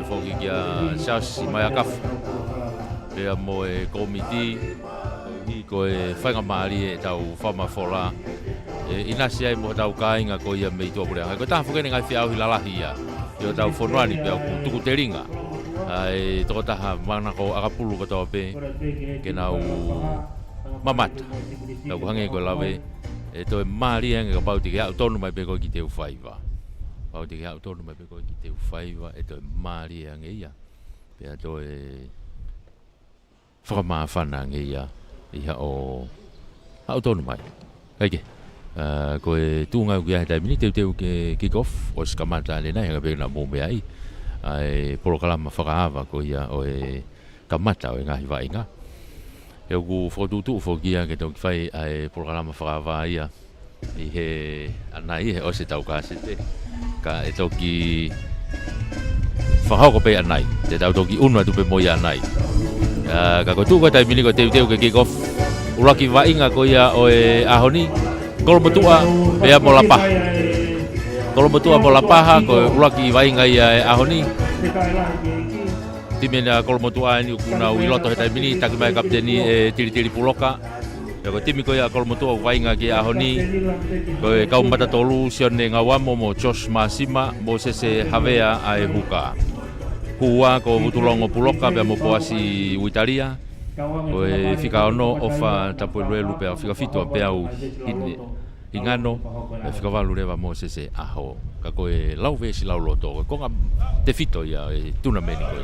foki kia sas mai akaf pea mo e komiti i ko e whainga maari e tau whamafola ina sia mo tau kainga ko ia mei tō purea ko taha whukene ngai whiau hilalahi ia i o tau whonuani pea tuku te ringa ai toko taha mana ko akapulu katoa pe ke nau mamata tau hange ko lawe e to maari hange ka pauti ke au tonu mai pe ko ki te uwhaiva pauti ke au tonu mai pe ko ki te uwhaiva e to maari hange ia pea to e whakamawhana hange ia iha o au tonu mai kaike ko e tūnga uki ahe taimini teu ke kick-off o skamata le nai hanga pe na mōme ai ai polokalama whakahawa ko ia o e kamata o e ngahi wainga e uku whakotutu whokia ke tau ki whai ai polokalama whakahawa ia i he anai he o se tau kāsete ka e toki whakao ko pe anai te tau toki unwa tupe mo ia anai ka ko tūka taimini ko teu ke kick-off uraki wainga ko ia o e ahoni kolomotua pea mo lapah kolomotua mo lapaha ko ulaki wainga ia e ahoni timena kolomotua ni kuna wiloto hetai mini takimai kapteni e tiri puloka ya ko timi ko ia kolomotua wainga ki ahoni ko e kaumata tolu sione ngawamo mo Jos Masima mo sese havea ai huka hua ko butulongo puloka pea mo poasi Witalia ko e fika ono ofa tapuelue pea fika fito pea u ingano e fika valu rewa mo sese aho ka ko e lau vesi lau loto ko nga te fito ia e tuna meni ko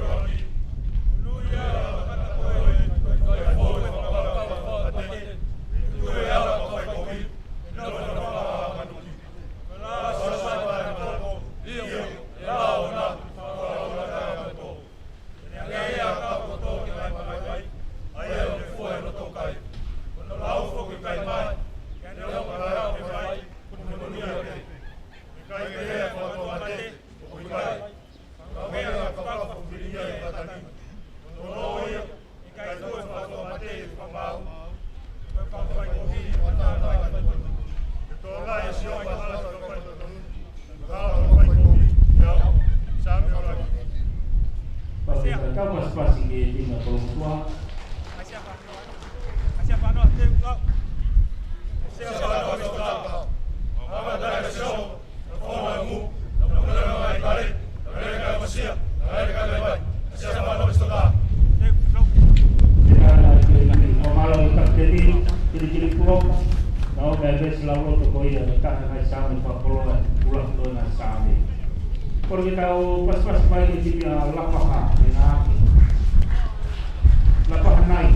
Porque tahu pas-pas baik di lapaha, lapaha naik.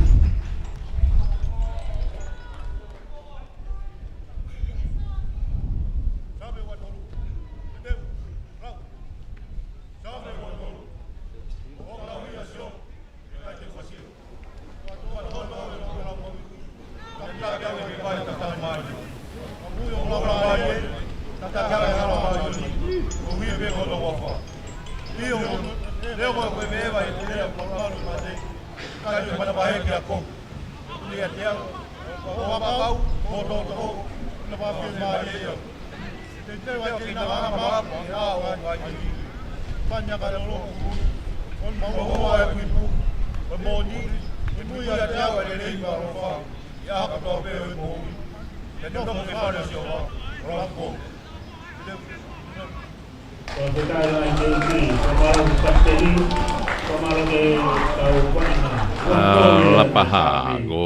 Lapaha ko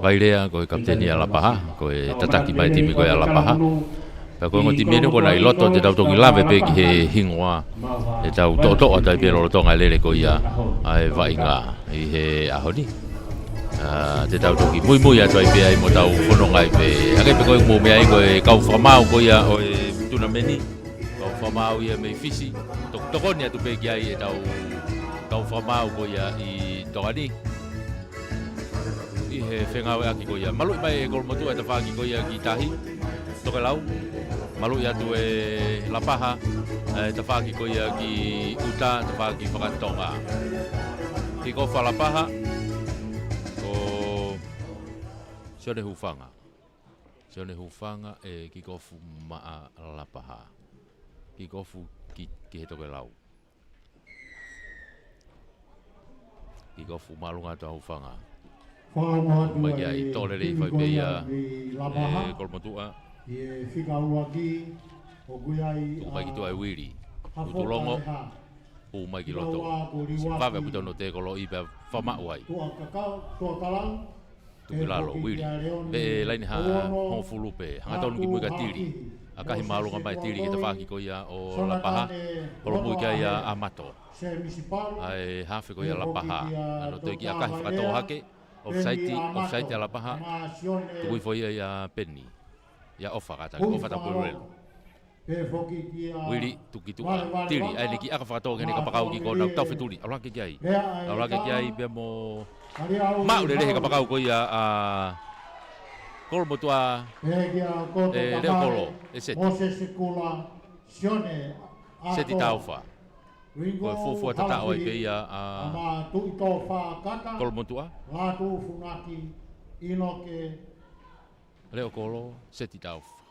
Vairea ko kapteni Lapaha ko tataki mai timi ko Lapaha ko ngoti mene ko nai loto te tau tongi lave pe ki he hingwa e tau toto ata pe lo tonga lele ko ia ai vainga i he ahoni te tau tongi mui atu ai pe ai mo tau fononga ai pe ake pe ko mo me ai ko kau famau ko ia o tuna meni kau famau ia me fisi tokoni atu pe ki ai e tau famau ko ia i tongani i he whengawe aki ko ia malu mai e kolmotu e tawhaki ko ia ki tahi toke lau malu ia tu e Lapaha tawhaki ko ia ki uta tawhaki whakantonga ki ko Lapaha ko sione hufanga e ki ko fu maa Lapaha ki ko fu ki he toke lau. Ki ko fu malunga to ufanga. Whaonga Mai kia i tole rei whai peia kolmotua. I whikaua ki, o guiai... Tuku mai ki tua e wiri. Utulongo. U mai ki loto. Whawe puto no te kolo i pia whamau ai. Tua kakao, tua kalang. Tuki lalo, wiri. Pe laini ha hong fulu pe. Hanga tonu ki mui ka tiri. A kahi malunga mai tiri ki ta whaki ko ia o la paha. Kolo mui kia ia amato. Ai hafe ko ia la paha. Ano te ki a kahi whakatoa hake. Offside ala paha. Tuku i foia ia penny. Ia ofa kata, ofa ta purelo. Wiri tuki tu tiri ai neki aka whakatoa kene ka pakau ki ko nau tau wheturi. Aura ke kiai. Aura ke kiai bea mo... Mau le rehe ka pakau ko ia a... Kolo mo tua... Leo kolo, e seti. Seti taufa. Ko e fufua tata oi pe ia a... Kolo mo tua. Leo kolo, seti taufa.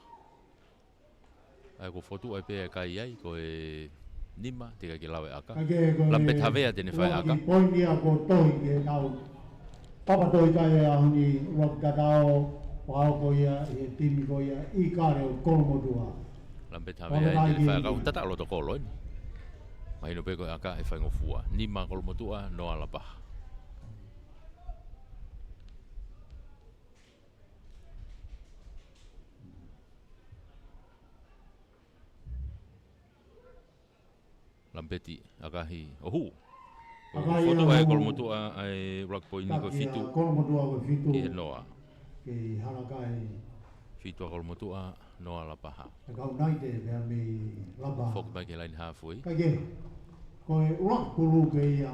Ai ko fotu ai pe kai ai ko e nima te ka lawe aka. Lampe thavea tene fai aka. Poingi a ko toi ke nau. Papa toi kai a honi wak katao wao ko ia e timi ko ia I kare o kolmotua. Lampe thavea tene fai aka tata lo to kolo ni. Mai no pe ko aka e fai ngofua. Nima kolmotua no ala pa. Lampeti akahi ohu. Foto ai kolmotua ai rock point ni ko fitu. Kolmotua ko fitu. Ki noa. Ki harakai. Fitu kolmotua noa la paha. Kau naite me me laba. Fok ba ke lain halfway. Kage. Ko rock pulu ke ia.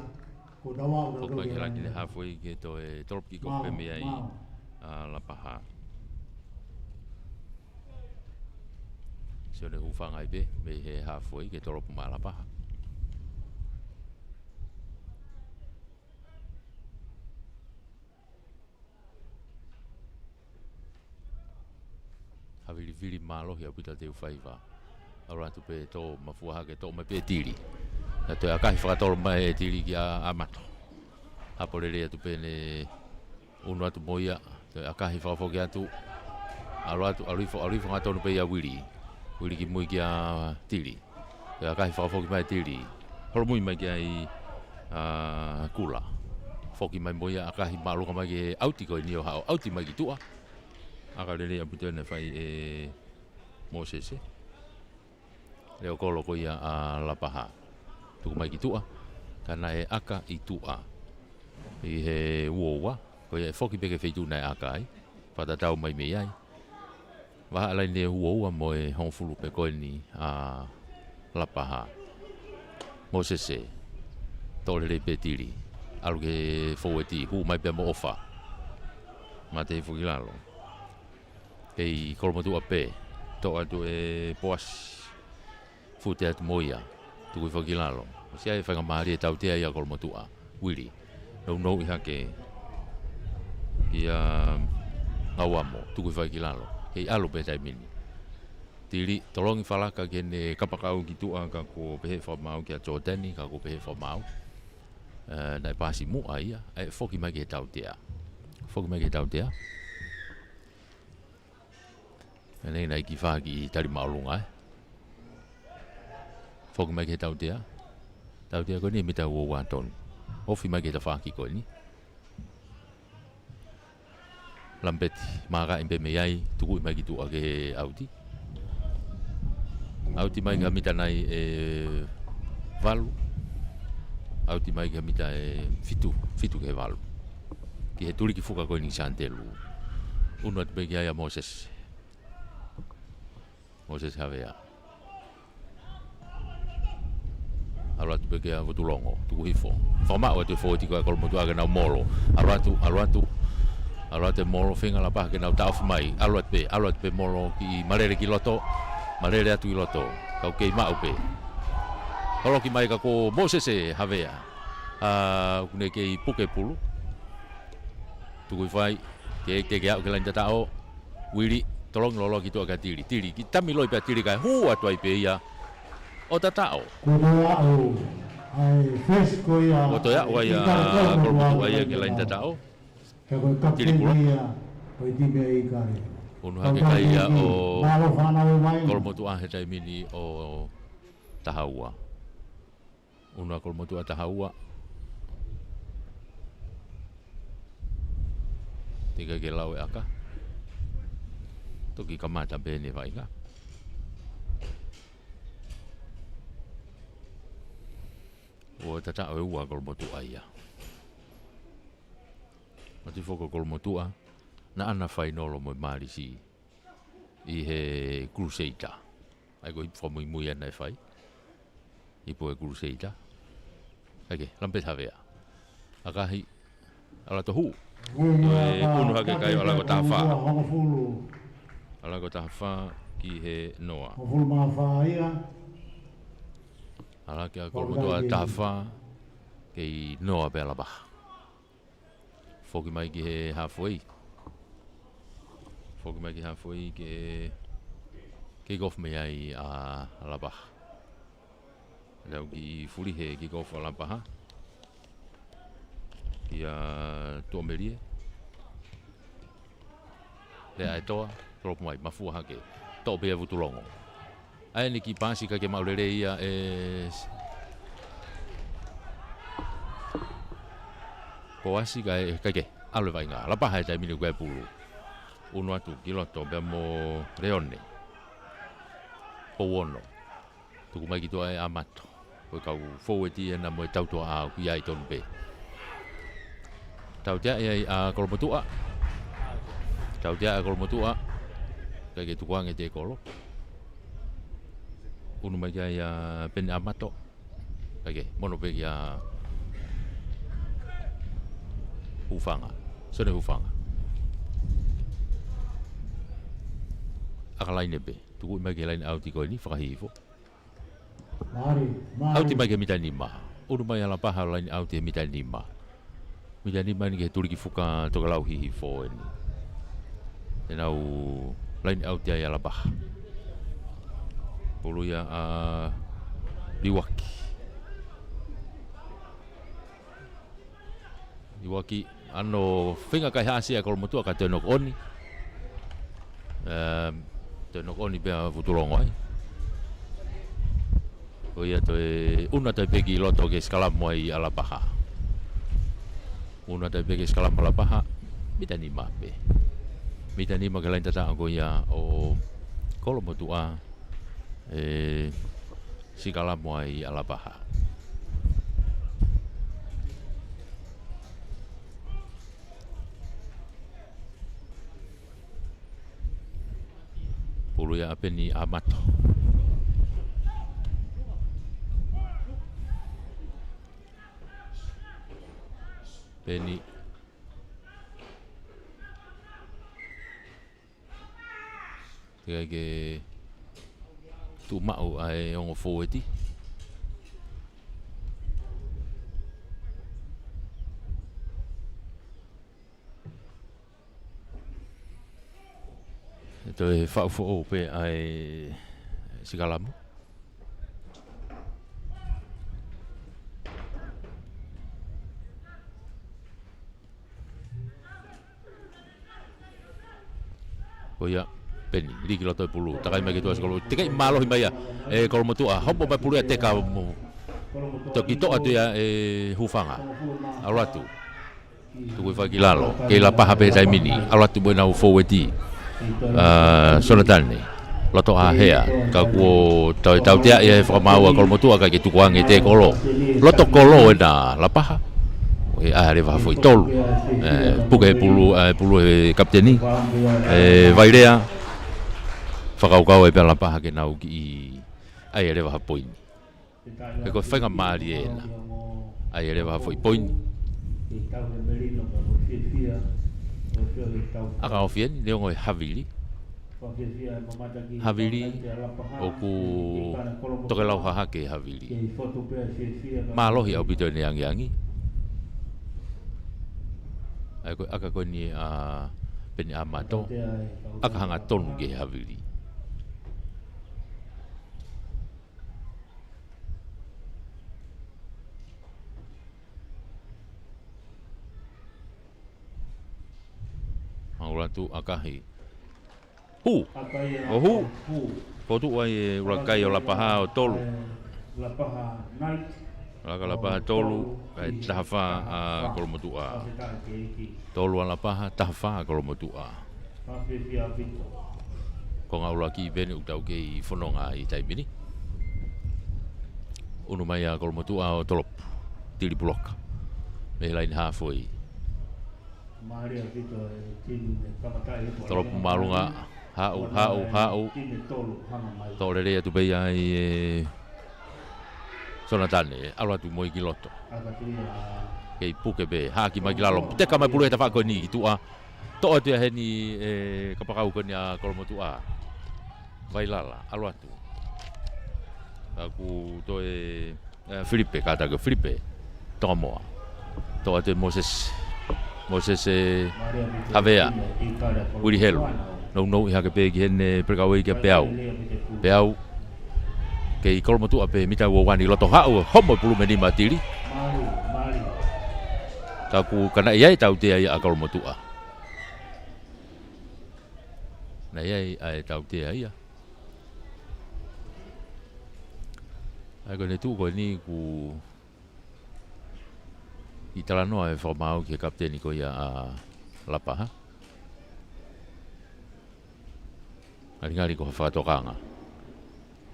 Ko dawa Fok ba ke lain halfway ke to e torp ki ko pe me ai la paha. Sone ufanga ibe me he halfway ke torp ma la paha. Havili malo hia puta te ufaiva. Aura tu pe to mafua ke to me pe tiri. Na to akahi whakatoro mai e tiri ki a amato. Apolele tu pe ne unu atu moia. To akahi whakafoki atu. Aura tu arifo ngatonu pe ia wiri. Wiri ki mui ki a tiri. To akahi whakafoki mai tiri. Horo mui mai ki ai kula. Foki mai moia akahi malo mai ki auti ko ni o hao. Auti mai ki tua. Aka lele aputa na fai e Mosese. Leo kolo ko ia a la paha. Tuku mai ki tua. Kana e aka I tua. I he uowa. Ko ia e foki peke feitu nai aka ai. Pata tau mai mei ai. Waha alai ne uowa mo e hongfulu pe koe ni a la paha. Mosese. Tolele pe tiri. Alu ke foweti. Hu mai pe mo ofa. Mate fukilalo. Kei kolmotua pe, to atu e poas fute atu moia, tuku whakilalo. Sia e whakamahari e tautea ia kolmotua, wiri. Nau iha ke ia ngawamo, tuku whakilalo. Kei alu pe taimini. Tiri, tolongi whalaka kene kapakau ki tua ka ko pehe whamau ki a Jordani, ka ko pehe whamau. Nai pasi mua ia, e whoki mai ke tautea. Whoki mai ke tautea. Nei nai ki whaki tari maolunga Whoki mai ke tautea. Tautea ko ni mita ua wātonu. Ofi mai ke ta whaki ko ni. Lampeti, maka impe me iai, tuku mai ki tua ke auti. Auti mai ka mita nai e valu. Auti mai ka mita e fitu ke valu. Ki he turi ki fuka ko ni santelu. Unu atu pe ki aia Moses. Moses Havea. Alu atu peke a votulongo, tuku hifo. Whamau atu fōti koe kolmotua ke nau moro. Alu atu moro whenga la paha ke nau tauwhi mai. Alu atu pe moro ki marere ki loto. Marere atu ki loto. Kau kei mau pe. Holo ki mai ka ko Moses Havea. Kune kei puke pulu. Tuku hifai. Ke au ke lain tatao. Wiri. Tolong lolo ki tua ka tiri ki tami loi pe tiri kai hu atu ai pe ia O tatao. Kudoa o ai fresh ko ia. O toia o ia kolmotu ai ke lain tatao. Ke ko kapten ia. Ko ti me i kare. Unu hake kai ia o Malo fana o mai. kolmotu a he taimini o tahaua. Unu a kolmotu a tahaua. Tika ke lau e aka. Toki kamata bene vai ka. O tata o ua kolmotu aia. Mati foko kolmotu a. Na ana fai nolo mo marisi. I he crusader. Ai go hipfo mo mui ana fai. Ipo e crusader. Ake, lampet havea. Akahi ala tohu. Unu hake kai ala ko tafa. Ala ko tafa ki he noa. Fulu ma fa ia. Ala ke kolmotu a tafa ke noa pe ala baha. Foki mai ki he halfway. Foki mai ki halfway ke golf me ai a ala baha. Lau ki fuli he ki golf ala baha. Ki a tuamerie. Le ai toa, trop mai mafua hake. Tau pe avutulongo. Ai ni ki pasi ka ke maulere ia ko asi ka ke alo vai nga la paha tai mini ko pulu. Uno atu ki loto be mo reone. O wono. Tu mai ki to ai amato. Ko ka forward na mo tau to a ku ai ton be. Tau dia ai a kolmotua. Tau dia a kolmotua. Ka ke tu kuang e te kolo. Unu mai ya pen amato. Kage mono pe ya ufanga. Sone ufanga. Akalain be. Tu mai ke lain auti ko ni fakahifo. Mari. Auti mai ke mitani ma. Unu mai ala paha lain auti mitani ma. Mitani ma ni ke turi ki fuka to kalau hihi fo ni. Tenau lain auti ya ala paha. Pulu ya Liwaki ano finga kai hasi a kolmotu ka tenok oni. Tenok oni be futulongo ai. O ia to una te pegi loto ke skala moi ala paha. Una te pegi skala ala paha. Mitani mape. Mitani ma kalain tata ko ya o kolmotu a sikala moi ala paha. Pulu ya apeni amato. Peni ke tu mau ai ongo foeti. Ito e whaufo pe ai sigalamu. Koia peni riki loto pulu takai mai ketua sekolah tikai malo himaya kalau motu hopo mai pulu te ka mo to kito atu ya hufanga alatu tu ko fagi lalo ke la paha pe dai mini alatu bona forwardi sonatane loto a hea ka ko tau tia ya famau kalau motu ka ke tu kuang te kolo loto kolo na la paha are va foi tol puke pulu kapteni vairea whakaukau e pela paha ke nau ki ai ere waha poini. E ko whainga maari e na. Ai ere waha foi poini. Aka o fien, leo ngoi Havili. Havili, o ku toke lau haha ke Havili. Maalohi au pito ne yangi. Aka ko ni peni amato. Aka hanga tonu ke Havili. atu akahi. Hu, Akai Ohu. Hu. potu ai urakai o lapaha o tolu. Lapaha night. Laka lapaha tolu, ai tahafa a kolomotua. Pafita ke iki. Tolu a lapaha, tahafa a kolomotua. Pafifia vito. Ko ngā ula ki vene utau ke i whanonga i taimini. Unu mai a kolomotua o tolopu, tiri puloka. Me lain hafoi. Maria vito tin kamatai. Tolopu marunga, hau. Tin tolu hanga mai. Tō rere atu bei ai sonatane, alwa tu moi ki loto. Akatia Kei puke be, haki mai ki lalo. Teka mai pulu e tawhako ni i tua. Tō atu e heni kapakau koni a kolomotua. Vai lala, alwa tu. Aku to e Filipe, kata ke Filipe. Tō moa. Tō atu e Moses e Havea, Wiri Helu. No i hake pe ki hene prekau i kia peau. Peau. Kei kolomotua pe mita ua wani loto hau homo pulu meni matiri. Mari. Taku kana iai tau te ai a kolomotua. Na iai ai tau te ai a. Ai kone tu koe ni ku i talanoa e whamau ki kapteni ko ia a Lapaha. Ngari ko whakatokanga.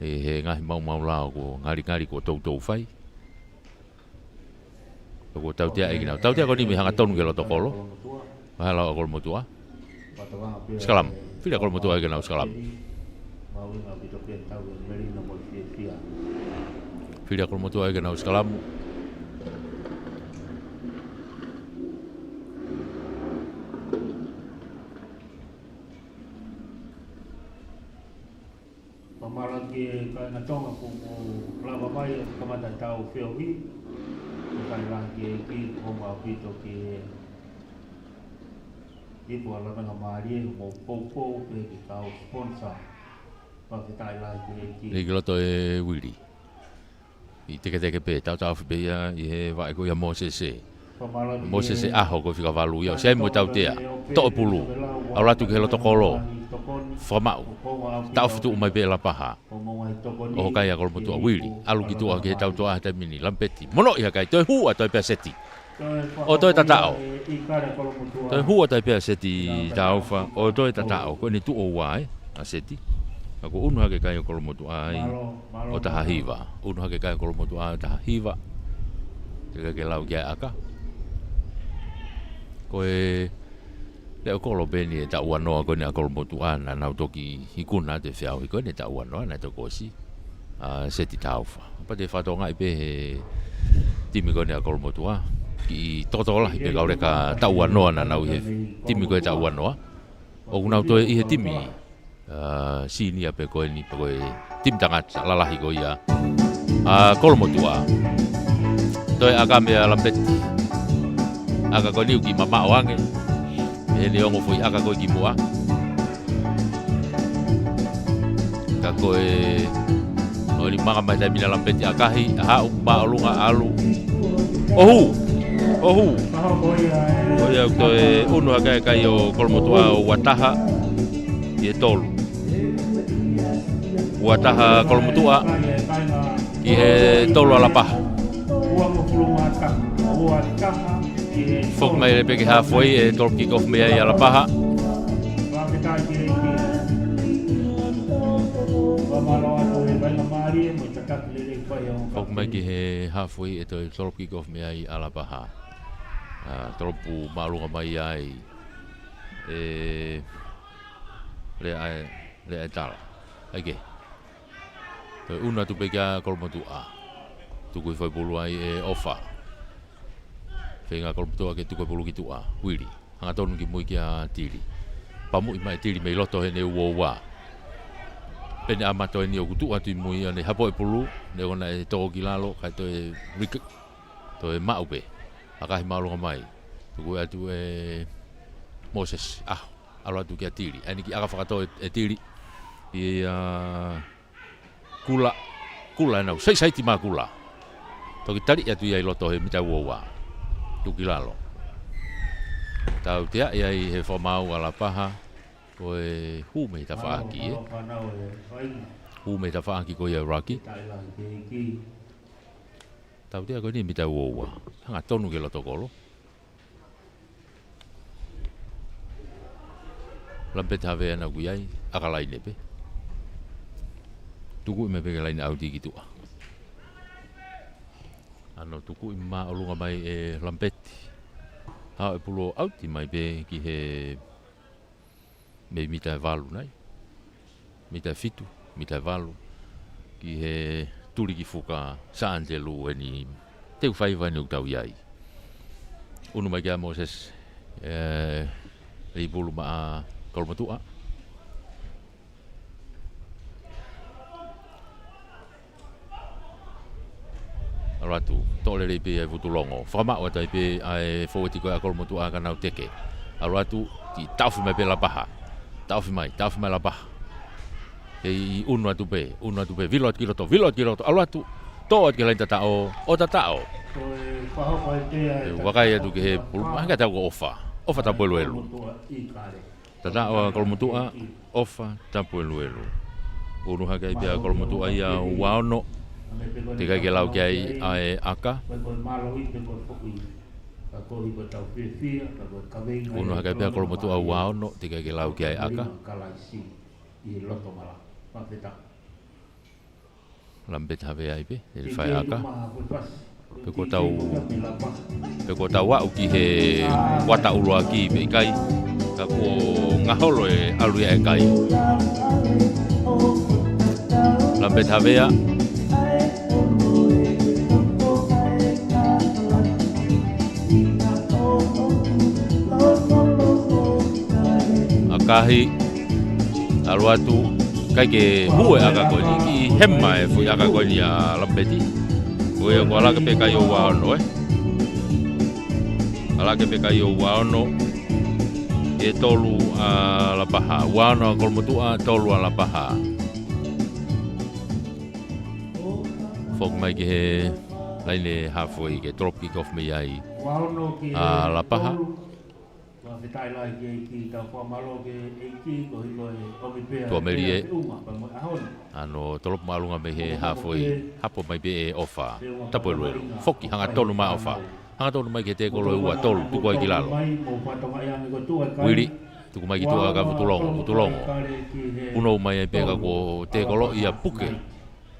He ngahi mau lao ko ngari ko tau whai. Ko tau tea e ginau. Tau tea ko ni mi hanga tonu ke loto kolo. Wahala o kolomotua. Skalam. Pila kolomotua e ginau skalam. Pila kolomotua e ginau skalam. Pamalaki ka natonga po mo lava mai kamata tau feohi. Kai lagi ki homa pito ki ipo ala nga mari mo popo pe ki tau sponsor. Pa ki tai lagi ki. Ni loto e wiri. I teke pe tau pe ia i he vai ko ia Moses e. Moses e aho ko fika valu ia. Sai mo tau tea. To pulu. Aula tu ke loto kolo. Famau. Tau fitu mai be Lapaha. O kai a kolomotua wiri. Alu ki tua ke tau toa hata mini lampeti. Mono ia kai toi hua toi pea seti. O toi tatao. Toi hua toi pea seti taufa. O toi tatao. Ko ni tu o wai a seti. Ako unu hake kai o kolomotua ai o taha hiva. Unu hake kai o kolomotua ai o taha hiva. Tika ke lau kia aka. Koe leo kolo beni e ta uanoa ko ni a kolomotua na nau toki hikuna te whiau i koe ni ta uanoa na toko si seti taufa. Pa te whatonga i pe he timi ko ni a kolomotua ki totola i pe kaure ka ta uanoa na nau he timi koe ta uanoa. O kunau toe i he timi sini a pe koe ni pe koe tim tangata lalahi ko ia kolomotua. Toi aga mea lampeti. Aga ko niu ki mama oange. Ele ongo foi aga ko ki moa. Ka ko e oli manga mai mina lampeti akahi ha ba olunga alu. Ohu. Oia to e unu aga kai o kolomotua o wataha e tolu. Wataha kolomotua i he tolu Lapaha. Fok mai le peke halfway e tol kick off mea i Lapaha. Fok mai ki he halfway e tol kick off mea i Lapaha. Tolopu malunga mai ai le ai tala. Aike. Toi una tu peke kolomotua. Tukui foi pulu ai e ofa. Whenga kolomotua ke tukui pulu ki tua. Wiri. Hanga tonu ki mui ki a tiri. Pamu i mai tiri mei loto he ne uoua. Pene amato e ni o kutua tui mui ane hapo e pulu. Ne ona e toko ki lalo. Kai toi rikik. Toi maupe. Akahi maulunga mai. Tukui atu e Moses. Alo atu ki a tiri. Ani ki aga whakato e tiri. I kula e nau. Sai ti maa kula. Toki tari atu iai loto he mita uoua. Tuki lalo. Tau tea iai he whamau ala paha ko e hu me ta whaaki e. Hu me ta whaaki ko ia raki. Tau tea ko ni mi tau oua. Hanga tonu ke loto kolo. Lampet hawe ana kuiai akalai nepe. Tuku me peke lain au tiki tua. Ano tuku ima olunga mai e lampeti. Hau e pulo auti mai be ki he me mita valu nai. Mita fitu, mita valu. Ki he turi ki fuka saantelu e ni teu whaiva ni uktau iai. Unu mai kia Moses e pulu maa kolmatua. Ratu, tole le pe futulongo. Fama o tai pe ai foti ko akol motu aka nau teke. Ratu ti taufi mai pe la paha. Taufi mai la paha. E unu atu pe, vilot kiloto. Ratu to at kelain tatao, o tatao. Wakai atu ke pul, hanga tau ko ofa. Ofa ta poluelu. Tatao akol motu a ofa ta poluelu. Unu hakai pe akol motu ia waono. Tika ke lau kiai ai aka. Unu hakai pia kolo motu au waono. Tika ke lau kiai aka. Lampet hawe ai pe. Ele whai aka. Peko tau wau ki he wata ulua ki pe kai. Ka ko ngaholo e aluia e kai. Lampet hawe a. Kahi aluatu kai ke hue aka ko ni ki hemma e fu aka ko ni a lampeti ko e ko ala ke pe kai o waono ala ke pe kai o waono e tolu a la paha waono ko mutu a tolu a la paha fok mai ke laine halfway ke tropic of me ai a la paha tua melie ano tolop malunga me he halfway hapo mai be ofa tapo luelu foki hanga tolu ma ofa hanga tolu mai ke te kolo ua tolu tu koi kilalo wili tu mai ki tu aga futulongo uno mai pe ka ko te kolo ia puke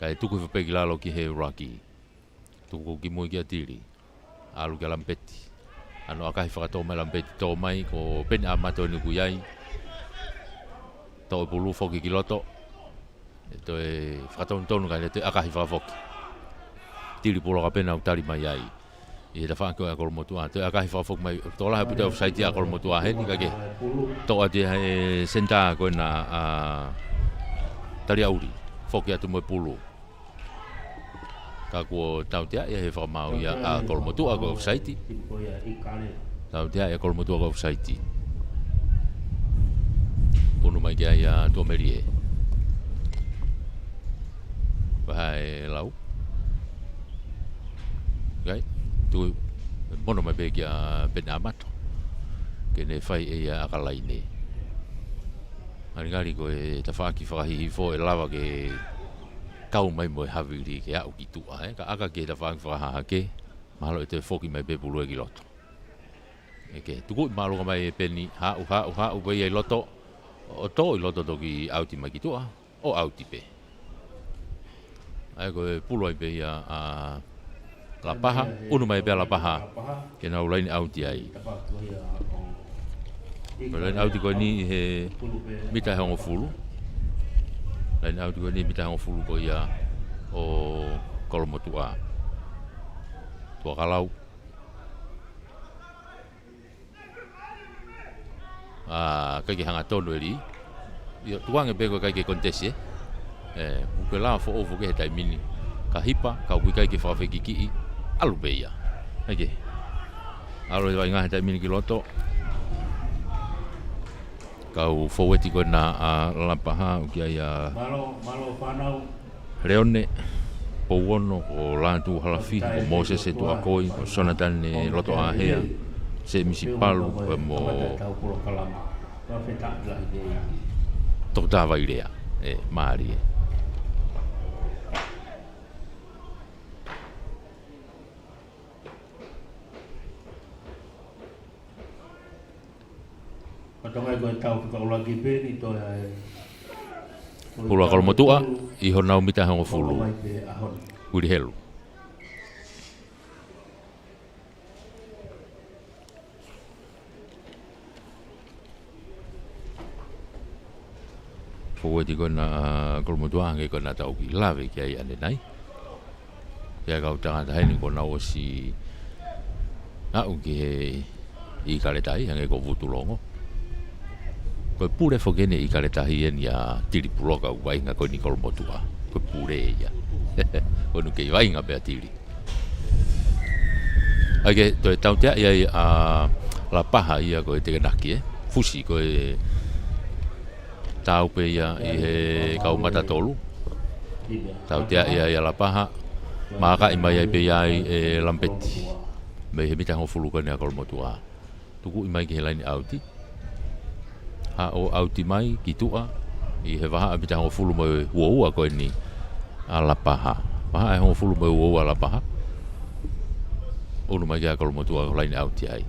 kai tu ku pe kilalo ki he raki tu ko ki mo ki atiri alu ke lampeti ano akai whakato mai lampeti tō mai ko pene amato ni kuyai tō pulu foki kiloto to e whakato tonu kai te akai whakafoki tiri pulo ka pena utari mai ai e da whanko a kolomotua to akai whakafoki mai tō lahe puta whaiti a kolomotua heni kake tō ati he senta koe na tari auri foki atu mo pulu ka ko tau tia e he whakamau ia a kolomotua ko whaiti tau tia e kolomotua ko whaiti unu mai kia ia tō merie wahai lau gai tu mono mai pe kia pena amato kene whai e ia akalai ne Ngari ko e ta whaki whakahihi fo e lawa ke kau mai mo haviri ke au ki tua ka aka ke ta whang whaha ke mahalo e te whoki mai pe pulu e ki loto e ke tuku malo ka mai e peni ha u pe i loto o to i loto toki auti mai ki tua o auti pe ai ko e pulu ai pe ia a la paha unu mai pe la paha ke na ulaini auti ai ulaini auti ko ni he mita hongo fulu lain auto ni bita hong fulu ko ia o kolomotua tua kalau kaki hanga tonu eri ia tuang e pego kaki kontesi uke la fo ovo ke tai mini ka hipa ka ukai ke fa fe kiki alu beia ake alo vai nga tai mini kiloto kau foweti ko na lampaha ukia ia malo panau Leone Powono o lantu halafi o Moses e tu akoi o Sonatan e loto ahea se misi palu mo tau polo kalama. Wa feta la idea. tota vai lea mari Patongai ko tau ka lagi beni to ya. pula kalau motua i hona umita hango fulu Mai pe ahon. uri helu Fua di kona kalau motua nge kona tau ki lave ki ai ane nai ya kau tanga tahe ni kona osi au ki he i kaletai hange ko vutulongo ko pure fogene i kaletai en ya tiri puloka wai nga ko ni kol motua ko pure ya onu ke wai nga be tiri age to tau te ya la paha ia ko te naki fusi ko tau pe ya i he kau mata tolu tau te ya la paha maka i mai pe ya lampeti me he mita ho fulu ko ne kol motua tuku i mai ki helani auti a o auti mai ki tua i he waha mita ho fulu mo uoua ko ni ala paha waha ho fulu mo uoua ala paha onu mai ki kol motua lain auti ai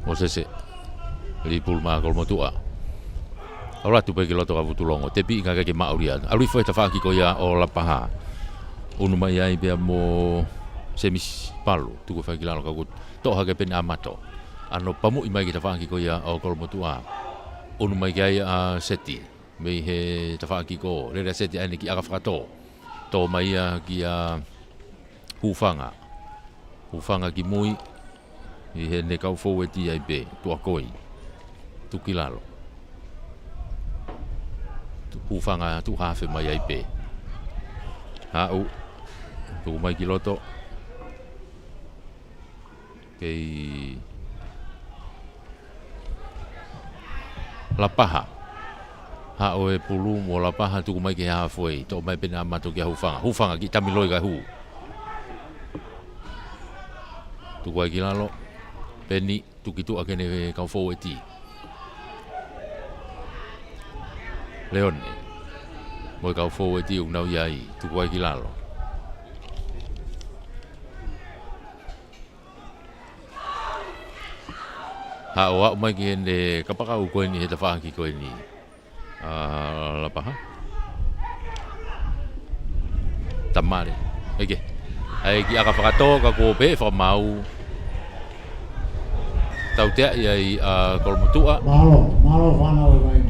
o se li pulma kol motua ora tu pe ki loto ka vutulongo te pi nga ke mauria ali foi ta fa ki ko ya o la paha unu mai ai be mo semis palu tu ko fa ki lalo ka ku to ha ke pen amato ano pamu i mai ki ta fa ki ko ya o kol motua unu mai ki ai a seti me he ta fa ki ko le seti ani ki aga frato to mai ya ki a hufanga ki mui i he ne kau fo ti ai be tu akoi tu kilalo tu hufanga tu hafe mai ai be ha u tu mai kiloto kei la paha ha o e pulu mo la paha tu mai ke ha foi to mai pena mato ke hufanga ki tamiloi ga hu tu ko kilalo Penny tu kitu akene kau fo eti Leon mo kau fo eti unau yai tu ko kilalo ha o mai kene kapaka u ko ni heta fa ki ko ni la paha tamare ege ai ki aka fakato ka ko be fa mau tau te ia kol motua malo whanau e mai.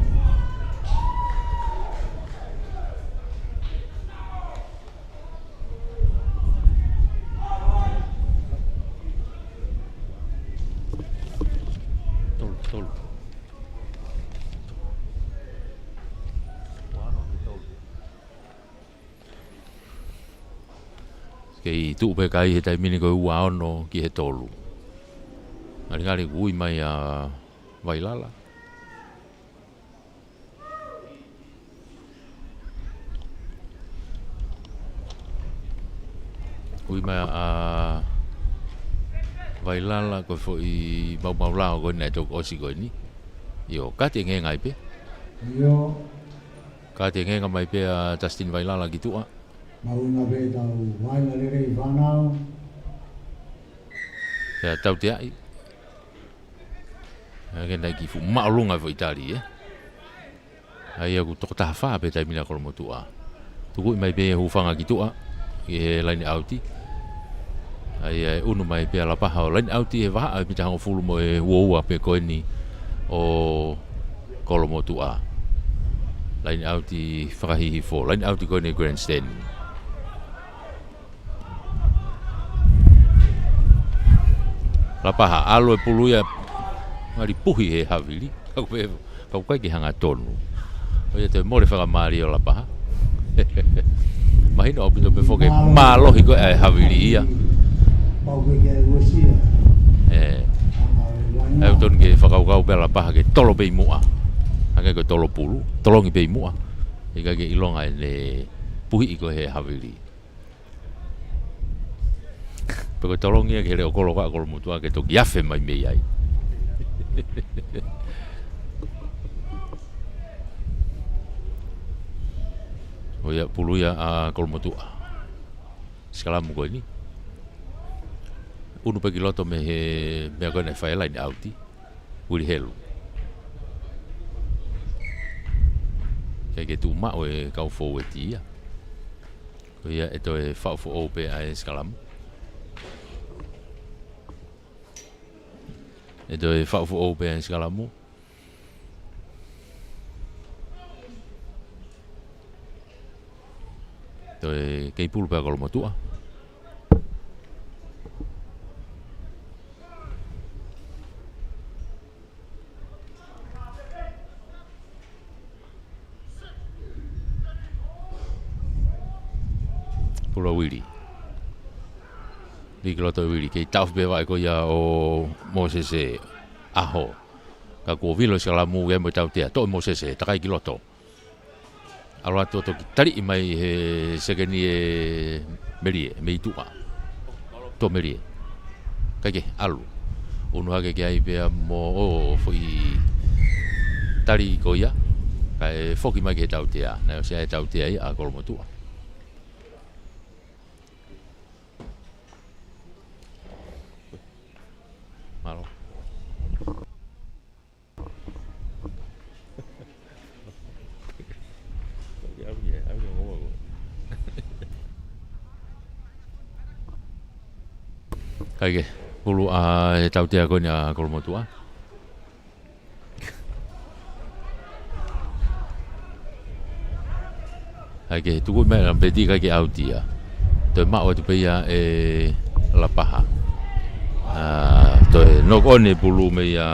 Tolu kei tu pe kai he tai mini ko ua ono ki he tolu Ngari ui mai a Wailala. Ui mai a Wailala ko fo i mau lao ko nei tok osi ko ni. Yo ka te ngai pe. Yo Ka te ngai mai pe a Justin Wailala gitu a. mau na be tau waina lere i whanau. Ya tau te ai. Kena ki fu maalunga fo Itali ai aku tok ta fa pe tai mina kol motua tuku mai be hu fanga gitu a e line outi ai unu mai pe la pa ha line outi e va pe ta fulu mo e wo pe ko ni o kol motua line outi frahi fo line outi ko ni grandstand la pa ha alo e pulu ya Ngari puhi he havili, kau kai ki hanga tonu. O ia te more whaka maari o la paha. Mahina o pito pe foke malohi ko e havili ia. Pau ke usia. Au to ton ke whakau pela paha ke tolo pei mua. Hanga ko tolo pulu, tolongi pei mua. Ika ke ilonga ne puhi iko he hawiri. Peko tolongi ke le okolo ka okolo mutua ke toki afe mai mei ai. Oia pulu ya a okolo mutua. Sekalamu ko ini. Unu pagi loto me he mea koe nei whaela ni auti. Uri helu. Kei ke tu mao e kau fōu e tia. Ko ia e toi whao fo ope a e skalamu. E toi whao fo ope a e skalamu. Toi kei pulu pea kolo motua. Pula wiri. Di kiloto wiri. Kei tau bewa ko ia o Mosese aho. Ka ko vilo skalamu e mo tau tea. To Mosese takai kiloto. Alo ato to tari mai he segeni e merie, meitua. To merie. Kake alu. Unu hake ke ai pea mo o foi tari ko ia. Kai foki mai ke tau tea. Na se ai tau tea ia a kolomotua. Malo. Kage, pulu a tau tea ko ni a kolomotua. Kage, tuku me lam peti kage autia. Toi ma o tu peia e la paha. Toi nok one pulu me ia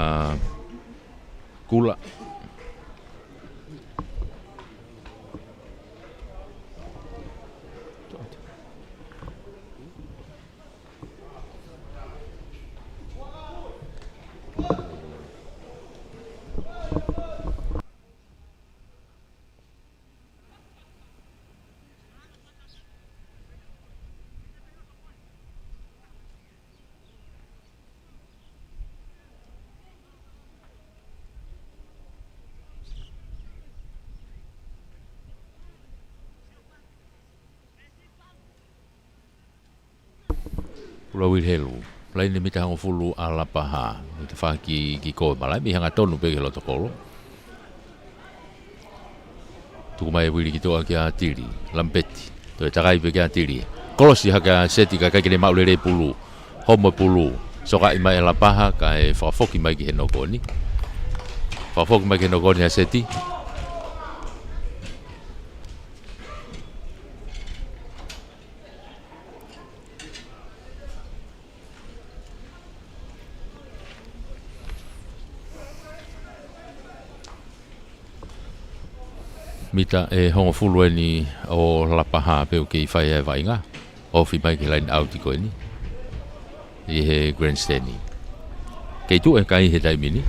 kula. Pula wil helu. Lain ni mita hango fulu ala paha. Mita whaki ki koe malai. Mi hanga tonu peke lo tokolo. Tuku mai wili ki toa ki a tiri. Lampeti. Toi takai peke a tiri. Kolosi haka seti ka kaikene maulere pulu. Homo pulu. Soka ima e la paha ka e whafoki mai ki he nokoni. Whafoki mai ki he nokoni a seti. Mita e hongo fulu ni o lapaha pe o ke whai e vainga. O fi mai ke line out ko ni. I he grandstand ni. Kei tu e kai he taimini.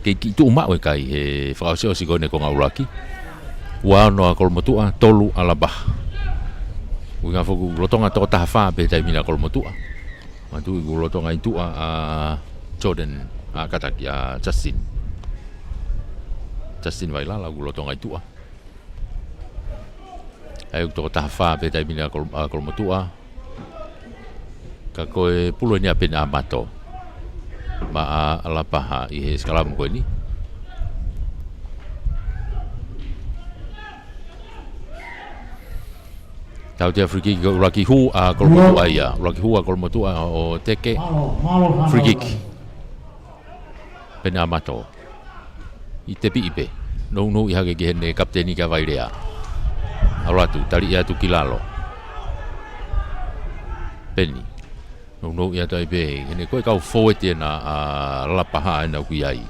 Kei ki tu ma o kai he whaose o sigone ko ngauraki. Wa no a kolmotua tolu ala bah. Winga foku lotonga to ta fa pe taimina kolmotua. Mantu i lotonga itu a Jordan a kataki a Justin. Justin vai la lotonga itu a. Ai to ta fa pe tai mina kolmotua ka koe pulo ni apen amato ma ala paha I he skalam ko ni tau te friki raki hu a kolmotua ia raki hu a kolmotua o teke friki pen amato I te pi ipe no I hage ke ne kapteni ka vairea Alatu, tali ia tu kilalo. Penny. No ia tai be, ne koe kau forward na lapaha na ku ai.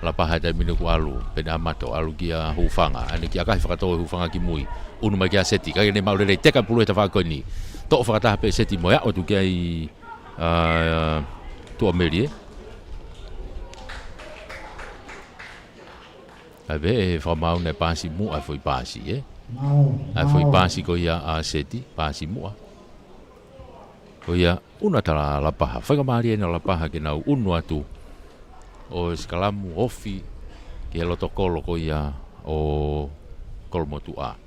Lapaha tai minu ku alu, pena mato alu kia hufanga, ane kia kai whakatoa hufanga ki mui. Unu mai kia seti, kai ne maurere teka pulu e ta whakoni. Tō whakataha pe seti moia o tu kia I tu amerie. Abe whamau ne pasi mua foi pasi Mau. ai foi pasi ko ia a seti pasi mua ko ia una tala la paha whakamari ena la paha ke nau unu atu o skalamu ofi ke lotokolo ko ia o kolmotu a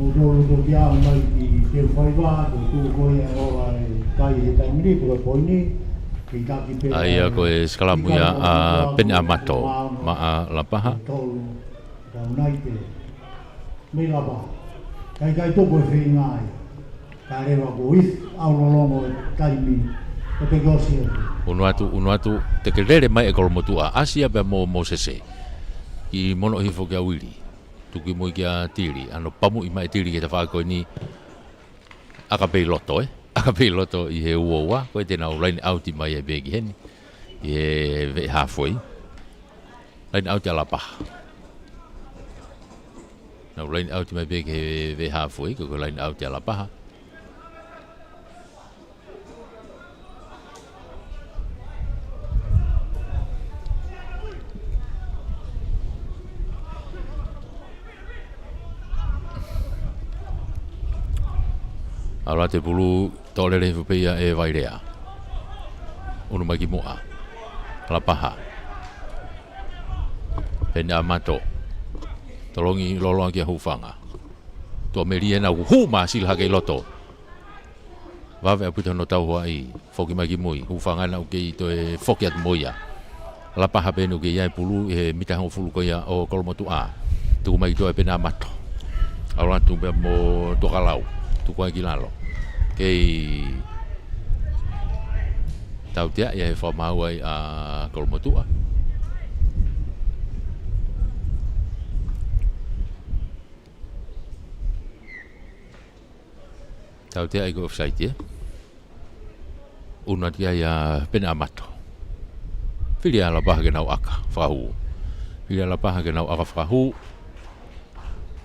Modo do dia mai di te whaiwa, do tu koe ora kai he taimiri, kura poini, ki taki pera. ai ko skalamu ia a pen amato ma a la paha Tolu, tau nai te, me lapa, kai toko e whi ngai, ka rewa ko is, au lolongo e taimi, o te gosi e. unu atu te kerere mai e kolmotu a asia be mo sese i mono hifo kia wili tuki mo kia tiri ano pamu i mai tiri ke ta whako ni aka pei loto aka pei loto i he uoa koe te nau line out i mai e begi heni i he ve halfway line out i ala paha nau line out i mai begi he ve halfway ko line out i ala paha Ala te pulu tolere whupea e vairea. Unu mai ki mua. Ala paha. Pene amato. Tolongi loloang kia hufanga. Tua meri ena hu masil hake loto. Wawe aputa no tau hoa i. Foki mai ki mui. Hufanga na uke i toe foki at moia. Ala paha penu ke iai pulu e mita hong fulu ko ia o kolmotu a. Tuku mai ki toe pene amato. Ala tumpe mo tokalau. Tuku ai ki lalo. Kei tau tia ia he whamau ai a kolmotua. Tau tia i ko offside Una tia ia pena amato. Whiri ala paha ke nau aka, whahu. Whiri ala paha ke nau aka whahu.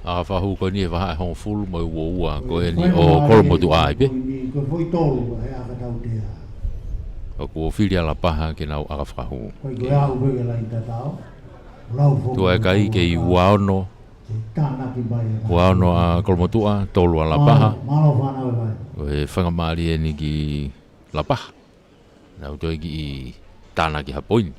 Aka whahu ko ni e waha hong fulu mo ua ko e ni o kolmotu ai pe. Ko foi tolu he aka tau tea. O ko whiri ala paha ke nau aka whahu. Koi koe au koe la inta tau. Lau fo. Tua e kai ke i waono, Tāna ki bai. waono a kolmotua, tolu ala paha. Malo whanau e bai. O e whangamari e ni ki la paha. Nau toi ki i tāna ki hapoini.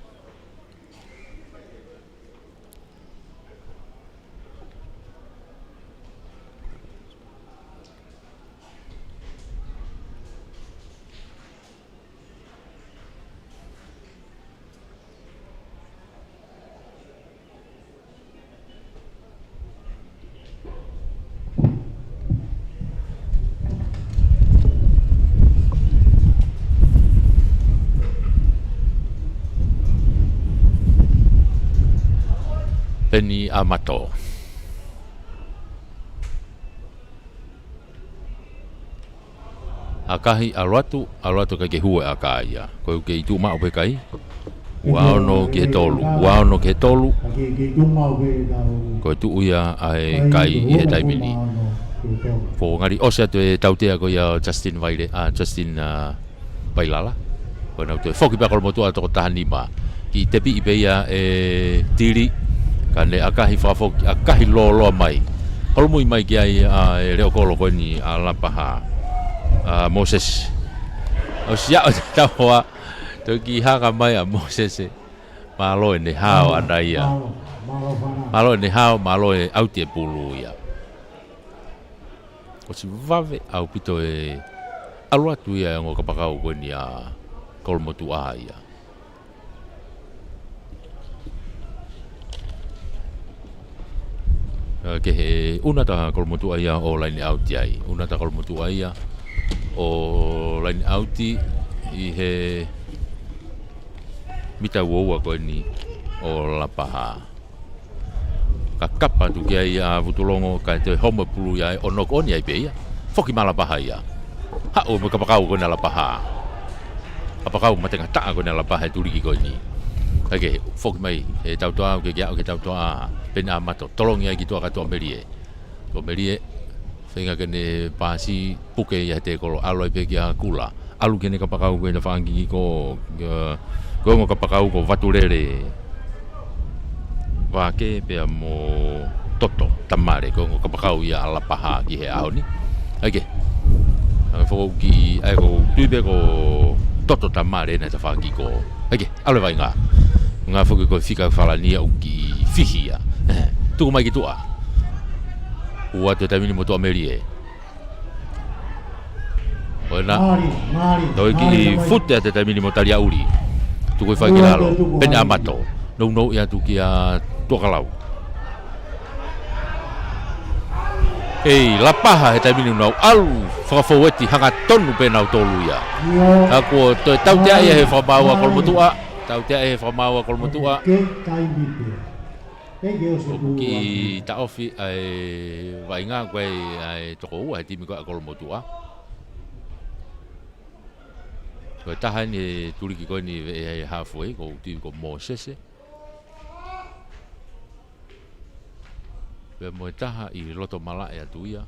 Peni amato. Akahi aluatu ka ke hua akaia. Koe ke itu mao pe kai. Waono ke tolu, waono ke tolu. Ki tumau ke tau. Koe tu uia ai kai i he taimini. Po ngari ose atu e tautea ko ia Justin Vaire, Justin Bailala. Koe nau te foki pa kolmotua toko tahan lima. Ki tepi i peia e tiri. Kane akahi whafoki, akahi loa mai. Kolmui mai ki ai e reo kolo koe ni a lapaha Moses. O sia o te taua, tau ki hanga mai a Moses e. Malo e ne hao anai ia. Malo whanau. Malo e ne hao, malo e auti e pulu ia. O si vave au pito e aluatu ia e ngo kapakau koe ni a kolmotu a ia. Ke he una ta kolmotu ia o line out ai. Una ta kolmotu ia o line out i he mita woa ko ni o la paha. Ka kapa tu ke ia vutulongo ka te homo pulu ia o nok on ia pe ia. Foki mala paha ia. Ha o me kapakau ko na la paha. Kapakau matenga ta ko na la paha tu liki ko ni. Kage foki mai e tau toa ke kia o ke tau toa pena mato tolongi ai ki toa ka toa meri e to melie whenga kene pāsi puke ia te kolo alo e peki a kula. Alu kene ka pakau koe na whaangi ko ngo ka pakau ko vaturere wake pea mo toto tamare ko ngo ka pakau ia ala paha ki he aho ni. Ake, ang whakau ki ai ko tuipe ko toto tamare na ta whaangi ko. Ake, alo vai ngā. Ngā whaku ko whika whalania u ki whihia. Tuku mai ki tua. Ua te tamini mo tua merie. Oina, toi ki fute te tamini mo talia uri. Tuku i whaki lalo, pene amato. Nau ia tu ki a tokalau. Ei, la paha he tamini nau alu whakawhaweti hanga tonu pe nau tolu ia. Ako toi tau te aia he whamaua kolmotua. Tau te aia he whamaua kolmotua. Ki ta ofi ai vainga koe ai toko ua he timi koe a kolmotua. Koe taha ni turiki koe ni e halfway ko timi ko Mosese. Pea moe taha i loto mala e atu ia.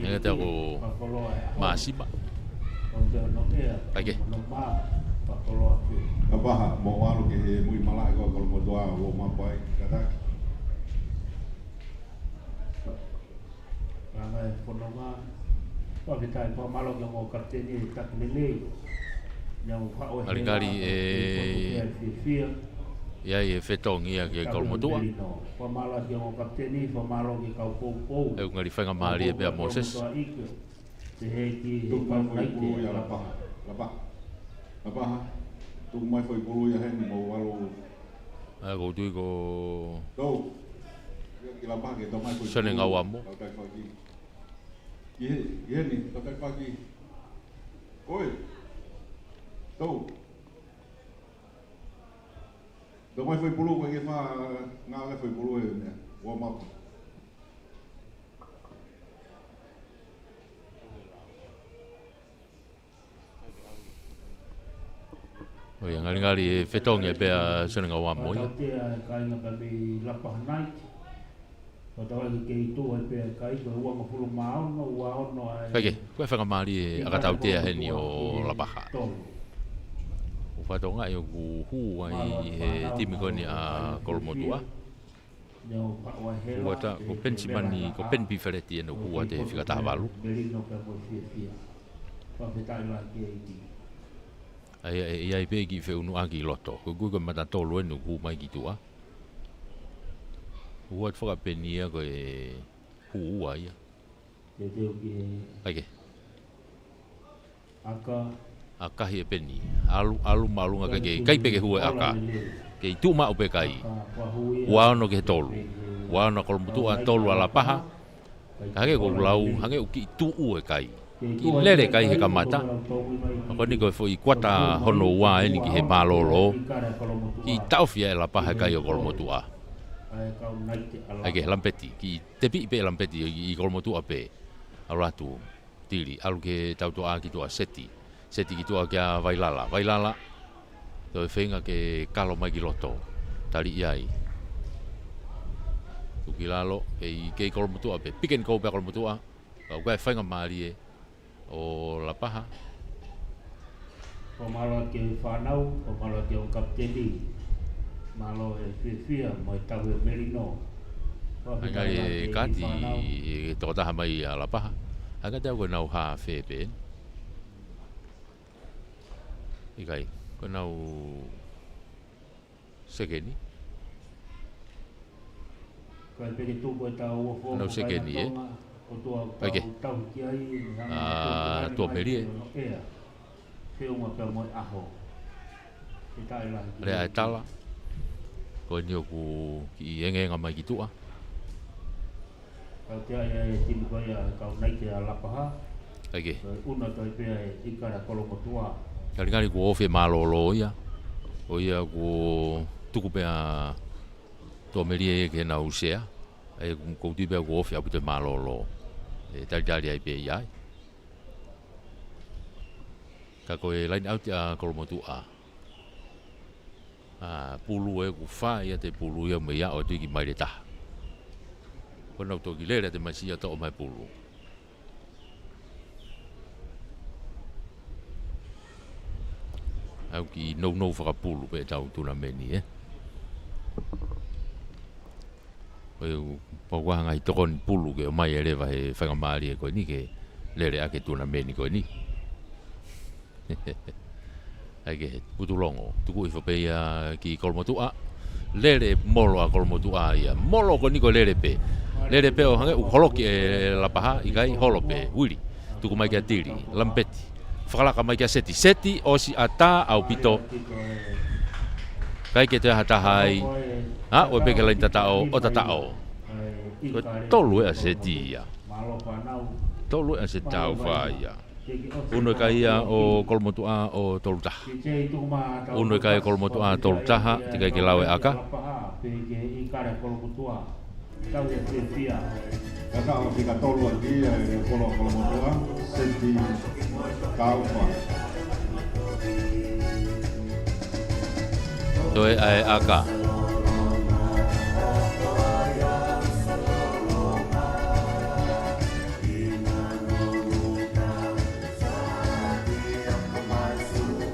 Nga te ako maasima. Ake. Kapaha, mo walo ke he mui malai ko kalau mo doa wo mapai kata. Ramai pononga. Kau kita kau malu yang mau kerja ni tak lele. Yang kau Kali-kali ia e whetongi ia ke kolmotua. Pamala ki o kapteni, pamalo ki kau pou. E ngari whainga maari e pea Moses. Te he ki Tu mai foi naite pulu ya lapaha. Lapaha. Tu mai foi pulu ya hen mo walo. Ai ko tui ko Tau. Ki lapaha ke to mai foi. Sene ngau amo. Ye ni, tokai pagi. Oi. Tau. Do mai foi pulu ko ke fa nga le foi pulu e ne. Wa ma. o ia ngali e whetongi e pea sene ngau amo ia. Te kai na kami lapah night. O tawa ki kei tō e pēr kai, koe ua mawhuru maono, ua ono ai... Kaike, koe whakamari e akatau tea heni o lapaha. O whatonga e o ku huu ai he timi koni a Kolomotua. Ua ta, ko pensimani, ko penpi whereti e no hua te whikataha walu. Ai ai pe ki wheunu aki loto, ko kui ko matatolo e no huu mai ki tua. Ua te whakapenia ko e huu ia. Kaike. Akahi e peni, alu malunga kai peke hua aka. Kei tuma upe kai. Ua ono ke tolu. Ua ono Kolomotua tolu ala paha. Kage ko lau, hange uki tuu e kai. Ki lere kai he kamata. Ako ni ko i kuata hono ua e ni ki he malolo. Ki taufia e la paha kai o Kolomotua. Ake lampeti, ki tepi pe lampeti i Kolomotua pe. Aratu tiri, alu ke tautoa ki tua seti. Seti ki tua kia Vailala. Toi whenga ke kalo mai ki loto. Tari iai. Tuki lalo, kei Kolomotua pe. Piken kou pe Kolomotua. Kau kai whenga maari e. O la paha. Pamalo ke whanau, pamalo ke o kapteni. Malo e whiwhia, mai tau e merino. Hangai e kati e tokotaha mai a la paha. Hanga te au koe nau haa whepe. Ikai, koe nau sekeni. Kai peke tūko e tau o fō. Nau sekeni e. Kaike. Tua meri e. Whiunga pia moi aho. Rea e tala. Koe ni oku ki engenga mai ki tua. Kau te aia e timu koe a kau nei te a lapaha. Kaike. Una toi pia e ikara Kolomotua. Karingari ku ofe malolo ia. O ia ku tuku pea tua meri e ke na usea. E kouti pea ku ofe apu te malolo. E tari ai pe iai. Ka koe line out a kolomotua. Pulu e ku wha ia te pulu ia me ia o tiki mai le taha. Kona toki lera te masia to o mai pulu. Au ki no whakapulu pe tau tuna meni Oe pauaha ngai tokon pulu ke o mai e lewa he whangamari e koe ni ke lere ake tuna meni koe ni. Ai ke putulongo tuku i whapeia ki kolomotua. Lere molo a kolomotua ia. Molo ko ni ko lere pe. Lere pe o hange u holoki e lapaha i kai holope wiri. Tuku mai kia tiri, lampeti. Whakalaka mai kia seti. Seti o si ata au pito. Kai ke te hatahai. O peke lain tatao o tatao. Tolu e a seti ia. Tolu e a seti tau wha ia. Uno kai ia o kolomotua o tolutaha. Uno kai kolomotua tolutaha. Tika ke lawe aka. Kaka o tika tolu aki e kolomotua senti kaupa. Toe ai aka.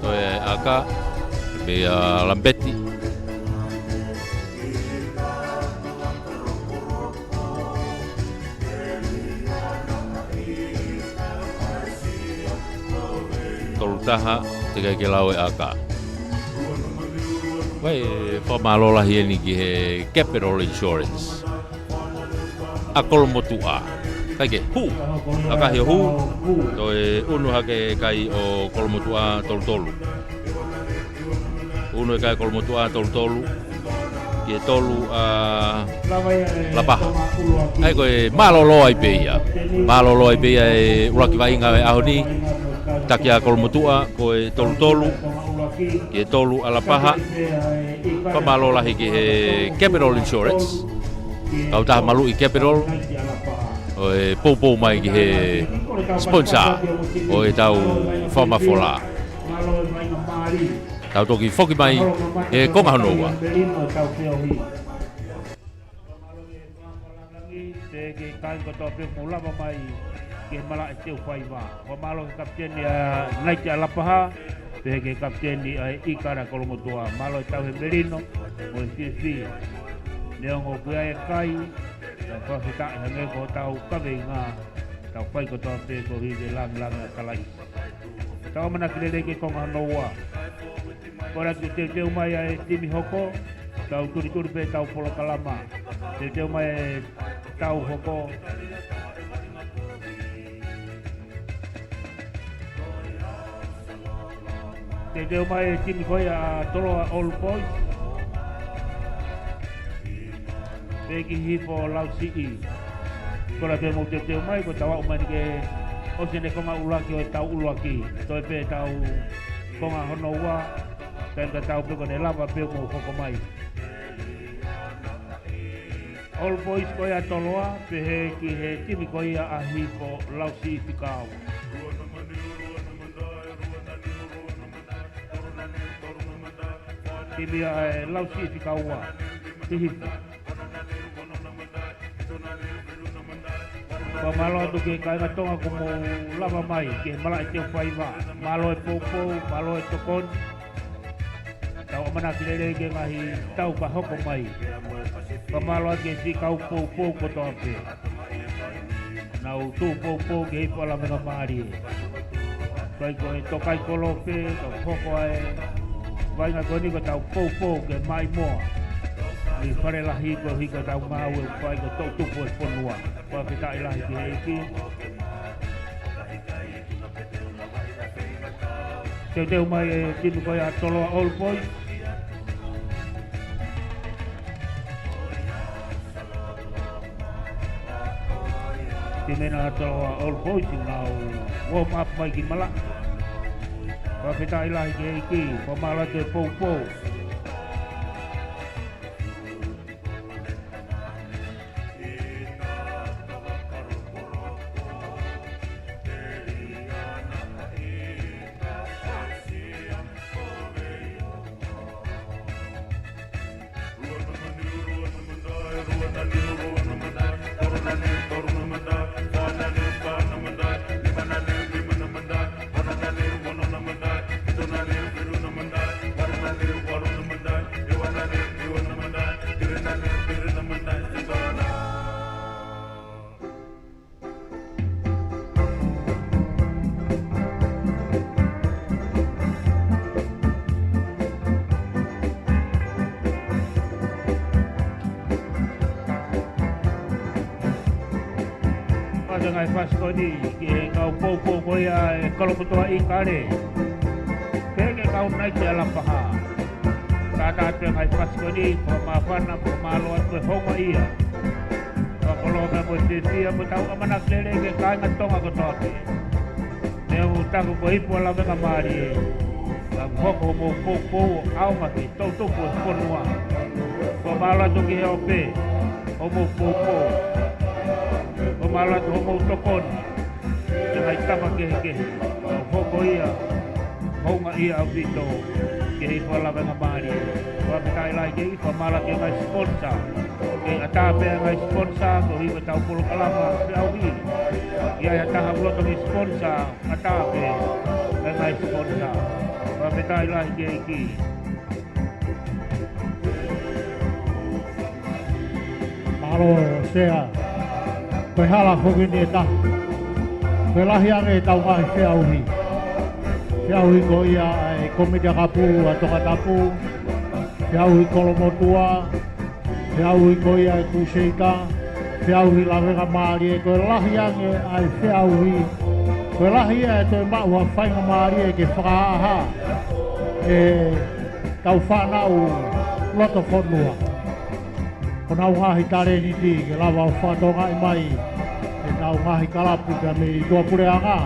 Toe ai aka. Bea lampeti. Tolutaha tika ke lawe aka. Wai whamalola hieni ki he Capital Insurance. A kolomotua. Kai ke hu. Aka he hu. Toi unu hake kai o kolomotua tolu. Unu kai kolomotua tolu. Ki tolu lapaha. Ai koe malolo ai peia. Malolo ai peia e uraki vainga e ahoni. Takia kolomotua koe tolu. Ki tolu alapaha. Pamalola hiki he Capital Insurance. Kau taha malu i Capital. Oe pou mai ki he sponsor. Oe tau whamafola. Tau toki whoki mai e konga honoa. Ke kai ko tope mula mai ke mala e teu whai wā. Pamalo ke kapteni Naiti Alapaha. Peke kapteni Ikara kolomotua. Malo e tau he merino. O e sisi. Neongo kuia e kai. Tau whawhita e hange ko tau kawe ngā. Tau whai ko tope ko hide lang kalai. Tau mana kilele ke konga noa. Kora ki teu mai e timi hoko. Tau turi pe tau polo kalama. Teu mai e tau hoko. Teu mai e timi koe a toloa All Boys. Peki hifo lau sii. Kora te mo teu mai ko tawa umani ke osene konga ulaki o e tau ulaki. Toi pe tau konga honoa. Tenta tau pe kone lava pe mo hoko mai. All Boys koe a toloa, pe he ki he timi koe a hifo lau sii whikau. Timi a lau sii whikau wa, te hifo. Ka malo atu ke kai ngatonga kumo lava mai, ke mala e teo whaiva. Malo e popo, malo e tokon. Tau amana kilele ke ngahi tau ka hoko mai. Pamalo ke si kau pou ko tope. Nau tu pou ke hipo ala mega mari. Kai ko e tokai kolope, ko hoko ai. Vai nga koni ko tau pou ke mai moa. Ni whare lahi ko hiko tau mau e kai ko tau tupu e ponua. Kua ke tai lahi ki heiki. Teu mai e tinu koe a toloa All Boys. Timena toloa All Boys ngau warm up mai ki mala. Kua ke tai lahi ki heiki. Pamala te pou. Pada ngai Pasko ni, ke kau popo koia kalau betul ikare. Ke kau naik di alam paha. Tata tu ngai Pasko ni, pemafana pemaluan tu honga ia. Kalau kamu dia bertahu ke mana kelele ke kau ngatong aku topi. Dia utang aku ibu alam mengamari. Kau mau popo, au mati, tau ponua. Pemaluan tu ke ope, mau popo. Pemalat homo tokon jangan tama ke homo ia honga ia abito ke pala bengamari wa betai lagi pemalat yang sponsor ke atape yang sponsor ko iba tau puluh kalama siawi ia ya tahap lo to sponsor atape yang sponsor wa betai lagi iki Halo saya koe hala hoki ni e tahu. Koe lahiang e tau ngahi whiauhi. Whiauhi ko ia e komedia kapu atonga tapu. Whiauhi kolomotua. Whiauhi ko ia e kuseika. Whiauhi lawenga maari e koe lahiang e ai whiauhi. Koe lahia e toi maua whainga maari e ke whakaaha. E tau whanau loto whanua. Ko nau ngahi tare ni ti ke lawa o whatonga i mai e nau ngahi kalapu ka me i tua pureanga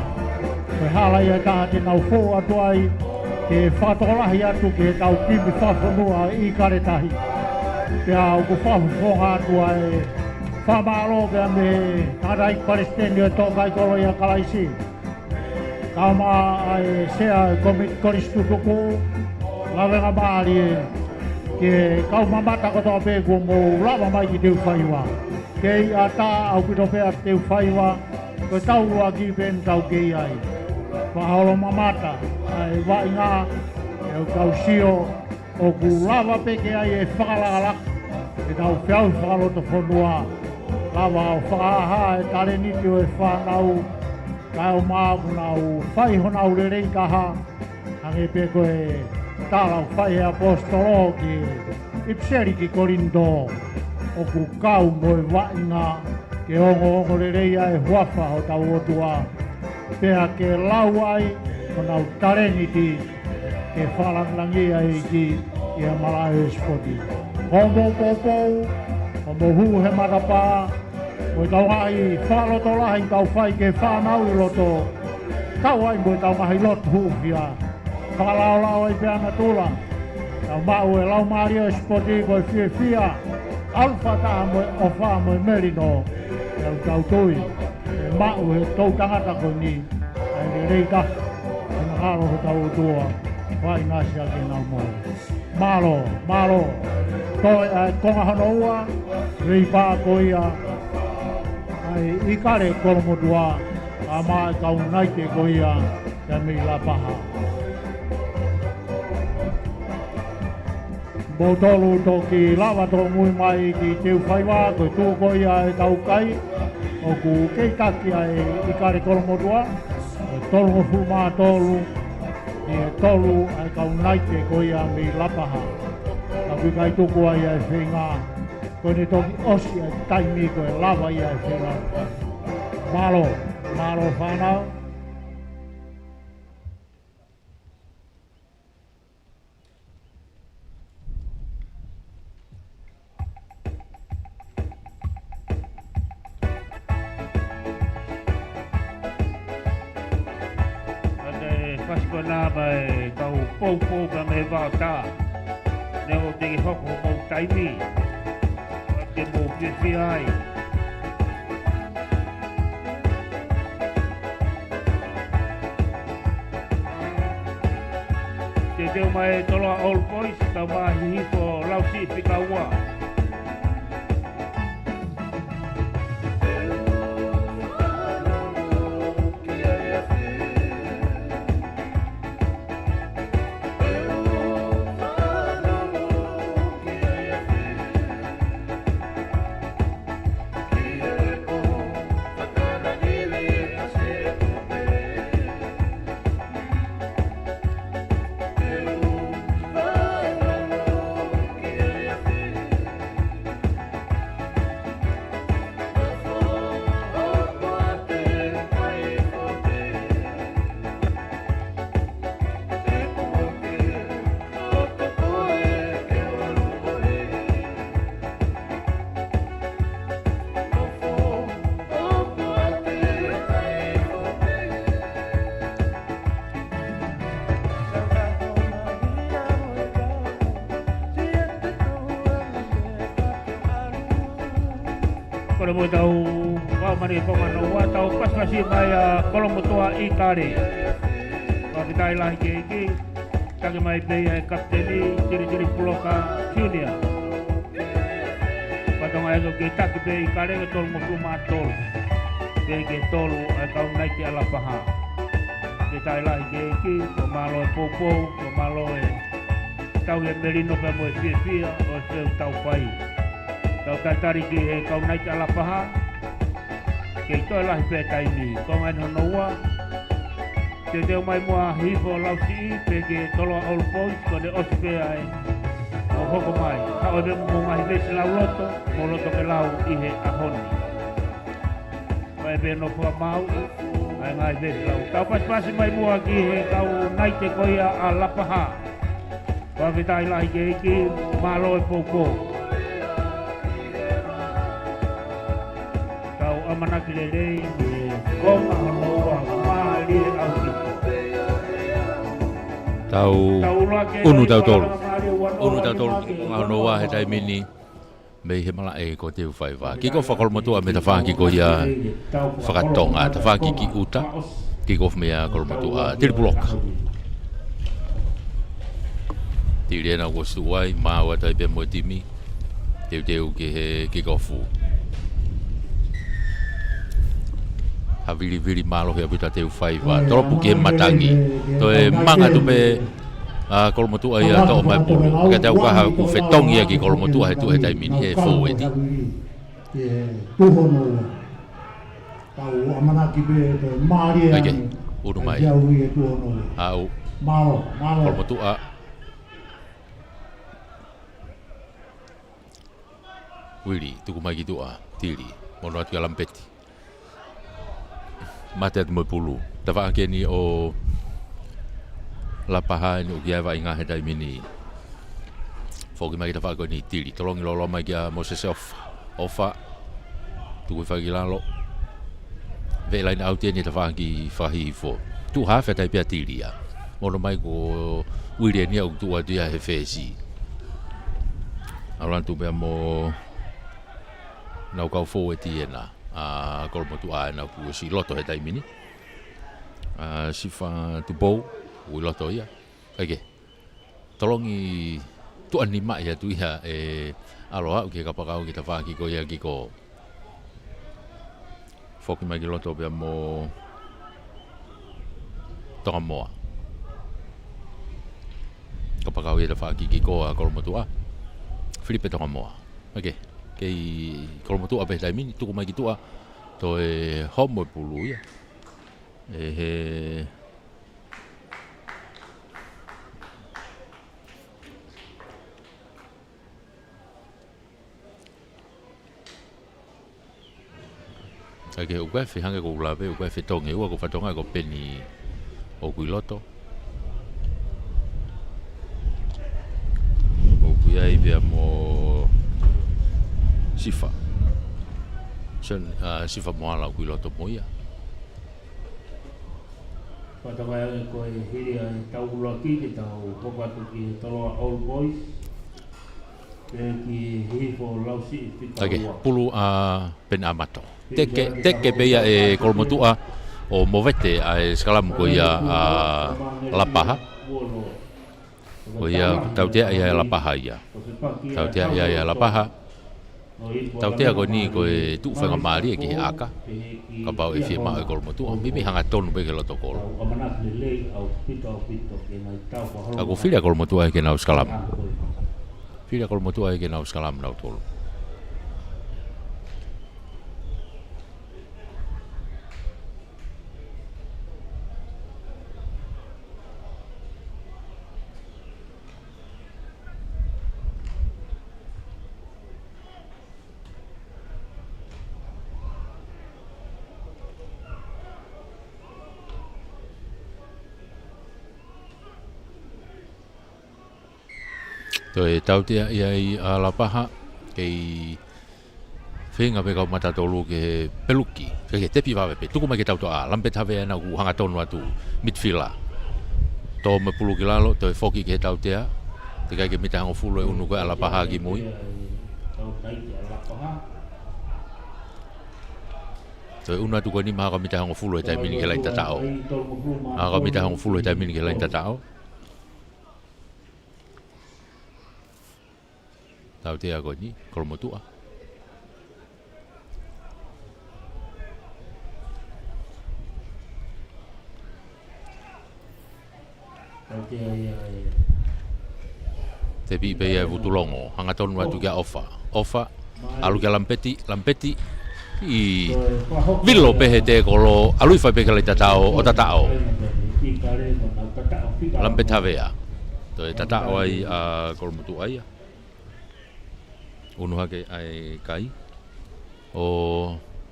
koe hala ia taha te nau fō atu ai ke whatolahi atu ke tau kimi whawhanua i kare tahi pia o ko whawhonga atu ai whamalo ka me tarai Palestine o tōkai kolo ia kalaisi kama ai sea koristutuku lawenga maari e ke kau mamata ko tō pē ko mō lawa mai ki teu whaiwa. Kei a tā au ki tō pē a teu whaiwa, ko tau a ki pēn tau kei ai. Whahaolo mamata, ai wai ngā, e kau sio, o ku lawa peke ai e whakalagalak, e tau whiau whakaloto whanua. Lawa o whakaaha e tare niti o e whanau, kau māku nau whaihonau re reikaha, hange pē ko e tālau whai apostolo ki ipseri ki Korinto o ku kau moe wainga ke ongo re reia e huafa o tau otua pēha ke lau ai o nau tareniti ke whalanglangi ai ki i a malahe spoti homo popo homo hu he marapa o tau ai whaloto lahi tau whai ke whanau i loto tau ai mo tau mahi lotu hufia Whakalao ai peana tula. Tau mau e lau maari o spoti koe whia. Alfa taha moe ofa moe merino. Tau tui. E mau e tau tangata koe ni. Ai re reika. E mahalo ho tau tua. Whai ngasi ake nau moe. Malo. Toi ai konga hanoua. Rei pā koia. Ai ikare kolomotua. A maa kau naite koia. Te mi la paha. Mo tolu toki lawa to mui mai ki teu whaiwa koe tūko ia e tau kai o ku keitaki ai i kare kolomotua e tolu o fuma tolu e tolu ai kau naite ko ia mi lapaha a kui kai tuku ai ai whenga koe ne toki osi ai taimi koe lawa ia ai whenga malo whanau Pasko nā mai kau poupou ka me wāu tā. Ne o te hoko mou taimi. Te mou whiwhi ai. Te teo mai toloa All Boys, tau mahi hifo lausi whika ua. Kore mo tau wau mani konga no wa tau pasipasi mai Kolomotua i kare. Pakitai lahi ke iki take mai pei ai kapteni tiri puloka junior. Patonga ego ke take pei kare ke tol mo matol. Ke tolu ai kau nai ke ala paha. Ke tai lahi ke iki ko malo e popo ko malo e tau e merino pe mo e fia o se tau pai. Tau tatari ki he kau nai te ala paha. Kei toi lahi pe taimi. Kau ngai no noua. Te teo mai mua hifo lau si pe ke toloa all boys ko ne osi pe ai. O hoko mai. Kau ebe mo ngai vesi lau loto. Mo loto ke lau ihe ahoni. Kau ebe no pua mau. Ai ngai vesi lau. Tau pasipasi mai mua ki he kau nai te koia a la paha. Kau vitai lahi ke iki malo e popo. Manaki lelei konga honoa maali au kiko. Tau unu tau tolu. Unu tau tolu honoa he taimini mei he mala e ko te whaiwa. Kiko Kolomotua me ta whaki ko ia whakatonga. Ta whaki ki uta. Kiko mea Kolomotua tiri puloka. Tiri ena wastu wai maua taipe mo timi. Teu ke he kikofu. Havili malo he abita teu whaiwa. Toropu ke matangi. To e manga tu pe Kolomotua ia to mai pulu. Ka tau kaha ku whetongi ki Kolomotua he tu he taimini he fōweti. Tuhono. Tau amanaki pe maari Ake, unu mai. Au. Malo. Kolomotua. Wiri, tuku mai ki tua. Tiri. Mono atu ka lampeti. Mate atu mo pulu. Ta whaake ni o la paha ni o kia wa inga he taimini. Whoki mai ki ta whaako ni tiri. Tolongi lolo mai kia mo se ofa. Tuku whaki lalo. Velain au tia ni ta whaaki whahi fo. Tu hawhi tai pia tiri ya. Mono mai ko wiri ni au tua dia he whesi. Alantu pia mo nau kau fo e tiena. Kolomotua na ku si loto he taimini. Si fa tu bou u loto ia. Ake. Tolongi tu anima ia tu ia aloha ke kapakau kita whaki ko ia ki ko. Foki mai ki loto pia mo Tongamoa. Kapakau ia ta whaki ki ko Kolomotua. Filipe Tongamoa. Ake. Kei Kolomotua pe taimini tuku mai ki tua to e homo e pulu ia. He Ake ukai fi hanga ko ulape ukai fi tonge ua ko fatonga ko peni o kuiloto. O kuiai vea mo sifa. Sifa moala o kuiloto mo ia. Patonga ko e hiri ai tau ulaki ki tau hopatu ki toloa all boys. Ki hifo lausi fika. Ake pulu pen amato. Teke peia e Kolomotua o movete a skalam ko ia lapaha. Ko ia tautea ia lapaha ia. Tautea ia lapaha. Tautea ko ni ko e tu whanga maari e ki he aka. Ka pau e fie maa e Kolomotua. Mimi hanga tonu pe ke loto kolo. Ako whiria Kolomotua e ke nau skalam. Whiria Kolomotua e ke nau skalam nau tolo. To e tautea ia i alapaha kei whenga pe kau matatolu ke peluki ke tepi wawe pe tuku mai ke tauto a lampet hawe ana ku hanga tonu atu midfielder to me pulu ki lalo to e foki ke tautea te kai ke mita hango fulo e unu ko alapaha ki mui Toi una tu ko ni ma ka mita hang fulu tai mini ke lai tatao. Ka mita hang fulu tai mini ke lai tatao. Tau te ako ni kolomotua. Te pi pe ia vutulongo hanga tonu atu kia ofa alu kia lampeti i vilo pehe te kolo alui fai peke lai tatao o tatao lampetavea to e tatao ai a kolomotu ai unu hake ai kai o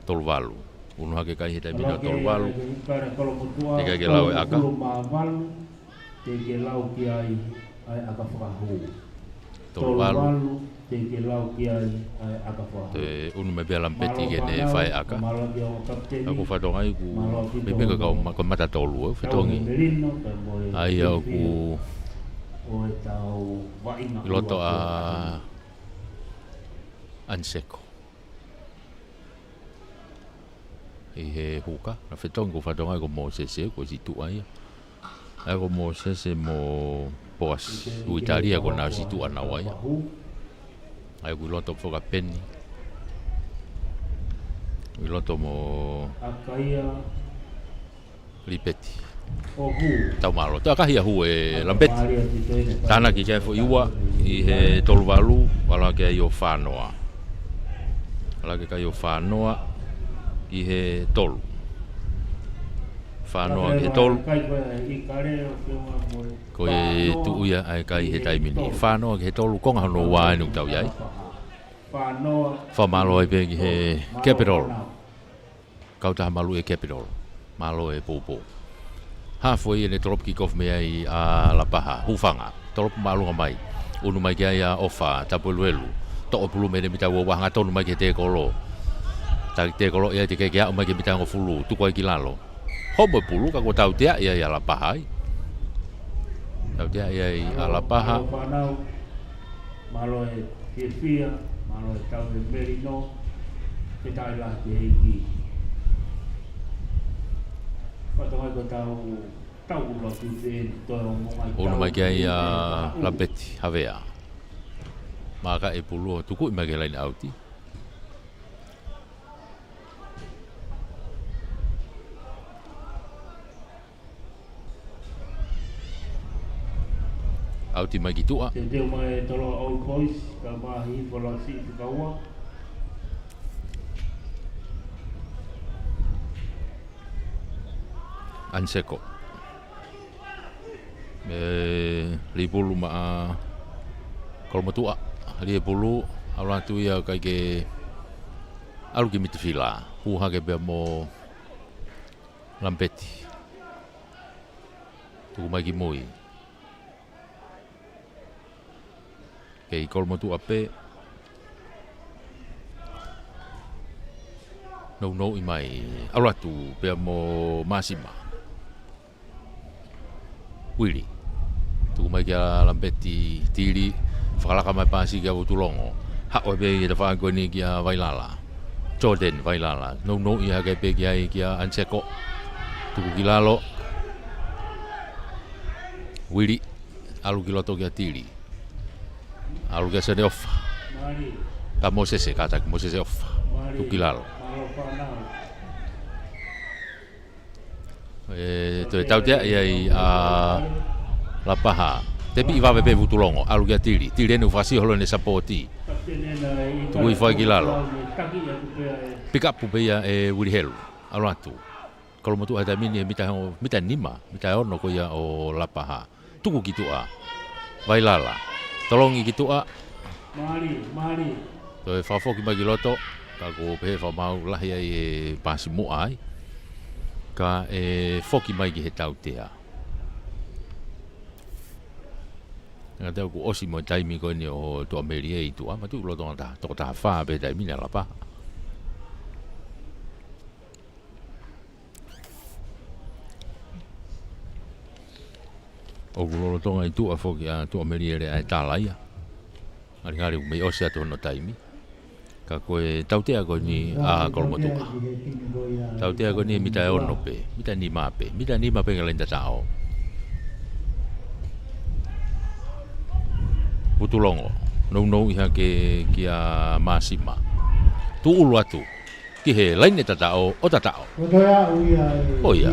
tolvalu unu hake kai heta mina tolvalu te kai ke lau e aka te ke lau ki ai aka whakahu. tolvalu te ke lau ki ai aka whakahu. te unu me bea lampeti ke ne whai aka aku whatongai ku me peka kau maka mata tolu whatongi ai au ku loto a Anseko i he huka na whetongi ku whatongai ko Mosese ko situ ai ai ko Mosese mo Boas u Italia ko na situ ana wai ai ku loto foka penni i loto mo Lipeti tau malo ta kahia hu e lampeti tana ki kai fo iwa i he tolvalu wala ke yo fanoa wala ke yo fanoa i he tolu fanoa ke tolu ko e tu ia ai kai he taimini fanoa ke tolu konga no wa nu tau yai fa malo e pe he capital kau ta malu e capital malo e popo ha foi ele trop kick off me ai a la paha hufanga trop malu ngai unu mai ke ia ofa tapuluelu to pulu me mita wa nga tonu mai ke te kolo ta te kolo ia te ke ia mai ke mita ngo fulu tu ko kilalo ho mo pulu ka ko tau te ia la paha tau te ia a la paha malo e ke fia malo e tau e merino te tai la te iki patongai ko tau ulo tu te to unu mai ke ia lampeti havea maka e pulu tu ko mai ke lain auti auti mai kitua te te mai tolo old boys ka mahi volasi kawa Anseko li bulu ma kolomotua li bulu ala tu ia kai ke alu ki mitfila hu ha ke be mo lampeti tu mai ki moi ke kolomotua pe no i mai ala tu be mo masima Willy tu mai kia lampeti tiri whakalaka mai pasi kia utulongo hao be kia whaanko ni kia Vailala Jordan Vailala no i hake pe kia Anseko tuku kilalo Willy alu kiloto kia tiri alu kia sene ofa ka Mosese katak Mosese ofa tu kilalo to e tau te ai a la paha te pi va be vutulongo alu kia tiri nu fasi holo ne sapoti tu i foi kilalo pick up pe ia e Willy Helu alu atu kalau motu ada mini mita nima mita ono ko ia o la paha tuku kitua Vailala tolongi kitua mari to e fa foki magiloto ka ko pe fa mau la ia e pasimu ai ka e foki mai ki he tau tea. Nga tau ku osi mo taimi ko ni o to Amerie i tu ama tu lo tonga ta ta fa be taimi na la pa. O lo tonga i tu a foki a tu Amerie le ai ta la ia. Ari ngari me osi atu no taimi. Ka koe tautea ko ni a kolomotua. Tautea ko ni mita ono pe, mita ni mape ngalain tatao. Putulongo, no iha ke kia masima. Tu ulu atu, ki he lain e tatao o tatao. Oh iya,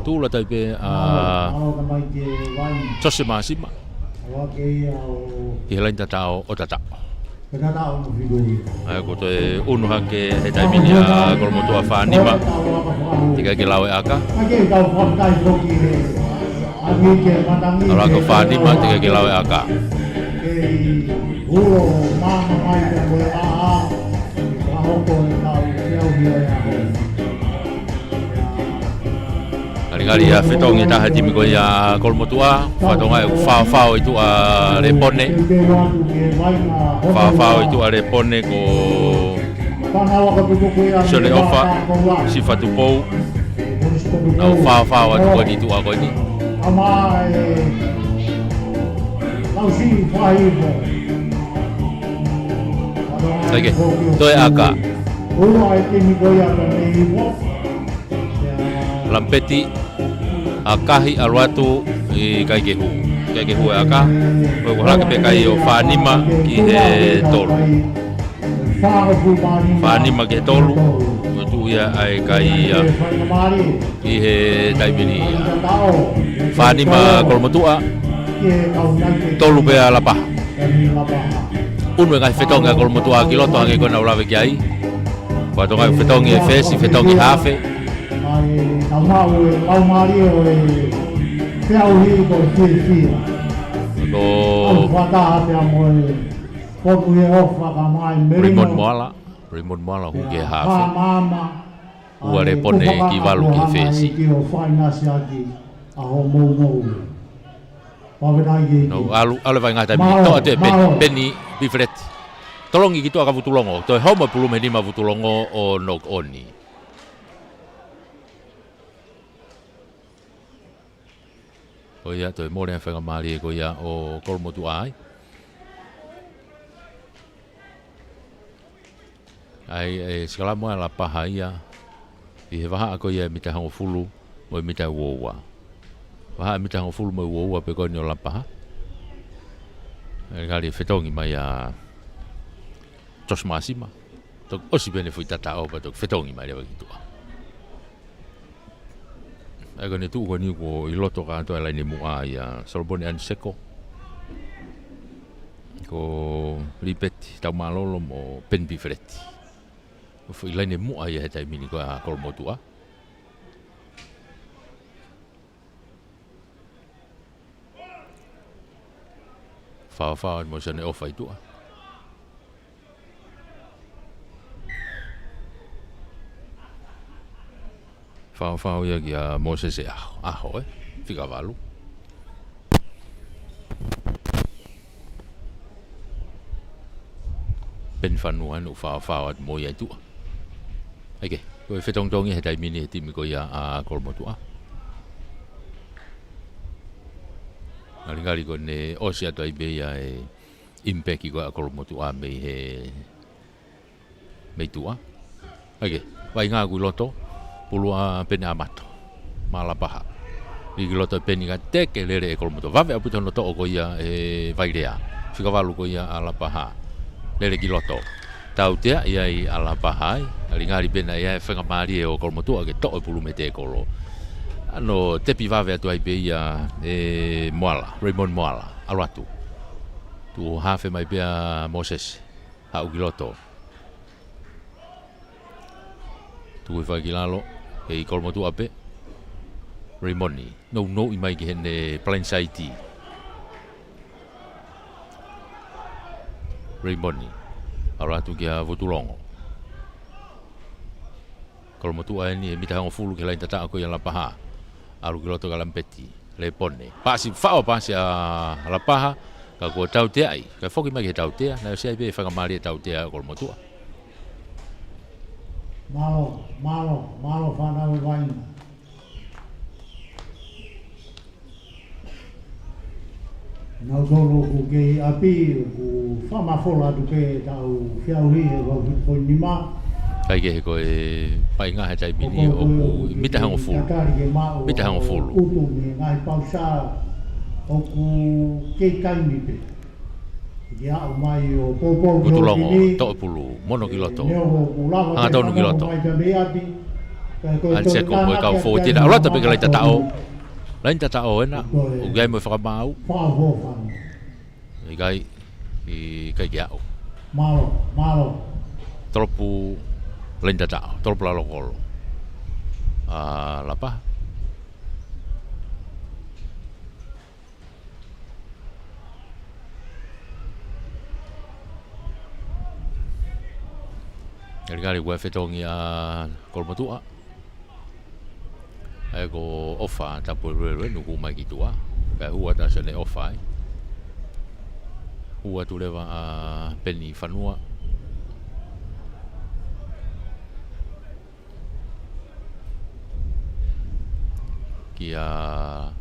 tu ulu tai pe tose masima. Ki he lain tatao o tatao. Ai ko te unu hake he tai mini a kolomotua whanima. Tika ki lawe aka. Ala ko whanima tika ki lawe aka. Kali ya fetong ita hati mi ko ya kolomotua fatonga fa itu a repone fa itu a repone ko sole ofa sifatu pou na fa wa ko itu a ko ni Oke, toi aka Lampeti akahi alwatu I kaikehu aka ko hala ke kai o whanima ki he tolu whanima ki he tolu tu ia ai kai ki he taimini whanima kolomotua tolu pe alapa unu ngai fetonga kolomotua ki loto hange kona ulawe ki ai ko tonga fetongi fesi fetongi hafe Raymond Moala huge hafe ua repone ki walu ki fesi no alu vai ngata mi to ate beni bifret tolongi gitu aka vutulongo to homa pulume lima vutulongo o nok oni o ia to mo le fa mali ko ia o kolomotua ai skala mo la paha ia I he waha ko ia mita hango fulu mo mita wowa waha mita hango fulu mo wowa pe ko ni la paha kali fetongi mai a tos masima to osi bene foi tata o to fetongi mai le gitu ai ko ni tu ko ni ko I loto ka to la ni mu a ia solbone an seko ko ripeti ta malolo mo pen bifreti foi la ni mu a ia ta mini ko a kolomotua fa mo se ne ofa itu fa ia kia Moses e aho fica valu ben fanuan u fa at mo ia itu Oke, ko fetong tongi he tai mini ti mi ko ia a kolomotua Ngali ko ne osia to ibe ia e impeki ko a kolomotua me he me tua Oke, vai nga ku loto pulua pena amato malapaha I loto peni ka teke lere e kolomotua vave aputo no to ko ia e vairea fika valu ko ia alapaha lere ki loto tautea ia I alapaha ngari pena ia e fenga mari o kolomotua ke to e pulume te kolo ano tepi vave atu ai ia e Moala Raymond Moala alwatu tu hafe mai pia Moses ha ugiloto tu vai gilalo e kolomotua pe Raymond no I mai ki hene plain site Raymond alwatu kia vutulongo kolomotua ni mita hango fulu ke lain tata ko yang lapaha alu kiloto kalampeti le pone pasi fao pasi a la paha ka ko tautea ai ka foki mai tautea na se be fa mali tautea kolomotua malo fana vai na solo ku ke api ku whamafola tu ke tau whiauhi e wau hipoi nima. Kai ke ko e pai nga tai mini o mita hang fulu. Mita hang fulu. Utu me ngai pausa o ku ke kai ni pe. Ia o mai o popo Utu longo to pulu mono kiloto. Anga tonu kiloto. An se ko mo ka fo ti da rata pe ka tao. Lain tao ena o gai mo fa mau. Gai i kai ya. Malo. Tropu lain tao, tropu la lokolo. Lapa. Kali gue fetongi kolmotua. Ego ofa tapu rere nuku mai kitua. Kai hua ta sene ofa. Hua tu leva peni fanua. Kia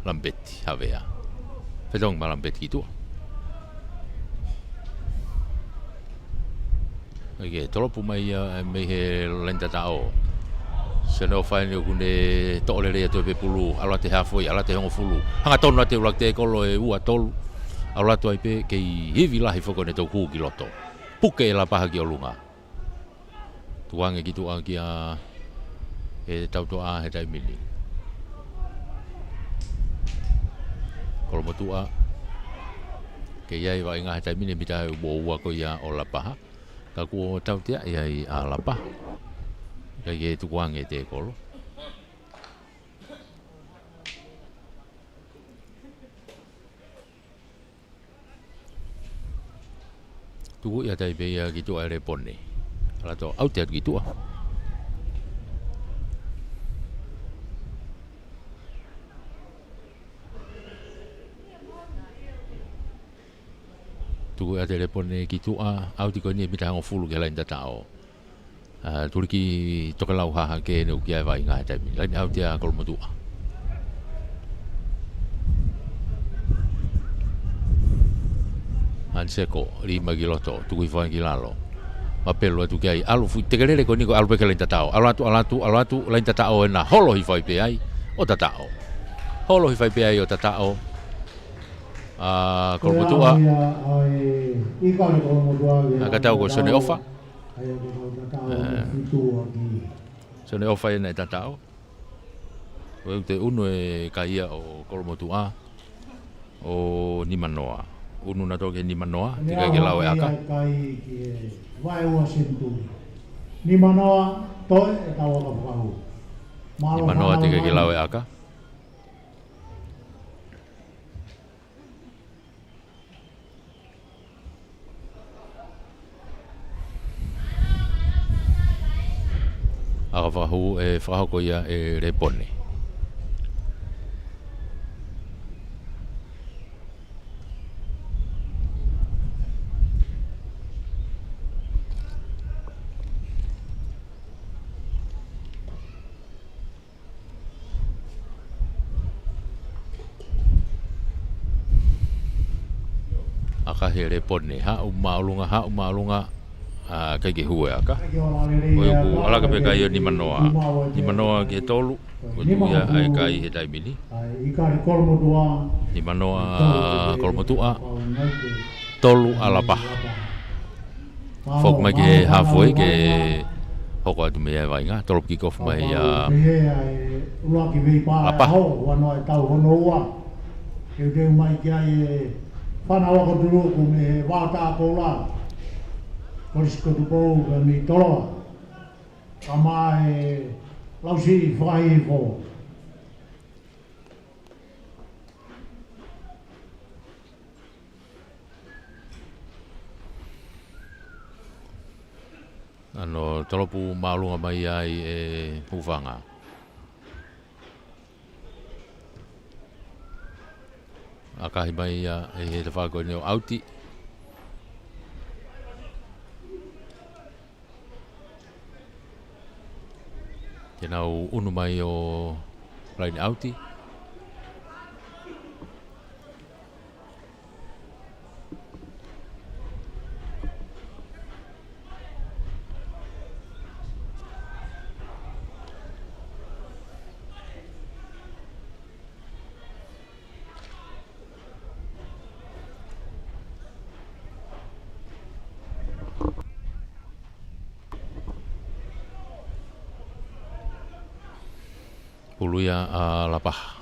lambetti havea. Fetong ma lambetti kitua. Oke, tolopu mai me he lenta tao. Seno fai ni kune tole le to pe pulu, ala te hafoi, ala te hongo fulu. Hanga tonu te ulak te kolo e ua tolu. Ala to ipe ke hivi lahi foko ne to ku kiloto. Puke la paha ki olunga. Tuange gitu angia e tau to a he tai mili. Kolo motua ke yai wa inga he tai mili bita bo ua ko ya ola paha. Aku tahu dia ya alapa kayak itu uang itu kalau tu ya tapi ya gitu ada pon nih kalau tu out ya gitu tu ada telefon gitu auti ko ni bita ngo fulu ke lain tao turki tokalau ha ke no kia vai nga ta mi lain auti a kol motu an seko 5 kiloto tu ko vai kilalo mapelo tu kai alu fu te kelele ko ni ko alu ke lain tao alatu lain tao na holo hi vai pe ai o tao holo hi vai pe ai o tao kolmotua kata ko sone ofa sone ofa ina tatao o te uno e kaia o kolmotua o ni manoa unu na toke ni manoa tika ke lawe aka vai o sentu ni manoa toe e tawa ka pau ni manoa tika ke lawe aka Akafahu fahaku ya repone. Akahe repone ha umalunga kai ke hua aka o ku ala ka pe kai ni manoa ke tolu o tu ya ai kai he tai mini ni manoa kolmotua tolu ala pa fok mai ke halfway ke hoko tu me vai nga tolu kick off mai apa ke de mai kai whanawa ko turu ku me wata kola Polisco do povo mi tolo amai lausi faivo ano tolopu malunga mai ai uvanga akahi mai he te whako neo auti Tēnā unu mai o laini auti. Puluya lapah.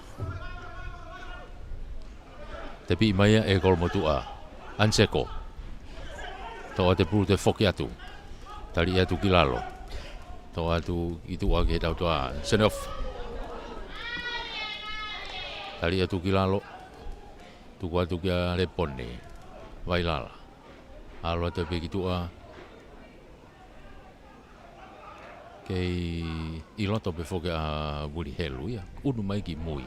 Tapi imaya kolmotua anseko. Toa te pulu te foki atu. Tali atu kilalo. Toa atu itu age tau toa send off. Tali atu kilalo. Tuku atu kia lepone. Wailala. Alo te pekitua. Kei iloto pe foki a wuri helu ya. Unu mai ki mui.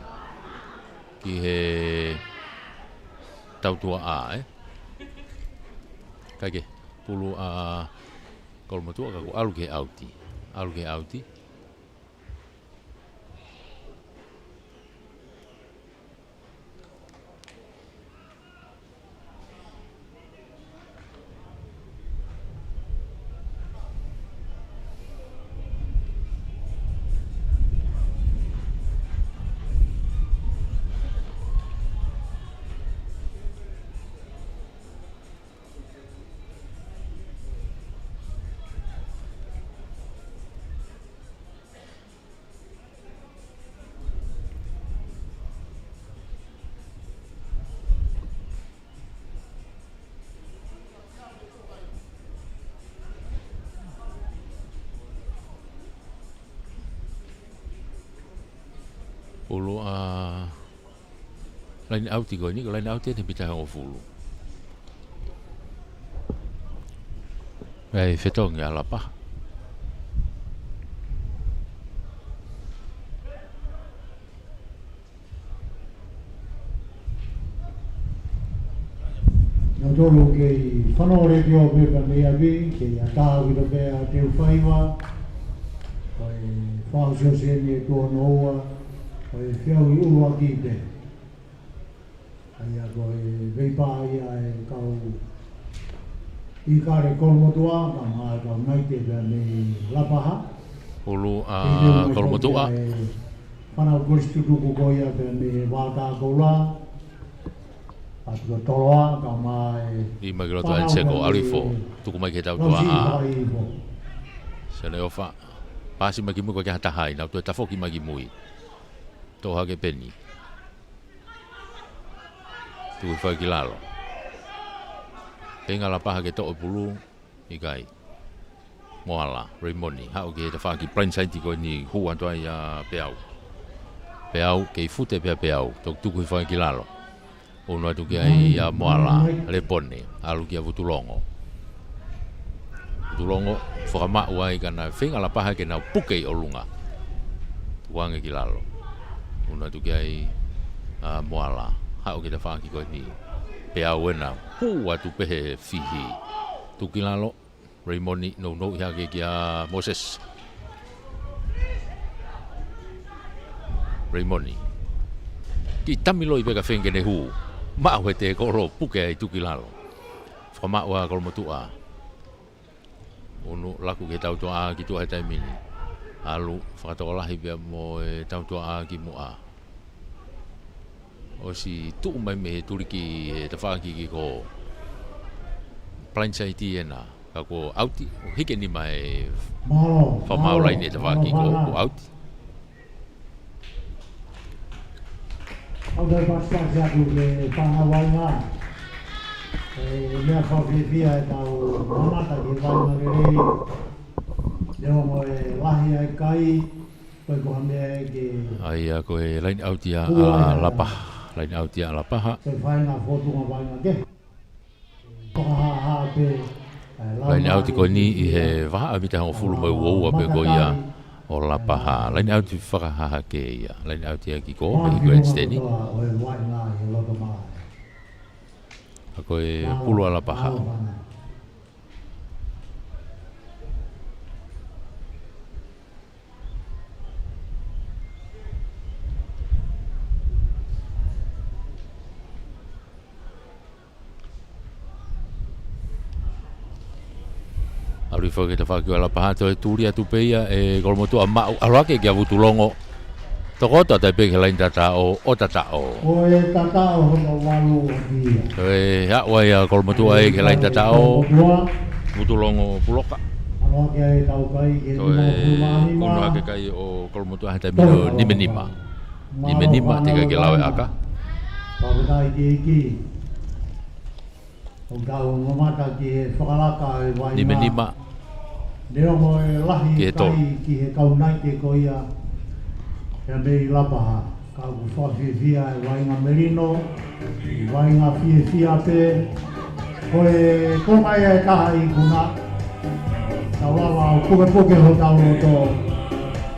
Ki he tau tua Kage pulu kolmotua kaku alu ke auti. Pulu lain auti ko ini, lain auti ni pita ho fulu. Ai fetong ya lapah. Tolu ke whanore ki o pepa mea vi, ke a tāwi ro pēa te uwhaiwa, kai whausio sene e tō noua, kai whiaui urua ki te. Kai a koe veipa ia e kau i kare kolmotua, ka maa kau nai te pēa me lapaha. Ulu kolmotua. Whanau koristutuku koia pēa me wātā koula. Atu toloa ka mai I magiroto en seko alifo tuku mai ke tau toa sene ofa pasi magi mu ko ke hata hai na tu ta foki magi mui to ha ke peni tu fa kilalo tenga la paha ke to pulu ikai moala remoni ha o ke ta fa ki plan sai ti ko ni hu an to ya peau ke fute peau to tuku fa kilalo Ono atu kia i a moala lepone, alu kia vutulongo. Vutulongo, whakama ua i kana whenga la paha ke nau pukei o lunga. Tuange ki lalo. Ono atu kia i a moala, hao ki ta whaaki koe ni. Pea wena, hu atu pehe fihi. Tuki lalo, Raimoni no iha ke kia Moses. Raimoni. Ki tamilo i peka whenge ne huu. Ma'u he te koro puke ai tuki lalo. Whama'u a kolmotua. Unu laku ke tau toa ki tua he taimini. Alu whakatokolahi pia mo e tau toa ki mua. O si tuu mai me he turiki he te whaaki ki ko Plain ti ena. Ka ko auti. Hike ni mai whama'u laini he te whaaki ko auti. Au dai pasang satu ke pangawainga. Mea whawhiwhia e tau manata ki wainga rei. Leo mo e lahi ai kai, koe koha mea e ke... Ai a koe lain autia lapah. Lain autia lapaha. Koe whainga whotunga wainga ke. Whakaha pe... Lain auti koe ni i he waha amita hango fulu mai uoua pe koe ia. O lapaha, lain auti whakahaha ke ia. Lain auti a ki ko, me hi grandstanding. A koe pulu a lapaha. Auri whake te whake ala paha to e tūri atu peia e kolmotua ma'u arake kia vutulongo. Tokota te peke lain tatao o tatao. O e tatao hono walu kia. E hawa ia kolmotua e ke lain tatao vutulongo puloka. Aloha ke ai tau kai ke Toi ono ke kai o kolomotua hata mino nimenima. Nimenima te ke lawe aka. Pawetai ke iki. O tau mamata ke whakalaka e waina. Nimenima Nero mo e lahi Ki he tolu. kai ki he kaunai ke koia. Kia mei lapaha. Kau ku whawhiwhia e wainga merino. I wainga whiwhia pe. Koe kongai e taha i kuna. Tau lawa o puke ho tau o tō.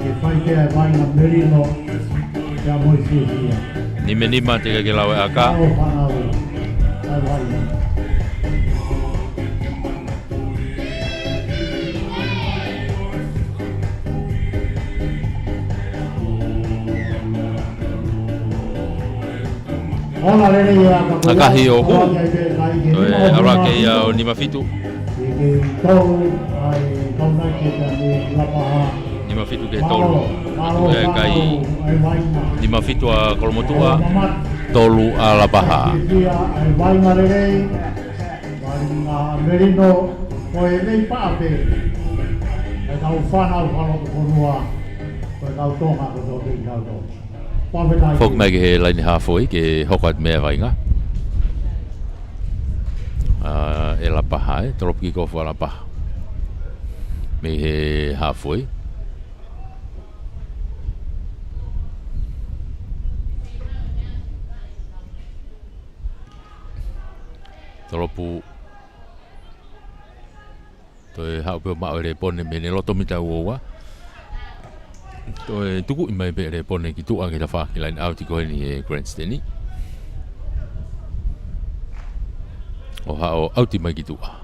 E whaitea e wainga merino. Kia moi whiwhia. nimenima te ke lawe aka. Tau whanau. Ai wainga. Ona rere ia ka Akahi o hu. Toi ara ke ia o ni mafitu. Ke tau ai kaunai ke te lapaha. Ni mafitu ke tolu. Atu e kai ai wainga. ni mafitu a kolomotua tolu a lapaha. Ia ai wainga rere. Wainga merino koe nei paape. E tau whanau whanau konua. Koe tau tonga ko tō te tau tō. Pawhetai Fok mai ke he laini hafoi ke hokat mea vainga. E lapaha e, toropu ki kofu a lapaha. Me he hafoi. Toropu toi hau pe mao re pone me ne loto mita uowa. Toi tuku i mai pe re pone ki tua ke ta wha ki line out i koe ni e grandstand ni. O hao auti mai ki tua.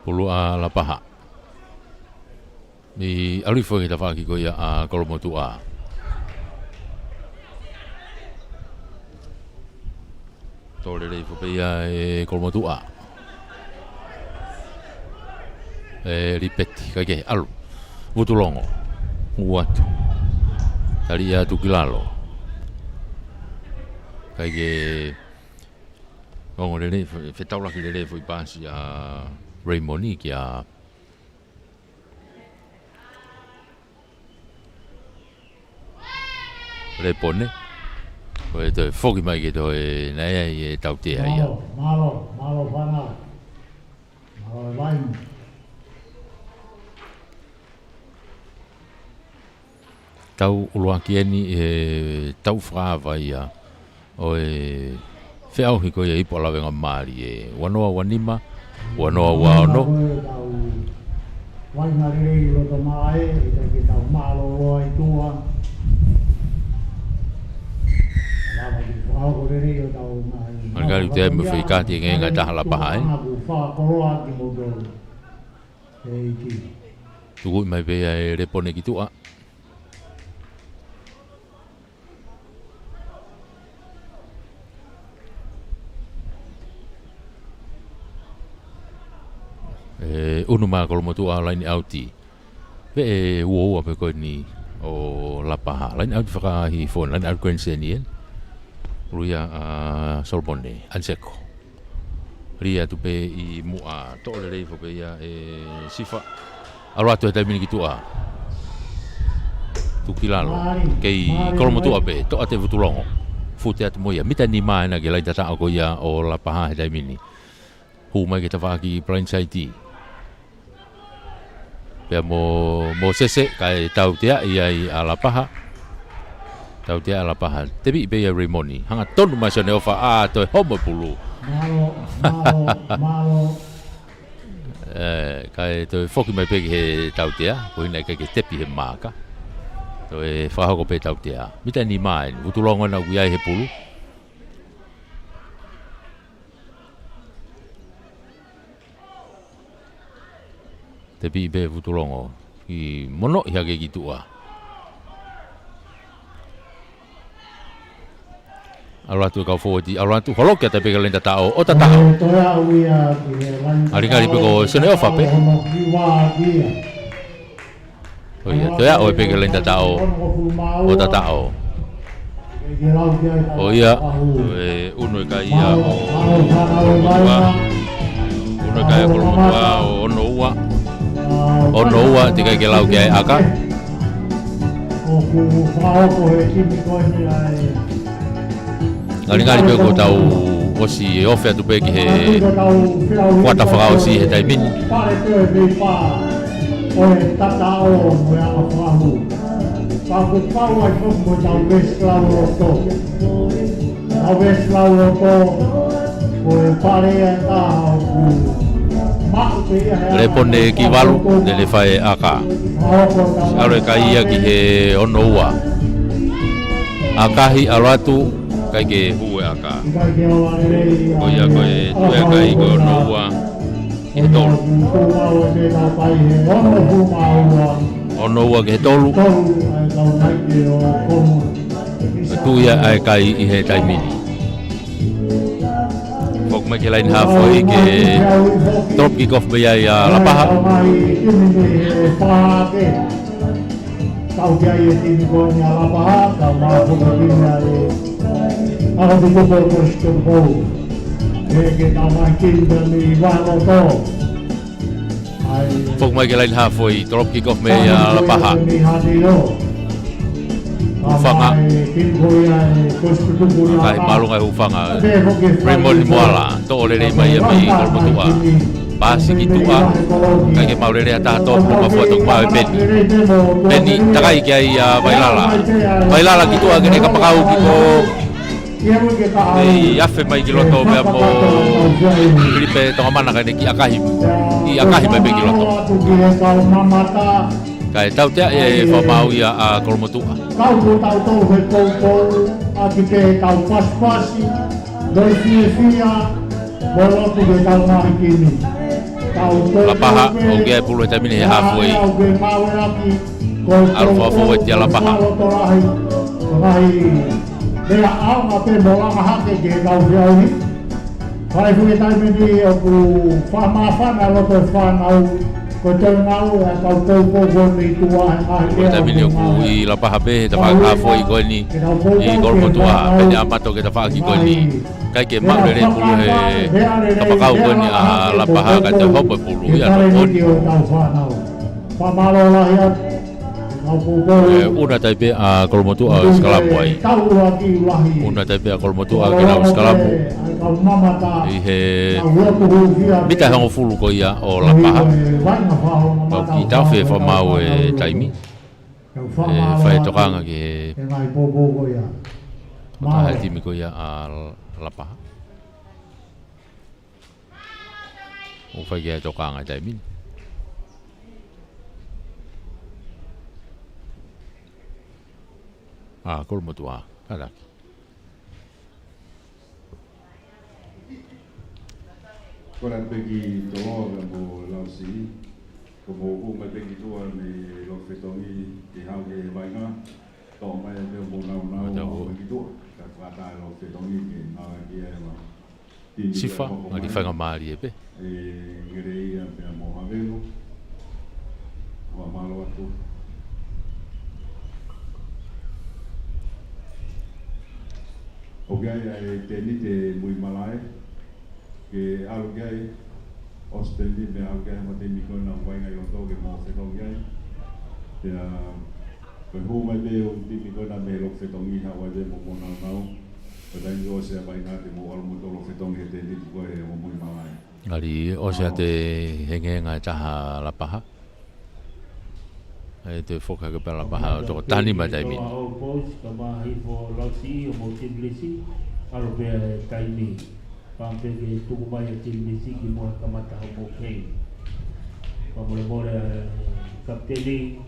Pulu a lapaha. Ni alifo ki ta wha ki koe a kolomotu a. Tore rei whapea e kolomotu a. E ripeti, kai ke alu. Utulongo. Uatu. Tari a tukilalo. Kai ke Ongo rei whetaula ki rei fui pasi a Raymoni ki a Repone. Koe toi whoki mai ke toi nei e tau te ai a. Malo whanau. Malo e wainga. Tau uluaki eni e tau whaavai a o e whiauhi koe e ipo lawenga maari e wanoa wanima, wanoa waono. Wainga rere i roto mai, i te ki tau malo roa i tua. Lava ki whakako rere i o tau mai. Angari te emu whikati e ngenga taha lapaha e. Whakakoroa ki moto. E iki. Tuku mai pea e repone ki tua. Unu maa kolomotu a laini auti. Pe e uoua pe koe ni o lapaha. Laini auti whakahi phone, laini auti koe nsenien. Ruia a Solbone, Anseko. Ria tu pe i mua tole rei pe ia e sifa. Alo atu e taimini ki tua. Tukilalo. Kei kolomotu a pe, to ate vutulongo. Fute atu moia. Mita ni maa ena ke laini tata o ia o lapaha he taimini. Hu mai ke tawaki blindside. Pea mo sese kai tau tea ia i alapaha. Tau tea alapaha. Tebi pe ia Raymoni. Hanga tonu mai sone ofa a toi homo pulu. Malo. Kai toi foki mai peki he tau tea. Ko hina ke tepi he maka. Toi whahoko pe tau tea. Mita ni mai. Utulongo na uiai he pulu. Te pi be vutulongo i mono i hake ki tua. Alatu kau forward alatu holok ya tapi kalian tak tahu. Oh tak tahu. Hari kali peko sene off apa? Oh iya, tu ya. Oh peko kalian tak tahu. Oh tak tahu. Oh iya. Uno kaya. Uno kaya kalau mau ono wa tiga gelau kaya aka. Kali-kali peko tahu osi ofe tu peki he kuata whakao si he tai mini. Lepone ki walu dele fai aka. Sare kai ki he ono wa. Akahi alatu kai ke hue aka. Koia koe tuea kai ko noua ke tolu. O noua ke tolu. Tuia ai kai i he taimini. Kok me ke lain hafo i ke drop kick off bea i lapaha. Kau dia ini kau ni apa? Kau mahu begini ni. Aku tu berus kau. Kita makin demi walau tu. Fok mai lain halfway drop kick off me lapaha. Ufanga. Kai malu ngai ufanga. Raymond Moala. To ole nei mai mai kalau betua. Pasi kitua kage maurere ata to ma foto ma beni takai kai bailala kitua ke ka pakau kiko afe mai kiloto be mo gripe to mana ka ki akahi mai be kiloto kai tau te e fa mau ia kolmotu kau tau to he ko akite kau pas doi fia bolo tu be kau mai kini lapaha oge puluh tamini halfway alfa forward ya lapaha dia au ape bola mahake ke kau jauh pai fu tamini aku fama alo to fan au kotol mau kau to gol itu ah tamini aku I lapaha be ta halfway gol ni I gol motua pe amato ke ta fa ki gol ni kai ke mak dari puluh apa kau kan ya lapaha kata hope puluh ya pun una tapi kalau mau tu skala boy una tapi kalau mau tu kena skala bu ihe bita hang fulu ko ya o lapaha kau kita fe fa mau taimi fa to kanga ke mata hati mi ko ya lapaha o fa ge to kanga taimi kol mo tua kada Kora pegi to mo lausi como uma pegi tua me lo fetongi ki hauge vainga to mai me mo na pegi tua ka kata lo fetongi ki na ki ma sifa ali fanga mari pe ngere ia pe mo havelo wa malo atu Ogai ai tenite muy malai ke algai ostendi me algai mate mi kona wai ngai oto ke mo se tongai ya ko hu mai be un ti mi kona me lo se tongi ha wa de mo mo na nau pada ngo se bai na te mo al mo to lo se tongi te ni ko e mo muy malai ali o se te henge nga taha lapaha ai te foka ke pela paha to tani ma dai min kama hifo lausi mo tiblisi alo be taimi pampe ke tu mai tiblisi ki mo kamata mo kei pamole more kapteni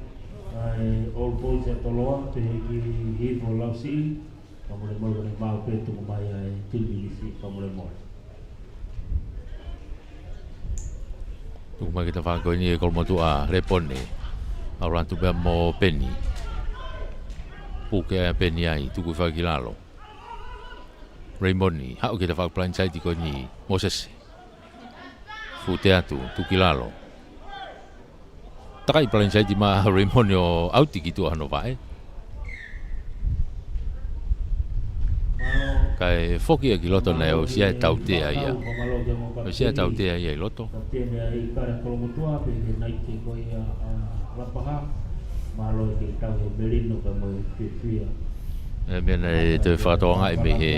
ai all boys at toloa te ki hifo lausi pamole more ma pe tu mai tiblisi pamole more tu mai kita fa ko ni kol mo tu repone orang tu mo peni puke peni ai tu ku fa kilalo Raymond ni hau kita fa plan sai ko ni Moses futeatu tukilalo takai plan sai di ma Raymond yo auti gitu ano vai kai foki ki loto na o sia tau te ai o sia tau te ai loto kapten ya ikara kolomotua pe nai te ko ia lapaha malo ke tau belino ka mo pia mena te whātoanga me he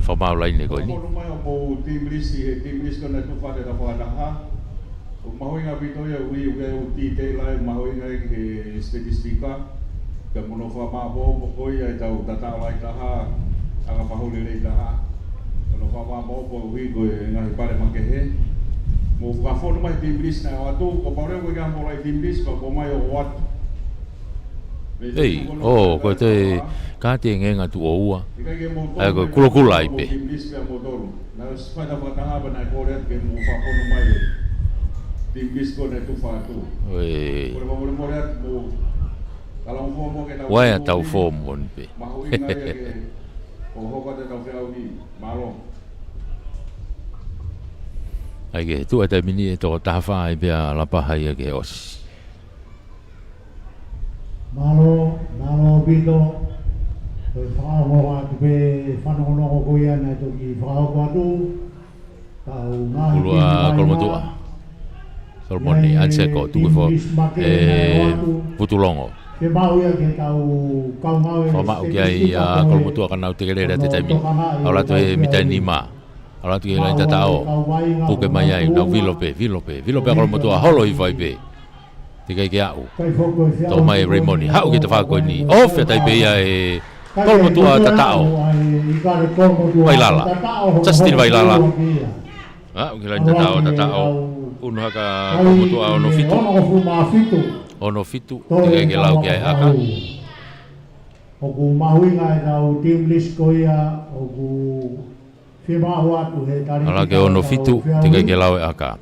whamau lai ne koe ni. Mai o mo team list kona tu whare ra whanaha. O mahoinga pitoia ui o ti te lai mahoinga ke statistika. Ka mono whama mo koia e tau tatao lai taha. Anga mahole lei taha. Kono whama mo ui koe ngahi pare make he. Mo whafono mai team list na o atu. Ko paureo koe ka mo lai team list ko mai o watu. Ei, ko te ka te ngenga tu o ua. Ai ko kula ai pe. Na spata pata ha bana ko re ke mo fa kono mai. Tim bis ko ne tu fa tu. Ei. Ko mo re mo kala mo ke ta. Wai tau form mon pe. Ma ho inga ke o ho ka te tau fea ni malo. Ai ke tu ata mini to ta fa ai pe la pa hai ke os. Malo bito, whakahoa tu pe whanongonoko ko ia nei toki whakahoa tu, tau ngahi Kulua kolmotua. Solmoni anse ko tu fo putulongo. Ke mau ia ke tau kaungau e Fama o ai kolmotua kana te kere te taimi. Ala tu e mitani ma. Ala tu e lai tatao. Puke mai ai na vilope kolmotua holo i vai pe. Tiga ke au. To mai Raymond hau kita fa ko ni. Off tai pe ai kolmotua tatao. Vai lala. Justin vai lala. Ah, kila tatao. Uno haka kolmotua ono fitu. Tiga ke lau ke ai aka. Oku mahuinga e tau team list ko ia, oku whimahu atu he tari. Ala ke ono fitu. Tiga ke lau e aka.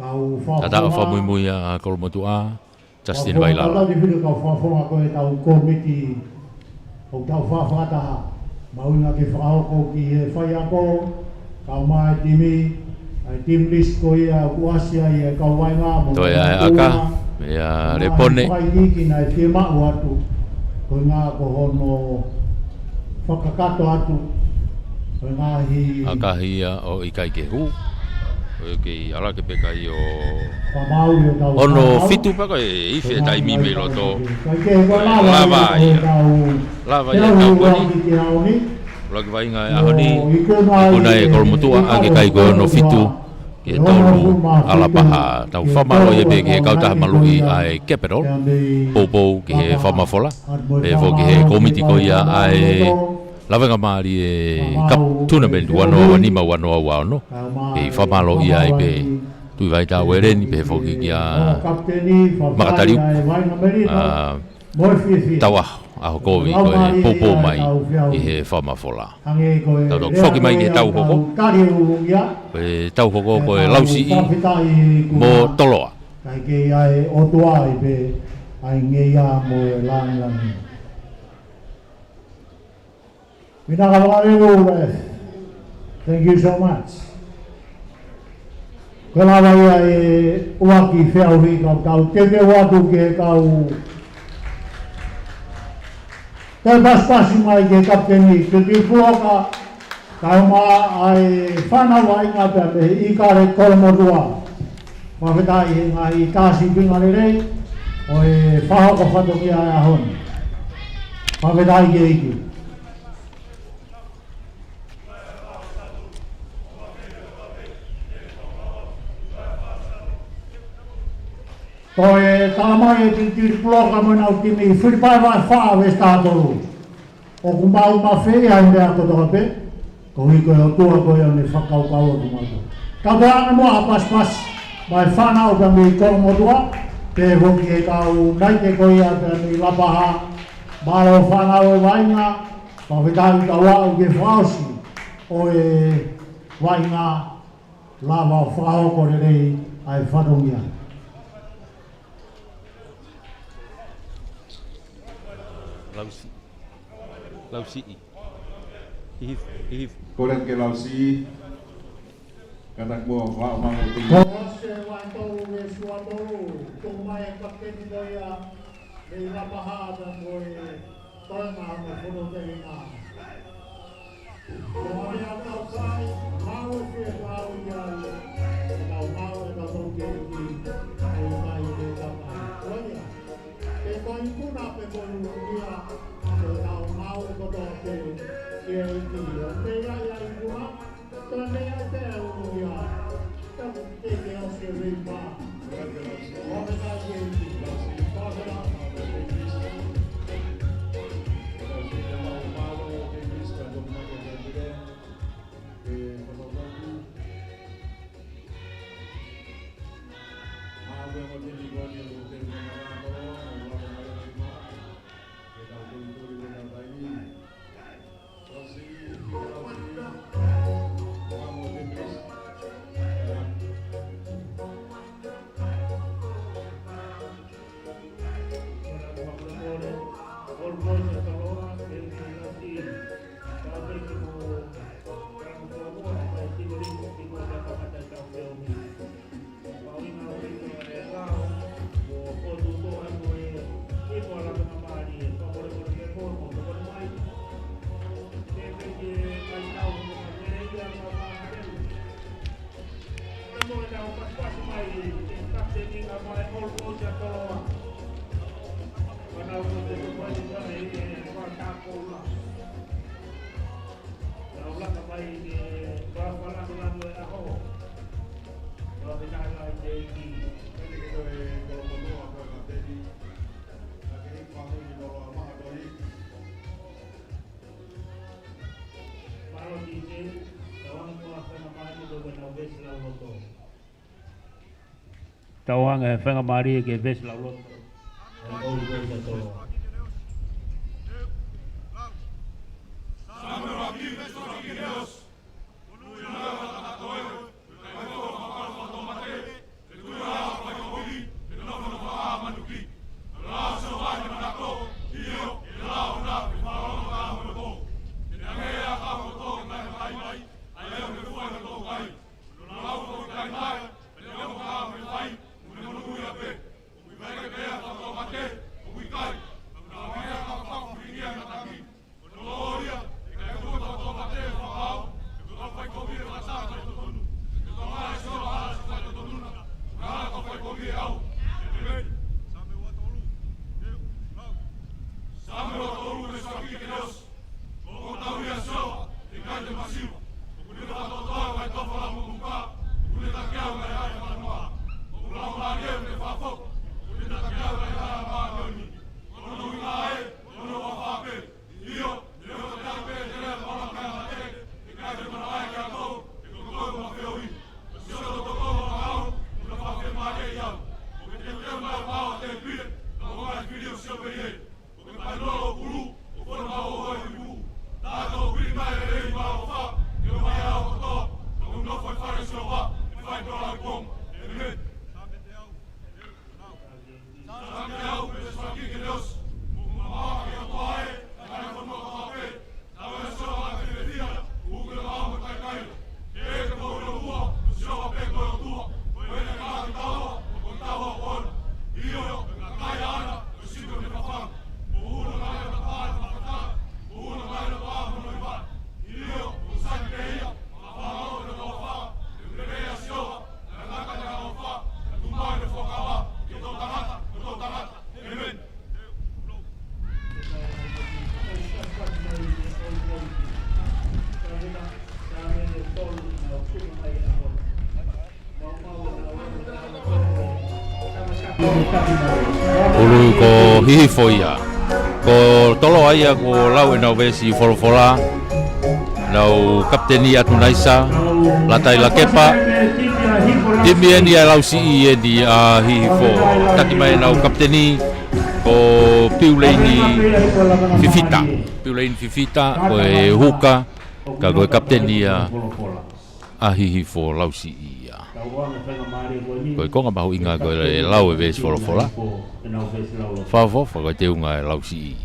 Tata fa mui a kolmotua Justin Vailala. Kalau di video kau fa ko tau komiti o tau fa ta mau nga ke fa ko ki fa ya ko kau mai timi ai tim list ko ia kuasia ia kau wai nga mo. To ya aka ya repone. Ai ni ki na firma watu ko nga ko hono fakakato atu ko nga hi Aka hia o ikai ke hu. Okay, ala ke peka i o ono fitu pa ko e ife tai mi me loto lava ia tau ko ni lagi vai nga a honi kuna e kolmotua a ke kai ko no fitu ke tolu ala paha tau fama lo ye be ke kau ta malui ai capital popo ke fama fola e vo ke komiti ko ia ai lava nga mari e cup tournament wano ni ma wano no e famalo ia e pe tu vai ta were ni pe foki kia makatari tawa a ko vi ko popo mai e he fama fola ta do foki mai ke tau hoko e tau hoko ko e lausi mo toloa kai ke ai o tua i pe ai ngeia mo lang Thank you so much. Kala vai e uaki fea ui kau te watu ke kau te paspasi mai ke kapteni te puoka kau ma ai whana wai ngata te ikare kolomodua mawhetai ngai tāsi pingare rei o e whahoko whatongi ai ahoni mawhetai ke iki. Toi tamai ti ploka mona utimi flipai vai fa vesta tolu. O kumau ma fe ai me ato to pe. Ko hi ko tu ko yo ne fakau kau tu ma. Ka ba mo apas pas vai fa na o mi ko mo tua te ho ki kau nai te ko ia te mi lapaha. Ba lo fa na o vai nga pa vitai ta wa o ke fausi. O e vai nga lava fa o ko re ai fa do ia. Lausi Kolen ke lausi kanak mo wa ma mo ti Kose wato we suato tumai kapten doya de la bahada boy toma mo fono de na. Kami atau sai mau ke mau ya mau da to ke ki ai mai de da mai. Oya. Ke koi kuna pe ko dia mau ko do ke ke ki te ya ya kuna tone ya te ya. Tam te ke o se riba. Ora da ke ki pasa la Tawang whenga mari ke ves la loto. Ulu ko hihi foia. Ko tolo aia ko lau e nau vesi folofola. Nau kapteni atu naisa. Latai la kepa. Timi eni a lau si i eni a hihi fo. Taki mai nau kapteni. Ko piuleini fifita. Piuleini fifita. Ko e huka. Ka ko e kapteni a hihi fo lau si i. Koe konga mahu inga koe le lau e vesi folofola. Whawhofa koe te unga e lau si i.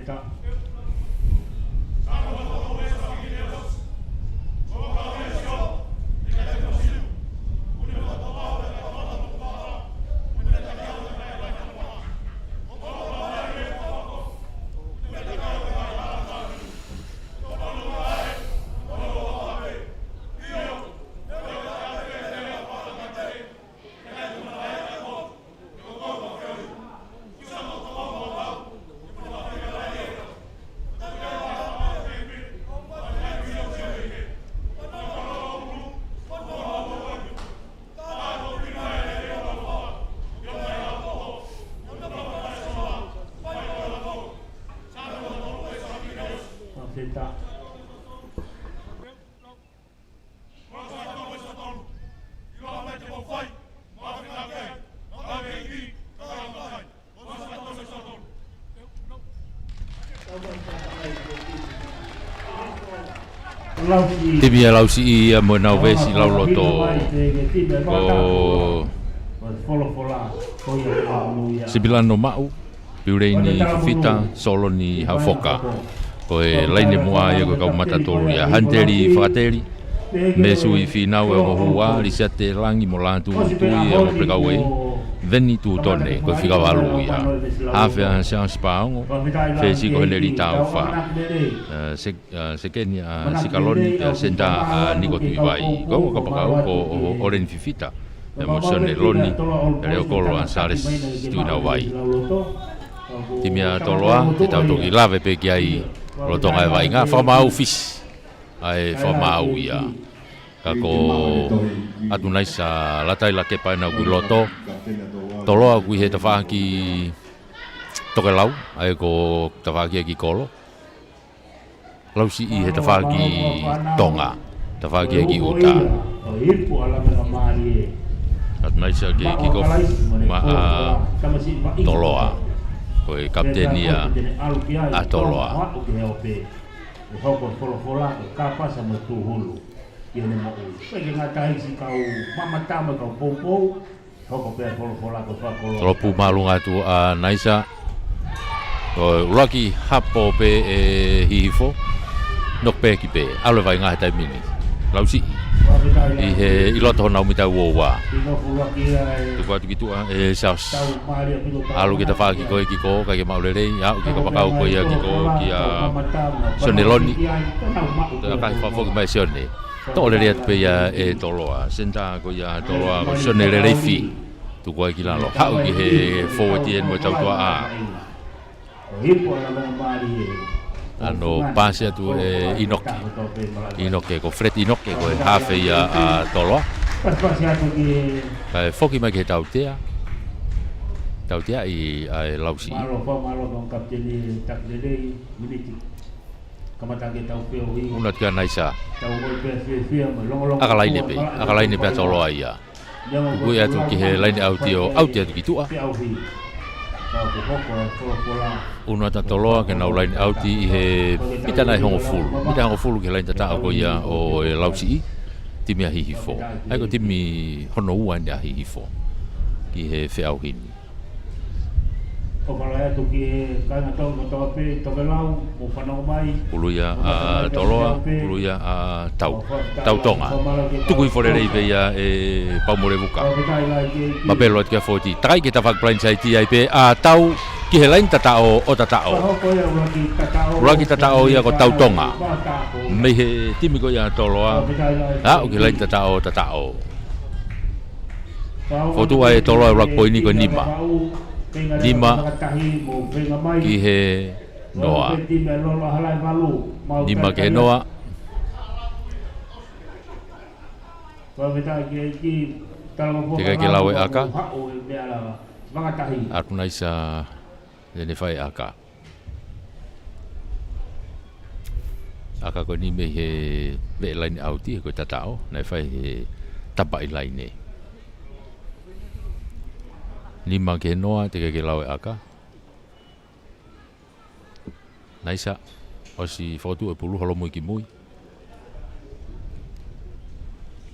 Seta. Seta. Tibia lau si ia mo nau vesi lau loto ko Sibilano mau piure ni fita solo ni hafoka ko e laine mua ia ko kau matatolu ia hanteri whakateri me sui finau e hua li siate langi mo lantu tui e mo prekau e veni tu tone ko fika walu ia hafe a chance paongo fe si ko heneri tau fa se keni a sikaloni pe senta ni ko tui vai ko ka pakau ko oren fifita emosione loni le okolo ansares tu na vai timia toloa te tau toki lave pe ki ai lotonga e vai nga fa mau fis ai fa mau ia kako atunai sa latai la ke paina ku loto toloa ku he tafaki tokelau ai ko tafaki ki kolo lau si he tafaki tonga tafaki ki uta atunai sa ki ko ma toloa ko kaptenia a toloa hoko folofola kapa sa matuhulu yene mo pege ngatai si kau mama tama kau pompo hoko pe folofola ko fakolo tropu malunga tu a naisa ko lucky hapo pe hifo nok pe ki pe alo vai nga tai mini lausi i he iloto na umita wowa tu kwa tu gitu saus alu kita faki ko ki ko ka ke maulere ya ki ka pakau ko ya ki ko ki a soneloni ka fa fo mai sone to le ret pe ya toloa senta ko ya toloa ko sonelere fi tu kwa ki la lo ha ki he fo tien mo tau to a ano pase tu inoke ko fret inoke ko hafe ya tolo ka foki mai ke tautea i lausi unat ka naisa akalaine pe tolo ia ku ya tu ki he lain autia tu gitu una tatoloa ke na ulain auti he pitana hongo fulu ke lain tata ko ia o lausi timi hihifo ai ko timi hono ua nda hihifo ki he feau hini o pala tu ki kana to pe to belau mo fanau mai uluya toloa uluya tau tonga tuku fore rei ia paumore buka mapelo ke foti trai ke tafak plan sai ti ai pe tau ki he lain tatao uraki tatao ia ko tau tonga me he timi ko ia toloa o ki lain tatao fotu ai toloa urak poini ko lima ki he noa lima ke noa tiga ke lawe aka aku naisa lene fai aka ko ni me he be lain auti ko tatao nai fai he tapai laine lima ke noa tiga ke lawe aka naisa o si fotu e pulu holo mui ki mui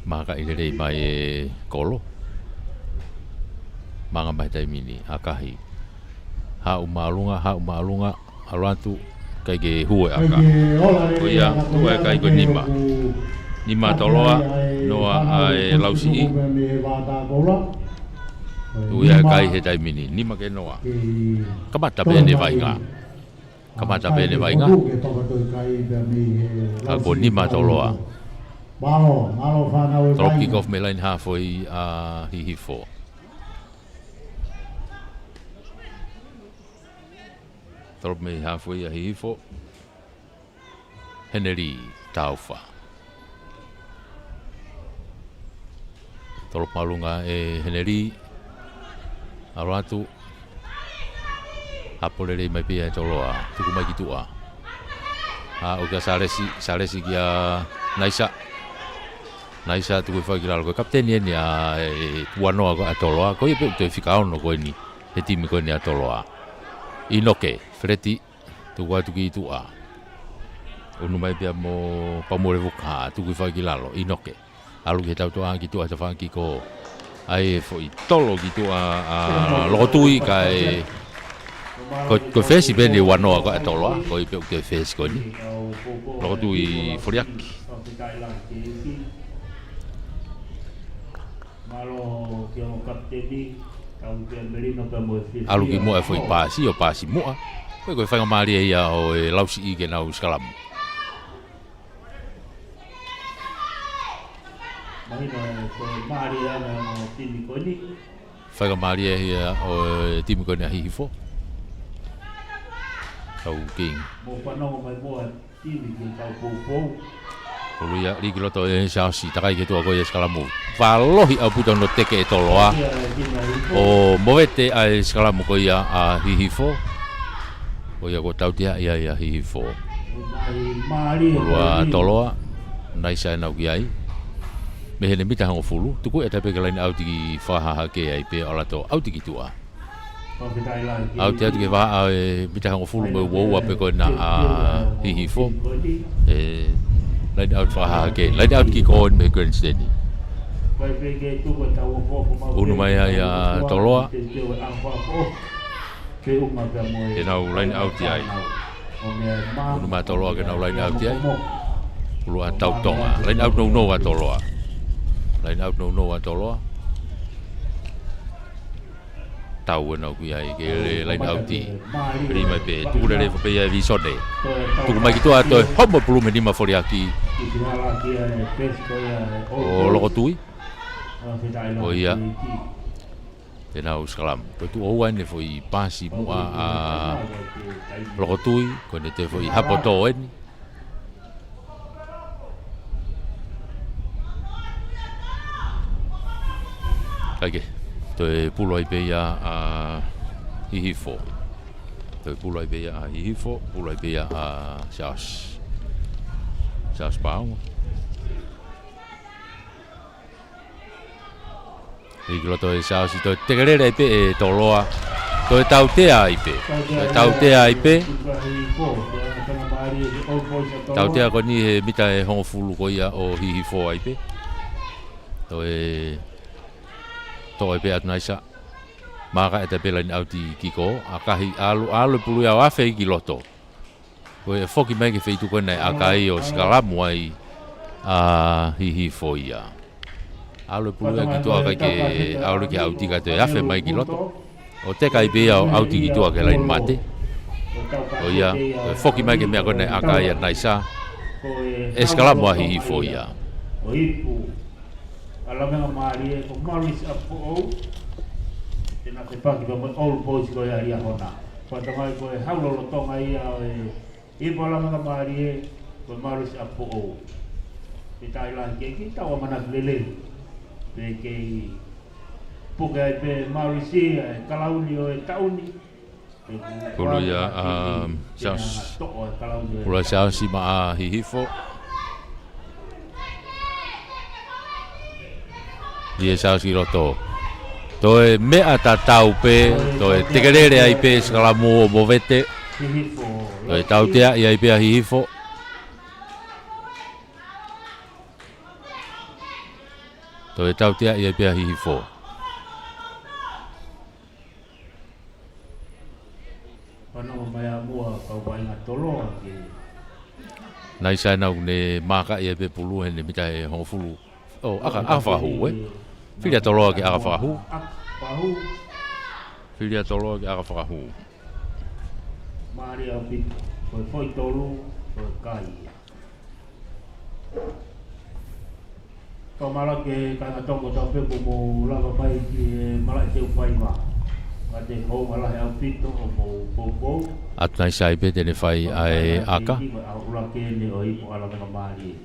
maka ile dei mai kolo manga mai tai mini akahi ha umalunga Aratu kai ge hue aka. Koia tua kai ko nima. Nima toloa noa ai lausi. Tuia kai he tai mini nima ke noa. Kamata bene vainga. Kamata bene vainga. Ako nima toloa. Trop kick off me line halfway hihi 4. Trop me halfway hihi 4. Henry Taufa. Trop malunga Henry Aratu. Hapolele mai pia toloa. Tuku mai kitua. Oka salesi kia Naisa tu fa kira ko kapten ni tuano ko atoloa ko ipe to fika ono ko ni e timi ko ni atoloa inoke freti tu wa tu ki tu a onu mai pia mo pamore vuka tu fa kira lo inoke alu ke tau to an ki tu ata fa ki ko ai foi tolo ki tu a lo tu i kai ko fesi bene wano ko atoloa ko ipe to fesi ko ni lo tu i foriaki alu ki mo e foi pasi o pasi mo a ko fa ngamali ia o lausi i ke na uskalam fa ngamali ia o timi ko ni hi fo tau king mo pano mai mo timi ki tau po Oluia likiloto e saasi takai ke tua ko e skalamu. Valohi au puto no teke e toloa. O movete ai skalamu ko ia a hihifo. Ko ia ko tautia ia hihifo. Olua toloa naisa na ukiai. Mehene mita hango fulu. Tuku e tape kalain au tiki fahaha ke ai pe olato au tiki tua. Au te atu ke waha e mita hango fulu me wou ape ko na a hihifo. Lain out faha ke lain out ki kon me grand steady unu mai ya toloa ke nau lain out ai unu mai toloa ke nau lain out ai ulu atau tonga lain out no wa toloa lain out no wa toloa tau na ku ai ke lain out ti ri mai pe tu le pe ya vi sode tu mai ki to ato homo plume ni ma foriaki o loko tui o ia te nau skalam ko tu o wane foi pasi mu a loko tui ko ne te foi hapoto en kage to e pulo i pe ia a hihifo to e pulo i pe ia a hihifo pulo i pe ia a Sas pau. Iklo to sa si to tegerera ipe e toloa. To e tautea ipe. Tautea ipe. Tautea ko ni mita e hongo fulu ko ia o hihifo ipe. To e at naisa. Maka eta pela ni auti kiko akahi alu pulu ya wafe kiloto. Ko e foki mai ke feitu ko nei akai o skalamu ai a hihifo ia. Alu pulu ya kitu akai ke alu ke auti ka te afe mai kiloto. O te kai be au tiki tua ke lain mate. O ia, foki mai ke mea kone akai a naisa. Eskala mua hihifo ia. O ipu, alamenga maari e ko maris apu ou. Tena te paki pa mo old boys ko ia ia hona. Patamai ko e haulolo tonga ia o e ipu alamenga maari e ko maris apu ou. Te tailan ke ki tawa manak lele. Pe kei puga pe marisi kalauni o tauni Kulu ya jas kulu jas si ma hihifo dia jas kiroto to e me ata tau pe to e tegerere ai pe skalamu movete to e tau tea ia pe hihifo to e tau tea ia pe hihifo Whanau mai a mua kau wainga tolo ki. Nai sa nau ne maka ia pe pulu ne mita e ho fulu. Oh, aka whahu e. Whiria toloa ki aka whahu. Pahu. Whiria toloa ki aka whahu. Maari au pit. Koi foi tolu. Koi kai. Kau mala ke kanga tongo tau pepo mo lava pai ki mala te upai ma. Kate kou mala he au pito o mo popo. At nai sa ipe tene whai ai aka. Ula ke ne o ipo ala mena maari.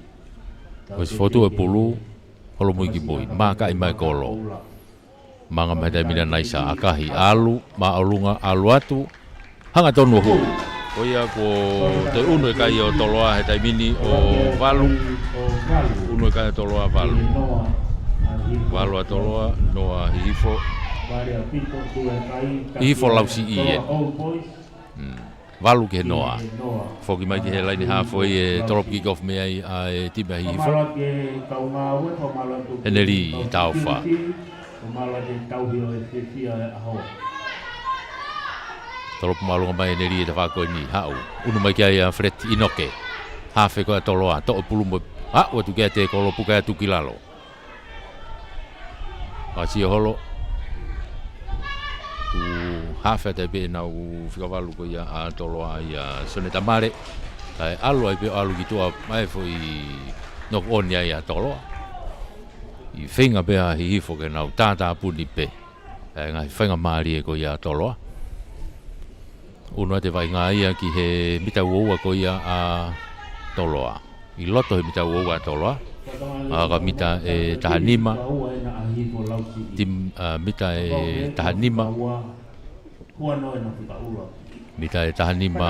Ois fotu e pulu. Holo mui ki boi. Maka i mai kolo. Manga mai mina nai sa akahi alu. Ma alunga alu atu. Hanga tonu hu. Oia ko te unu e kai o toloa he taimini o valu. Unu e kai o toloa valu. Valu a toloa noa hihifo. Hihifo lausi i e. Valu ke noa. Foki mai ki he laini hafoi e toropu ki kof mea i a e tiba hihifo. Heneri i tau wha. Toropu malunga mai heneri e te whako ni hau. Unu mai kia i a Fred Inoke. Hafe koe toloa. To'o pulumo. Watu kia te kolo puka tuki lalo. Asi holo. Tu hafe te pe nau whikawalu ko ia a toloa i a sone tamare. Kai alu ai pe alu ki tua mai fo i nok on ia i a toloa. I whenga pe a hihifo ke nau tātā puni pe. Ngai whenga maari e ko ia a toloa. Unua te vai ngā ia ki he mita uoua ko ia a toloa. I loto he mita uoua a toloa. Aga mita e tahanima. Mita e tahanima. Mita e tahanima.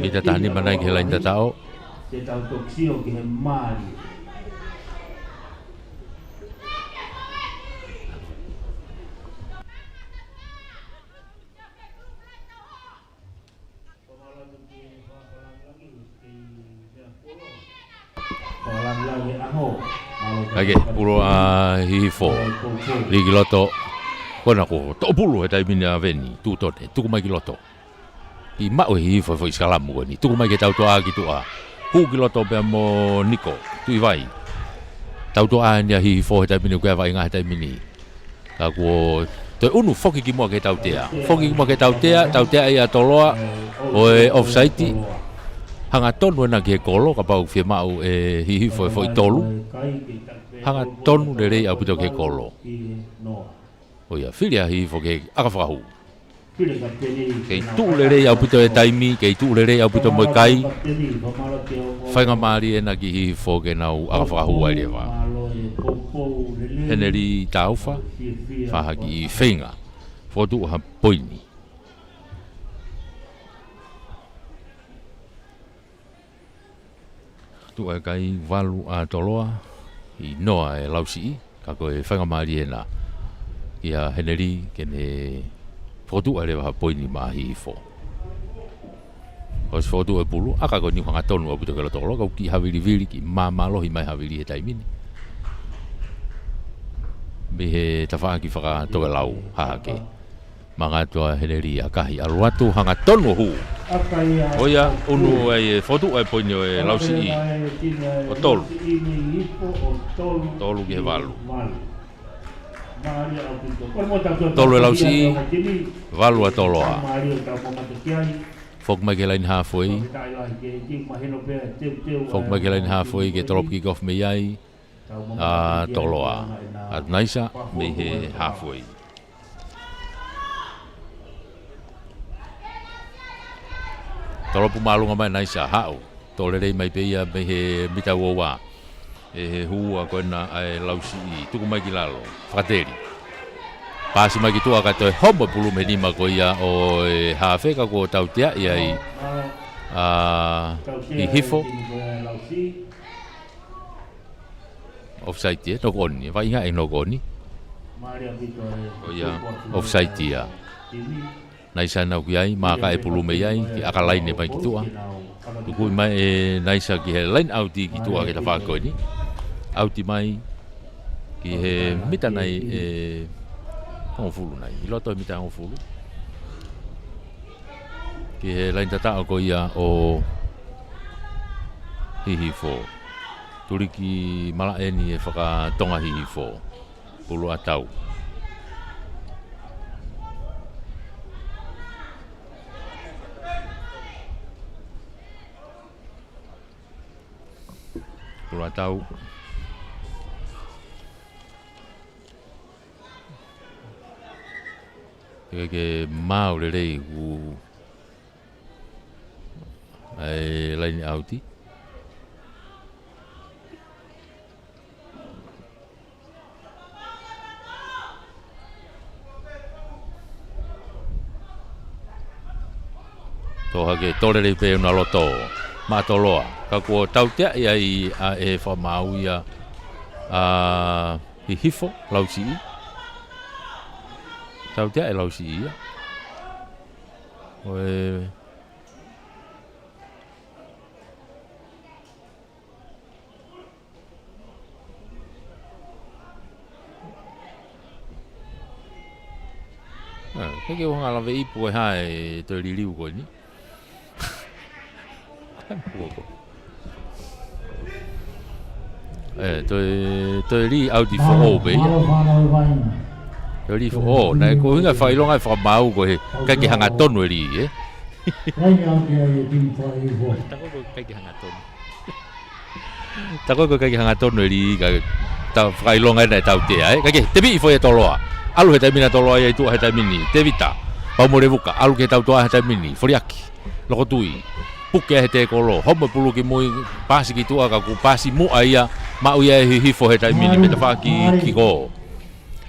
Mita tahanima nai ke lain tatao. Te tau toksio ki he maari. Kage, puro a hihifo. Ligi loto. Kona ko, to pulu he taimini a veni. Tutote, tuku mai ki loto. I mao hihifo fo iskalamu koni. Tuku mai ke tau toa ki tua. Hu ki loto pia mo Niko. Tui vai. Tau toa ni a hihifo he taimini kua vai ngā he taimini. Kako, toi unu foki ki mua ke tau tea. Foki ki mua ke tau tea i a toloa. Oe offside. Hanga tonu ena ki he kolo, ka pau whia mau e hihifo e fo i tolu. Hanga tonu le rei au pito ke kolo. Oia, whiria hihifo ke aka whakahu. Kei tū le rei au pito e taimi, kei tū le rei au pito moi kai. Whainga maari ena ki hihifo ke nau aka whakahu ai rewa. Heneri tauwha, whahaki i whainga. Fotu ha poini. Tu ai kai walu a toloa i noa e lausi i ka koe whainga maari e na ia heneri kene fotu a rewa poini mahi i fo kos fotu e pulu aka koe ni whanga tonu a puto ke lo tolo kau ki hawiri viri ki mamalohi mai hawiri e taimini me he tawha ki whaka toke lau hahake mga tua heneri a kahi aluatu hanga tonu hu oia unu e fotu e poini e lausi i o tolu tolu ki he walu tolu e lausi i walu a toloa fok mai ke lain hafoi fok mai ke lain hafoi ke tolopi ki kof me iai a toloa at naisa me he hafoi tolopu malunga mai naisa hau tole rei mai peia me he mita wowa e he hua koena ai lausi i tuku mai ki lalo whakateri pasi mai ki tua ka toi homo pulu me nima ko ia o e hawheka ko tau tea ia i hifo offside e noko oni vai inga e noko oni o ia offside ia naisa nau ki ai maka e pulu me iai ki aka laine mai ki tua tuku mai e naisa ki he lain auti ki tua ke ta whako ni auti mai Ki he mita nei ngofulu nei. I loto mita ngofulu. Ki he lain tata ko ia o hihi fo. Turi ki malaeni e whakatonga hihi fo. Pulu atau. Pulu atau. Ke mau le rei ku ai lain auti. Toha ke tore rei pe una loto ma toloa ka ko tautea ia i a e fa mau ia a hi hifo lausi tautea e lausi ia oe ke wanga la vei po hai te riliu ko ni to ri au di fo o be to ri fo o na ko hinga fai longa fa mau ko he ka ki hanga tonu ri ta ko ka ki hanga tonu ta ko ka ki hanga tonu ri ka ta fai longa na tau te ai ka ki te bi fo e toloa alu he ta mina toloa ia tu he ta mini te vita pa mo re buka alu ke tau toa he ta mini foriaki loko tui puke he te kolo homo pulu ki moi pasi ki tua ka ku pasi mu aia mau ia hi fo he ta mini me ta fa ki go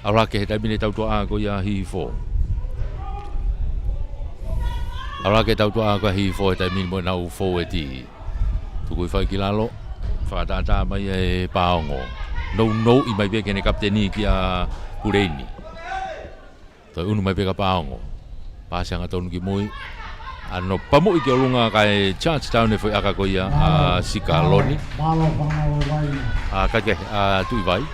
ala ke he ta mini tau toa ko ia hi fo ala ke tau toa ko hi fo he ta mini mo na u fo e ti tu ku fa ki lalo fa ta mai e paongo no i mai be ke ne kapteni ki a kureni to unu mai be ka paongo pasi anga tonu ki moi ano pamu i ke olunga kai chance town e foi aka ko ia a Sikaloni a ka ke a tu vai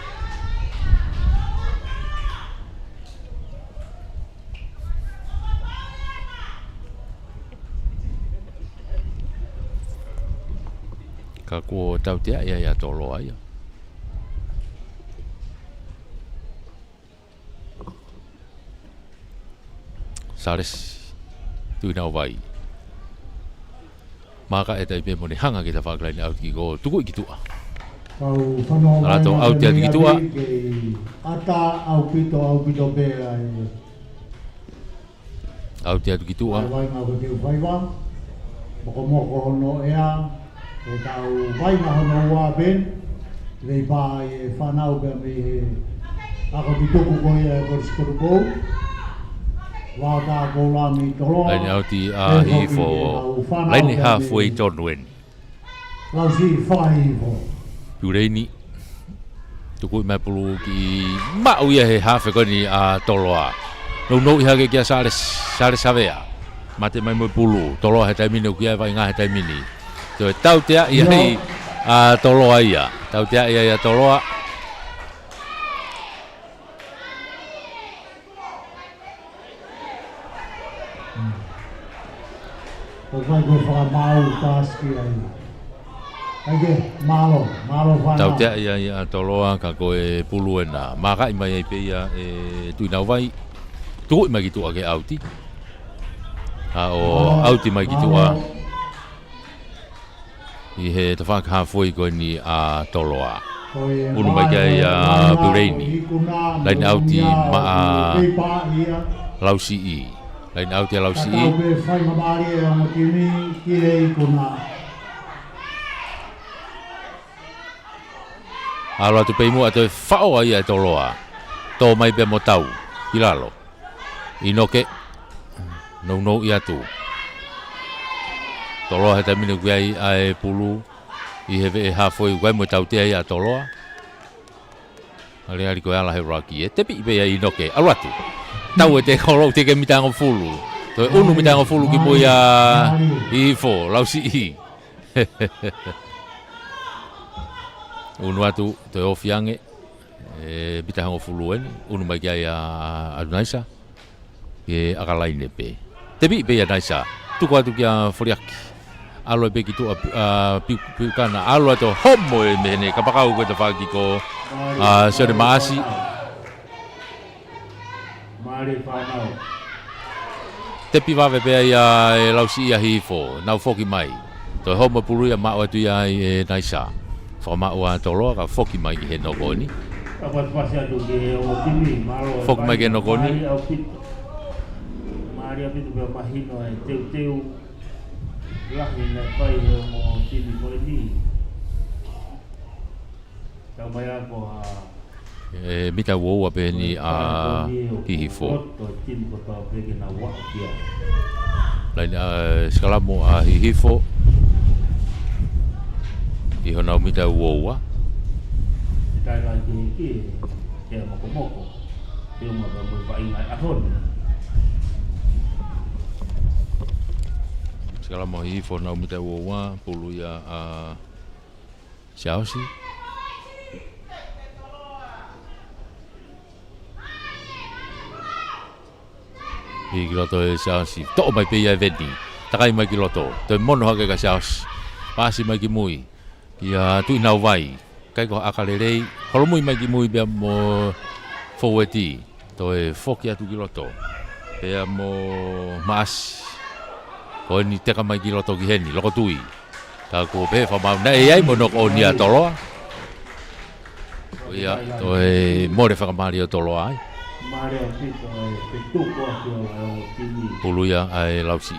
ka ko tau te ia tolo ai Sares tu na vai maka eta ipe mo ni hanga kita faklain out ki go tuku ki tua ala to out ya ki tua ata au pito be ai out ya ki tua vai ma ko te vai va mo no ea e tau vai na no wa ben le vai fa na u be me ako pito ko ia ko skopo lain auti a hi fo lain halfway ton wen lau si fai fo pureni tuku mai pulu ki mau ia he half ko ni a toloa no ia ke kia sare savea mate mai mo pulu toloa he tai mini kia vai nga he tai mini to tau te ia hi a toloa ia tau te ia toloa vai go fa mau taski ai age malo fa tau te ia toloa ka ko e pulu na maka mai pe ia e tu na vai tu mai ki tu ake auti a o auti mai ki tu a i he te fa ka foi ko ni a toloa unu mai ka ia pureni lain auti ma a lausi i lain auti lausi i alo tu peimu ato fao ai to loa to mai be motau hilalo inoke no ia tu to loa heta minu ai ai pulu i heve ha foi guai motau te ai to loa ali ko ala he rocky e tepi be ai inoke alo tu tau te kolo te ke mitango fulu to unu mitango fulu ki boia i fo lausi i unu atu te ofiange Bita hango fulu ni unu mai kia adunaisa ke akalai ne pe te bi pe naisa tu kwa tu kia foriaki alo pe ki tu piu kana alo to homo me ne kapakau ko te faki ko sere maasi Mari whanau. te piwa pe ia lausi ia hifo nau foki mai to homo pulu ia ma tu ia naisa fo ma wa tolo ka foki mai ki he no ko ni Apa pasal tu ke o timi malo. Fok mai ke no koni. Mari api tu be mahino e teu lah ni na pai mo timi ko ni. Tau mai ko mita wo pe ni hihifo to timi ko ta pe na wa kia. lain skala mo hihifo i hona mita wo Kai la ke moko. Dia mau berbaik ngai ahon. skala mo hihifo na mita wo pulu ya siao si i kiloto e siao si to mai pe ia vedi takai mai kiloto to mono hake ka siao pasi mai ki mui ia tu ina vai kai ko akalelei holomui mai ki mui be mo forwardi to e foki atu kiloto pe mo mas ko ni teka mai kiloto ki heni loko tui ta ko pe fa ma nei ai mo no ko ni atolo ia to e more fa mari atolo ai Mari api to pe tu ko o timi. puluya ai lausi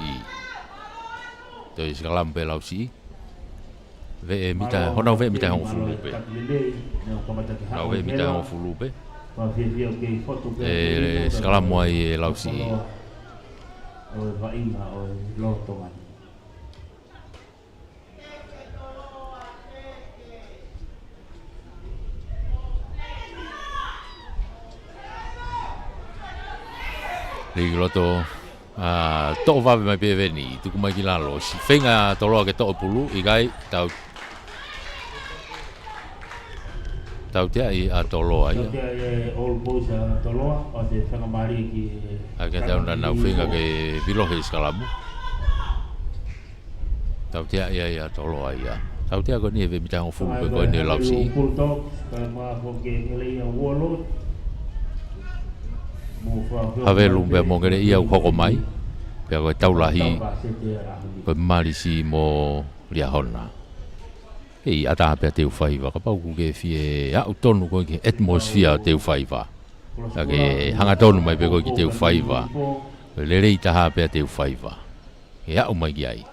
to e skalam pe lausi ve mita hona ve mita hon fulu pe na ve mita hon fulu pe skala mo ai lausi o vai na o lo to man. Lagi loto to va mai pe veni tu kuma ki lalo si fenga to lo ke to pulu igai tau te ai a to lo ai All boys to lo o te whanga mari ki. aga tau na fenga ke bilo he skalamu tau te ai a to lo ai tau te ko ni ve mita on fu ko ni lausi Bulldog ma ko ke le o lo. have lumbe mo ngere ia ko mai pe ko taulahi ko marisi mo ria hona ei ata pe te faiva ka pau ke fie a tonu ko ke atmosphere te faiva ke hanga tonu mai pe ko ki te faiva le rei ta pe te faiva ia o mai ai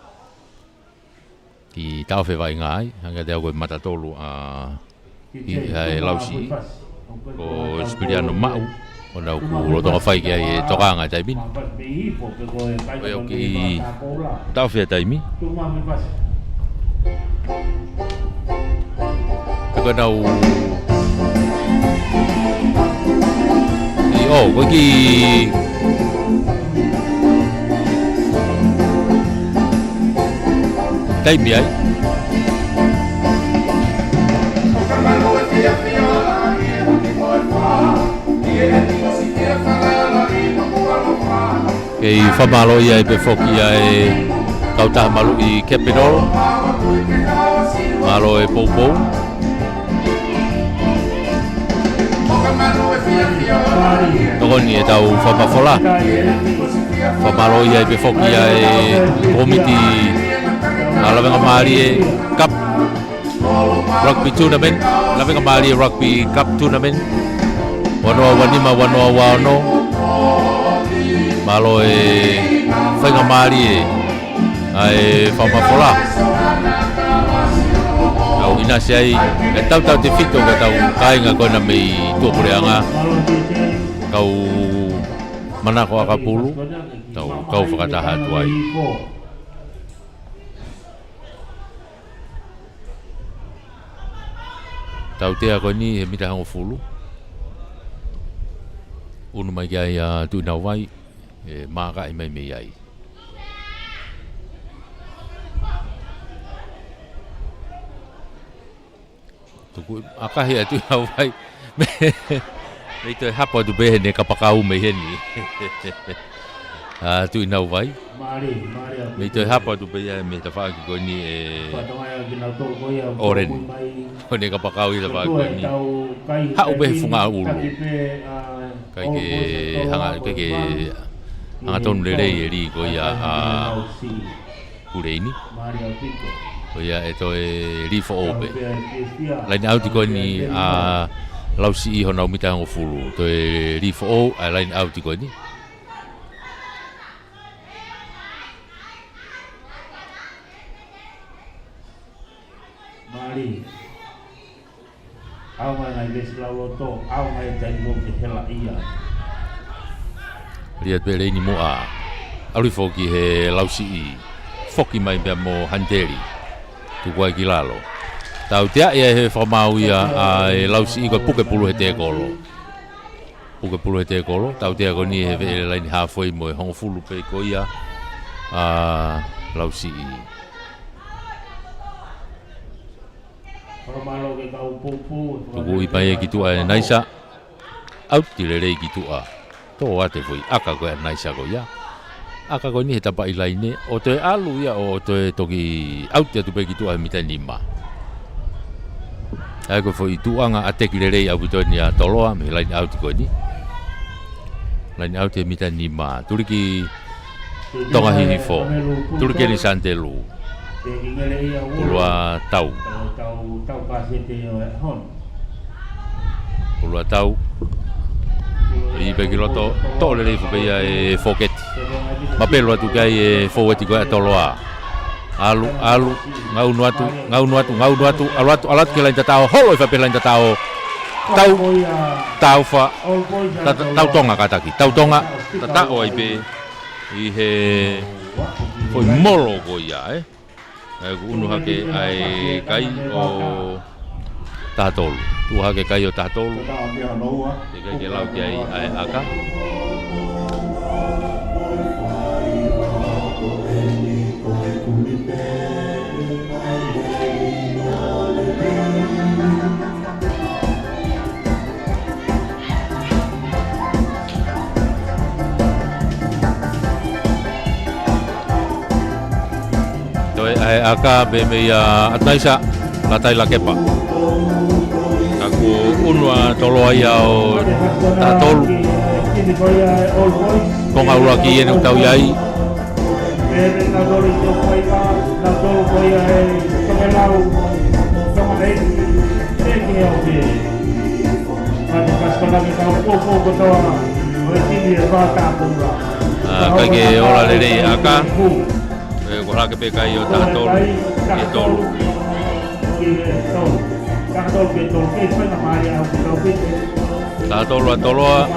ki tau fe vai ngai hanga te ko mata tolu i ai lausi ko spiriano mau ona ku lo to fai ke ai tokanga tai bin o ki tau fe tai mi ko nau ko ki tai mi ai kei whamalo ia e pe whoki ia e kautaha malu i Capitol malo e Poupou tokoni e tau whamafola whamalo ia e pe whoki ia e komiti lawenga maari e Cup Rugby Tournament lawenga maari e Rugby Cup Tournament wanoa wanima wanoa wano malo e whainga maari e ai whamafola au ina se ai e tau te whito ka tau kainga kona mei tuapureanga kau manako akapulu tau kau whakataha tuai tau tea koni he mita hango fulu unu mai ai tu na wai e maka i mai me ai Tuku akahi atu hawai. Nei te hapa tu be ne kapakau me heni. Tu ina vai. Mari. Me te hapa tu be me te fa ko ni Patonga ki na to ko ia. Oren. Ko ne kapakau i te fa ko ni. Ha ube funga ulu. Kai ke hanga ke hanga ton le ri ko ia kureini. Ko ia e to e ri fo ope. Lain auti ko ni lausi i hona umita ngo fulu. To e ri fo o lain auti ko ni. Mari. Au mai les lauto, au mai tai mo ke hela ia. Ria pere ni mo a. Alu foki he lausi i. Foki mai be mo hanteri. Tu kwa ki lalo. Tau tea ia he whamau ia e lausi i ko puke pulu he te kolo. Puke pulu he te kolo. Tau tea ko ni he vele laini hafoi mo e hongo fulu pe ko ia lausi i. Tuku i pai e ki tua e naisa. Au ti le rei ki tua. Tō ate foi aka koe a naisa ko ia. Aka koe ni he tapa i laine. O te alu ia o te toki au te atu pe ki tua e mita nima. Ai koe foi tuanga a teki le rei au pitoe ni a toloa me laine au ti koe ni. Laine au te mita nima. Turiki tonga hihi fo. Turiki ni santelu. Pulua tau. Pulua tau. I pe kiloto to le le pe e foketi. Ma pelo atu kai e foketi ko toloa. Alu ngau atu alat ke lain tatao holo fa pe lain tatao. Tau fa tau tonga kataki. Tau tonga tatao ai pe i he foi molo ko ia unu hake ai kai o tatolu. Tu hake kai o tatolu. Te kai ke lau ki ai aka. Ai aka be me ataisa la tai la kepa. Kaku unua tolo ai o tatolu. Konga ura ki ene utau iai. Kai ke ora lere aka. Kola ke peka i o tatolu e tolu. Tatolu a toloa,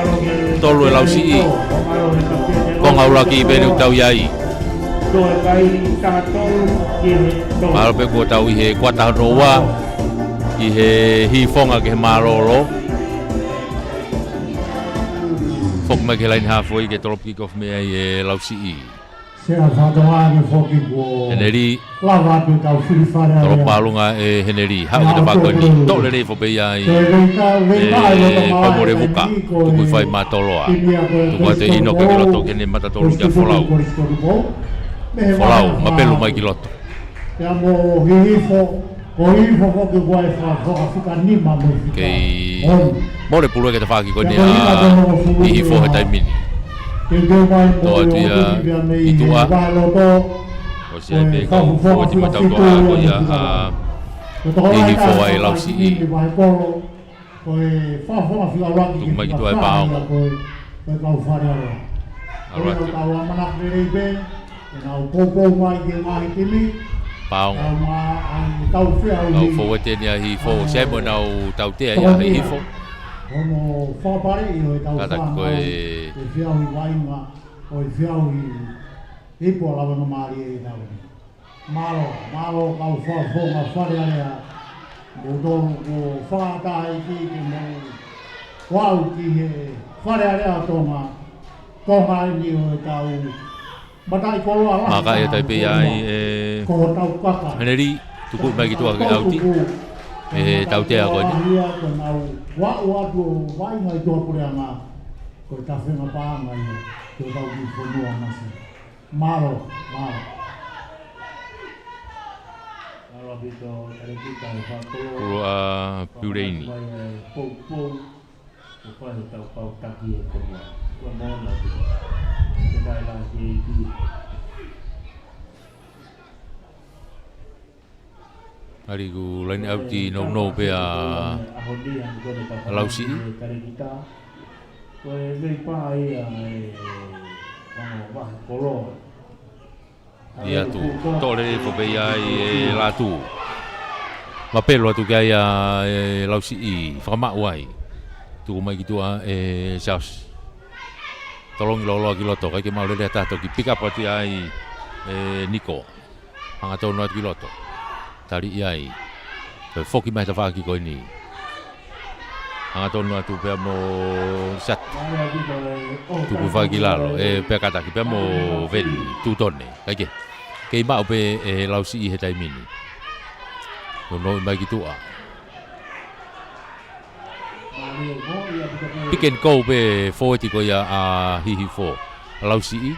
tolu e lausi i. Konga ura ki bene utau iai. Maro pe kua tau i he kuata hanoa, i he hifonga ke he maroro. Fok mai ke lain hafoi ke tolop kikof mea i e lausi i. Heneri tolo palunga e heneri hau te bako ni to le fo pe ai pamore buka ku fai matoloa ku te ino ke loto ke ne mata tolo ja folau ma pelu mai kiloto ya mo hifo ko ke guai fa ni ma mo ke more pulu ke te fa ki ko ni hifo he tai mini Toa tu ia itua. O se me kau fo ti matau toa ko ia i fo ai lausi i. Tu mai ki tu ai pao. Alright. Pao. Kau fo te ni hi fo se mo nau tau te ia hi fo. Ono whapare i hoi tau whanau e whiau i wainga o i whiau i ipo alawa no maari e tau. Malo kau whafonga whare area mo tonu ko whātai ki ke mo wau ki he whare area tonga tonga i hoi tau matai koloa la. Maka e tai pe ai ko tau kaka. Heneri tuku mai ki tua ke auti. tau te a koe ni. Ia ko nau wa tu vai ngai to pure anga ko ta whenga pā ngai te tau ki whanua masi. Maro. Alo bito tare kita whakolo. Kuro a Piureini. Pou. Ko whai tau pau taki e konua. Kua mona bito. Te dai la ki ki. Hari ku lain au ti no pe a Lausi. Ko e vei pā ia e wah kolo. Ia tu tole po pe ia e la tu. Ma pelo tu kai a Lausi I whakama uai. Tu mai ki tu a South. Tolong lo ki loto kai ke mau le tato ki pick up ati ai Niko. Anga tonu ati ki loto. Tari iai. Pe foki mai ta whaki koe ni. Anga tonu atu pea mo sat. Tuku whaki lalo. Pea kataki pea mo veli. Tūtone. Kaike. Kei mau pe Lausi I he taimini. Nono mai ki tua. Pick and go pe forward ko ia a hihi fo. Lausi I.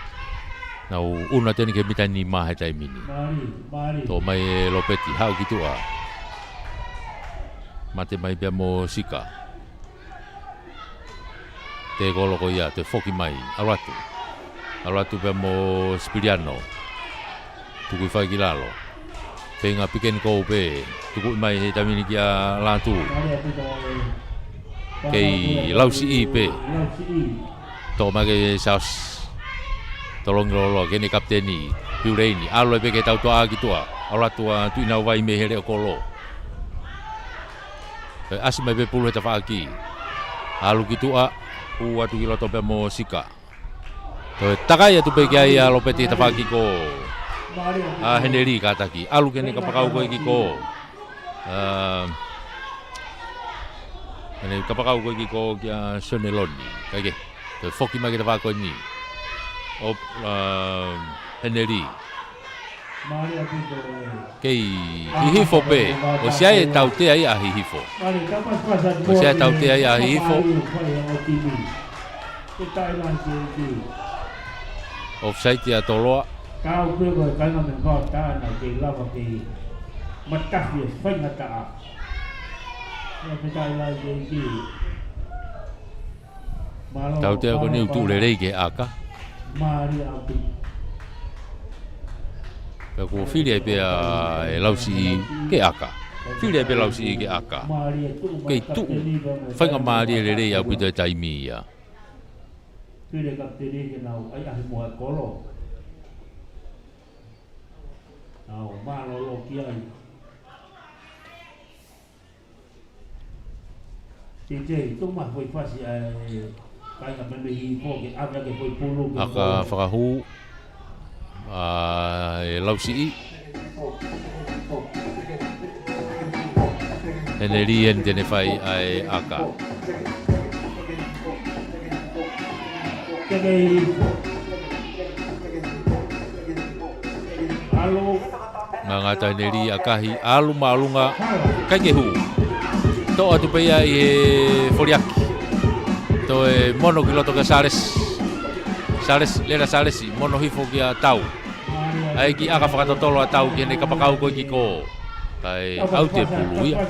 Nau una teni ke mitani ma he taimini. To mai lopeti hau ki tua. Mate mai pia mo sika. Te golo ko ia te foki mai alatu. Alatu pia mo Spiriano. Tuku whai ki lalo. Penga piken ko pe. Tuku mai he taimini ki a latu. Kei Lausi I pe. To mai ke saus. Tolong lolo kene kapteni Piureini alo pe ke tau toa ki tua ala tua tu ina vai me hele kolo asi mai be pulu ta faki alu ki tua u atu ki loto pe mo sika to takai tu pe ki ai alo pe ta faki ko a heneri kata ki alu kene ka pakau ko ki ko ene ka pakau ko ki ko ki Soneloni kage to foki mai ki ta fako ni o Heneri kei hihifo pe o sia e tau te ai a hihifo o sia tau te ai a hihifo offside ia toloa kau pe ko kana men ko ta na ke lava ke matas ye fanga ta ya pe tai la ye ki tau te ko ni tu le rei ke aka Maria api. Pe ko filia pe Lausi ke aka. Filia pe Lausi ke aka. Ke tu. Whainga Maria le rei au pito e taimi ia. Filia kapteni ke nau ai ahi mua kolo. Nau malo lo ki ai. Tite, tu mah foi fasi ai kai ka pembe hi fo ke aga ke foi pulu ke aka whakahu Lausi I Heneri en tene whai ai aka Kei alo ngata Heneri akahi alu malunga kai ke hu to atu pe ai foliaki to mono kiloto ke Sales lera Salesi mono hifo ki a tau ai ki aka whakatotolo a tau ki ene kapakau ko ki ko kai au te pulu ia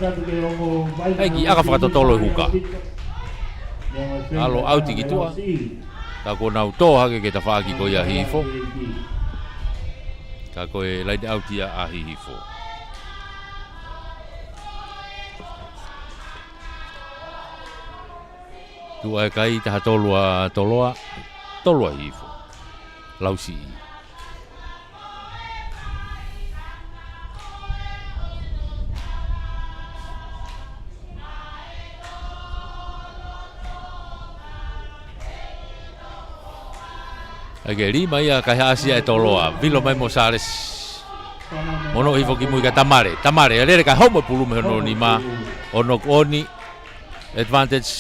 ai ki aka whakatotolo I huka alo au ti ki tua ka ko nau tō hake ke ta whaaki ko ia hifo ka ko e laide au ti a hifo tu ai kai ta toloa hifo Lausi Ageri mai a kai asia e toloa vilo mai mo Sales mono hifo ki mui ka tamare ele ka homo pulu me no ni ma ono oni advantage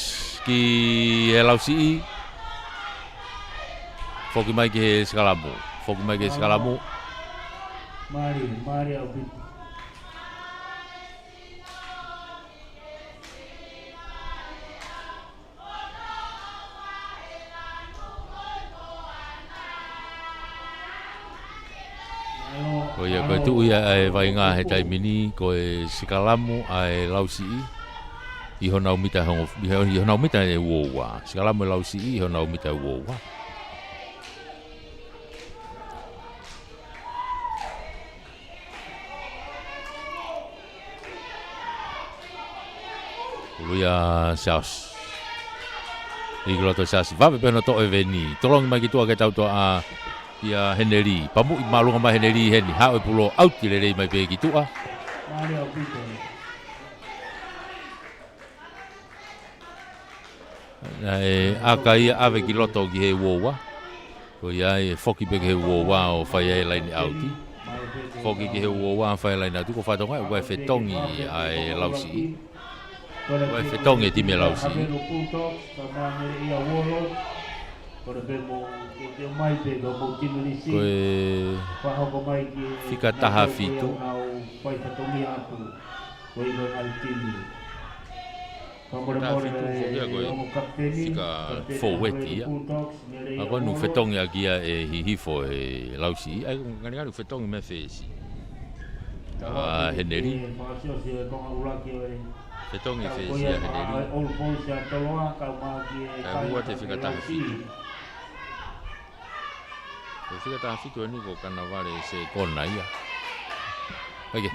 ki Lausi I foki mai ke skalamu Mari au Koe tu ia ai vai ngā he taimini, koe sikalamu ai lausi i hona umita i hona umita e uoua. Sikalamu e lausi i hona umita e uoua. Luia saus. Igloto saus. Vape peno to e veni. Tolong mai ki tua ke tau toa a ia heneri. Pamu i malunga mai heneri heni. Hao e pulo auti le rei mai pe ki tua. Na e aka ia ave ki loto ki he uoua. Ko ia e foki pe ki he uoua o whai e laini auti. Foki ki he uoua o whai e laini auti. Ko whatonga e wai whetongi ai lausi. Wai whetongi ti me lausi. Koe fika taha fitu. Fika foweti ia. Ako nu whetongi a kia e hihifo e lausi. Ai ngani whetongi me whesi. Heneri. Whetongi whesi a heneri. Kai hua te fika taha fitu. Fika taha fitu ni ko kana wale se kona ia. Oke.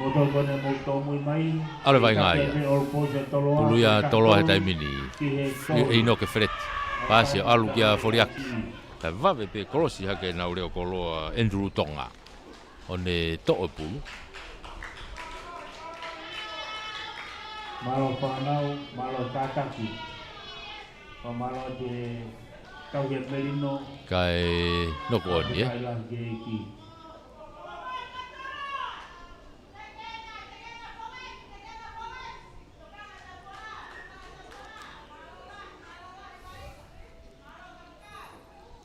Ale vai ngā ia. Tulu ia tolo he taimini. Ino ke fret. Pasi alu kia foriaki. Ta vave pe kolosi hake na ureo koloa Andrew Tonga. One to'o pulu. Malo whanau, malo tātaki. Malo te tau he merino. Kai noko oni,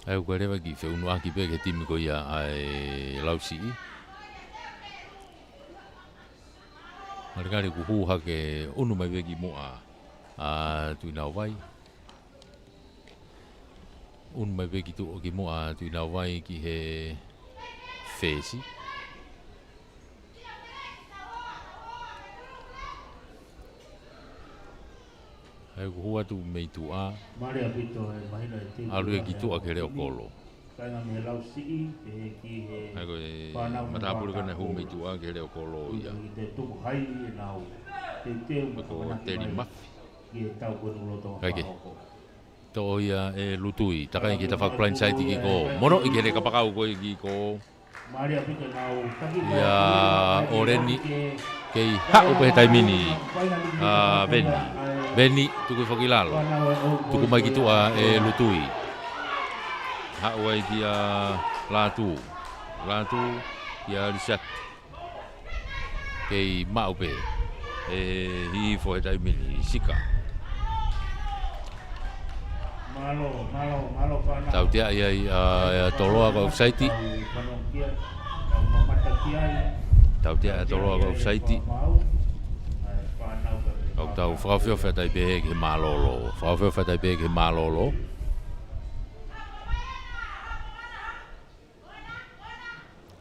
Ai koe rewa ki wheunu aki pe ke timi ko ia ai lausi i. Marikari ku hūha ke unu mai weki moa a tui nao vai. Unu mai weki tu o ki moa tui nao vai ki he whesi. Ai ku hua tu mei tu a. Alu e ki tu a ke reo kolo. Ai koe matapuru kane hu mei tu a ke reo kolo ia. Ko teri mafi. Kai ke. To ia e lutui. Takai ki ta whakplain site ki ko. Mono i ke re kapakau koe ki ko. Ia oreni. Kei hao pe taimini. Veni. Veni tuku whakilalo. Tuku mai ki tua e lutui. Hao ai kia lātu. Lātu kia risat. Kei maupe. E hifo he taimini sika. Tau tia ia toloa ka website. Tau tia toloa ka website. Kau tau whakawhio whetai pehe ke malolo. Whakawhio whetai pehe ke malolo.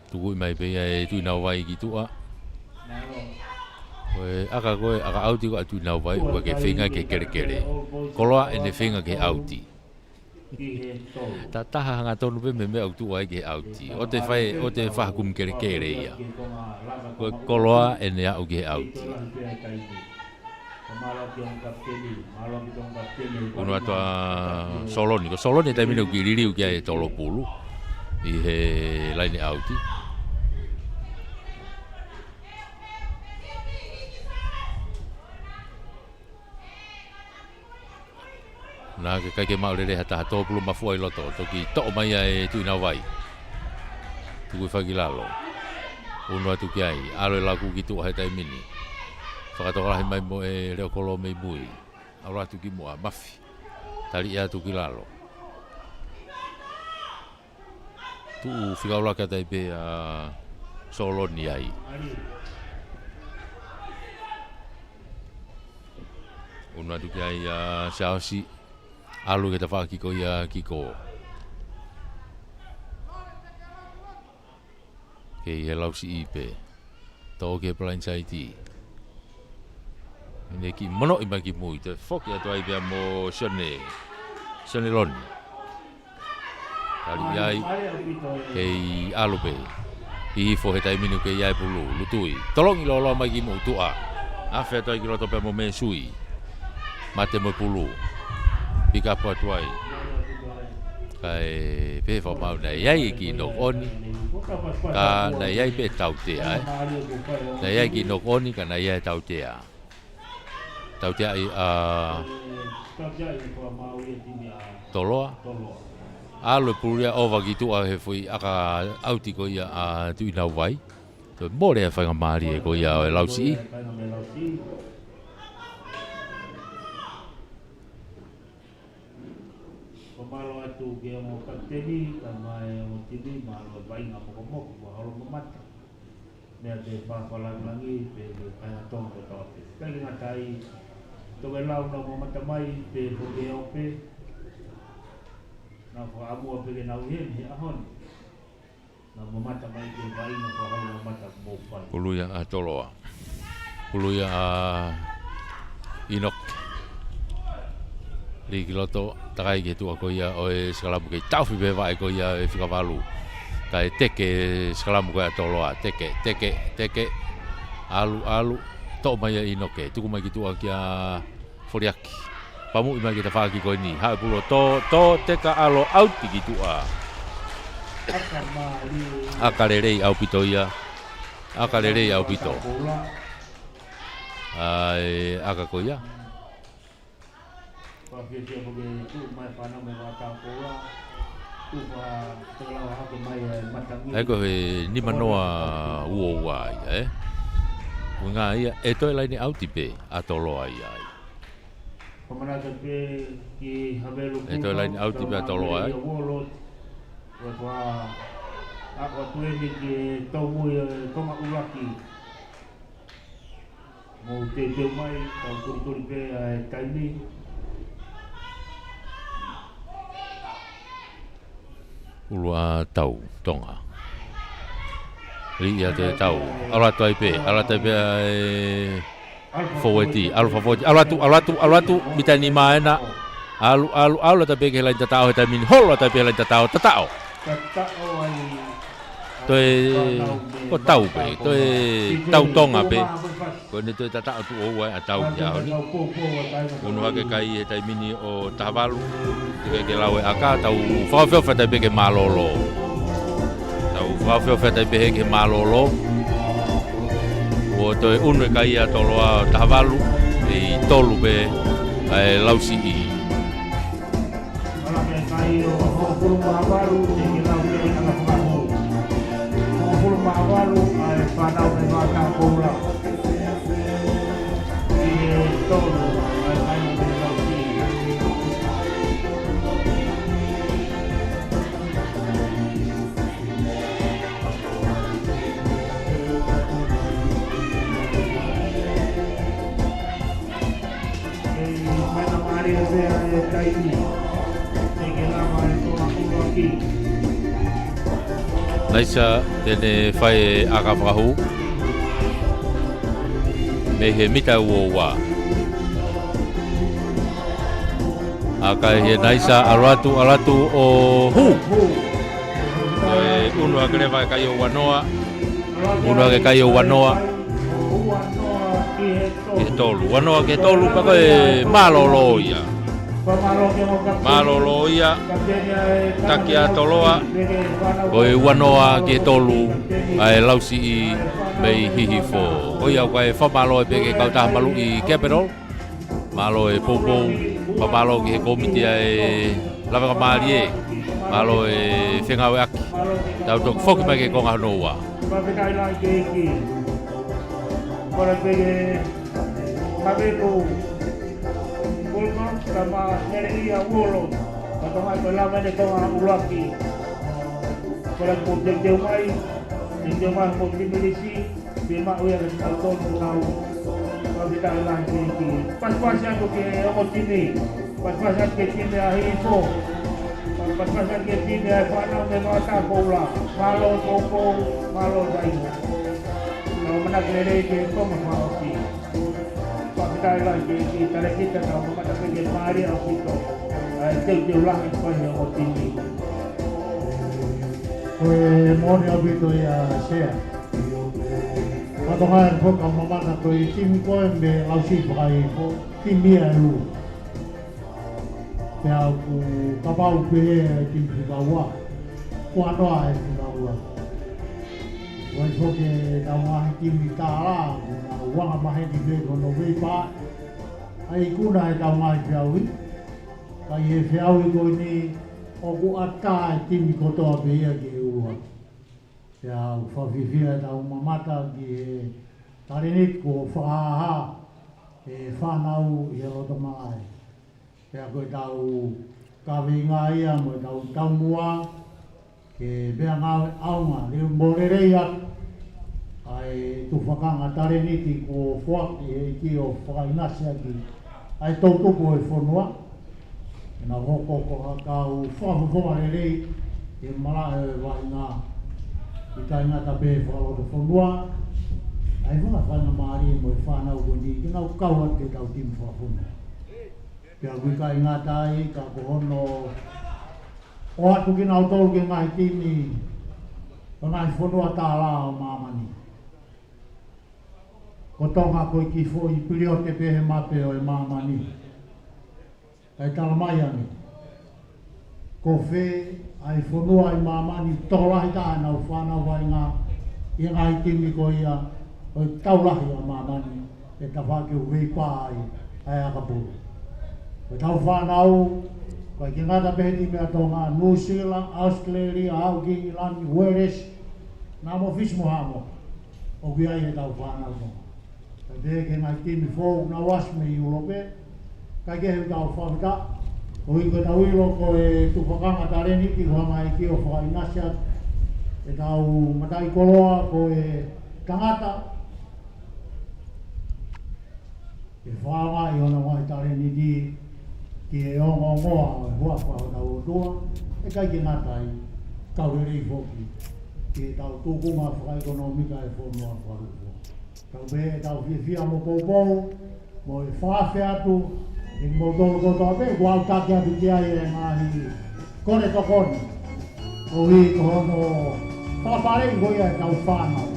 Tuku i mai pehe e tui nau vai ki tua. Koe aka auti ko a tui nau vai ua ke whenga ke kere kere. Koloa e ne whenga ke auti. Ta taha hanga tonu pe me au tu ai ke auti. O te whahakum kere kere ia. Koe koloa e ne au ke auti. Uno atua Soloni. Ko Soloni tai minu ki ririu kia e tolo pulu. I he laini auti. Nā ke kai ke maurere hata hato pulu mafua i loto. Toki to'o mai e tui nau vai. Tuku i whakilalo. Uno atu ki ai. Alo e laku ki tua he tai mini. Whakatokalahi mai mo e reo kolo mei mui. Aura atu ki mua mafi. Tari ia atu ki lalo. Tuu whikaula ka tai pe a Soloni ai. Uno atu ki ai a Saosi. Alu ke ta whakiko ia kiko. ke he lausi ipe to ke plain saiti ne ki mono i maki mui te foki atu ai bia mo sone lon kali ai ke alupe i fo he tai minu ke ai pulu lutui tolong lo lo maki mu tua afe to i lo to pe mo me sui mate mo pulu pika po tuai kai pe fo mau dai ai ki no oni ka na ai pe tau te ai na ai ki no oni ka na ai tau te ai toloa alo puria ova ki tu a he foi aka auti ko ia a tu ina vai to more fa ngamari ko ia e lausi Pemalo itu dia mau kerjani, sama mau tidur malu bayi nggak mau ngomong, mau mata. Dia papalan lagi, kayak tong betul. Kali ngatai, tu belau nak mau mata mai, pergi ope. Nak amu ope ke nauhin, ya hon. Nak mau mata mai bayi nak mau mata mau pai. Ulu yang toloa, ulu yang inok. Li kiloto takai gitu aku ya oi skalamu ke tau fi beva ko ya e fika valu kai teke skalamu ko toloa teke alu to mai inoke tu kuma gitu akia foriaki pamu ima kita faki ko ni ha pulo to teka alo out gitu akalere au pito ya akalere au pito ai akako ya Dia pergi tu mai panah mai watang pola tu telah aku mai matang ni ko ni manoa uowa Nga ia eto laini autipe atolo ai pemana tepe ki habelu eto laini autipe atolo ai wa aku tu ni ki tomu koma ulaki mau te mai kau tur pe kaini ulua tau tonga ria te tau ala taipe forward alatu mitani maena alu tapi ke lain tatao ta min hol tapi lain tatao toi ko tau pe toi tau tonga pe ko ni toi tatao tu o wa tau ya ni unu ke kai ta mini o tavalu ke lawe aka tau fa tapi ke malolo Wafio feta be ke malolo o to unu kai atoloa tavalu e tolu be ai lausi i ala ke kai o hulu mawalu ke lausi ke ngafu hulu mawalu ai panau me mata kola e tolu ai kai me lausi Naisa tene fai akafrahu me he mita uowa aka he naisa alatu o hu unu akere vai kai o wanoa unu ake kai o wanoa wanoa ke tolu pa ko maloloia maloloia takia toloa oi wanoa ke tolu ai lausi i mei hihi fo oi au kai fa malo pe ke kau ta malu i capital malo e popo pa malo ke komiti ai lava marie malo e fenga wa tau tok fok pa ke ko nganoa pa pe kai lai ke ki para pe Habeko Ulma sama Nereia Wolo atau mai lama de kau ulaki para putih jauh mai putih milisi bima uya ke auto nau kita lagi pas-pasan ke opini pas-pasan ke tim info pasal ke sini whanau me mata koula malo toko malo dainga no mana klere ke koma mauti pakita lai ke tare kita no mana ke mari au kito teu lang ko he o tini koe mone abito ia sea patonga e foka mamana koe timi koe me lausi whakai ko timi e lu pea ku kapau pe e timi whikaua ko anoa e whikaua koe foke tau mahi timi tāra kuna wanga mahi ti me kono wei pā ai kuna e tau mahi whiaui kai e whiaui koe ni o ku ata e timi kotoa pe ia ki e ua. Pea whawhiwhia e tau mamata ki e tarinit ko whaaha e whanau i e roto mai. Pea koe tau kawinga ia mo e tau taumua ke bea ngawe aunga reu morerei atu ai tu whakanga tariniti ko whaki e ki o whakainasia ki ai tautupu e whanua. Na hoko ko kau whawhawha rei e mara e wainga i tainga tabe whalo te whanua ai whanga maari mo e whanau ko ni ki nau kaua te tau timu whawhuna pia wika i ngā tai ka kohono o atu ki nau tolu ki ngai timi o ngai whanua tā la o mamani ko tonga ko i ki fo i piri o te pehe mape o e mamani ai tala mai ane. Ko whē ai whanua i mamani tōlahi tā nau whanau vai ngā i ngai timi ko ia o taulahi a mamani e ta whake o wei pāi ai akapuru. O tau whanau kai ki ngata peheti mea tō ngā New Zealand, Australia, Auki, Lani, Wales nā mo fismo hamo o ki ai e tau whanau tō. Ta te ke ngai timi fōu na wasme i ulope kai ke heu tau whawhita, o i ko tau ilo ko e tupakanga tareni ki whanga i ki o whakainasia e tau matai koloa ko e tangata e whanga i ona wai tareni ki e ongo ngoa o e hua whakatau o tua e kai ke ngatai kaurerei whoki ki e tau tukunga whakaikonomika e whonua wharukua. Tau be e tau whiwhia mo poupou mo e whawhi atu i mo tolo kotoa pe, wau taki atu ki ai e ngahi kone to kone. O i kohono whapare i goia e tau whanau.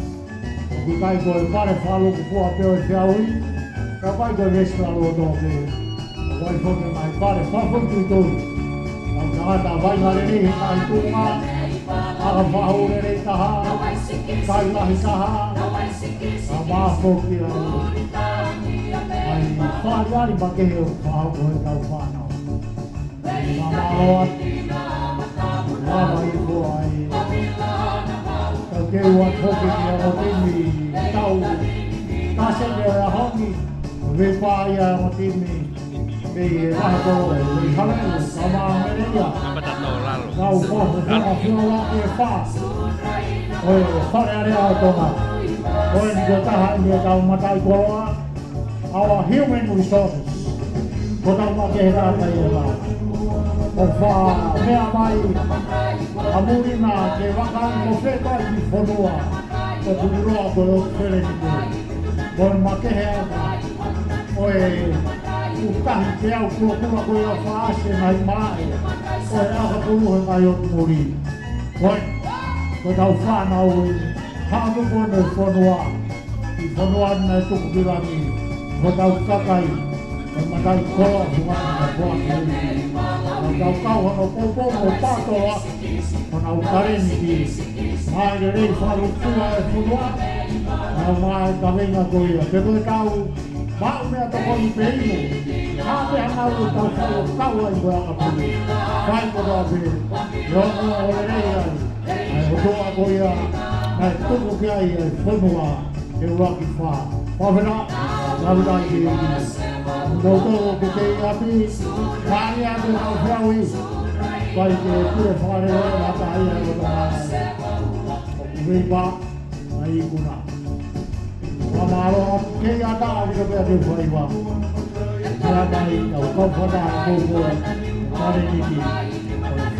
O ki kai koe pare whaluku fua peo e whiaui, ka kai koe restaurant o tō pe. O wai whoke mai pare whawhutu i tōi. Tau tangata waingare ni he kai tūnga, aga whahure rei taha, kai lahi taha, a māwhoki au. Ai whaariari makehe o whahau koe tau whanau. Mamaoa, wawa i ko ai. Tau keu at hoki ki a o timi tau. Kasene o a hongi, we whai a o timi. Kei e raha ko e halelu, ka maa mereia. Kau koho whaka whiola e wha. Oe whareare a tonga. Oe ni ko taha i e tau matai koroa. Our human resources. Ko tau ma ke hera kai e la. O wha mea mai a murina ke wakai mo whekai ki whanua. O kururoa ko o where ni koe. Ko ma ke hera oe utahi ke au kura koe a whaase nai mai. Oe aka kuru he kai o muri. Koe, ko tau whanau e hānu kone whanua. I whanua na e tuku pirangi. Ko tau kakai, ko matai koa hungana na koa kei. Ko tau kau hano poupou o pātoa, ko nau tareni ki. Mai re rei wharutua e whanua, nau mai kawenga koea. Te koe tau, mau mea toko i peino. Hāpe anau o tau wharu kaua i koe aka puni. Kai ko tau pe, rongo o le rei ai. Ai o toa koea, nai tuku ki ai e whanua, e waki wha. Whawhena, Navidad ki Toto ko te api Kani atu au whiaui Kai ke pure whare o rata ai ai o tanga O kuwei pa ai kuna Wamaro ke ata ali ko pia te whaiwa Kea mai au kau whata a kōkoi Kare niki O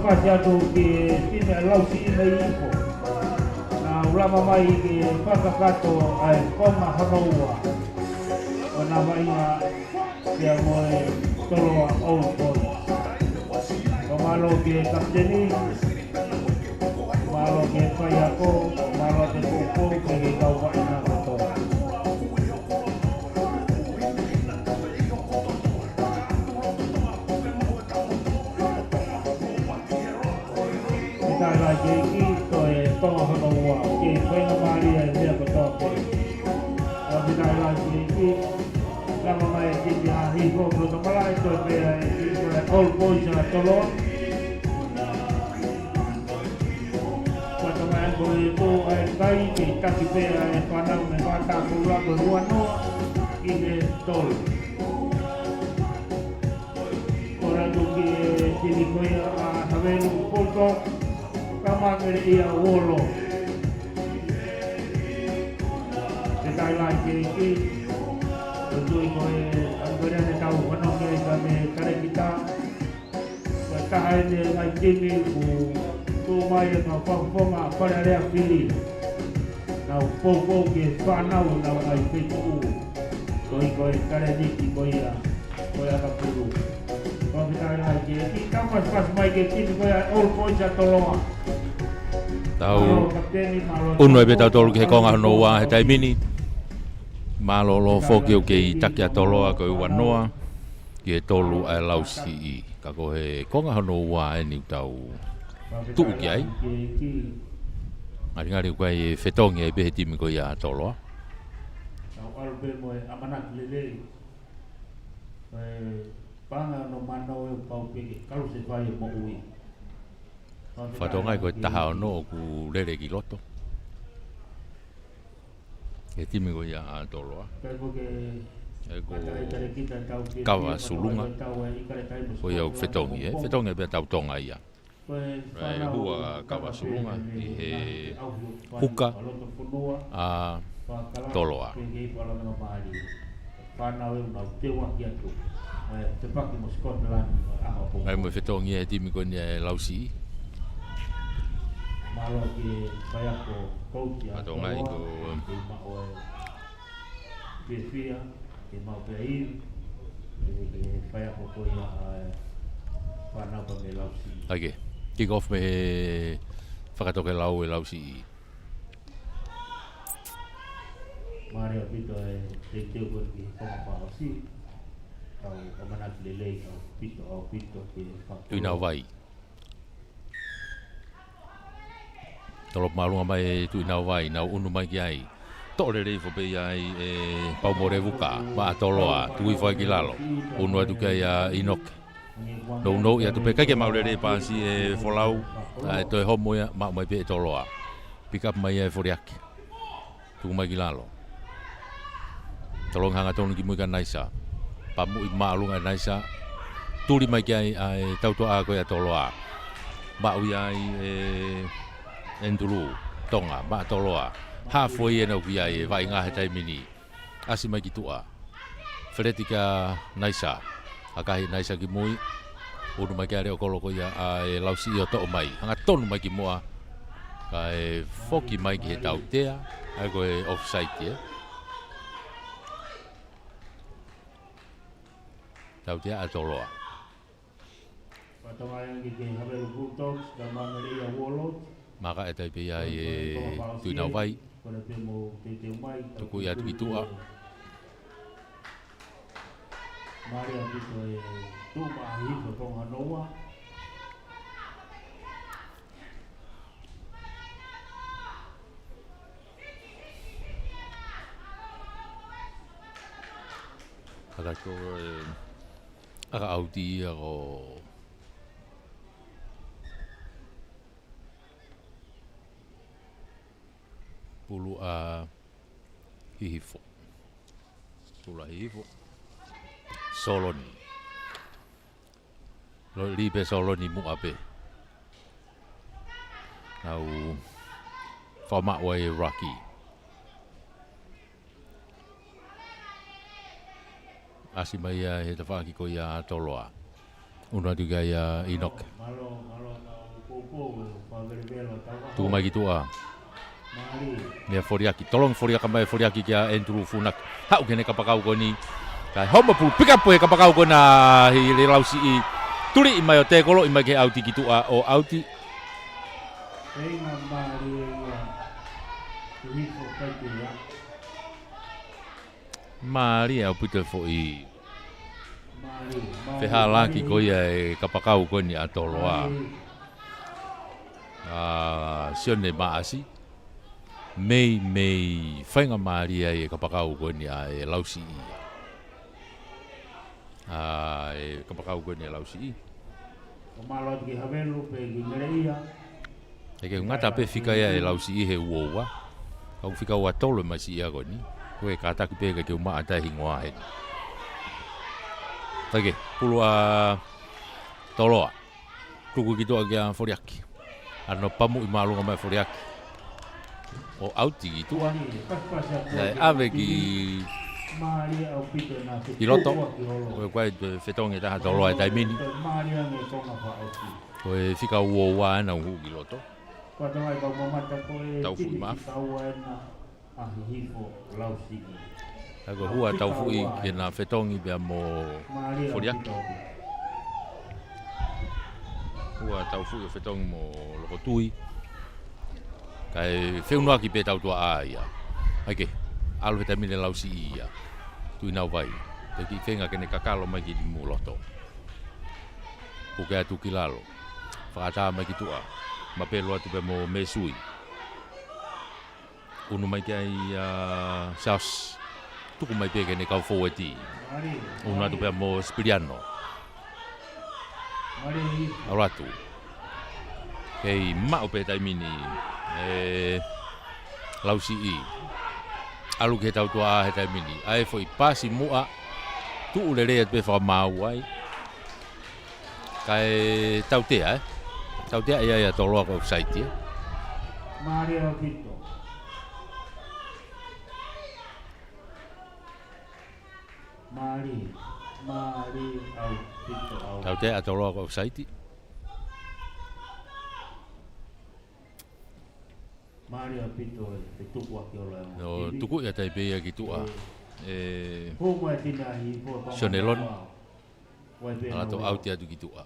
pas atu ki tine lausi mai ipo. Na ulama mai ki whakakato ai konga hanaua. O na mainga kia moe toloa Old Boys. O malo ki kapteni, malo ki whaiako, malo te koko ki kau waina katoa. Tala ke ki to e tonga hono wa ke whainga maari e mea kotoke. A tala ke ki lama mai ki te ahi hoko to malai to e mea e ki to e Old Boys na toloa. Kata mai ko e ko e kai ki taki pera e whanau me wata kura ko rua noa ki te tolu. Ora tu ki e tini koia a hawenu poto kamangere ia wolo. Te tai lai ke ki, o tui ko e angore ne tau whanonge ka me kare kita. Ka taha ne ngai timi ku tō mai e ka whakawhonga wharerea whiri. Nau pōpō ke whanau nau ai whitu u. Toi ko e kare niki ko ia, ko ia ka puru. Ko te tai lai ke ki, kamas pas mai ke timi ko ia Old Boys a toloa. Tau uno e peta tolu ki he konga hono wā he taimini. Malo lo foki o ke i taki a toloa ko i wanoa. Ki he tolu ai lausi i. Ka ko he konga hono wā e ni tau tuu ki ai. Ngari koe e whetongi e pehe timi ko i a toloa. Tau alpe mo e amanak lelei. Panga no mano e pau peke. Kalu se vai e mo ui. Whatongai koe taha ono ku rere ki loto. E timi ko ia a toloa. E ko kawa sulunga. Ko ia whetongi e. Whetongi e pia tau tonga ia. hua kawasulunga i he huka a toloa. Ngai mo fetongi e timi koni e lausi. Malo ke saya ko coach ya. Ato ngai ko Pefia ke mau peir ke saya ko ya pana pa me lausi. Okay. Kick off me whakatoke lau e lausi. Mario pito e te teo ko ki koma pa lausi. Au kamana lele au pito ke pa. Tuina vai. Tolo marunga mai tuina vai na unu mai ki ai. Tole rei fo pe ai e pau more vuka ma toloa tui vai ki lalo. Unu atu kai a inok. No ya tu pe kai mau rei pa si e folau. Ai to homo ya ma mai pe toloa. Pick up mai e foriaki. Tu mai ki lalo. Tolong hanga tonu ki mu kan naisa. Pamu i maalunga naisa. Tuli mai ki ai tau to a ko ya toloa. Ba u ai e Endulu, tonga, ba toloa. Halfway ena uki ai vai ngā he taimini. Asi mai ki tua. Wheretika naisa. Akahi naisa ki mui. Unu mai ki are o koloko ia e lausi i o to'o mai. Hanga tonu mai ki mua. Ka e foki mai ki he tautea. Ai ko e offside e. Tautea a toloa. Patonga ki ke Haveru Bulldogs da Mameria Warlords. Maka e taipe ai e tuinau vai. Tuku ia tuki tua. Maria pito e tuma ahi ko tonga noa. Kaka ko aka auti ako pulu a hihifo. Pulu a hihifo. Soloni. Lo libe soloni mu ape. Au whamak wai Rocky. Asi mai he te whaki ko ia toloa. Una tuga ia Inok. Malo popo Tu mai ki tua. Mea foriaki, tolong foriaka mai foriaki kia Andrew Funak. Hau kene kapakau ko ni. Kai homa pulu pika po he kapakau ko na hi le lausi i. Turi i mai o te kolo i mai ke auti ki tua o auti. Eina mari ia. Tuhiko kaiti ia. Mari au putel fo i. Fehalaki ko ia e kapakau ko ni atoloa. Sione maasi. Mei whainga Maria e kapakau ko ni a e lausi i. E kapakau ko ni a lausi i. O malo ki Haveru pe ki Mereia. E ke ngata pe whika ia e lausi i he uoua. Kau whika ua tolo mai si ia ko ni. Koe kātaki pēka ke umaa tahi ngoa he. Take, pulu a toloa. Kuku ki toa kia foriaki. Ano pamu i maalunga mai foriaki. O auti ki tua. Ave ki i loto. Koe koe whetongi taha toloa e taimini. Koe whika uoua ana uhu ki loto. Tau fui maafu. Ako hua tau fui ke na whetongi bea mo foriaki. Hua tau fui o whetongi mo loko tui. Kai wheunua ki pe tau tua a ia. Aike, alu he tamine lausi i ia. Tui nau vai. Te ki whenga kene kakalo mai ki mu loto. Pukea tu ki lalo. Whakata mai ki tua. Ma pelo atu pe mo me sui. Unu mai ki ai saus. Tuku mai pe kene kau fōeti. Unu atu pe mo Spiriano. Auratu. Kei mau pe taimini. Lausi i. Alu ke tau tua he taimini. Ai foi pasi mua. Tu ulere at pe whamau ai. Kai tau tea Tau te ia toloa ko site. Mario Pito. Mari au Pito au. Tau te toloa ko site. Mario Pito te tuku aki ola. No tuku ia tai pe ki tua. Ko mo tina hi po. Sonelon. Ala to au te atu ki tua.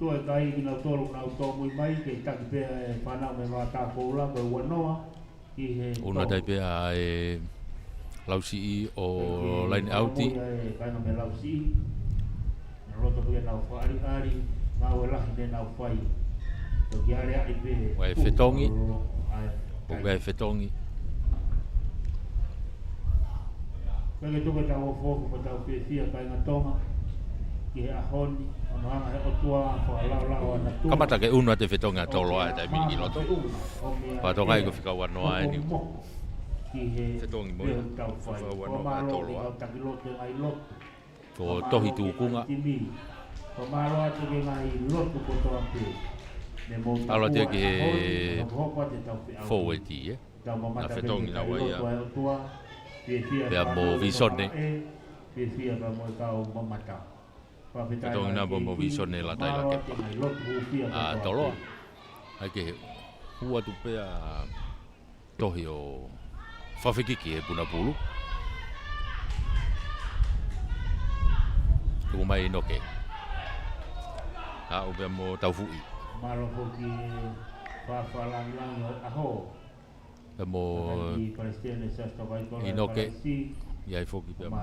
Tua kai ki na tolu na to mo mai ke ta pe pana me va ta ko la me wanoa. Una tai pe lausi o line outi. Kai no me lausi. Roto ku na ari mau lah ni na fai. To ki ari ai pe. Wai fetongi. Wai fetongi. Kai tu ka tau fo ko tau pe sia kai na toma. Ki a honi, ono anga o tua ko la na tu. Kamata ke una te fetonga toloa tai mi ki loto. Pa to kai ko fika wanoa ni. Fetongi mo. Fa wanoa toloa. Ko tohi tukunga. Ko malo atu ke ngai lotu ko to ape. Alo te ke forward e. Na fetongi na wai. Pe mo visone. Pe ba mo ka o mamata. Fetongi na mo visone la tai la ke. Toloa. Ai ke hua tu pe tohi o whawhikiki e puna pulu. Tuku mai noke. Ha upe mo tau fui. Malo hoki whawhalang aho. Pe mo inoke. Iai foki pe mo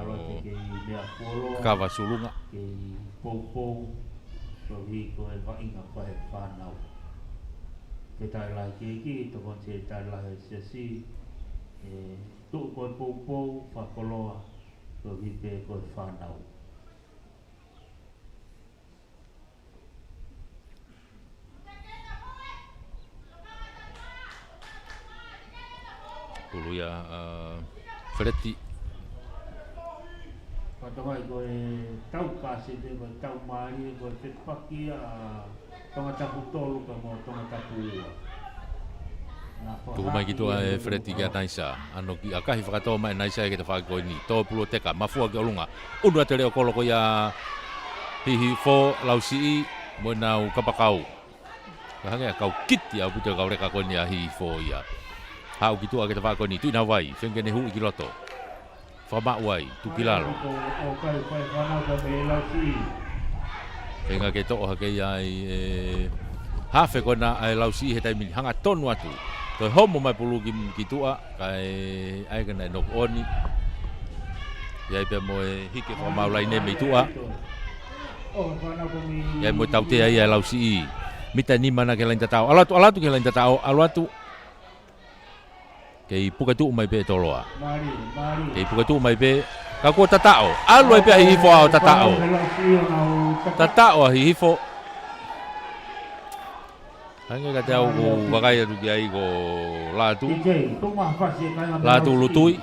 kawa sulunga. Ke pou. So hi ko e vainga whahe whanau. Ke tai lai ke ki, to kon se tai lai se si. Tu ko e pou whakoloa. So hi ke ko e whanau. Pulu ya Fretti. Patongai ko e tau kasi te ko tau mari ko te paki tonga tapu tolu ka mo tonga tapu ua. Tuku mai ki tua e Fretti kia naisa. Ano ki akahi whakatoa mai naisa e ke te whakako ni. Tō pulo teka, mafua ki olunga. Unua te reo koloko ia hihi fo lausi mo nau kapakau. Kahanga kau kiti au puto kau reka ko ni a hihi fo ia. Hau ki tua ke te whakako ni. Tui na wai, whengene hui ki loto. Whamak wai, tukilalo. Whenga ke toa ke iai hawhe kona ai lausi he taimini hanga tonu atu. Toi homo mai pulu ki tua, kai aikana e noku oni. Iai pia mo e hike whamaulai ne mei tua. Iai mo tautea iai lausi. Mita ni mana ke lain tatao. Alatu ke lain tatao, alatu. Kei puka tu mai pe toloa. Kei puka tu mai pe ka ko tatao. Alu ai pe hifo au tatao. Tatao hifo. Hanga ka tau ko wakai atu ki ai ko latu. Latu lutui.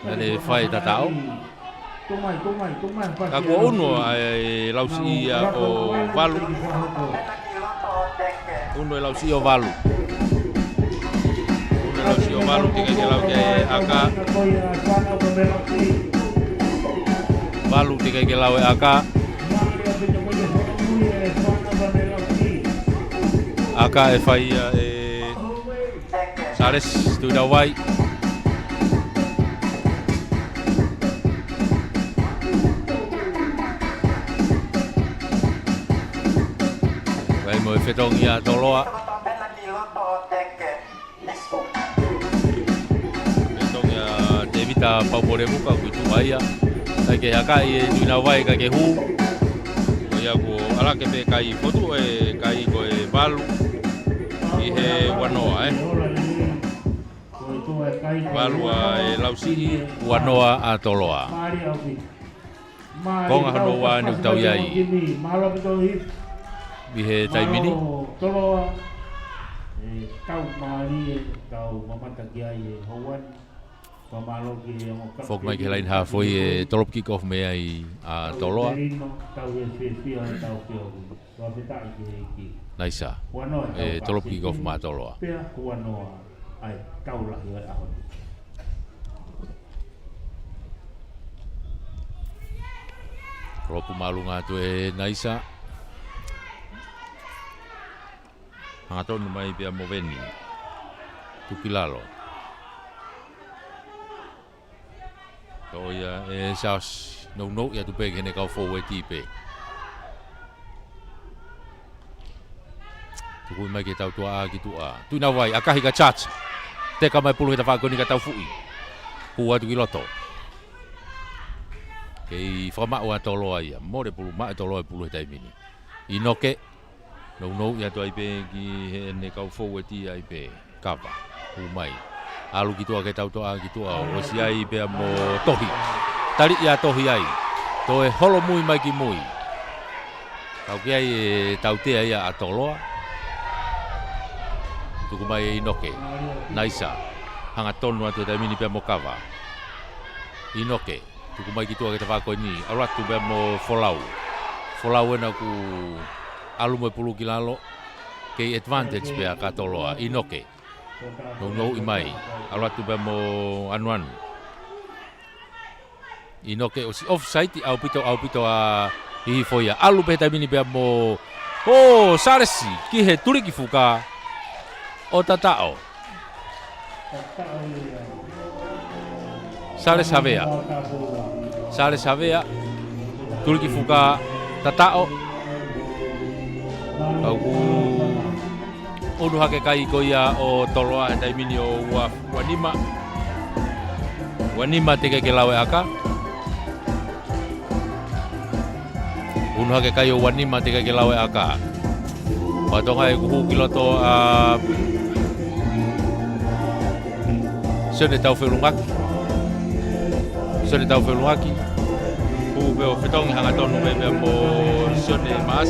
Ane fai tatao. Ka ko uno ai lausi o valu. Uno ai lausi o valu. Lausi o valu tika ke lau ke aka. Valu tika ke lau e aka. Aka e whai e Sares tui na wai. Wai mo e whetongi a toloa. Ta paupore muka ku tu aia ta ke aka e tuna vai ka ke hu o ia ko ala ke pe kai fotu e kai ko e balu i he wanoa balu e lausi wanoa a toloa konga hanoa ni tau iai i he taimini toloa e tau mari e tau mamata ki ai e hoan Pamalo ki mo kapten. Fok mai ke lain ha foi e tolop kick off me ai a toloa. Tau e se tau ke o. Wa peta ki. Naisa. Wano E tolop kick off ma toloa. Pea wano ai tau la yo a. Ropu malunga tu e Naisa. Hangatonu mai pia Moveni. Tukilalo. Toia e saus no ya tu pe kene kau forward tipe. Tu kui mai ke tau tua ki tua. Tu na vai akahi ka chat. Te ka mai pulu ta fa ni ka tau fui. Pua tu kiloto. Kei whama ua tolo ai, mo re pulu maa tolo ai pulu he taimini. Inoke, no ya tu ai pe ki he ne kau forward ti ai pe kapa, umai. Alu ki tua ke tau toa ki tua, o si ai pe mo tohi. Tari ia tohi ai, to e holo mui mai ki mui. Kau ki ai e tau te ai a toloa. Tuku mai e Inoke, Naisa, hanga tonu atu taimini pe mo kava. Inoke. Tuku mai ki tua ke te whako ni, auratu bea mo Folau. Folau ena ku alu mo pulu ki lalo, kei advantage bea katoloa, Inoke. No i mai, auratu bea mo Anuanu. Inoke o si offside au pito a hihi foia. Alu pe tamini bea mo, Saresi, ki he turi ki fuka o tatao. Sales Havea. Sales Havea. Tulki fuka tatao. Au unu hake kai koia o toloa e taimini o Wanima. Wanima te ke lawe aka. Unu hake kai o Wanima te ke lawe aka. Patonga e kuhu kiloto a Sone tau whelungaki. Sone tau whelungaki. Hu beo whetongi hanga tonu me bea mo Sone Mas.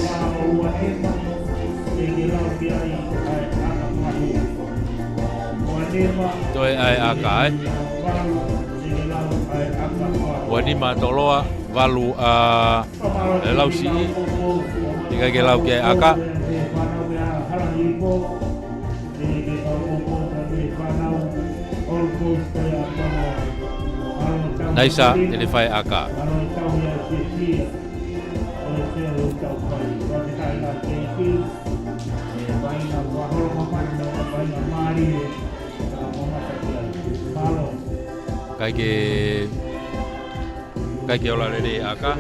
Toi ai aka e. Wanima toloa walu a lausi. Tika ke lau ke aka. Naisa ele fai aka. Kai ke ola rere aka.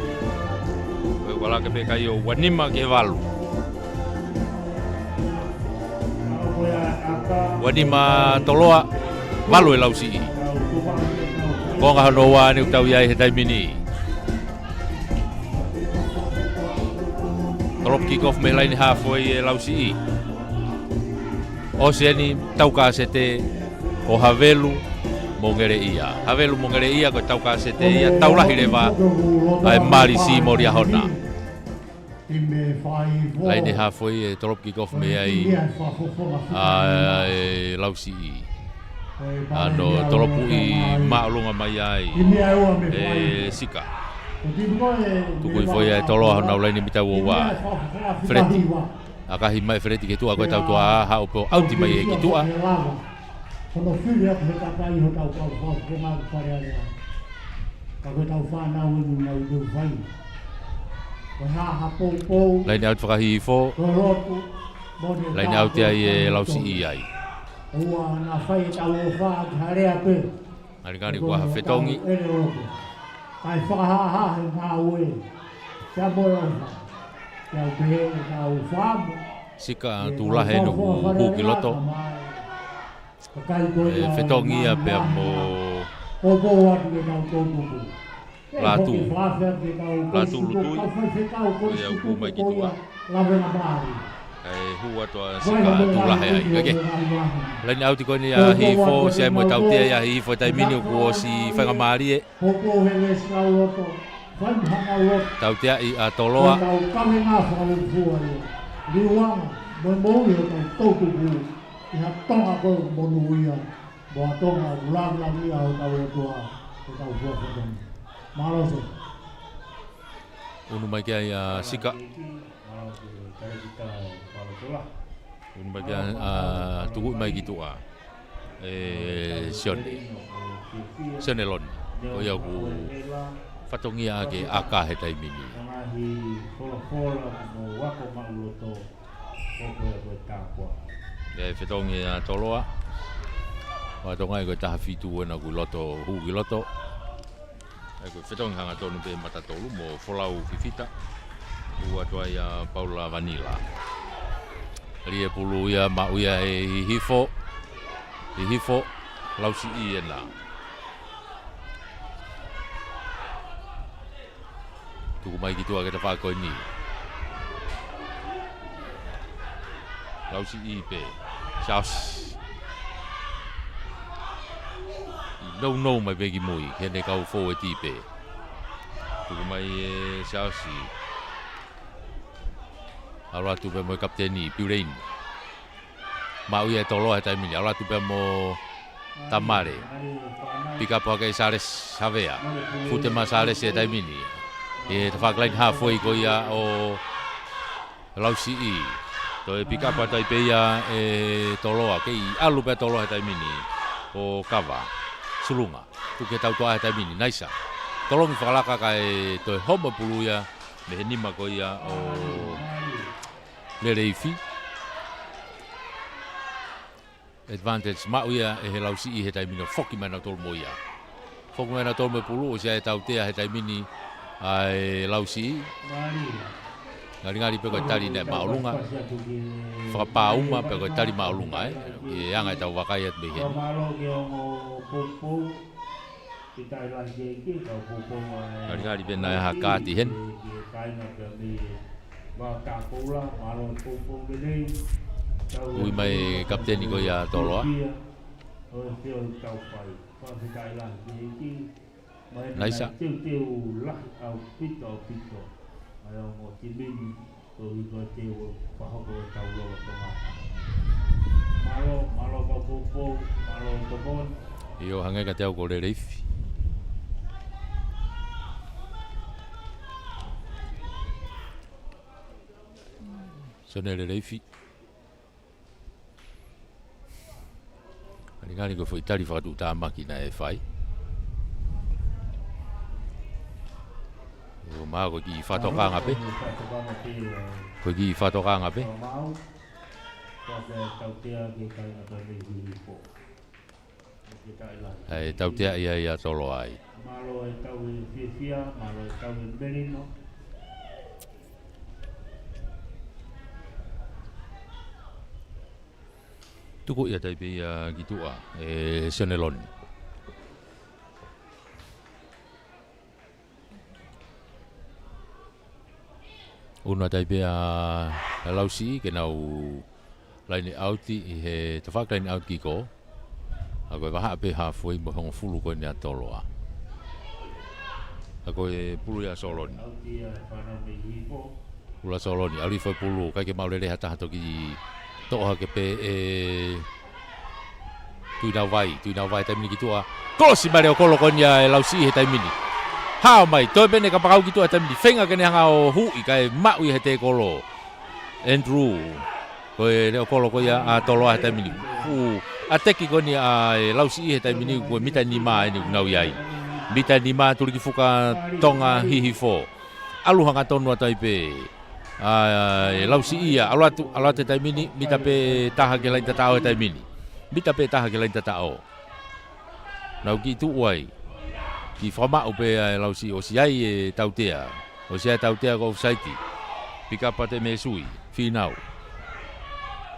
Wala ke pe kai o Wanima ke walu. Wanima toloa walu e lausi. Ko nga hanoa ni utau iai he taimini. Drop kick off me line halfway e lausi. Oceani tau ka sete o Havelu mongere ia. Havelu mongere ia ko tau ka sete ia tau lahi lewa ai mari si moria hona. Line halfway e drop kick off me ai lausi. Ano tolopu i maalunga mai ai sika. Tukui foi e toloa na ulaini mita wa Freti. Akahi mai Freti ke tua ko tau tua ha opo auti mai ke tua. Kono fili aku he takai ho tau kau ke mau pare ale. Ka ko tau fa na u na u vai. Ko ha po. Lain out whakahi fo. Lain out ai e lausi i ai. Ua na fai tau o wha harea pe. Arikari kua hawhetongi. Kai whakaha he ngā ue. Sia boi o wha. Kia upehe tau whamu. Sika tulahe no huki loto. Whetongi a pia mo Latu. Latu lutui. Ia uku mai ki tua. Hua toa sika tulahe ai. Kake. Laini auti koni a hi fo se mo tau tia ia hi fo tai mini ku o si whangamari e. Tau tia i a toloa. Boatonga ulang lagi au tahu tua tahu buat betul. Malo sih. Unu mai kia sika. Malo kaya kita kalau tulah. Unu mai kia tuku mai gitu Senelon. O ia ku fatongia ke aka he taimini. Ngahi fola mo wako mauloto. Ko takwa. Fatongia toloa. Wa tonga ko ta fitu na ku loto hu ki loto. Ko fetong hanga tonu pe mata tolu mo folau fifita. Ua toa ia Paula Vanilla. Rie pulu ia mau ia hifo. Hifo lausi iena. Tuku mai gitu aga ta fa ko ni. Lausi ipe. Saus. No mai begi mui kene kau fo e tipe. Tuku mai Chelsea. Ala tu be mo kapteni Piurein. Mau ia tolo e taimini ala tu be mo Tamare. Pika pa ke Sales Savea. Fute ma Sales e taimini. E fa klein halfway ko ia o Lausi i. To e pika pa tai pe ia e toloa ke alu be tolo e taimini o Kava. Sulunga, tu ke tau toa ta mini naisa. Tolong falaka kai to homo puluya me nima ko ia o Lereifi. Advantage ma uia e helausi i he tai mini foki mana tol moia. Foki mana tol me pulu o sia e tau tea he tai mini ai lausi. Ngari pe ko tali ne maulunga. Whakapauma pe ko tali maulunga e anga tau wakaiat me he. Ngari pe nai hakati hen. Ui mai kapteni ko ia toloa. Naisa. Iyo hangai ka teo ko Lereifi. Sone Lereifi. Ngari ko foi tali whakatu tā makina e whai. O maa ko ki whatokanga pe. Ko ki whatokanga pe. Ai tautea ia tolo ai. Malo e tau e fia, malo e tau e berino. Tuku ia tai pe ia gitua e Senelon. Una tai pe a lausi ke nau laini auti i he tawhak laini auti ko. Ako e waha pe halfway mo hongo fulu ko ni atoloa. Ako e pulu ia Soloni. Pula Soloni, ali foi pulu kai ke maulele hata hato ki toha ke pe e tuina vai tai mini kitua. Kosi mare o kolo ko ni e lausi he tai mini. Hao mai, toi bene ka pakau kitua tai mini. Fenga ke ne hanga o hu i kai mau i he te kolo. Andrew. Ko e o kolo ko ia a toloa he tai mini. A teki ko ni a lausi i he tai mini ko mita ni ma ni nau iai. Mita ni ma tuli ki fuka tonga hihi fo. Alu hanga tonu atai pe. Lausi ia alatu tai mini mita pe taha ke lain tatao tai mini. Mita pe taha ke lain tatao. Nau ki tu uai. Ki whamau pe lausi o siai e tautea. O siai tautea ko saiti. Pika pate me sui. Finau.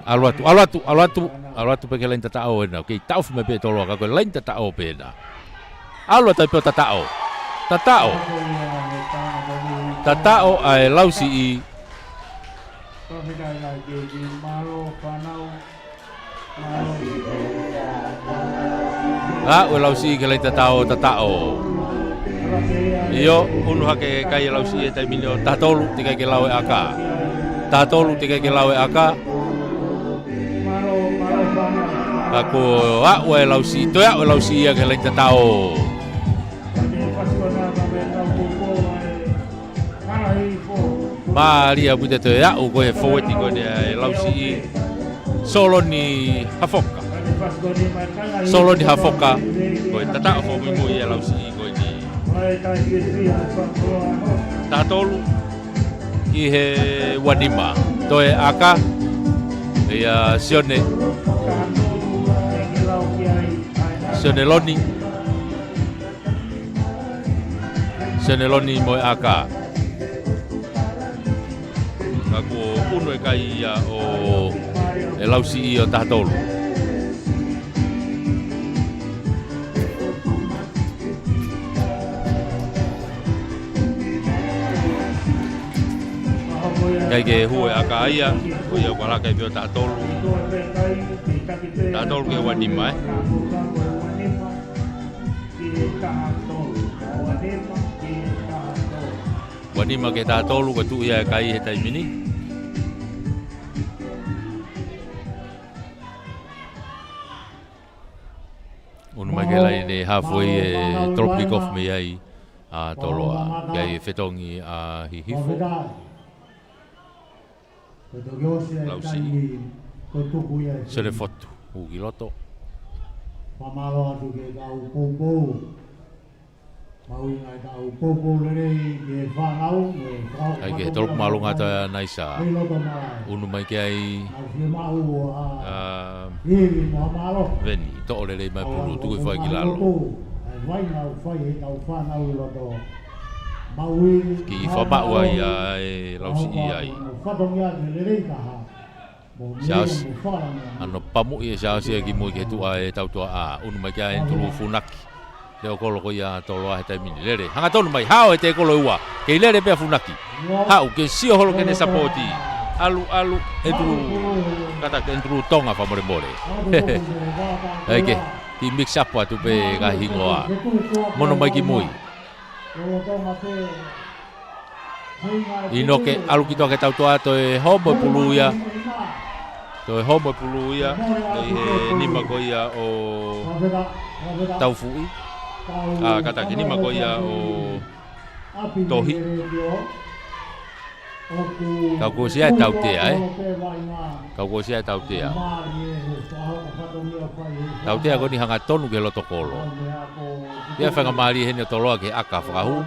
Alatu pe ke lain tatao e nau. Kei tau me pe toloa kako lain tatao pe na. Alatu pe tatao. Tatao ai lausi i. O lausi ke lain tatao. Iyo unu hake kai lausi e tai mini o tatolu tika ke lawe aka. Ako a o lausi to a o lausi ia ke lai tatao. Maria puta to a o ko e forward ko de lausi solo ni hafoka. Solo ni hafoka ko e tatao fo mo ia lausi ko ni. Tatolu i he wanima to e aka ia sione Seneloni mo aka aku uno e kai ia o e lausi i o tatolu kai ke hue aka ia o ia wala kai pio tatolu ke wanima Wanima ke tatolu ka tu ia kai he taimini. Unu mai ke lai ne halfway e tropic of me ai a toloa kai fetongi a hihifo. Lausi. Sere foto ugi loto. Pamalo atu ke kau popo. Mau ingai kau popo lere ke whanau. Ai ke tolok malunga ta naisa. Unu mai ke ai. Veni, to lere mai pulu tu fai ki lalo. Vai ngau fai e kau whanau loto. Ki whama ua ia e lausi i ai. Whatong ia ke lere ka ha. Siaos, ano pamu ia siaos ia ki mui ke tua e tau tua a. Unu mai kia en tulu funaki. Leo kolo ko ia toloa he taimini. Lere, hanga tonu mai, hao e te kolo ua. Kei lere pia funaki. Hau, ke sio holo kene sapoti. Alu, e tulu, kata ke en tulu tonga whamore more. Eke, ki mix up atu pe ka hingoa. Mono mai ki mui. Ino ke alu ki toa ke tau tua to e homo puluia. To e homo puluia. E he nima ko ia o tau fui. Kata ke nima ko ia o tohi. Kau ko sia tau tea Kau ko sia tau tea. Tau tea ko ni hanga tonu ke loto kolo. Ia whanga maari hene toloa ke aka whakahu.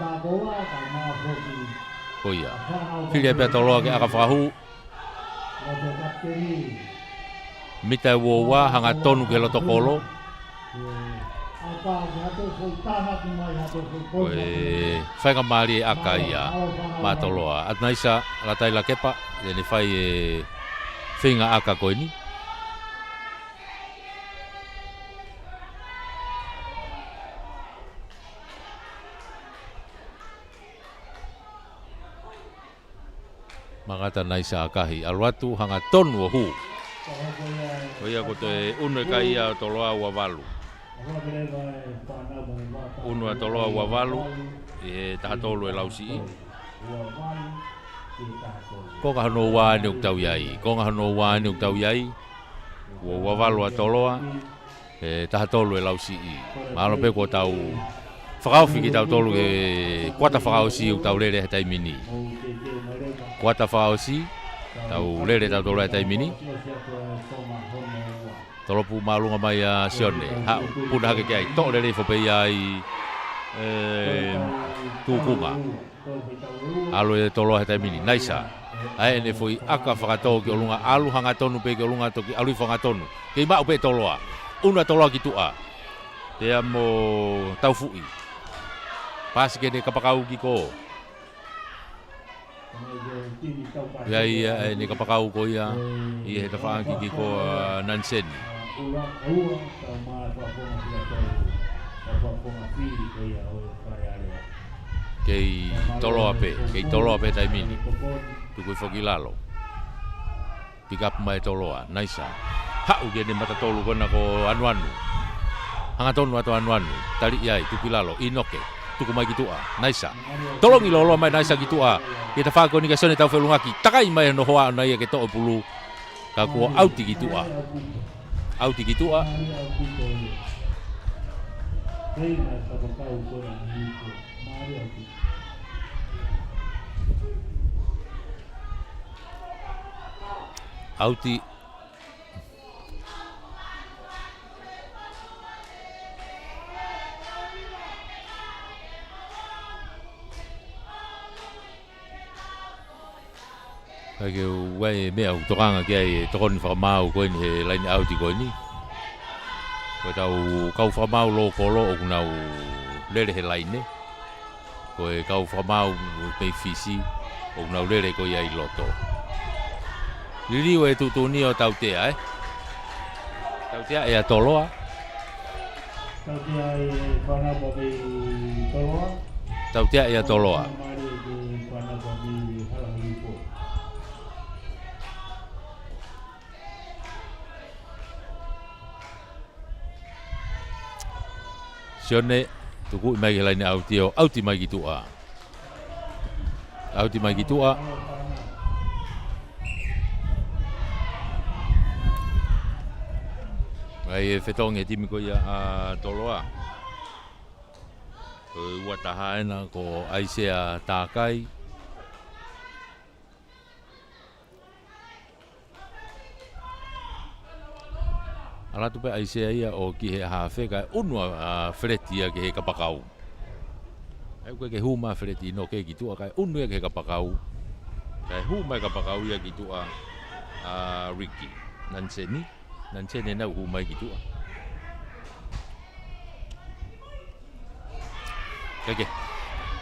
Ko ia. Whiria pia toloa ke aka whakahu. Mita wowa hanga tonu ke loto kolo. Whainga maari e aka ia mātoloa. At naisa latai la kepa, ne whai e whinga aka koe ni. Mangata naisa akahi. Aluatu hanga tonu o hu. Oia ko te unu e ka ia toloa ua walu. Unu a toloa ua walu e tahatolu e lausi i. Ko ka hano wā ni uktau iai. Ko ka hano wā ni uktau iai. Ua walu a toloa e tahatolu e lausi i. Mahalo pe ko tau whakauwhi ki tau tolu e kuata whakausi uktau lere he taimini. Kuata whakausi tau lere tau tolu he taimini. Tolopu malunga mai a sione. Ha puna hake kia i to lere whapei ai tukunga. Alo e toloa he taimini. Naisa. Ai ene foi aka whakatau ki olunga alu hanga tonu pe ki olunga toki alu i whangatonu. Kei mau pe toloa. Una toloa ki tua. Te amo tau fui. Pasi kene kapakau ki ko. Ia ni kapakau ko ia. Ia he tawhaangi ki ko Nansen. Kei toloa pe taimini. Tukui whakilalo. Pick up mai toloa, naisa. Hau kene matatolu kona ko anuanu. Hanga tonu ato anuanu. Tali iai, tukilalo, inoke. Tuku mai kitua, naisa. Tolongi lolo mai naisa kitua. Kita whako ni kasone tau whelungaki. Takai mai no hoa na ia ke to'o pulu. Ka kua auti kitua. Au tiki tua. Mari au tiko. Reina whakakau kora hiko. Mari au tiko. Au ti. Kage wai mea u tokanga kia e tokoni whakamau koe ni he laini au ti koe ni. Koe tau kau whakamau lo kolo o kunau lere he laine. Koe kau whakamau pei fisi o kunau lere koe ai loto. Liriu e tutuni o tautea Tautea e a toloa. Tautea e whanapa me toloa. Tautea e a toloa. Mari e whanapa me halahilipo. Sione, tuku i mai ke laini au tio, au ti mai ki tua. Au ti mai ki tua. Ai e whetong e timi ko ia a toloa. Ko ua tahaena ko aisea tākai. Ala tupe aisea ia o ki he hawheka unua wheretia ke he kapakau. Ai koe ke huma whereti no ke ki tua kai unua ke he kapakau. Kai huma kapakau ia ki tua Ricky. Nanseni nau huma ki tua. Keke.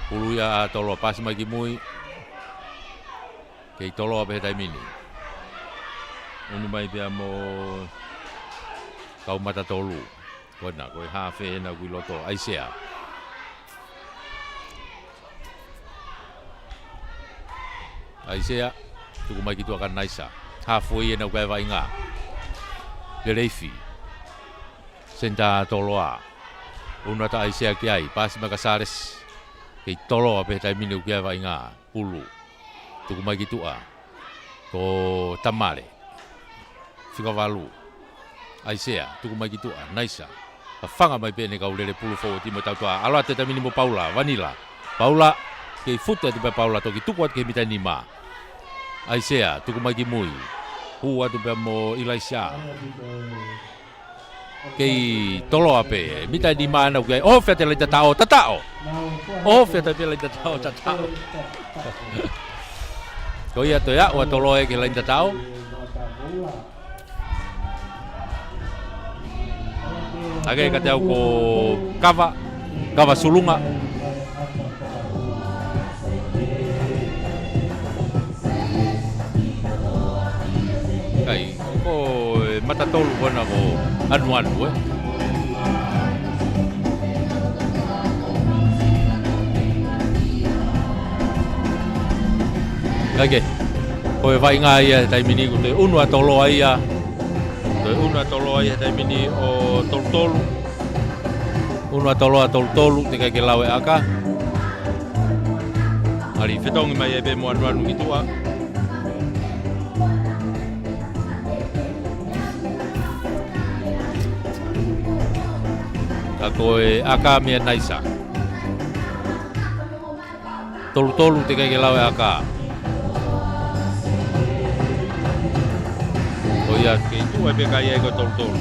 Pulu ia tolo pasi mai ki mui. Kei tolo ape he taimini. Unu mai pia mo kau mata tolu. Kona, koe hawhe na kui loto. Aisea. Aisea. Tuku mai ki tua kan naisa. Hawhoi e na koe vai ngā. Le reifi. Senta toloa. Una ta aisea ki ai. Pasi maka sares. Kei tolo ape tai minu ki ai vai ngā. Pulu. Tuku mai ki tua. Ko tamale. Whika walu. Aisea. Tuku mai ki tua. Naisa. Whanga mai pene kau lere pulu fo timo tautua. Aloa te tai minimu Paula. Vanila. Paula. Kei futa tupe Paula toki. Tuku at kei mitai nima. Aisea. Tuku mai ki mui. Hua tupe mo Ilaisia. Kei tolo ape. Mitai nima ana ukai. Oh, fia te lai tatao. Tatao. Oh, fia te lai tatao. Tatao. Ko ia toia. Ua tolo e ke lai tatao. Ake ka te au ko kava sulunga. Kai, ko matatolu kona ko anu Ake, ko e vai ngā ia taimini ko te unua tolo ia. Una tolo ai tai mini o toltolu. Una tolo te ke lawe aka. Ari fetongi mai e be mo anu ki tua. Ka koe aka mea naisa. Toltolu te ke lawe aka. Ia ke tu e be kai e ko toltolu.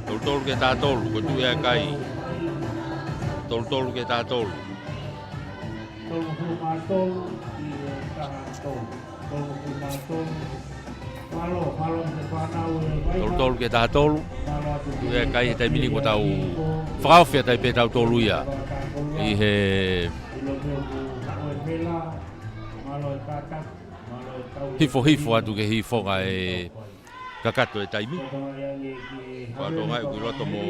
Toltolu ke tātolu, ko tu e kai. Toltolu ke tātolu. Tolu kumatolu i tātolu. Tolu kumatolu. Malo te whanau e vai. Toltolu ke tātolu. Tu e kai e tai mini ko tau whakawhia tai pe tau tolu ia. I he... Malo e tātaka. Hifo atu ke hifonga e kakato e taimi. Whato ngai kui loto mo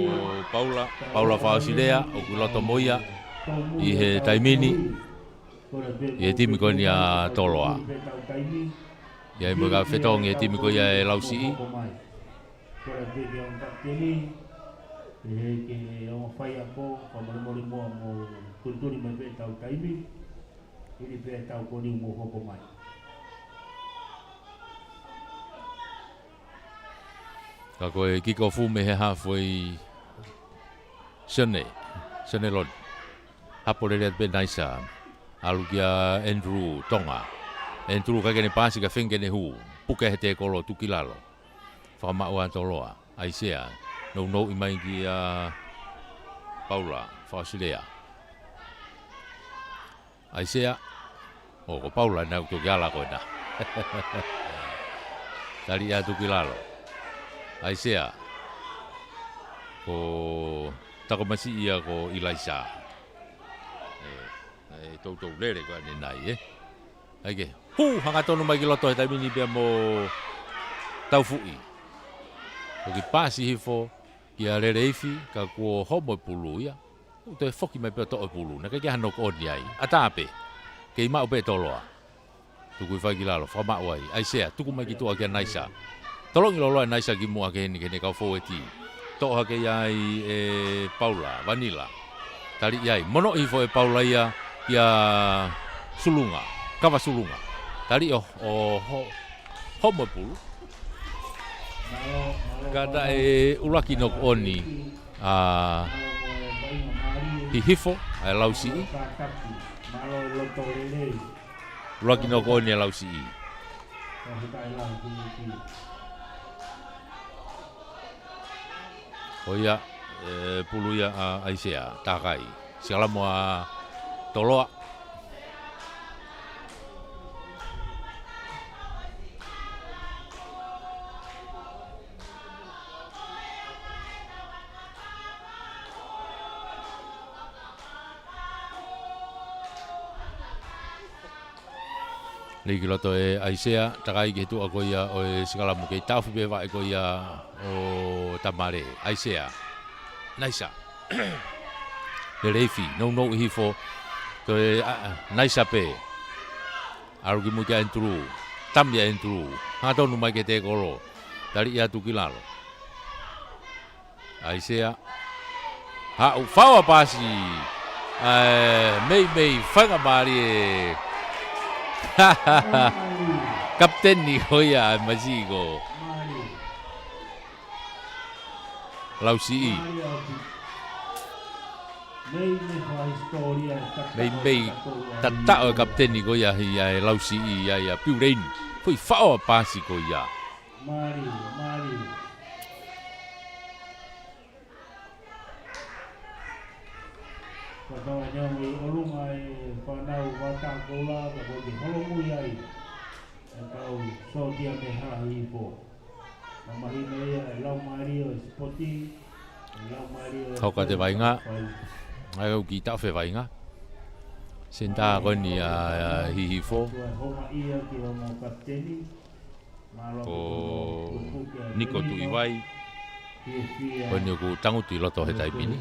Paula Whaosilea, o kui loto mo ia, i he taimini, i he timi koni a toloa. Ia i mga whetong i he timi koni a e lausi i. Ka koe kiko fu me he halfway Sene lon. Hapo le be naisa. Alu kia Andrew Tonga. Andrew ka kene pasi ka fengene hu. Puke he te kolo tukilalo. Whama ua toloa. Aisea. No i mai ki Paula. Whausilea. Aisea. Ko Paula nau to gala ko na. Tali a tukilalo. Aisea. Ko tako masi ia ko Ilaisa. Tau lere ko ane nai Aike. Hanga tonu mai ki loto he taimini pia mo tau fui. Ko ki pasi hifo ki a rere ifi ka ko homo pulu ia. To e foki mai pia to pulu. Na ke hano ko oni ai. Atape. Ke ima upe toloa. Tuku fai ki lalo fa ma wai. Ai sea tuku mai ki tu a naisa. Tolongi lolo naisa ki mua ke ni ka fo eti. To ha ke ai Paula Vanilla. Tali iai mono hifo e Paula ia kia sulunga. Kawa sulunga. Tali homo pulu. Kada ulaki nok oni hifo lausi. Ulaki nok oni lausi. Oia pulu ya Aisea takai. Segala mua toloa. Lagi loto Aisea takai gitu aku ya segala mungkin tahu bewa aku ya tamare Aisea naisa Lerefi no hifo to naisa pe aru ki muka entru tam ya entru hato no mai kete kolo dari ya tukilalo Aisea ha ufawa pasi mei fanga mari Kapten ni Hoya Mazigo Lausi Mei tata o kapten ni Hoya ya Lausi ya Piurein foi fao pasi Hoya Mari Kalau yang orang ay panau batang bola, kalau di holong muyai, atau sodia meha hipo, mamahina ya lau Mario Sporting, lau Mario. Kau kata bainga, aku kita fe bainga, senta kau ni hifo, oh Niko tu iwai, kau ni aku tanggut tu loto hetai bini.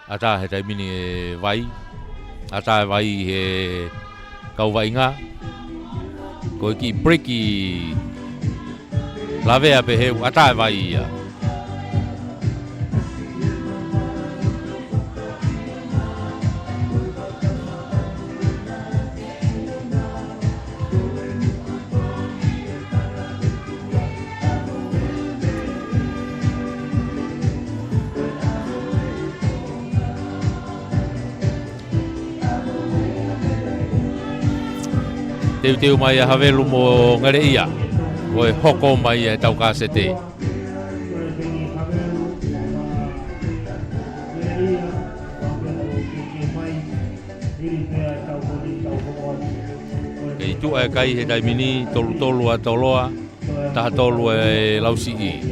Ata he tai mini vai ata vai he kau vai nga ko ki breaki lave ape he ata vai ya Teu mai havelu mo ngare ia. Oi hoko mai tau kasete. Itu kai he dai mini tolu atoloa ta tolu lausi.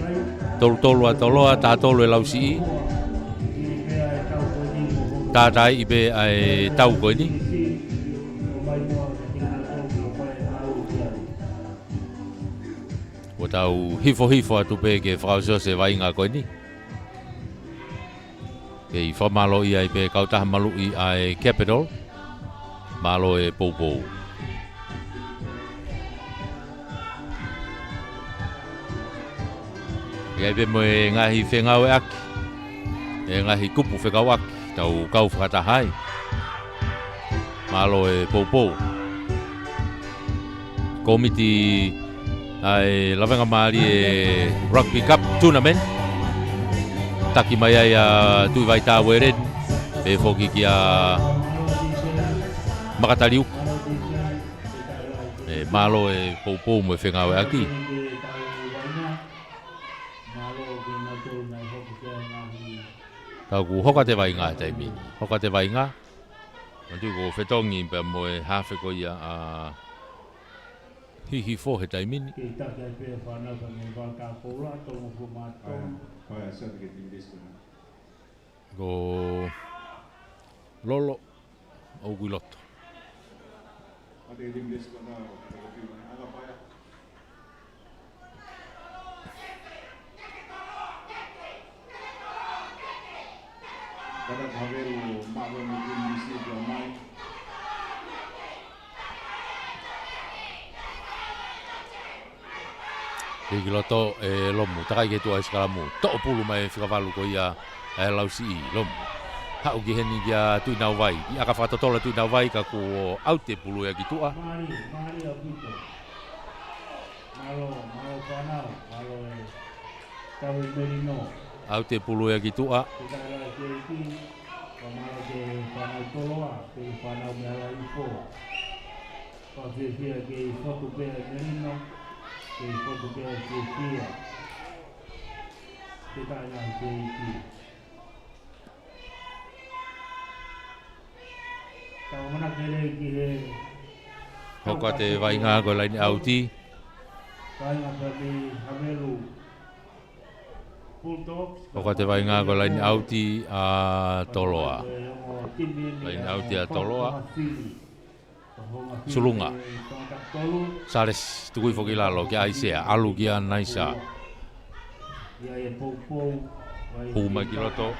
Tolu atoloa ta tolu lausi. Ta dai ibe ai tau ko ni. Tau hifo atu pe ke frauso se vai nga ko ni ke fa malo ia pe kau tah malu i ai capital malo e popo ia pe mo nga hi fenga o ak nga hi kupu fe kau ak tau kau frata hai malo e popo komiti ai lavenga mali e Rugby Cup Tournament taki mai ai tui vai tā weren e foki ki a makataliu e malo e poupou mo e whengawe aki Tau hoka te vai ngā taimi. Hoka te vai ngā. Mantu ko whetongi pe mo e hawhi ko ia a hihi fo he taimi. Ko lolo au guiloto. Kada bhaveru mago mungkin misi ramai. Giloto e lomu takai ke tu ai skalamu. To pulu mai whikavalu ko ia e lausi lomu. Hau ki heni kia tui nau vai. I aka whakatotola tui nau vai ka ko aute pulu ia ki tua. Mari au kito. Malo whanau. Malo e tau e merino. Aute pulu ia ki tua. Kita ala ke ki. Malo ke whanau toloa. Ke whanau me ala ipo. Pawhewhia ke whotu pēr merino. Ke whotu pēr ke whia. Kita ala ke ki. Tau mana kere ki he. Hoka te vai ngā ko laini auti. Vai ngā pēpi Hameru. Hoka te vai ngā ko laini auti a toloa. Laini auti a toloa. Sulunga. Sares tukui foki lalo ki aisea. Alu ki a naisa. Huma ki loto.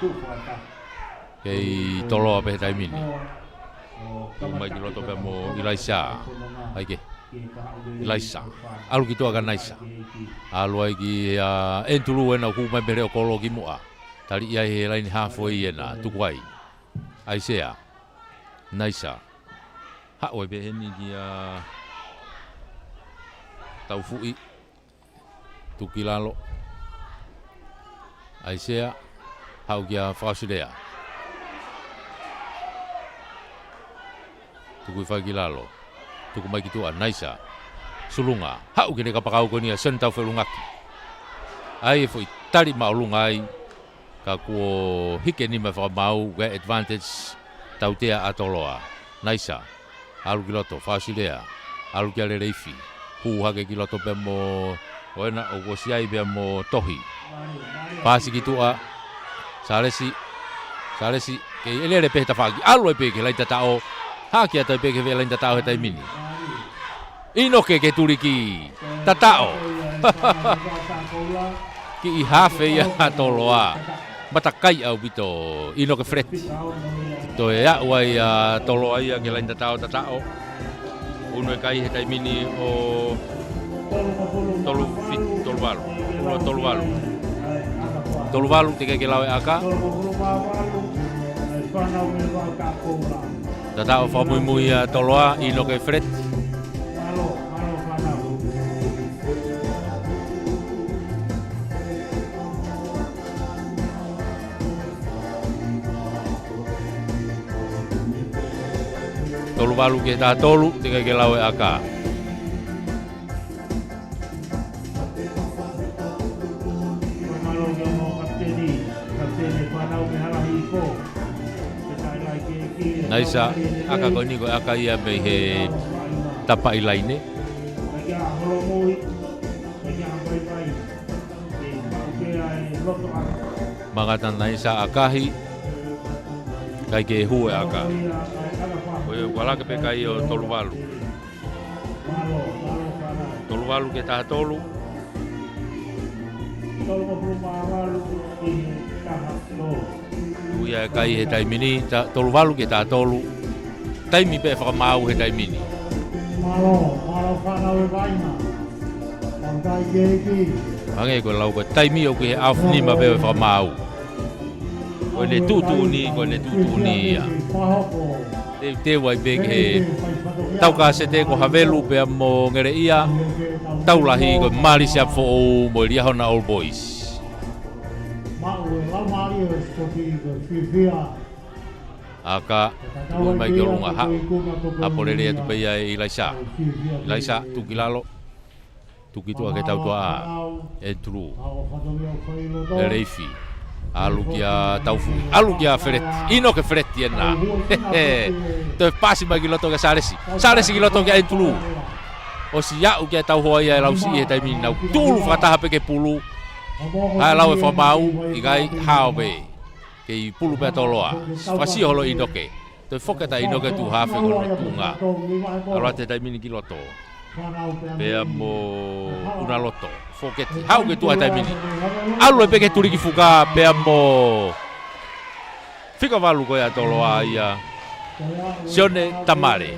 Kei toloa pe taimini. Huma ki loto pe mo ilaisa. Aike. Ilaisa. Alu ki toa ka naisa. Alu ai ki entulu ena huma mere o kolo ki mua. Tali ia he laini hafo i ena. Tukuai. Aisea. Naisa. Haoi be heni ki tau fui. Tuki lalo. Aisea. Hau ki a whakasidea. Tuku whai ki lalo. Tuku mai ki tua. Naisa. Sulunga. Hau ki ne kapakau ko ni a sentau whelungaki. Ai e fui tari maulunga ai. Ka kuo hike ni me whakamau. Ga advantage tautea atoloa. Naisa. Alu ki loto, whaasilea, alu ki ale reifi, hūhake ki loto pe mo, oena o kosiai pe mo tohi. Pāsi ki tua, saresi, ke ele re pehta whaaki, alu e peke lai tatao, haki ato e peke vea lai tatao he taimini. Inoke ke turiki, tatao. Ki i hawhe ia toloa, matakai au bito, inoke freti. To e a wai tolo ai ke lain tatao. Uno e kai he taimini o tolu walu te ke lawe aka. Tatao fa mui toloa ino ke fret. Tolu walu ke tā tolu, te ke lawe aka. Naisa, aka koni ko aka ia me he tapa ilaine. Magatan naisa akahi, kai ke hue aka. Wala ke pekai o tolu walu. Tolu walu ke taha tolu. Uia kai he taimini, tolu walu ke taha tolu. Taimi pe whakamau he taimini. Malo whanau e waina. Mangai keki. Ange ko lau ko taimi o ke he awhini ma pe whakamau. Ko ne tutuni ia. Te wai peke he tau ka se te ko havelu pe mo ngere ia tau lahi ko mali sia fo mo ria hona All Boys aka ko mai ke longa ha apolele tu pe ia Ilaisa tu kilalo tu kitu ake tau tua e tru e reifi alu kia taufu alu kia feret ino ke feret tiena to pasi bagi loto ke saresi loto ke entulu o si ya u kia tau hoa ia lau si e taimi nau tulu fata hape ke pulu ha lau e fa mau igai hao be ke i pulu pe toloa fasi holo inoke to foka ta inoke tu hafe ko tunga ala te taimi ki loto pe mo una loto foketi hau ke tu ata mini alu pe ke turi ki fuka pe mo fika valu ko ya toloa ia sione tamare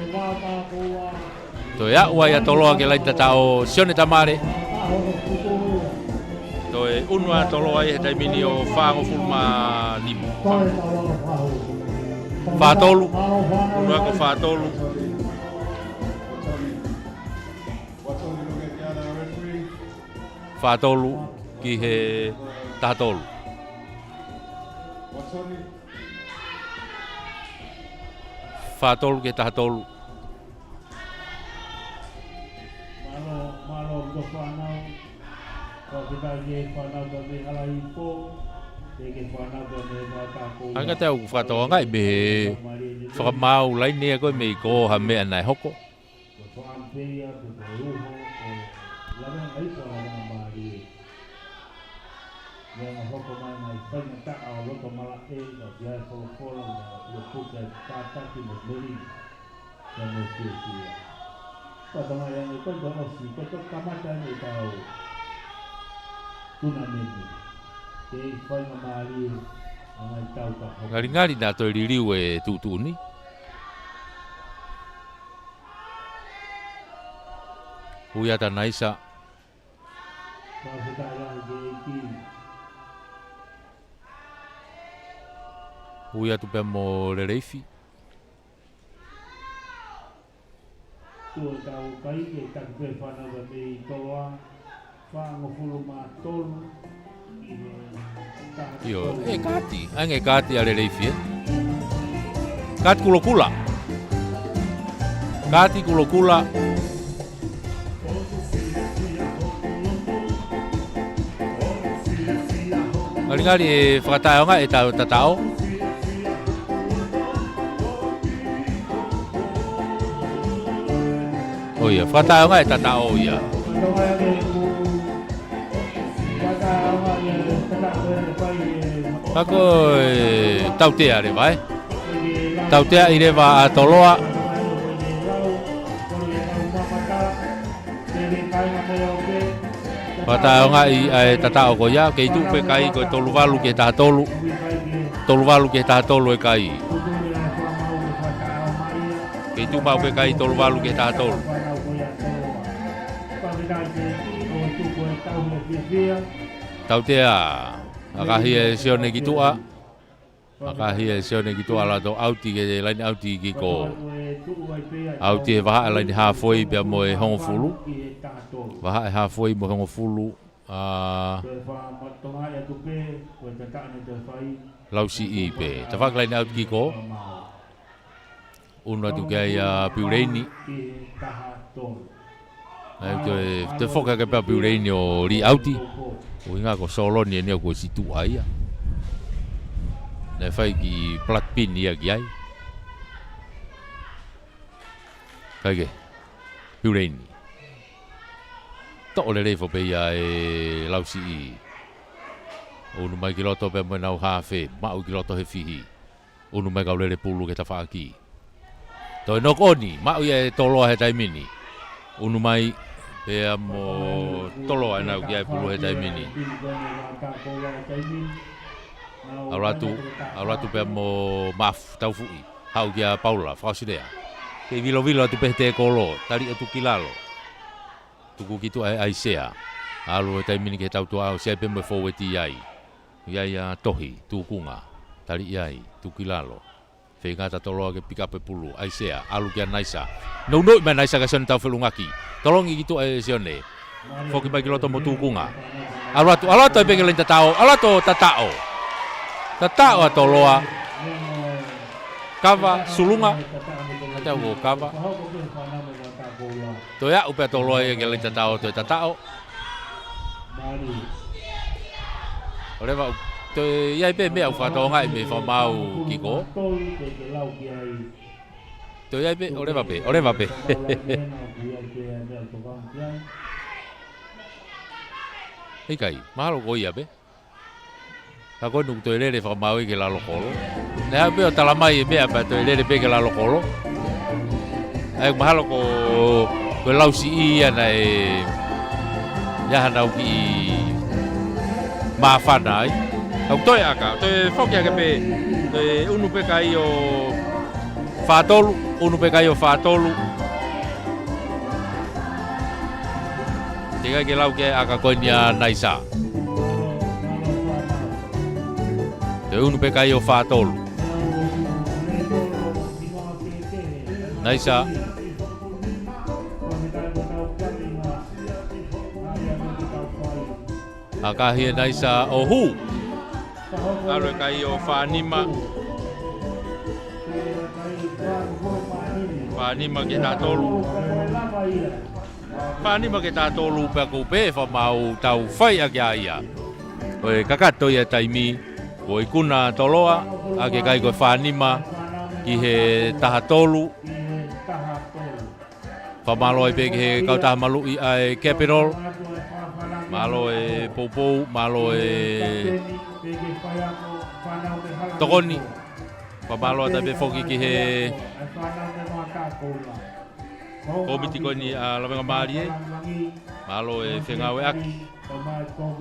to ya wa ya toloa ke lai tatao sione tamare to e unwa toloa ia tai mini o fango fulma limu fatolu unwa ko fatolu fatolu ki he tatolu fatolu ke tatolu malo ko fanau ko kita ye fanau ko be ala ipo ke fanau ko be mata ko anga tau fatolu ngai be fa mau lai ne ko me ko ha me anai hoko ko ampeia ko ruho ko lama ai ko lama mari yang hoko mai banyak tak awal ko malake ko dia ko na ko ke tata ki mo beli dan mesti dia pada yang itu doa si ko kamatan itu tunameni ke fai mari angai tau ka ngari na to ririu e tutuni Uya ta naisa Uya tu pe mo lereifi tu tau kai ke tak pe fana ba be toloa fa mo fulu ma tolu Io, kati, anche kati alle lereifi Kati kulo-kula Kati kulo-kula Ngari e whakatao nga e tau tatao. O ia, whakatao nga e tatao ia. Ako e tautea re vai. Tautea i rewa a toloa. Whakatao nga i tatao ko ia, kei tupe kai ko toluwalu ke tatolu. Toluwalu ke tatolu e kai. Kei tu mau ke kai toluwalu ke tatolu. Tautea, akahi e sione ki tua. Akahi e sione ki tua la to auti ke lain auti ki ko. Auti e waha lain hafoi pia mo e hongo fulu. Waha e hafoi mo hongo fulu. Lausi i pe. Tawak lain auti ki ko. Unwa tu kai piureini. Te foka ke pa piureini o ri auti. O inga ko solo ni o ko situ ai. Ne fai ki plat pin ia ki ai. Kage. Piureini. To le refo pe ia e lausi i. Unu mai ki loto pe mo nau hafe, mau ki loto he fihi. Unu mai ka le pulu ke tafa ki. To no koni, mau ia tolo he taimini. Unu mai pe mo tolo ana ki ai pulu he taimini. Auratu pe mo maf tau fui. Hau kia Paula, Frausidea. Ke vilo tu pe te kolo, tari tu kilalo. Tuku kitu ai sea. Alu e taimini ke tau tua sea pe mo foweti ai. Ia tohi tukunga. Tari ai tu kilalo. Whengata toloa ke pika pe pulu. Ai sea, alu kia naisa. Nau mai naisa ka sione tau whelungaki. Tolongi gitu ai sione. Foki mai ki loto mo tukunga. Alatu e peke len tatao. Alatu tatao. Tatao atoloa. Kava, sulunga. Tau ko kava. Toya upe toloa e ke len tatao to tatao. Oreva to ia pe me au fatonga me fa mau kiko. To ia pe oreva pe. Ikai, mahalo ko ia pe. Ka ko nu to ele fa mau ke la lokolo. Na pe o talamai me apa to ele pe ke la lokolo. Ai mahalo ko lausi ia na e ya na ki mafana ai. Au toi aka, toi foki aka pe unu pe kai o fatolu. Tiga ke lau ke aka konia naisa. Te unu pe kai o fatolu. Naisa. Aka hia naisa o hu. Alo kai o Fanima ke tatolu. Fanima ke tatolu pe ko pe fa mau tau fai a kia ia. Oi kakato ia taimi o ikuna toloa a ke kai ko Fanima ki he tahatolu. Fa malo pe ke kau tah malu i ai capital. Malo e popo, malo e Tokoni. Pamalo tabe foki ki he komiti koni a lavenga mari malo e fengawe aki.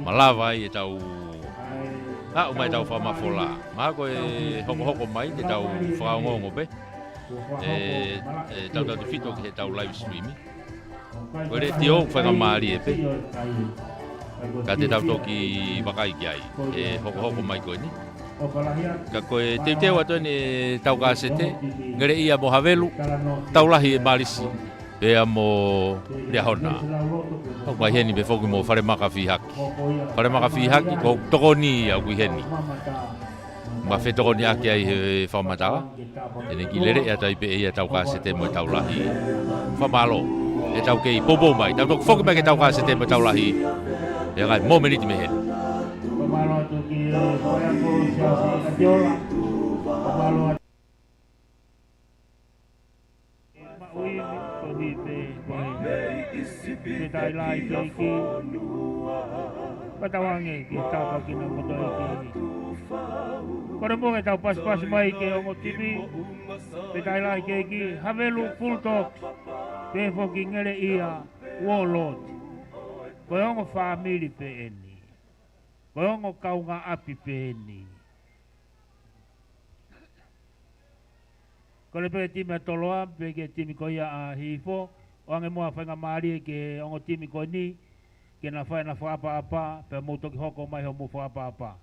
Malava e tau umai tau fa mafola. Ma ko e hoko mai te tau fa ngongo pe. Tau fito ki he tau live streaming. Ko re tio fenga mari e pe. Ka te tau toki wakai ki ai. E hoko mai koni. Ka koe te ato ni tau ka sete, ngere ia mo havelu, tau lahi e malisi, pea mo rea hona. Au mai heni be foki mo whare maka whihaki. Whare maka whihaki, ko tokoni au kui heni. Ma whe tokoni aki ai he whamatawa. Ene ki lere ea tai pe ia tau ka sete mo tau lahi. Whamalo, e tau kei popo mai, tau tok foki mai ke tau ka sete mo tau lahi. E ngai mo meniti me heni. Pamalo tu ki koya ko siasi adiola. Pamalo ma ui ko di te ko tai lai ki patawange ki tapa ki na moto ki. Kore mo tau pas mai ke o tibi te tai lai ki havelu full talk te foki ngere ia warlord. Ko ngo family pe eni. Koongo kaunga api peni. Kole pe timi atoloa, pe ke timi koia a hifo, o ange moa whainga maari ke ongo timi koni, ke na whai na whaapa, pe mou toki hoko mai ho mou whaapa.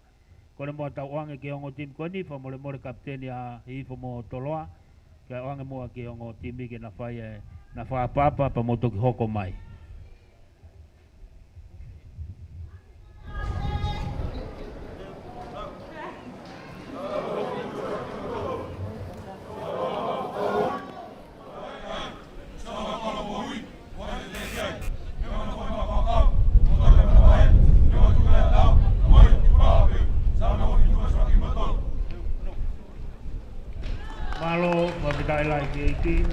Kole moa tau ange ke ongo timi koni, wha mole kapteni a hifo mo toloa, ke ange moa ke ongo timi ke na whai na whaapa, pe mou toki hoko mai. Malo, mabitai lai ki.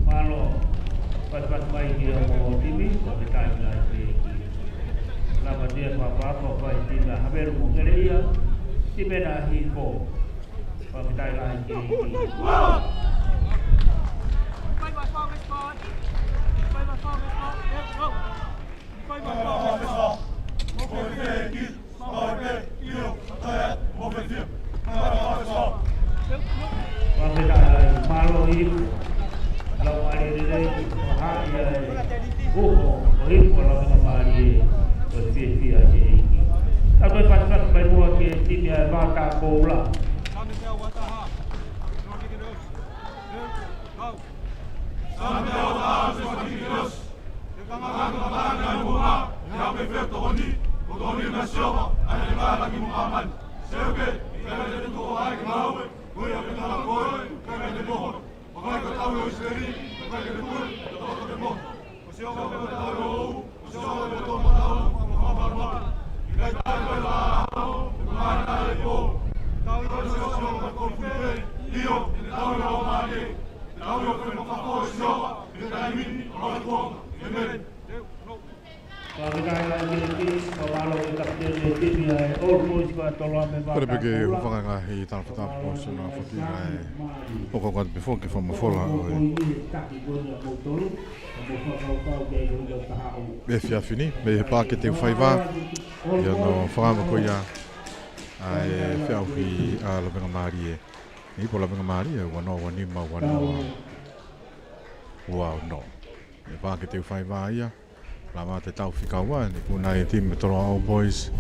Malo, pas mai dia mo timi, mabitai lai ki. Lama dia apa-apa, pai dia haber mo ngeria. Di beda hifo, pamitai lagi. tini ai vata ko ula. Pare perché whakanga i tāna whatapu o suna whakia e oko kata before ke whamawhola o e whiawhini, me he pāke te whaiwā ia no whakama ko ia e whiawhi a lawenga maari e i po lawenga maari e wano wanima wano no e pāke te whaiwā ia lama te tau whikaua ni puna e timi tolo au boys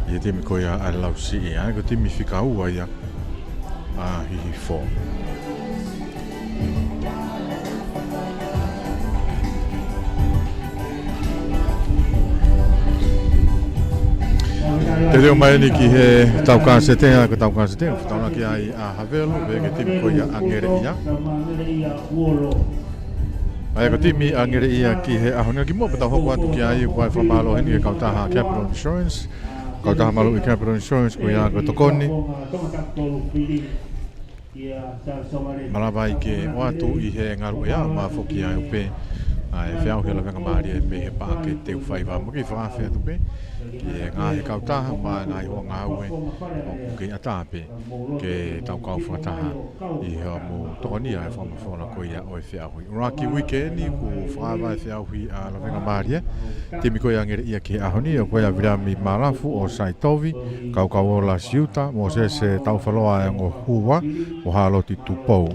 i timi ko ia a lau si ia ko timi whikaua ia a hihi fo te reo mai ni ki he tau kāsetea ko tau kāsetea whatauna ki ai a Havelo ve ke timi ko ia angere ia ai ko timi angere ia ki he ahonga ki mo pata hoko atu ki ai wai whamalo heni e kautaha Capital Insurance kautaha malu i Capital Insurance ko ia ko tokoni Malabai ke watu i he ngaru ia ma foki ai upe ai whiau he lawenga maari e me he pāke te uwhaiwa mo ki whaafea tupe ki ngā he kautaha ma ngā i hoa ngā ue o ki atape ke tau kau whataha i hea mo tokonia e whamawhona ko ia o e whiahui. Uraki wikendi ku whaava e whiahui a lawenga maari e timi ko ia ngere ia ki ahoni o ko ia virami marafu o Saitovi kau kau o la siuta mo se tau whaloa e ngo hua o haloti tupou.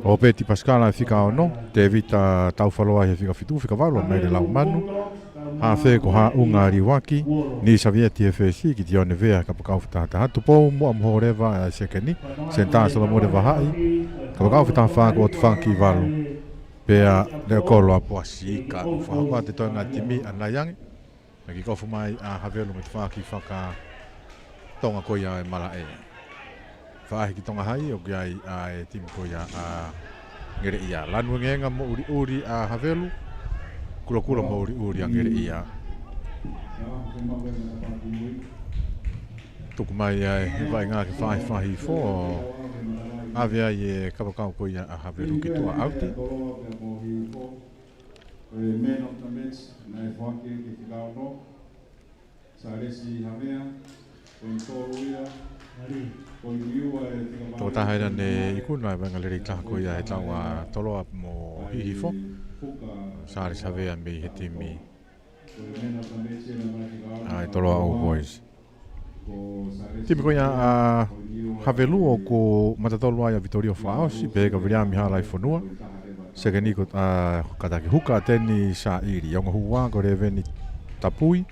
O Peti Pascala e whika ono, te evita tau whaloa he whika whitu, whika walo mai le lau manu. Ha whe ko ha unga riwaki, ni Savieti FSC ki te one vea ka pakau whutata hatu pou mo amho rewa e sekeni, senta sala mo rewa hai, ka pakau whutata whako o te whanki walo. Pea leo kolo a poasi ika, whakua te toinga timi anayangi, me ki kofu mai a Havelo me te whaki whaka tonga koia e mala e. Whaahi ki tonga hai o ki ai a e timi ko ia a ngere ia. Lanu ngenga mo uri a Havelu, kula mo uri a ngere ia. Tuku mai ai vai ngā ki whahi fo ave ai e kapakau ko ia a Havelu ki tua auti. Man of the match, na e whake ki whikao no. Sa resi hamea, koi tōru ia. Tō tahaira ne ikuna e wangaleri taha ko ia he taua toloa mo hihifo. Sāri savea me he timi. Ai toloa o boys. Timi ko ia a Havelu o ko matatolo ai a Vitorio Whaosi, pēka viriami hala i whanua. Seke niko kataki huka teni sa iri. Aunga hua ko reveni tapui,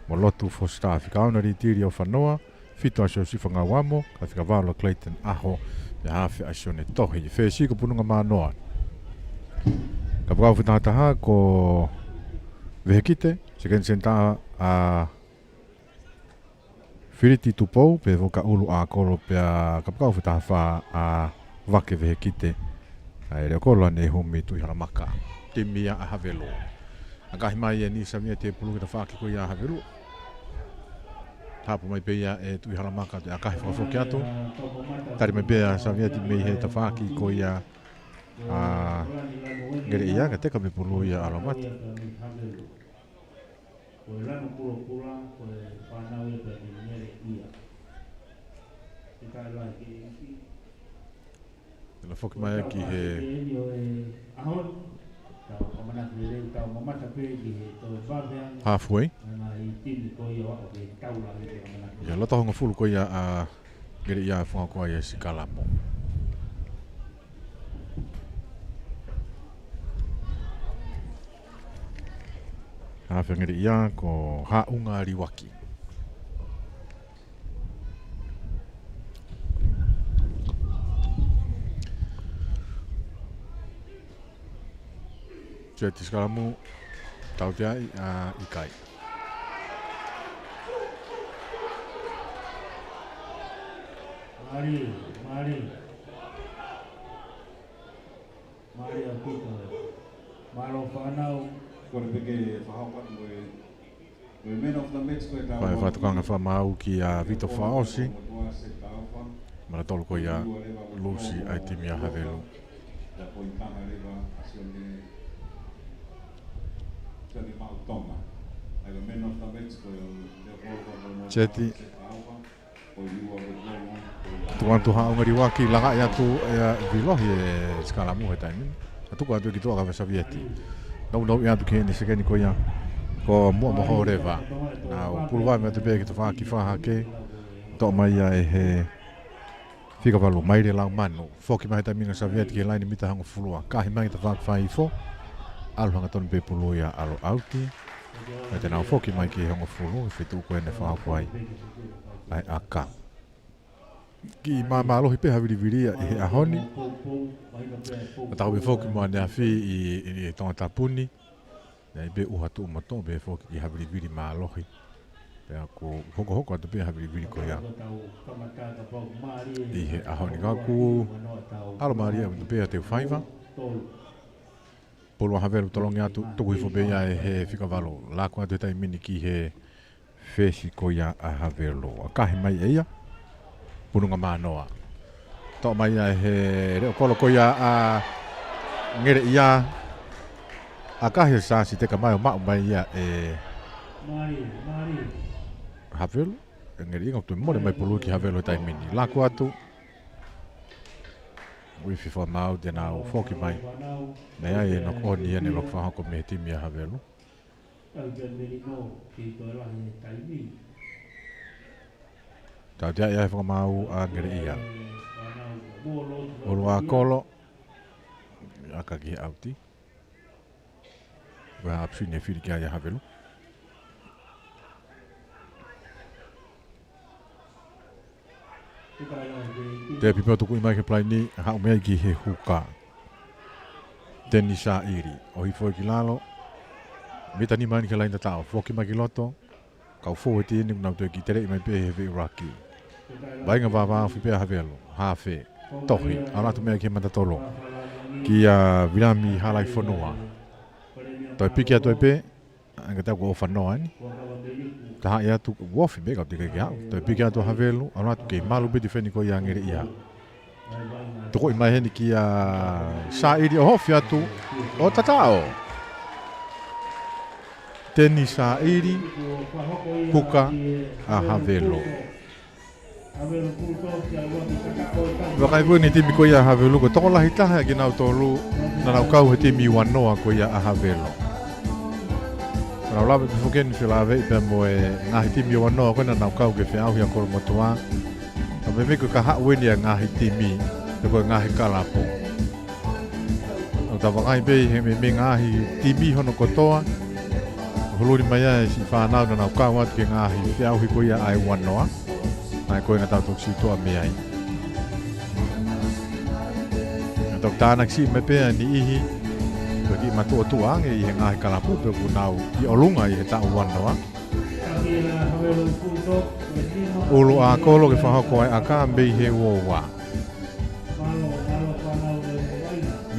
mo lotu fo staff. Kaunari tiri o whanoa. Fito asio si whanga wamo, ka whika wālo Clayton aho, me hawhi asio ne tohi. Whēsi ko pununga mā noa. Ka pakau whitahataha ko vehekite, seken senta a whiriti tupou, pe voka ulu a kolo, pe ka pakau whitahafa a wake vehekite. E reo kolo ane humi tui haramaka. Te mia a Havelo. A kahi mai e nisa mia te pulunga ta whaki ko ia Havelo. Tapu mai peia e tui haramaka te akahi whakafoki atu. Tari mai peia Savieti mei he tawhaki ko ia a ngere ia ka teka me pulu ia alamati. La foki mai ki he halfway. Ya lo tohonga fulu ko ia a ngere ia whanga ko ia si kalamo. Hawhi ngere ia ko haunga riwaki. Jeti skalamu tau te ai I kai. Mari apito. Malo whanau. Kore peke whahapat moe men of the match koe tau. Pai whatukanga whamau ki a Vito Whaosi. Mara tolu ko ia Lucy ai timi a Havelu. Da pointanga rewa asione tani mautonga. Ai men of the match koe le polo Jeti. Tuan ha ngari waki laga ya tu vilohi e skalamu he taimi. Atu ko atu ki tu ka Sovieti. No ya tu ke ni sekeni ko ya. Ko mo horeva. Na o pulwa me te pe ki tu fa ki fa ke. To mai ya e he fica valu mai le lang manu. Foki mai taimi na Sovieti ki laini mita hango fulua. Ka hi mai ta fa fa ifo. Alu hanga ton pe pulu ya alo auti. Te na foki mai ki hango fulu fitu ko ene fa ko ai. Ai aka. Ki mama alohi pe haviriviria I he ahoni. Atau be foki mo ane afi I tonga tapuni. Nei be uhatu umato be foki I haviriviri ma alohi. Pe ako hoko atu pe haviriviri ko ya. I he ahoni kaku. Alo maria pe te whaiva. Polo Havelu tolongi atu tuku hifo be ya he fika valo. Lako atu tai mini ki he fesi ko ya a Havelu. Akahi mai eia. Pununga manoa. Tō mai he reo kolo ko ia a ngere ia a kahi sāsi te ka mai o mau mai ia e Havelu. Ngere inga tu mole mai pulu ki Havelu tai mini. Lako atu. Wifi for mau de na o foki mai. Nei ai e nok oni ene lok whahako me timi a Havelu. Tau te ai whakamau a ngere ia. Olu a kolo. Aka ki auti. Wa apsine whiri ki ai a Havelu. Te pipeo tuku I mai ke plai ni hau mea ki he huka. Teni sa iri. O hi foi ki lalo. Mita ni mani ke lain tatao. Foki mai ki loto. Kau fo e tini unau tue ki tere I mai pe he ve uraki. Bainga wawa whipea Havelu. Hafe. Tohi. Alatu mea ki matatolo. Ki a virami halai whanua. Toi piki atu e pe. Anga tau ko o whanoa ni. Taha ia tu wofi be kau tika ki hau. Toi piki atu Havelu. Alatu ke malu beti wheni ko ia ngere ia. Toko I mai heni ki a sa iri o hofi atu. O tatao. Teni sa iri. Kuka a Havelu. Wakai pui ni timi ko ia Havelu ko toko lahi taha ki nau tolu na nau kau he timi wanoa ko ia a Havelu. Nau lawe pifokeni whilawe I pia mo e ngahi timi wanoa ko na nau kau ke whiau hia koro motua. Na me meko ka hau weni a ngahi timi te koe ngahi kalapo. Nau ta wakai pei he me ngahi timi hono kotoa. Huluri mai ai si whanau na nau kau atu ke ngahi whiau hi ko ia ai wanoa. Nai koe nga tau toksi toa me ai. Nga tau tānak si me pēa ni ihi. Koe ki matua tuange I he ngahi kalapu pe ku nau I olunga I he tau wanoa. Ulu a kolo ke whahako ai a ka mbei he uowa.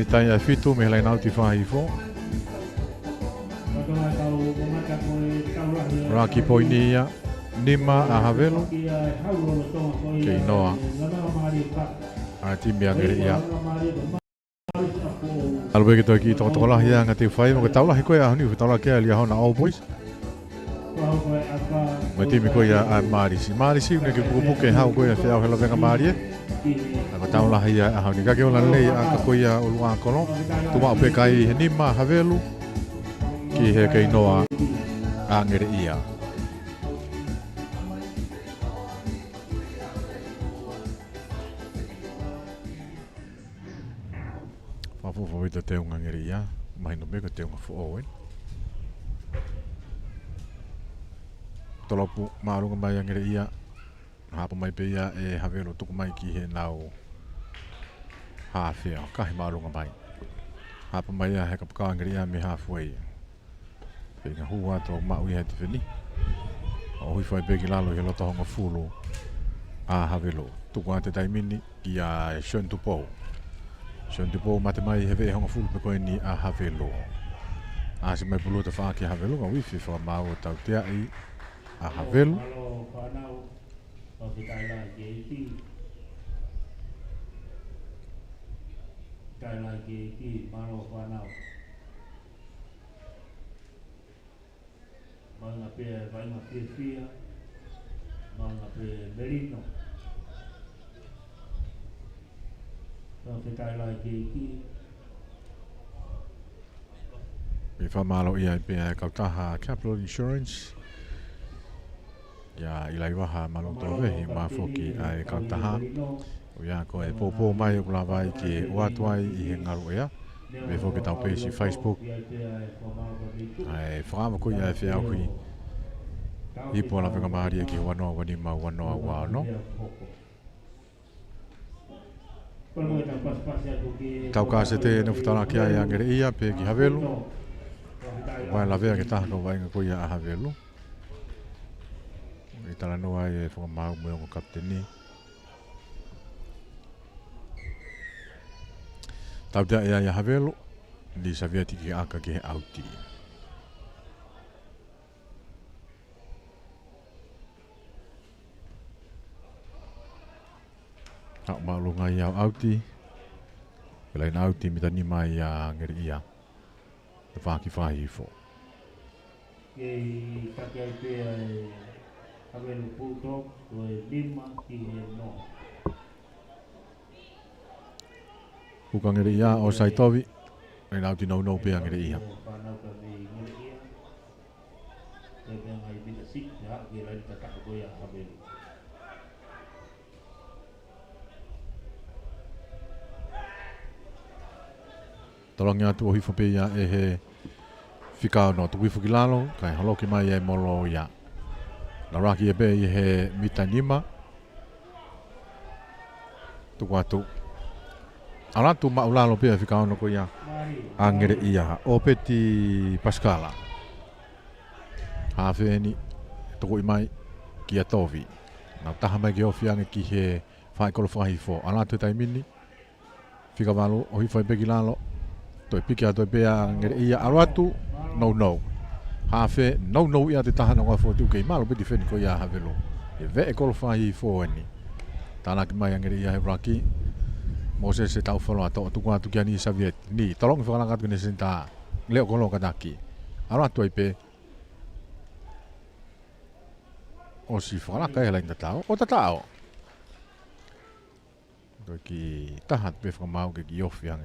Mitai ai fitu me helai nau ti whahifo. Raki poini ia. Nima a Havelu ke inoa a timi a ngere ia alwe ke toi ki toko lahi ia ngati whai mo ke taulahi koe a honi u taulahi kea lia hona All Boys me timi koe ia a Marisi une ke puke hau koe a whiau hela venga Marie a ko taulahi ia a honi kake ola lei a ka koe ia ulua kolo tuma o pekai he Nima Havelu ki he ke inoa a ngere ia Fafo vita te unga ngeri ia, mai no mega te unga fo owen. Tolopu marunga mai ngeri ia, hapa mai pe ia e Havelu tuku mai ki he nau hawhia, kahi marunga mai. hapa mai he kapaka ngiri me halfway pe nga hua to mau ia te fini o hui fai begi lalo he loto honga fulu a havelo tu kwa te taimini ia Sean Tupo mate mai he ve honga fulu pe koe ni a havelo a se mai pulu te wha ki havelo nga wifi wha mau o tau tea i a havelo Malo whanau o te kaila ke iti. Kaila ke iti malo whanau. Manga pe fia. Manga pe merino. O te kaila ke iti. me wha malo ia pe kautaha Capital Insurance ia ilai waha malo to vehi ma foki ai kautaha o ia ko e popo mai o la vai ki o atuai i he ngaru ea me foki tau page Facebook ai whakama ko ia e whia hui i po la venga maari ki wanoa wani ma wanoa wano tau ka se te no futana ki ai angere ia pe ki havelu vai la vea ke taha no vai ko ia a havelu i tala noa e whakamau mo o kapteni tau tea ea ia havelu ni sa vea tiki aka ki he auti au maulunga ia auti pelain auti mitani mai ia ngeri ia te whaki whahi fo Kei kakai pe Havelu puto o lima ki no. Kuka ngeri ia o Saitovi e nauti nau pe ngeri ia Panau ka me ngere ia. Te me ngai bita sik ya ki lai ta ka ko ya Havelu. Talangi atu o hifo pe ia e he whikao no tuku ki lalo kai haloki mai e molo ia na raki e pe i he mitanima tuku atu alatu maulalo pe whikao no ko ia angere ia o peti Pascala hawheni tuku i mai ki a tovi na taha mai ki ofiange ki he whaikolo whahifo alatu taimini whikawalo o hifo e pe ki lalo to piki ato pe ngere ia alatu no hafe no ia te tahana wa fo tu ke malo pe difeni ko ia havelo e ve e kol fai fo ni tana ki mai ngere ia raki Moses se tau folo ato tu kwa tu ki ani Soviet ni tolong fo na ka tu ni senta leo ko lo ka daki alatu pe o si fo na ka ela inda tao o tatao do ki tahat pe fo mau ke yof yang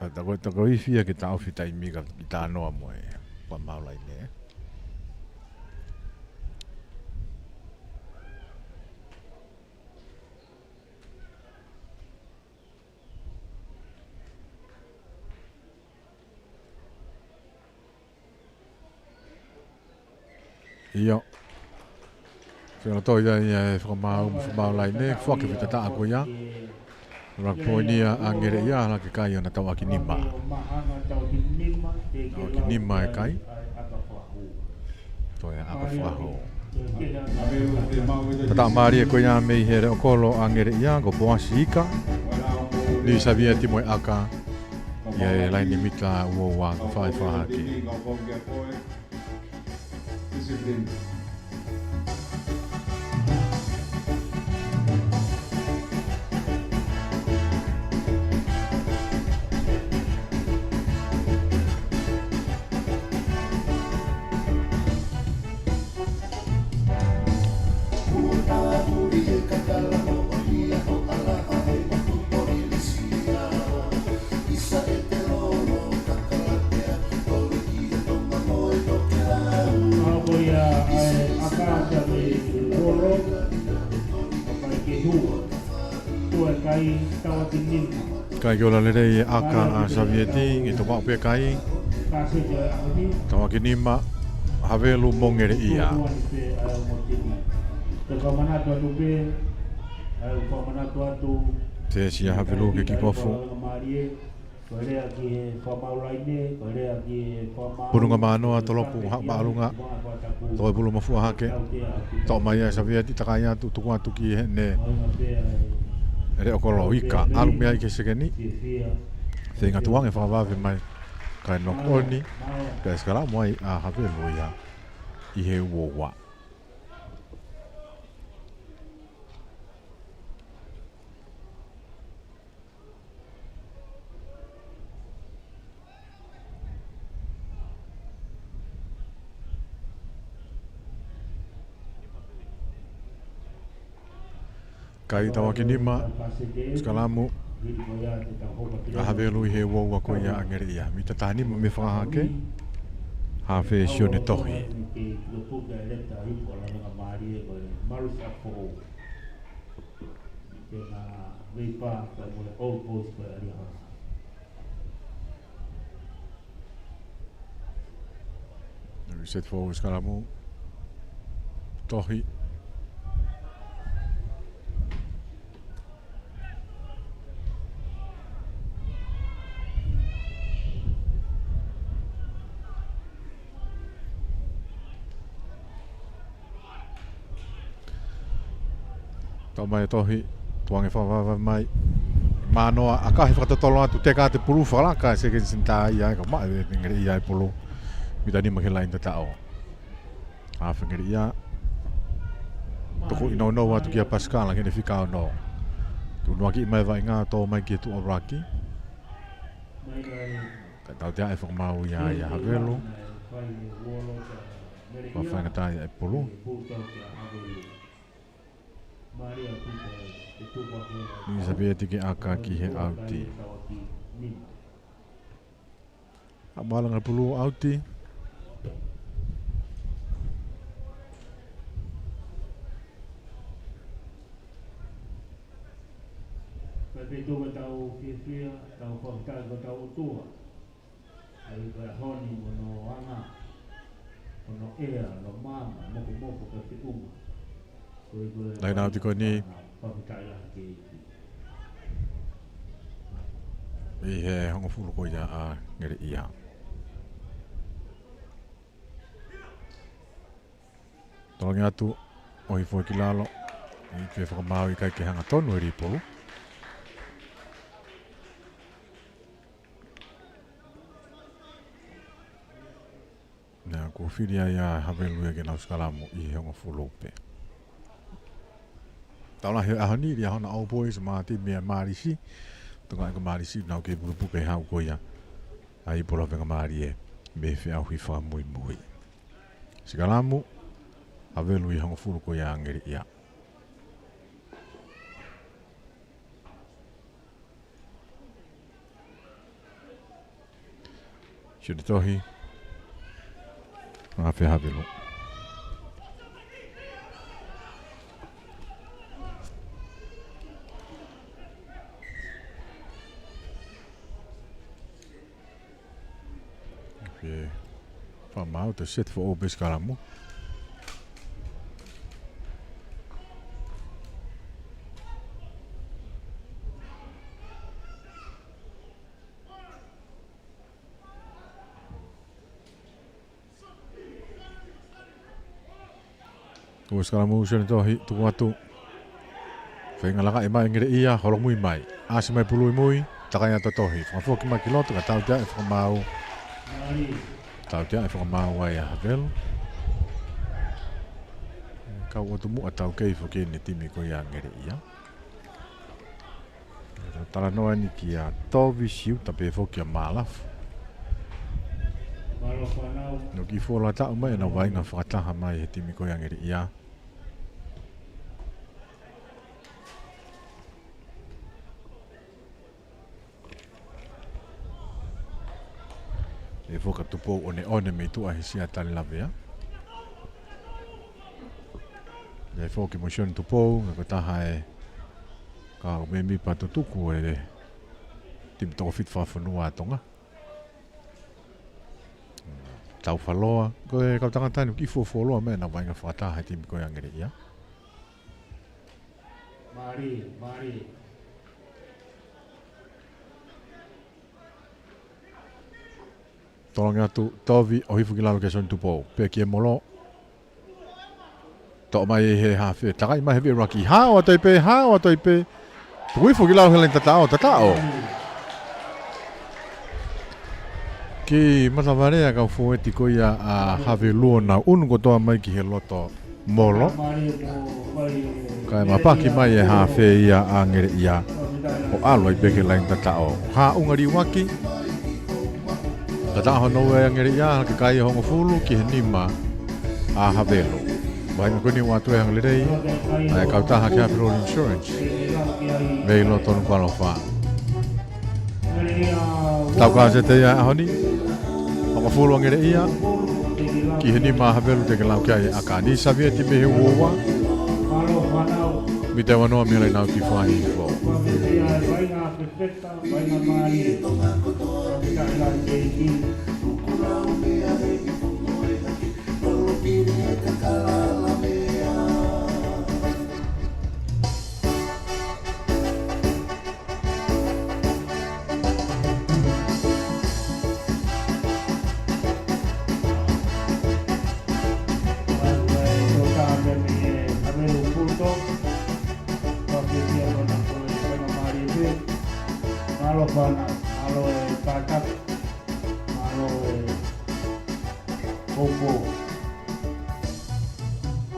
Tako i fia ke tau fita i miga i tā noa mo e pa maulai ne. Iyo. Whina toi dai e whamaulai ne, whake fita tā ako ia. Rak poinia angere ia la ke kai ona tau aki nima. Aki nima e kai. Toi aka whaho. Tata maari e koe ia mei here o kolo angere ia ko poasi ika. Ni sabia ti moe aka. Ia e laini mita ua ua whai whahaki. Kai ke ola lere i aka a Savieti i to wau pe kai. Tawa ki nima havelu mongere ia. Ai ko mana tu Te sia havelu ke kikofu. Purunga manoa tolopu hak maalunga. Toi bulu mafua hake. Tau mai sa via ti takaya tu tukua tuki ne. Ere okolo ika alu mea ke sekeni. Senga tuang e whakawawhi mai kai nok oni. Kai skala mai a havelu ia. I he uowa. Kai tawa ki nima, skalamu, a havelu I he uowa ko ia angere ia. Mi tatani ma me whakahake, hawhe sio ne tohi. Set forward skalamu, tohi. Tau mai tohi, tuange whawawa mai. Manoa, a kahi whakatotolo atu te ka te pulu whalaka se ken sinta ia ka mai ngere ia I pulu. Mita ni makela inda tao. A whangere ia. Toko ino no atu kia Pascal kene whika no. Tu nuaki mai vai ngā tō mai ki tu oraki. Ka tau te ae whakamau ia ia havelu. Ka whangatai ai pulu. Ni sabia tiki aka ki he auti. A malanga pulu auti. Begitu tahu fia tahu kontak tahu tua. Ai ka honi mono ana. Mono ea no mama moko ka te uma. Lai nau tiko ni I he hongo fulu ko ia a ngere ia. Tolongi atu o I fua ki lalo. I ke whakamau I kai ke hanga tonu e ripolu. Nā ko whiria ia havelu e ke nau skalamu I hongo fulu pe. Taula he ahani ria hona all boys ma te mea marisi. Tunga ka marisi nau ke bulu puke hau ko ia. Ai pola venga mari e me fe au hi fa mui mui. Sikalamu avelu I hongo fulu ko ia ngeri ia. Shudi tohi. Nga fe havelu. Whamau te set for obis karamu. Obis karamu siya nito tuku atu. Whainga laka mai ngire ia holomui mai. Asi mai pului mui takanya totohi. Whafoki mai kiloto ka tau tia e whamau. Tau tia e whakamau ai a havelu. Kau o tumu a tau kei whoke ne timi ko ia ngere ia. Tala noa ni ki a tovi siu tape whoke a malafu. No ki whola tau mai na wainga whakataha mai he timi ko ia ngere ia. E foka tupo one me tu ahi sia tali lavea. E foki motion tupo, ko taha e ka me mi pa tuku e tim toko fit fa fonua tonga. Tau whaloa, ko e kau tangatani ki fo foloa me na wainga whakataha tim ko ia ngere ia. Mari. Tolong atu tovi o hifu kilalo ke son tupo pe ki molo to mai he ha fe takai mai he raki ha o toi pe tu hifu kilalo helen tatao ki matavarea ka fu eti ko ia a have luona un ko to mai ki he loto molo kai mapaki mai e ha fe ia a ngere ia o alo i pe helen tatao ha ungari waki Tata hono e ngere ia ke kai hongo fulu ki he nima a havelo. Vai ko ni watu e nglei ai ka ta ha ka pro insurance. Vei lo tonu kwa lo fa. Ta ka se te ia honi. Hongo fulu ngere ia ki he nima havelo te ka lau kai aka ni sabia ti be wa. Mi te wano mi le nau ki fa hi fo. Malo kakak, malo kombo.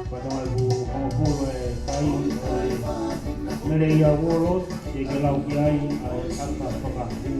Pada ibu kombo kai mereia bolos di kelau kiai angkat pekaku.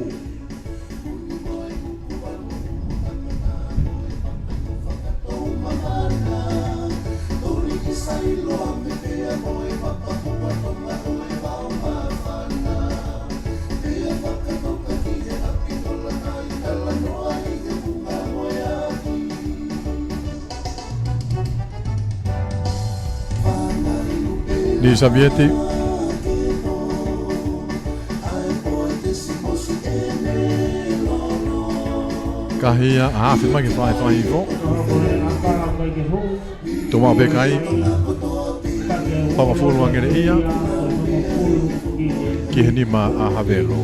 Di Sabieti kahia hafi mai fai fo toma be kai pa fulu ngere ia ki heni ma a havelo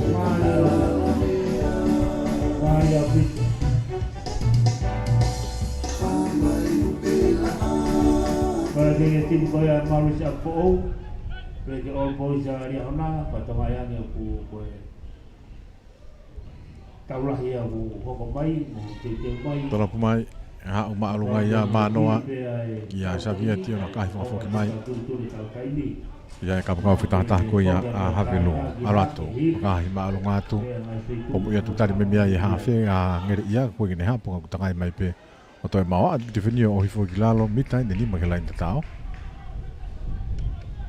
Bagi tim koya malus apo bagi all boys ari ona patamayang aku koe taulah ya aku koko mai tete mai tola pumai ha uma alunga ia manoa ia sabia ti ona kai fo ki mai ia ka pa fita ta ko ia a havelo alato ka hi ma alunga tu o ia tu tari me mia ia ha fe a ngere ia ko ni ha po ka tai mai pe o toi mau a definio o hifo gilalo mitai de lima gelain tatao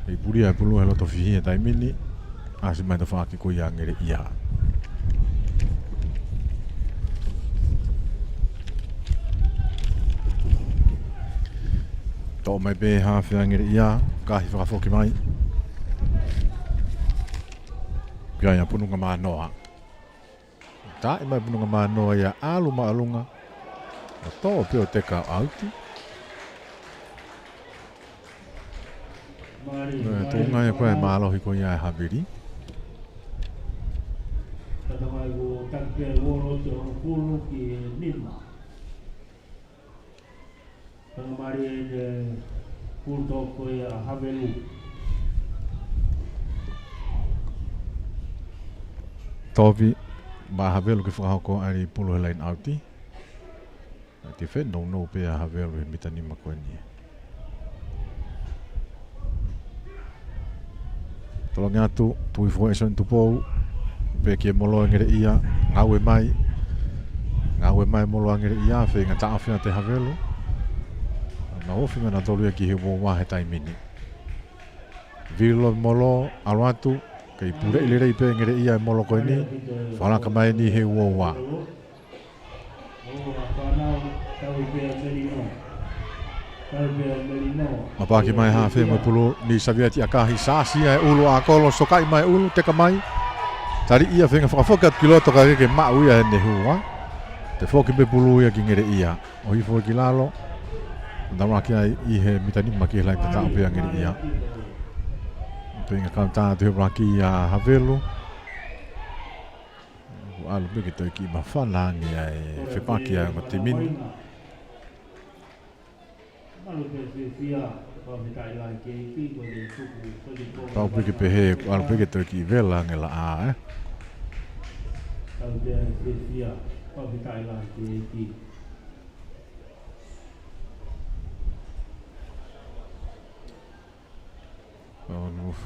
e puria pulu helo to fi tai mini a se mai to fa ki ko ia ngere ia to mai be ha fi ngere ia ka hi fa fo ki mai kia ia pununga manoa ta e mai pununga manoa ia alu ma alunga o to pe o te ka auti to ngai ko e malo hi ko ia habiri Tatamai go takke woro te ono pulu ki nima Tatamari de kulto ko ia havelu Tovi ba havelu ke fa ko ari pulu lain auti te fe no pe a havelu e mitani makoni tolong atu tu ifo eson tu pou pe ke molo ngere ia ngawe mai molo ngere ia fe ngata afia te havelu na ofi na tolu ki he wo wa he tai mini vilo molo alwatu ke pure ile rei pe ngere ia molo ko ni fala ka mai ni he wo wa Mapaki mai ha fe mai pulu ni sabiati akahi sasi ai ulu akolo sokai mai ulu te kamai tari ia fe nga foka kiloto ka ke ma uia ne huwa te foki be pulu ia ki ngere ia o i foki lalo ndama ki ai I he mitani maki lai te ta pe ngere ia penga kanta te raki a Havelo. Alu peke toi ki mawhana ngi ai whepaki a ngā te mini. Pau peke pehe, alu peke toi ki vela ngi la a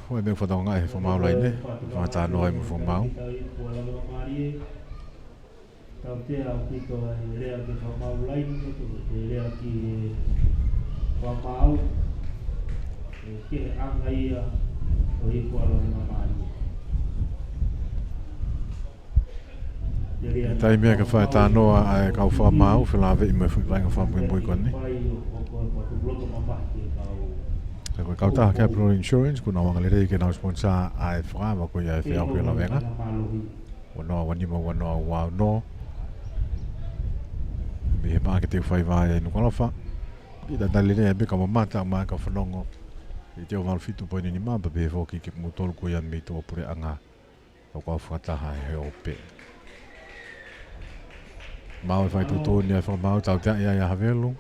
Hoi me whatonga e whamau lai ne, whamata noa e mu whamau. Tau te au pito e rea ki whamau lai ni te rea ki whamau e ke anga ia o i kuala ni mamari. Tai mea ka whaeta noa ai kau whamau, whilawe i mai whiwainga whamui mui kone. Koe kautaha Capital Insurance, kuna wanga le ke nau sponsor ai whakawa koe ai whiau koe la wenga. Wanoa wanima wanoa wau no. Me he maa ke te whaiwai e nukalofa. I ta tali rea beka mamata maa ka whanongo. I te o walu fitu poini ni maa, babe he whoki ke mutolu koe an me tō pure anga. O kua whakataha e he ope. Mau e whai tūtōni ai whamau, tau tea ia ia Havelo.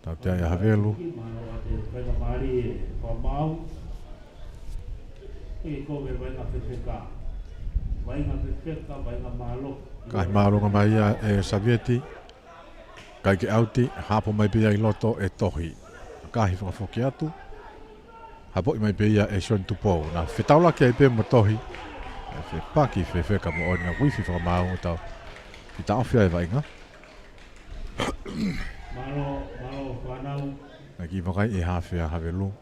Tau tea ia Havelo. Kai maronga mai ia e Savieti. Kai ke auti, hapo mai pia i loto e tohi. Kahi whakafoki atu. Hapo i mai pia e Sean Tupou. Na whetaula ki ai pia mo tohi. E whepaki whewheka mo oi ngā wifi whakamau tau. I ta awhia e vainga. Malo whanau. Na ki wakai e hawhia Havelo.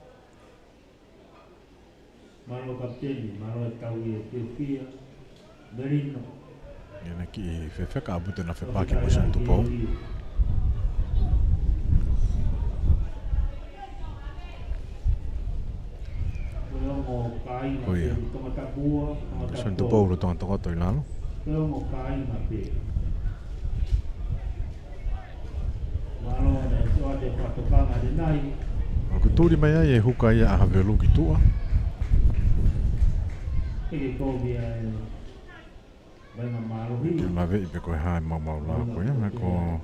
Malo kapteni, malo e tau i e Teofia. Merino. Ia ki i whewheka abute na whepaki mo Sean Tupou. Oh ia. Sean Tupou ro tonga tonga toi lalo. Ko tūri mai ai e huka ia a Havelo ki tua. Ke mawe i pe koe hae mau la koe, me ko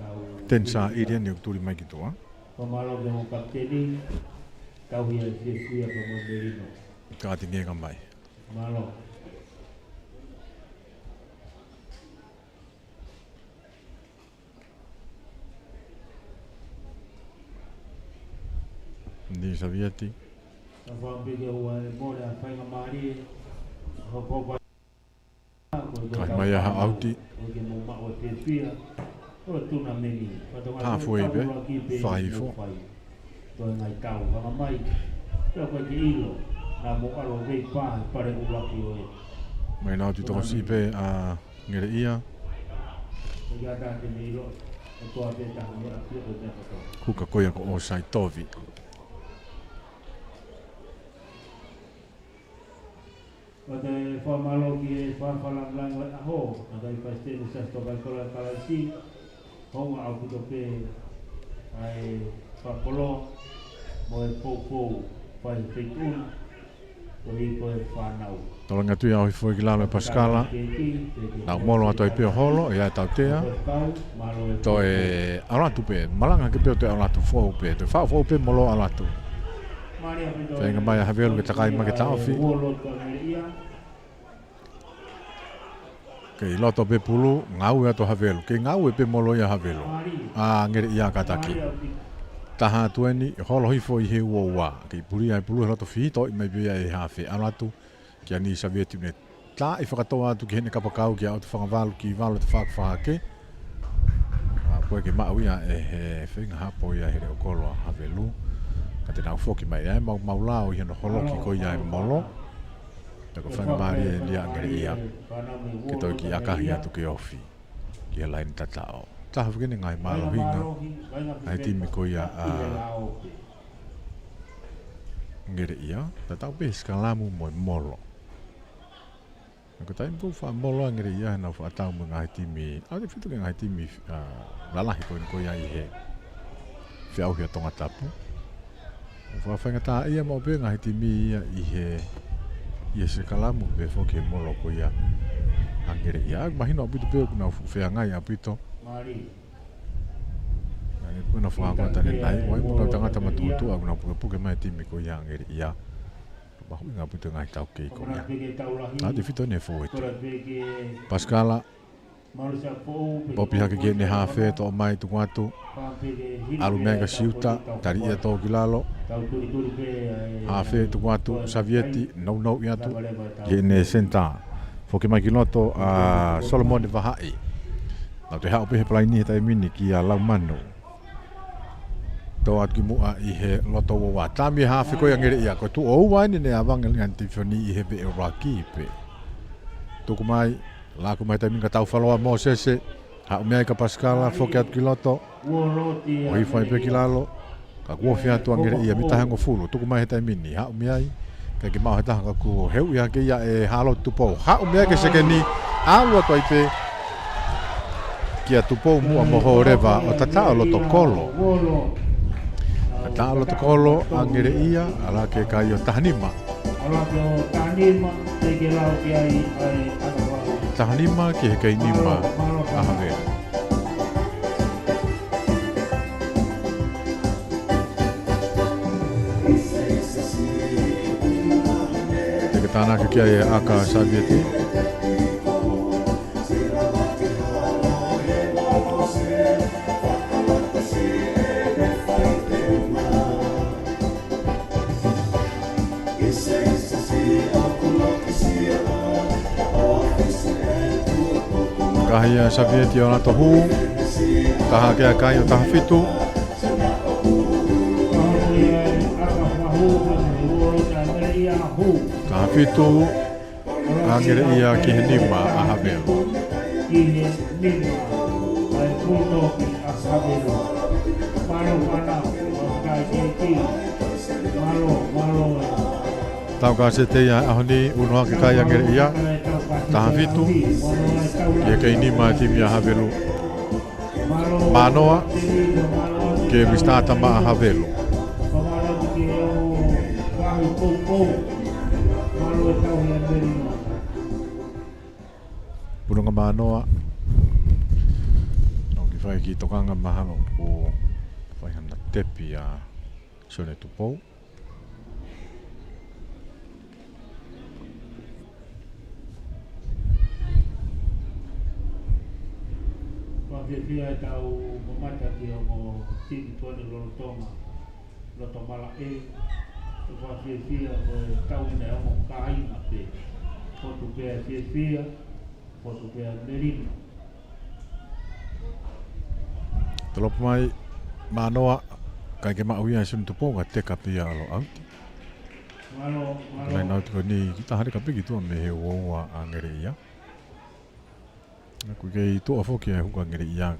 tensa iria ni o tūri mai ki tua. Ka ati ngenga mai. Ni Savieti. Kai mai aha auti. Halfway be, 5-4. Mai nau tu toko sipe a ngere ia. Kuka koia ko o Saitovi. Pada famalo ki fafalang lang wa ho, nagai paste sa to ba ko la kalasi. Ho au ku pe ai papolo mo e popo pai fitun. Ko e fanau. Tolanga tu ia foi ki lalo Pascala. Na molo ato i pe holo ia tautea. To e ala tu pe malanga ke pe to ala tu fo pe. To fa fo pe molo ala tu. Tenga mai Havelo ke takai ma ke taufi. Ke loto pe pulu ngau ato Havelo. Ke ngau e pe molo ia Havelo. A ngere ia kataki. Taha tueni holo hifo i he uoua. Ke puri ai pulu loto fito i mai bia e hafe alatu. Ki ani Savieti ne ta i whakatoa atu ki hene kapakau ki auto whangavalu ki valo te whakawhake. Koe ke mauia e he whenga hapo ia here o kolo a Havelo. Ka te nau whoki mai ai mau lao i heno holoki ko ia e molo. Tako whanga maari e lia ngere ia. Ke toi ki akahi atu ke ofi. Ki a laini tatao. Taha whakene ngai malo hinga. Ai timi ko ia a ngere ia. Tatao pes ka lamu mo e molo. Ko taim ko wha molo a ngere ia na wha atau mo ngai timi. Au te whitu ke ngai timi lalahi ko ia i he. Whiauhia tonga tapu. Fa whainga tā ia mo pe ngahi timi ia i se kalamu pe foke molo ko ia angere ia mahino apitu pe kuna whea ngai apito nani kuna whakakota ne nai wai puka tangata matutu kuna puke mai timi ko ia angere ia mahu ngā putu ngai tau kei ko ia ati fito ne fōetu Paskala Popi hake ke ne hawhe to mai tu ngatu alu mega siuta tari ia tō kilalo hawhe tu ngatu Savieti nau iatu ke ne senta foke mai kiloto a Solomon de Vahai na te hao pehe plai ni tai mini ki a lau mano tō at ki mua i he loto wa tami hawhe ko ngere ia ko tu o waini ne avanga nganti whioni i he pe e raki pe tuku mai Laku mai taimi ka tau whaloa mo sese ha umea ka Paskala foke atu ki loto o i whai pe ki lalo ka kua whia tuangere ia mi tahango fulu tuku mai he taimini ha umea ka ki mau he tahanga ku heu ia ke ia e halo tupou ha umea ke seke ni aua toi pe ki a tupou mua moho rewa o tatao loto kolo tatao loto kolo angere ia ala ke kai o tahanima Tahanima ki he kai nima ahawe. Te katana ke kia e aka Savieti. Kahia Savieti o nato hu, taha kea kai o taha fitu. Taha fitu, angere ia ki he nima a Havelo. Tau ka se te ia ahoni unoha ke kai angere ia, taha fitu. Ke kai nima timi a Havelo Manoa ke mistata ma a Havelo Pununga Manoa no ki whai ki tokanga mahalo o whai hana tepi a Sione Tupou Dia tahu memata dia mau tim tuan lorotoma lotomala sebab dia tahu ni mau kain apa foto dia foto Merino Telop mai Manoa kai ke mau ia Sione Tupou ka te kapia alo auti Lai nau tiko ni kita hari kapi gitu me he woa angere ia Aku kei tu afo ki huka ngere ia.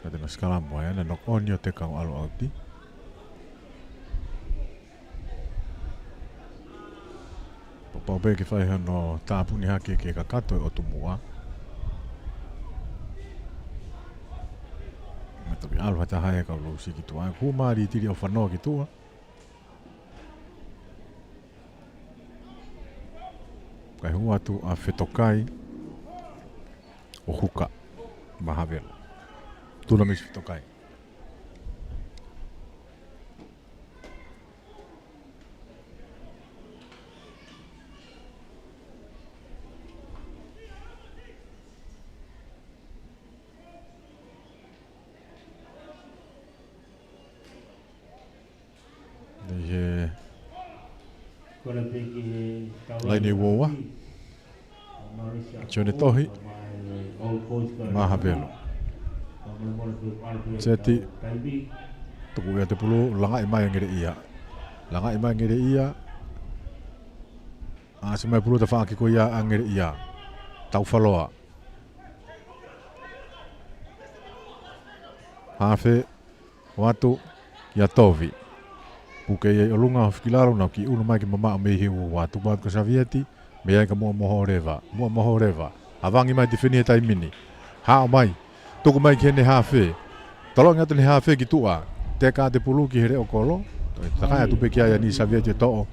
Kata na skala mo ya na nok onyo te kang alo auti. Papa be ke fai no tapu ni hake ke kakato o tumua. Mato bi alo hata hae ka lo siki tu ai ku mari tiri o fano ki tu. Kai hua tu a whetokai o huka Mahavelo. Tuna mis whetokai. Laini woa Sione tohi Mahavelo Seti tuku ia te pulu langa i mai ngere ia langa i mai ngere ia a se mai pulu te whaaki ko ia ngere ia tau whaloa hawhe watu ia tovi Puke ia o lunga whikilaro nau ki unu mai ki mama o mehi ua watu watu ka Savieti me ai ka mua moho rewa avangi mai te whini e tai mini hao mai tuku mai ki hene hawhe Tolong ngatu ni hafe gitu te ka te pulu ki here o kolo taka atu pe kia ya ni savia te to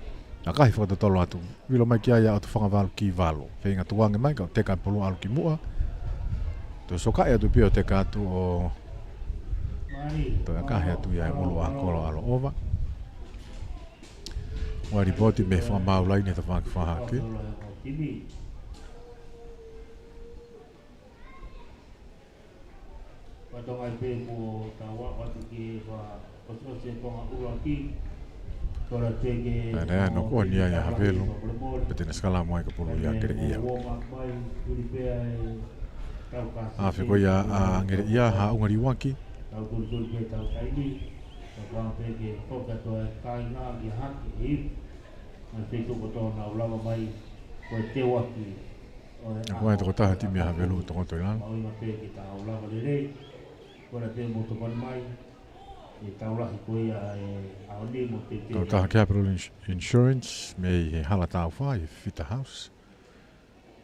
aka hi foto tolo atu vilo mai kia ya atu fanga valu ki valo fe ngatu wange mai ka te ka pulu alu ki mua to soka ya tu pio te ka atu o to aka he atu ya ulu a kolo alo ova wa ripoti me fa mau lai ne ta fa ke Padahal IP mo tawa waktu ke pasal sepong ulaki kalau tege ada no ko ni ya havelo betina skala mo ka pulu ya kere ia afi ko ya ngere ia ha ungari waki tahu tusul ke tahu kaini tahu tege foka to kaina ya hak hip nanti tu betul na ulama mai ko tewaki ko ai to ta timi havelo to to lan mau ngape kita ulama lele Kora te mo to mai e taula ko ia aoni mo te ko ta capital insurance me hala ta fa fita house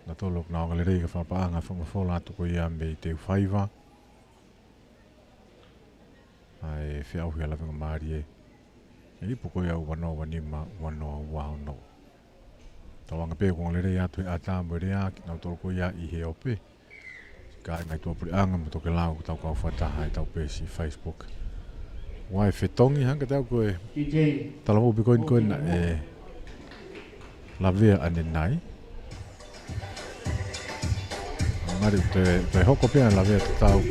na to lok na ngale rega fa pa nga fa fola to ko ia me te faiva ai fi au hela venga marie e poko ia wano wanima wano wa no tawanga pe ko ngale rega tu ata mo rea na to ko ia I he ope ka ngai to pri anga mo to ke lau tau ka fata hai tau pe si Facebook wai fetongi hanga tau ko DJ tala mo bikoin ko na la via anenai mari te hoko pe la via tau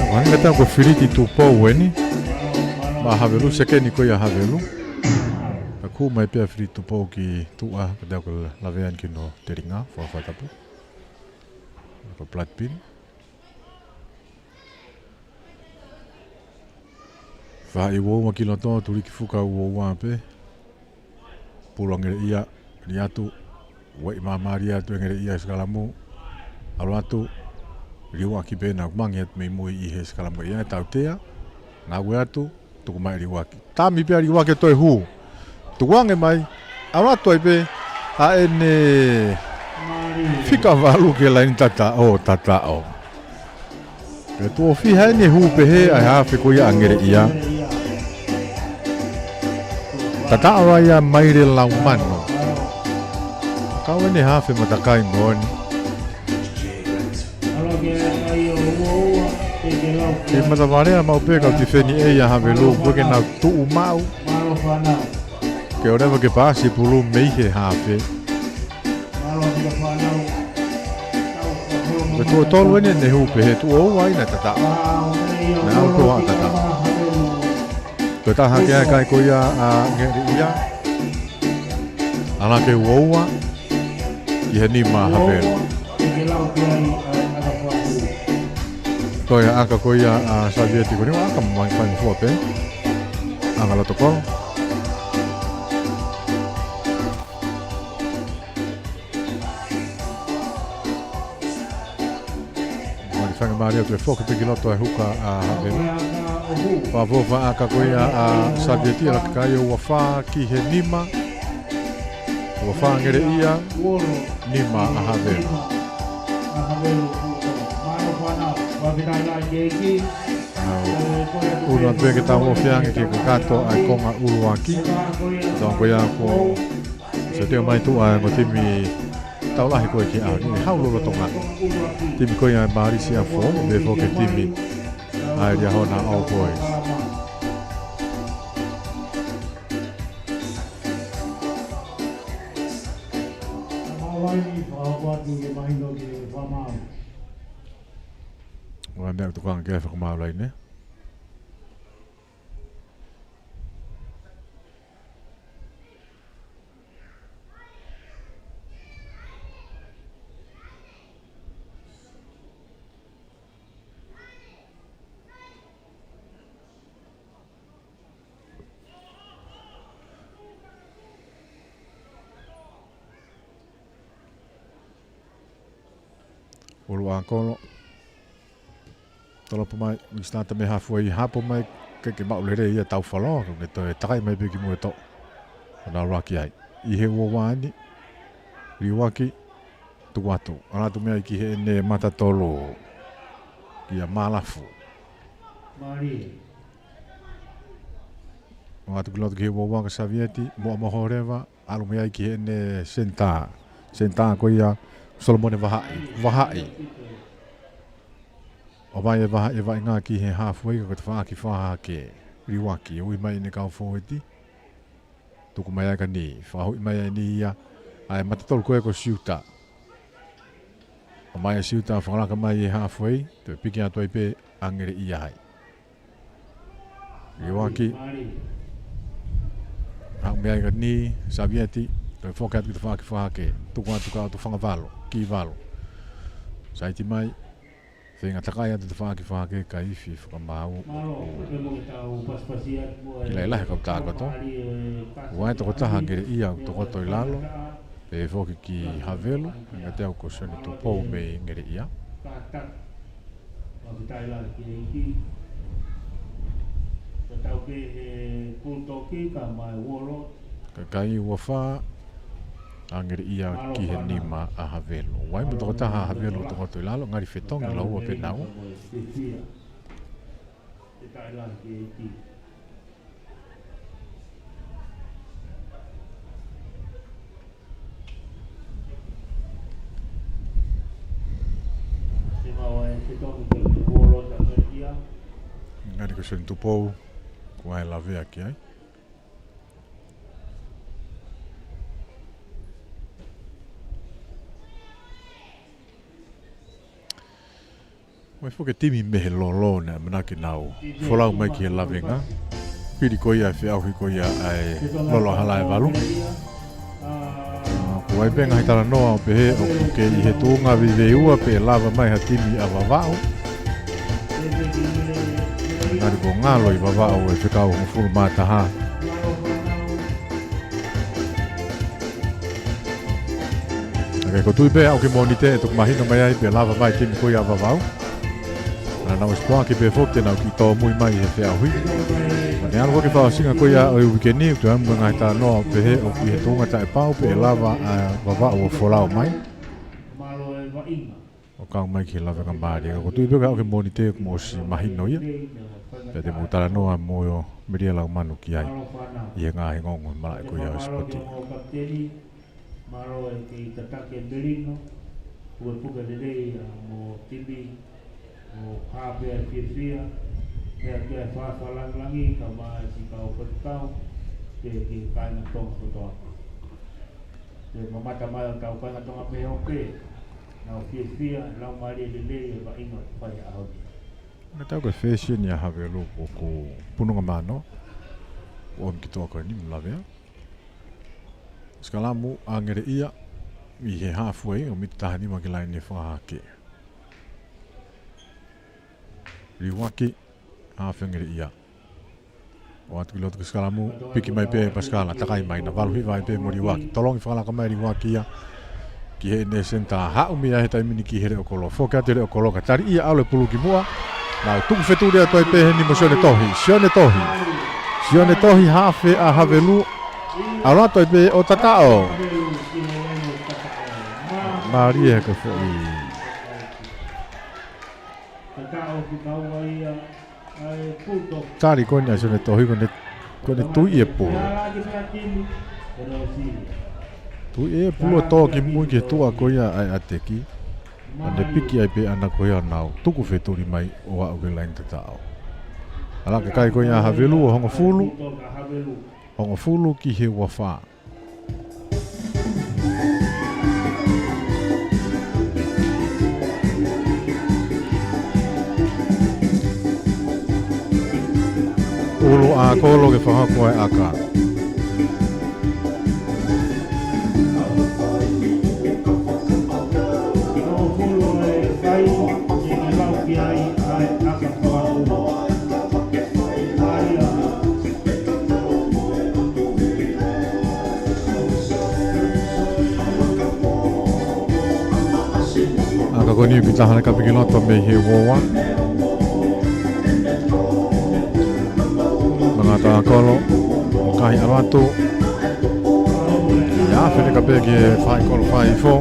Wanga tau ko firiti tu po weni ma havelu sekeni ko ya havelu aku mai pe firiti tu po ki tu a pada ko lavean ki no teringa fo fa tapu ko plat pin fa I wo ma ki lo to tu ki fuka wo wa pe pulang ia riatu wa ma maria tu ngere ia skalamu alatu riwa ki bena manget me moi I he skala mo ia tautea na weatu tu mai riwa ki tami pe riwa ke toi hu tu wange mai ala toi pe a ene fika valu ke lain tata o ke tu fi ha ne hu pe he a ha fi ko ia ngere ia tata awa ia mai re lau mano ka ne ha fi matakai ngoni e matavarea mau pe ka tifeni e ia havelu porque na tu mau ke ora ke pasi pulu meihe hafe betu tolu ne ne hu pe tu o wai na tata na au ko tata to ta ha ke kai ko ia a ngeri ia ala ke woa I ni ma havelu ko ya aka ko ya Soviet ko ni aka mai fan fo pe anga lo to ko mo fanga mario to fo ko pe giloto huka a habe pa vo va aka ko ya Soviet la ka yo wa fa ki he nima wa fa ngere ia nima a habe uno pe ke tamo fiange ke kato ai konga uluaki donc ya ko se te mai tu ai mo timi taula ko ki a ni haulo lo tonga timi ko ya mari si a fo be fo ke timi ai dia hona all boys wa me tu kan ke fa ma lai ne Ulu angkolo tolo pemai wisata me halfway hapo mai ke mau le ia tau falo ke to takai mai pe ki mo to na raki ai I he wo wani riwaki tu watu ana tu me ki he ne mata tolo ki a malafu Mari. Mga tu kilot ki he wo wanga savieti mo mohoreva alu me ki he ne senta ko ia Solomone vahai o vai e vai ngā ki he halfway ko te whaaki whaha ke riwaki ui mai ne kau fōiti tuku mai aka ni whahui mai ai ni ia ai matatolu koe ko siuta o mai e siuta whakalaka mai e halfway te piki atu ai pe angere ia hai riwaki hau mai aka ni savieti te whokat ki te whaaki whaha ke tuku atu ka atu whangavalo ki valo saiti mai Sehingga takai ada tefaki faki kaifi fakamau. Ilailah kau tak kau tu. Wai tu kau tak hangir ia tu kau tu ilalo. Foki ki havelu. Ingat dia kau seni tu pau me ngiri ia. Kakai wafa. Angere ia ki he nima a havelo. Wai mo toko taha havelo toko to lalo ngari fetong la ua pe nau. Ngari ko sen tupou kuai lave aki ai. Mai foke timi mehe lolo na manaki nau. Folau mai ki he lavenga. Piri koia fe au koia ai lolo hala e valu. Ko ai benga hitara noa o pehe o kuke I he tunga vive ua pe lava mai ha timi a vavao. Ngari ko ngalo I vavao e whekau hong fulu mātaha. Ake ko tui pe au ke monite e tuk mahina mai ai pe lava mai timi koia a vavao. Na o spoa ke pe fokte na ki to mui mai he te ahui. Ne alo ke fa singa ko ia o weekend tu am ngai ta no pe he o ki he tonga ta e pau pe lava a vava o folau mai. O ka mai ki lava ka bari ko tu be ka ke monite mo si mahi no ia. Pe te mutara no a mo yo meria la manu ki ai. Ia nga he ngongo mala ko ia spoti. Malo e ki tatake belino. Ua puka de mo tibi o hape a fia ke whaalangi ka mai si kau patau ke kaina tonga kotoa ke mamata mai o kau kaina tonga pe hope na o fia lau mari lele e wa inga whai au Na tau ka fashion ia hawe lo ko pununga mano o mkitoa ka ni mlavea skalamu angere ia I he halfway o mitahani makilai ne whahake Riwaki hafengere ia. O atu kilot ke skalamu piki mai pe paskala takai mai na valu vai pe mo riwaki. Tolong fala ka mai riwaki ia. Ki he ne senta ha umi ia he tai mini ki here o kolo. Foka te o kolo ka tari ia ale pulu ki mua. Na tuku fetu dia toi pe he ni mo sione tohi. Sione tohi hafe a havelu. Ala toi pe o tatao. Maria ka foi. Tari konya sione tohi kone tui e pulu. Tui e pulu toki mui ke tua koia ai ateki. Ane piki ai pe ana koia nau. Tuku feturi mai o au ke lain tatao. Ala ke kai koia havelu o hongo fulu. Hongo fulu ki he wafa. Ulu a kolo ke whahakoe aka. Aka koni pitahana ka pikiloto me he wowa. Mata kolo kai aratu ya fele ka pege fai kolo fai fo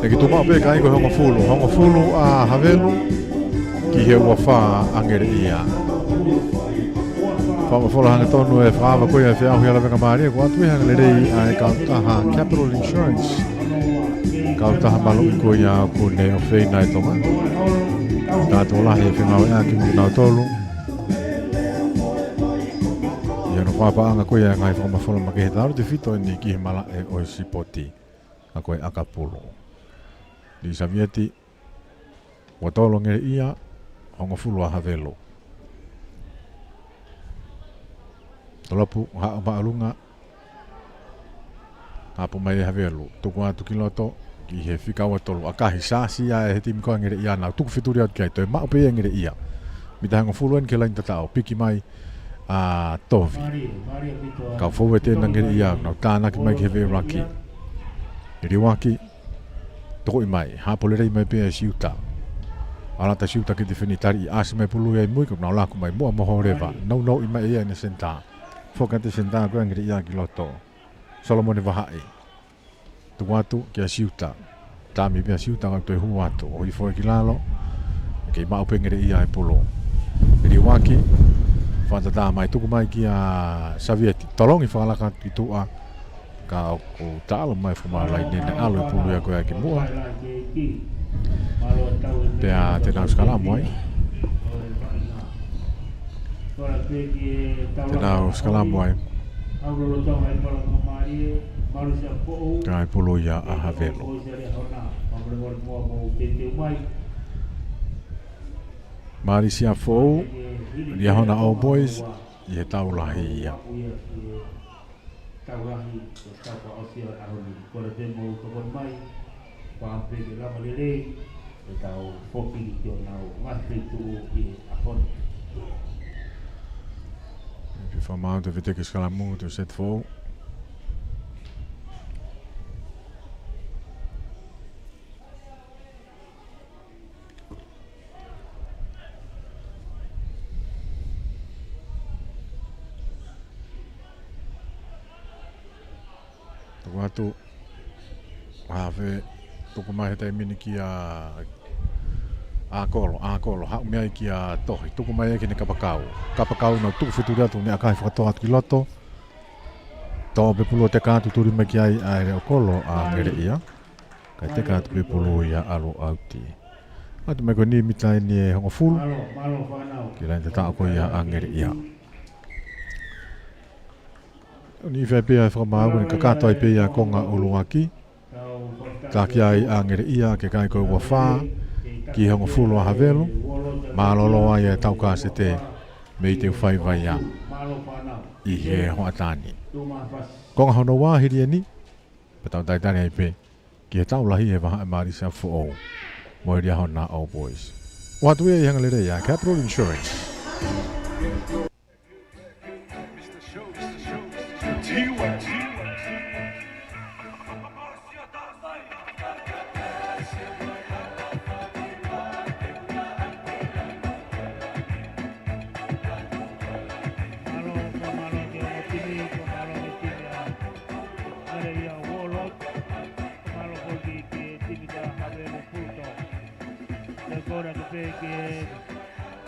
e ki tuma pe kai ko hongo fulu a havelu ki he wa fa angere ia fa ma fola hanga tonu e fa ko ia fa hela venga mari ko atu hanga le rei ai ka ta Capital Insurance ka ta malu ko ia ko ne o fei nai toma ta tola he finga wa ki na tolu ia no fa anga ko ia ngai fa ma fola ma ke ta te fito ni ki mala e o sipoti a ko akapulu di Savieti wa tolo nge ia hongo fulu a havelo tolapu ha maalunga apo mai havelo tuku atu kiloto ki he fika wa tolo akahi sasi a he timi ko nge ia na tuku fituri at kai to ma pe nge ia mi ta hongo fulu en ke lain tatao piki mai a tovi ka fowete nge ia na kana ki mai ke ve raki riwaki toko i mai ha polere mai pe siuta ala ta siuta ki definitari as mai pulu ai moi ko na la ko mai mo mo horeva no i mai ia ne senta foka te senta ko ngri ia ki loto Solomon va hai tu watu ki siuta ta mi pe siuta ko to hu watu o i fo ki lalo ke ma open ngri ia e pulu ri waki fa ta mai tu ko mai ki a Savieti tolong i fa la ka ki tu a ka o talo mai fuma lai nene alo i pulu ya ko ya ki mua pe a te nau skala moi te nau skala moi ka i pulu ya a havelo mari si a fou ria hona all boys i he tau lahi ia taurahi o tapa o sia ahoni kore te mo ko mai pa pe de la malele e tau foki ki o nau ngasi tu ki ahoni je van maand even dikke schalamoe dus zit vol watu ave tuku mai te mini ki a kolo ha mai ki a tohi tuku mai ki ne kapakau no tuku fitu datu ne akai fa to ki loto to be pulo te ka tu turi mai ki ai o kolo a ngere ia kai te ka tu be pulo ia alo auti atu mai ko ni mitai ni hongo fulu ki la te ta ko ia a ngere ia ni fe pe fa ma ko ka ka toi pe ia konga uluaki ka ki ai angere ia ke kai ko wa fa ki hongo fulu a havelo ma lolo ai tau ka se te me te fai vai ya i he ho atani konga hono wa hiri ni pa tau tai tani ai pe ki tau lahi e va mari sa fo o mo ria hona all boys what we yang le ya Capital Insurance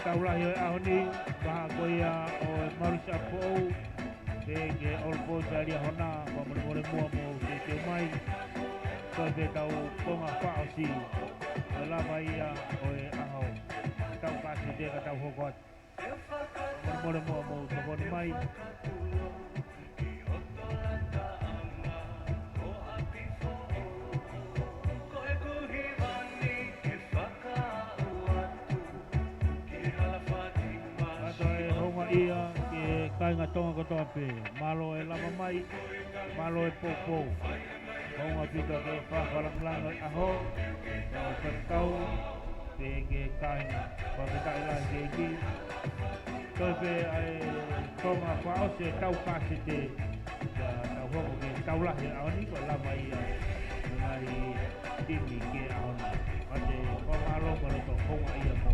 taulahi o ahoni baha koia o marisa po ke olpo jari hona pa more mua mo ke mai ko be tau konga faosi la baia o aho tau ka se de ka tau hokot more mua mo ko mai ia ke kainga tonga ko tope malo e lama mai malo e popo honga pita ke whakalang langai aho na katau ke kainga pagkita ilang ke ki tope ai tonga whao se tau kasi te tau hoko ke tau lahi aoni ko lama ia ngai timi ke aoni ate pamalo ko to honga ia mo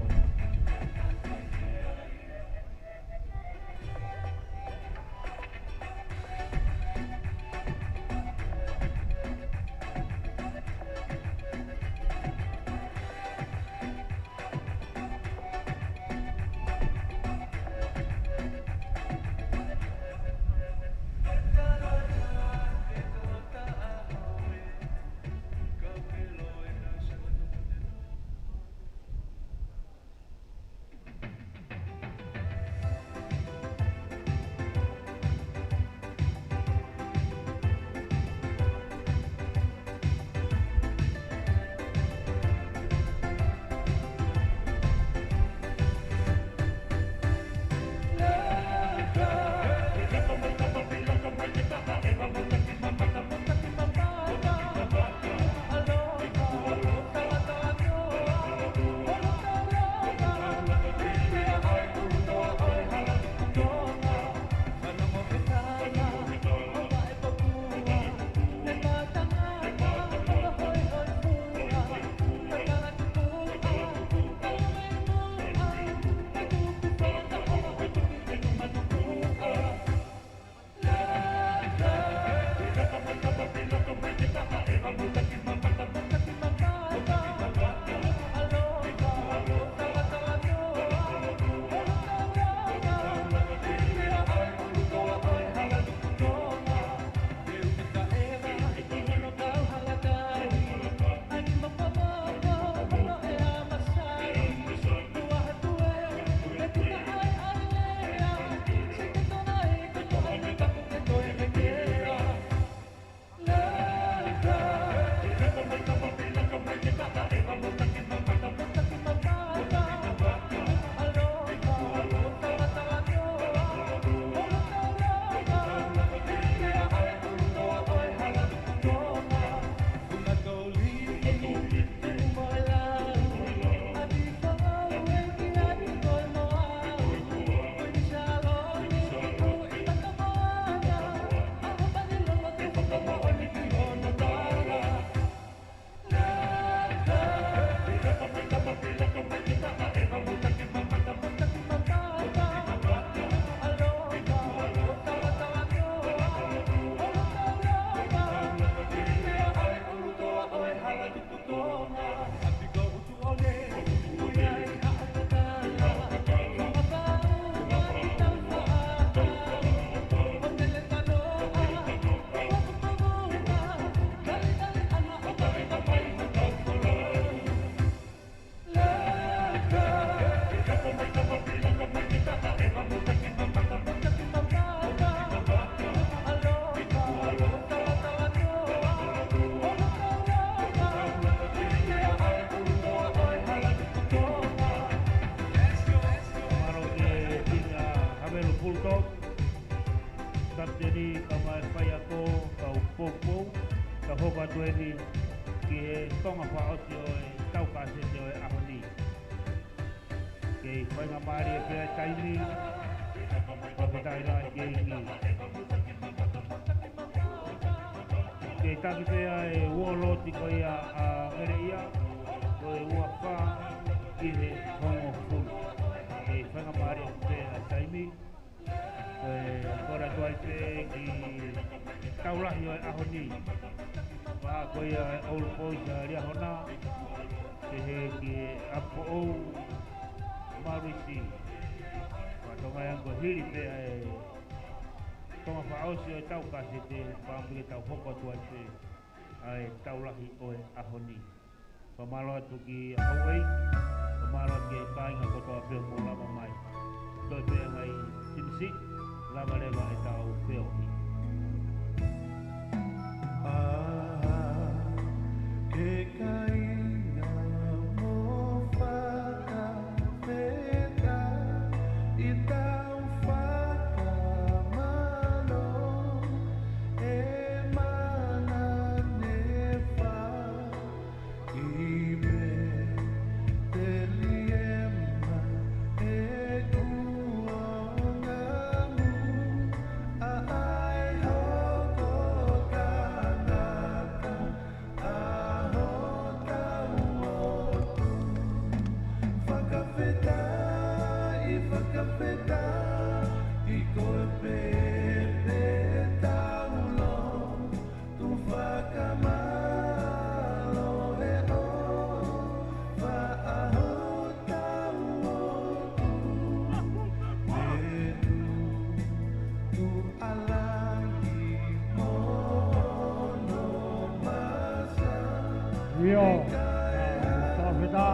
Jadi kamar payako kau popo kau hoba tueni ki tonga fa osio tau kasi jo ahoni ke panga mari ke taimi ko taila ke ki ke taki pe ai wolo ti ko ia a ereia ko e ua fa ki he hongo fu ke panga mari pe taimi ora tuai pe ki taula yo ahoni pa ko ya ol ko ya ria hona te he ki apo o marisi pa to mai ko hiri pe ai toma pa o si tau ka se te pa mi tau hoko tuai pe ai taula hi o ahoni pa malo tu ki away pa malo ke pa nga ko to pe mo la mai to pe mai simsi lava leva e tau peohi. Que caína mo faca peta e tau faca malo e mana nefa e me teliema e kuongamu ai hoko kanaka ahota uotu fakafeta i koe pepe taulo tu fakamalo e o fa ahota uotu medu tu alagi mono masa Io, tawhita,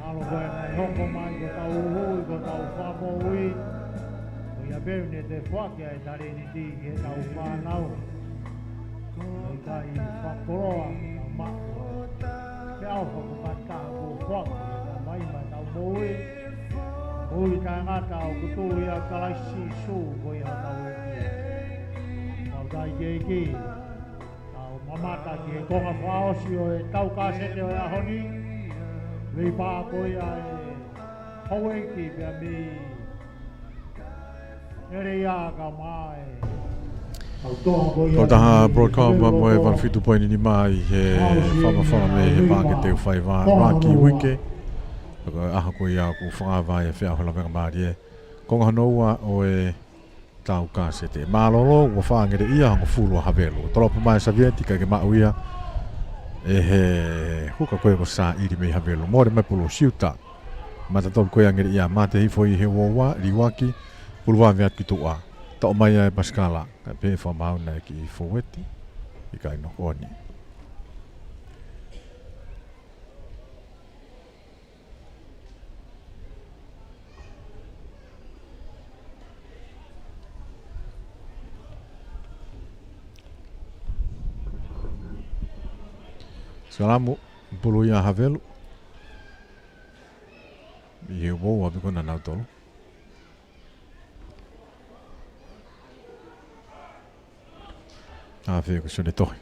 alo koe mai hoko mai ko tau hui, ko tau whamo hui, ko ia beune te whake ai tari ni ti ke tau whanau, ko kai whakoroa, tau mako, ke au whakupataha ko whake, ka mai mai tau moui, hui kai ngata au kutu ia kalaisi su, ko ia tau tau tai keiki, mamata ki e konga whaosi o e tau kāsete o e ahoni Lei pā koe a e haue ki pia mi Ere ia ka mai Ko taha Broadcom mo e whanwhitu poini ni mai he whamawhana me he pāke teo whai wā Raki Wike Ko aha koe ia ku whangawai e whiahola wenga maari e Konga hanoua o e tau kāsete Mālolo ua whaangere ia hango fulu a havelo Toropa mai Savieti ka ke mauia E he huka koe ko sa iri me havelo Mōre mai pulu siuta Mata tolu koe angere ia mate hifo i he wawa Liwaki Puluwa veat ki tua Ta o mai e Pascala Ka pe whamauna ki Foweti I ka ino oni Salamu pulu ia havelu I wo wa biko na nautolo Fe ko sone tohi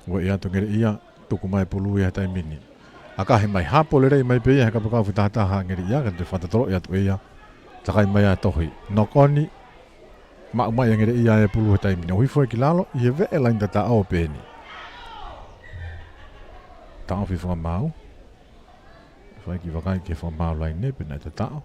Wa ia to ngere ia tuku mai pulu ia tai mini Aka he mai hapo le rei mai pe ia ka pa ka futata ngere ia ka te fatatolo ia to ia Takai mai a tohi nokoni ma mai ngere ia e pulu tai mini hui foi ki lalo I ve e lain tata o peni Ta o fi mau Foi ki vakai ki mau lain ne pena tata o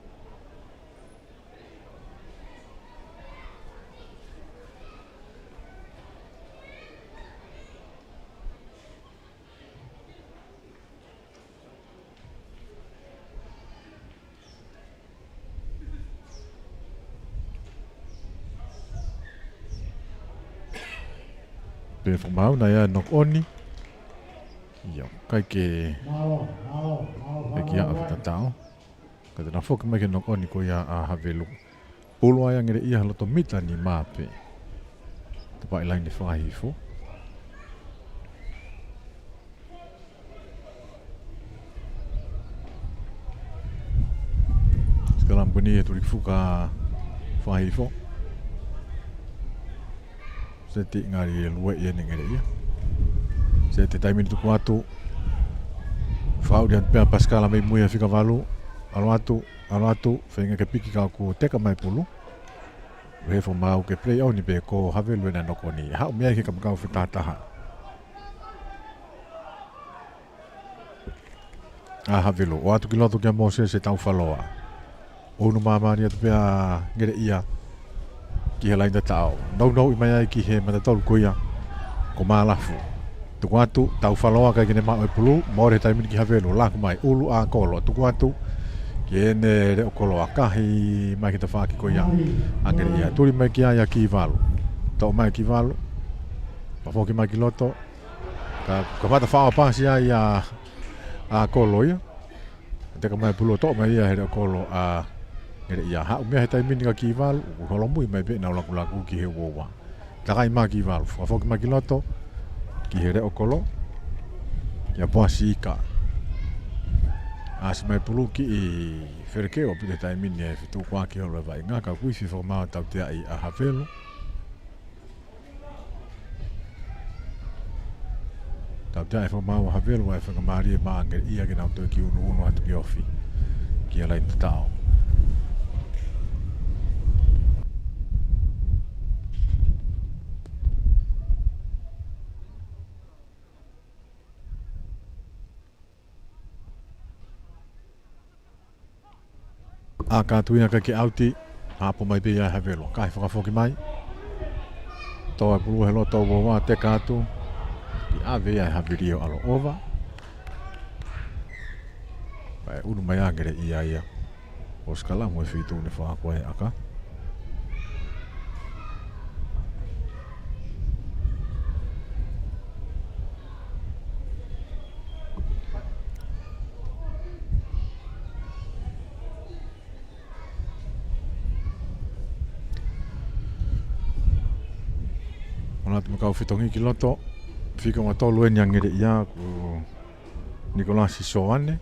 Pe whamau na ia nok oni. Ia, kai ke ki a awhitatao. Ka te na whoka mai ke nok oni ko ia a havelu. Polo ai angere ia haloto mita ni mape. Te pai lai ni whahifo. Sekarang bunyi tu rifuka whahifo. Seti ngari luwe ia ni ngere ia. Seti taimi tu kuatu. Whau dian pia paskala mei muia fika walu. Alo atu, whenga ke piki kau ku teka mai pulu. Whefo mau ke play au ni pe ko havelu e na noko ni. Hau mea ke kamakau whitataha. Havelu, o atu ki loto kia mose se tau whaloa. Onu mamani atu pia ngere ia. Ki he lainda tau. Nau i mai ai ki he matatolu kuia. Ko maa lafu. Tuku atu, tau whaloa kai kene mau e pulu. Maore taimini ki havelu, laku mai ulu a kolo. Tuku atu, ki ene reo kolo a kahi mai ki ta whaaki kuia. Angere ia, turi mai ki aia ki walu. Tau mai ki walu. Pafoki mai ki loto. Ka whata whawa pasi ai a kolo ia. Teka mai pulu, tau mai ia he reo kolo a ngere ia. Hau mea he taimini ka ki walu. Holo mui mai pe nau laku ki he wowa. Takai mai ki walu. Pafoki mai ki loto. Ki he reo kolo. Ia poasi ika. Asi mai pulu ki i wherekeo pite taimini e whitu kwa ki holo vai. Ngā ka kuifi whakamau tau te ai a Havelu. Tau te ai whakamau a Havelu ai whakamari e maangere ia ki nau toi ki unu atu ki ofi. Ki a lai tatao. A kātuina ka ke auti, hapo mai pe ia Havelu. Kai whakafoki mai. Toa pulu he loto wawa te kātu. Ki ave ia Haverio alo ova. Pai unu mai angere ia. O skala mo e whitu ne whakakoe aka. Ona tu makau whitongi ki loto. Whika ngā tolu e niangere ia ku Nicolas Soane.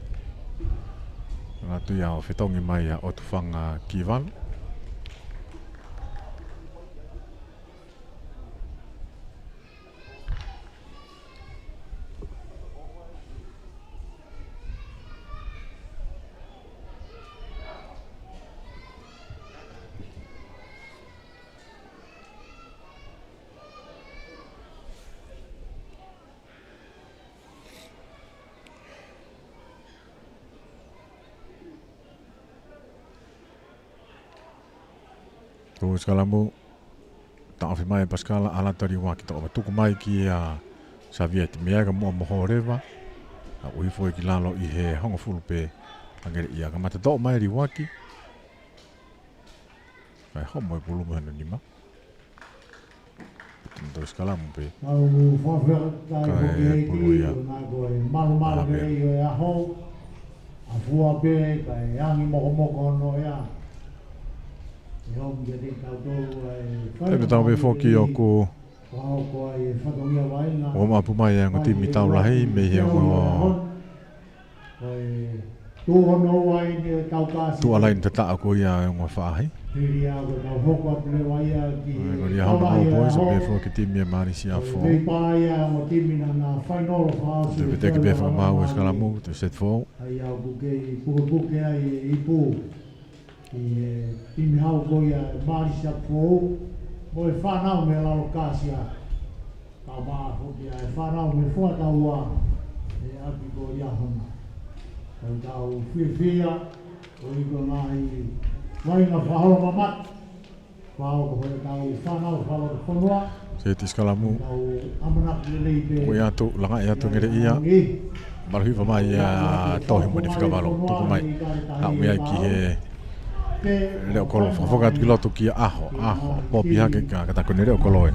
Ngā tu ia o whitongi mai o tu whanga ki walu. Tō skalamu ta awhi mai paskala ala tari waki tō tuku mai ki a Saviet meaga mua moho rewa a ui foi ki lalo i he honga fulu pe angere ia ka mata tō mai ri waki kai homo e pulu mahana nima tō skalamu pe kai pulu ia a fua pe kai angi moko no ia. Tepe tau pe whoki o ko o mapu mai e ngoti mi tau lahi me he o tu alai ni tata ko ia e ngā whaahi ngori a hana hau boys o pe whoki timi e mani si a who tepe teke pe whakamau e skalamu te set whou I mi hau ko ia marisa po mo e whanau me lalo kasia ka maa hoki e whanau me whuataua e api ko ia hona tau whiwhia o i ko nai wainga whahala mamat whao ko hoi tau whanau whahala whanua se tiskalamu tau amanak lelei pe ko ia tu langa ia tu ngere ia Maluhi whamai tohi mo ni whikawalo tuku mai hau mea ki he le okolo fofoka ki loto ki aho po pia ke ka ta konere okolo e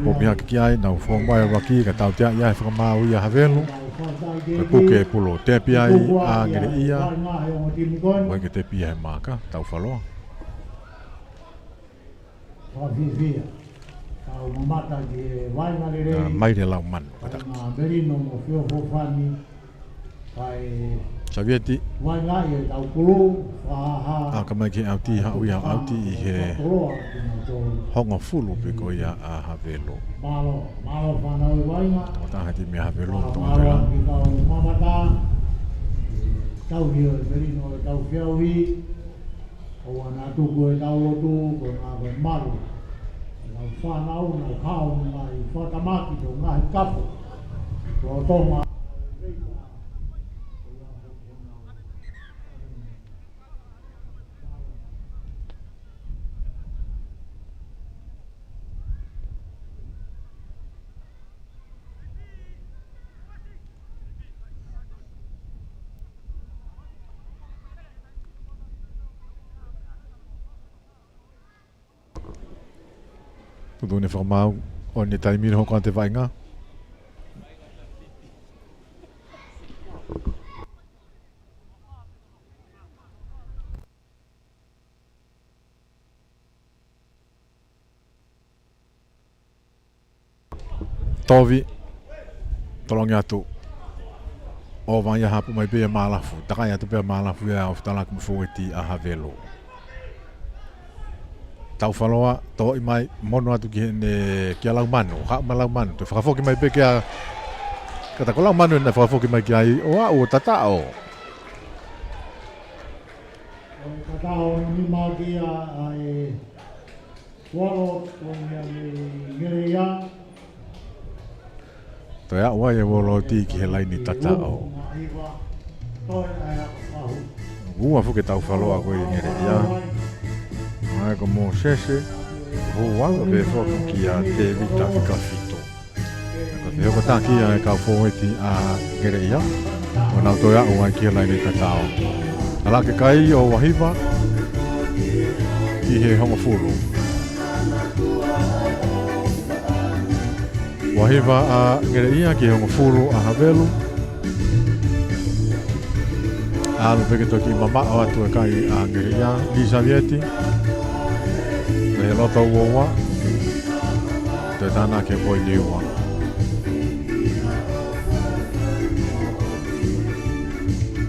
po pia ke ai na fo mai wa ki ka tau tia ia fa ma u ia havelu pe puke pulo te pia ai a ngere ia wa ke te pia ma ka tau falo mai de lau man kata Savieti a ka mai ki au ti ha u ia au ti I he honga fulu pe ko ia a havelo o ta hati me havelo to ngela tau hio berino tau fiaui o ana tu ko tau lotu ko na ko malu na fa na u na kau na I fa tamaki to na kapo ro toma tu ne formau o ne taimiro ho te vainga Tovi tolongi atu o vanya hapu mai pe malafu takai atu pe malafu ya oftala kum fueti a havelo tau faloa to I mai mono atu ki ne ki lau manu ha malau manu te whakafoki mai pe kia kata ko lau manu na whakafoki mai ki ai o a o tatao tatao ni magia ai walo o ni ya to ya wa ye wolo ti ki he lai ni tatao ua fuke tau faloa ko I ngere ya ai ko mo sese ho wa be fo ki a te vita fika fito ko te ko ta ki a ka fo ti a ngere ya o na to ya o ai ki lai ni tatao ala ke kai o wahiva ki he hongo fulu wahiva a ngere ia ki hongo fulu a havelu alu peke toki mama o atu e kai a ngere ia di Savieti e loto uowa te tana ke poi niua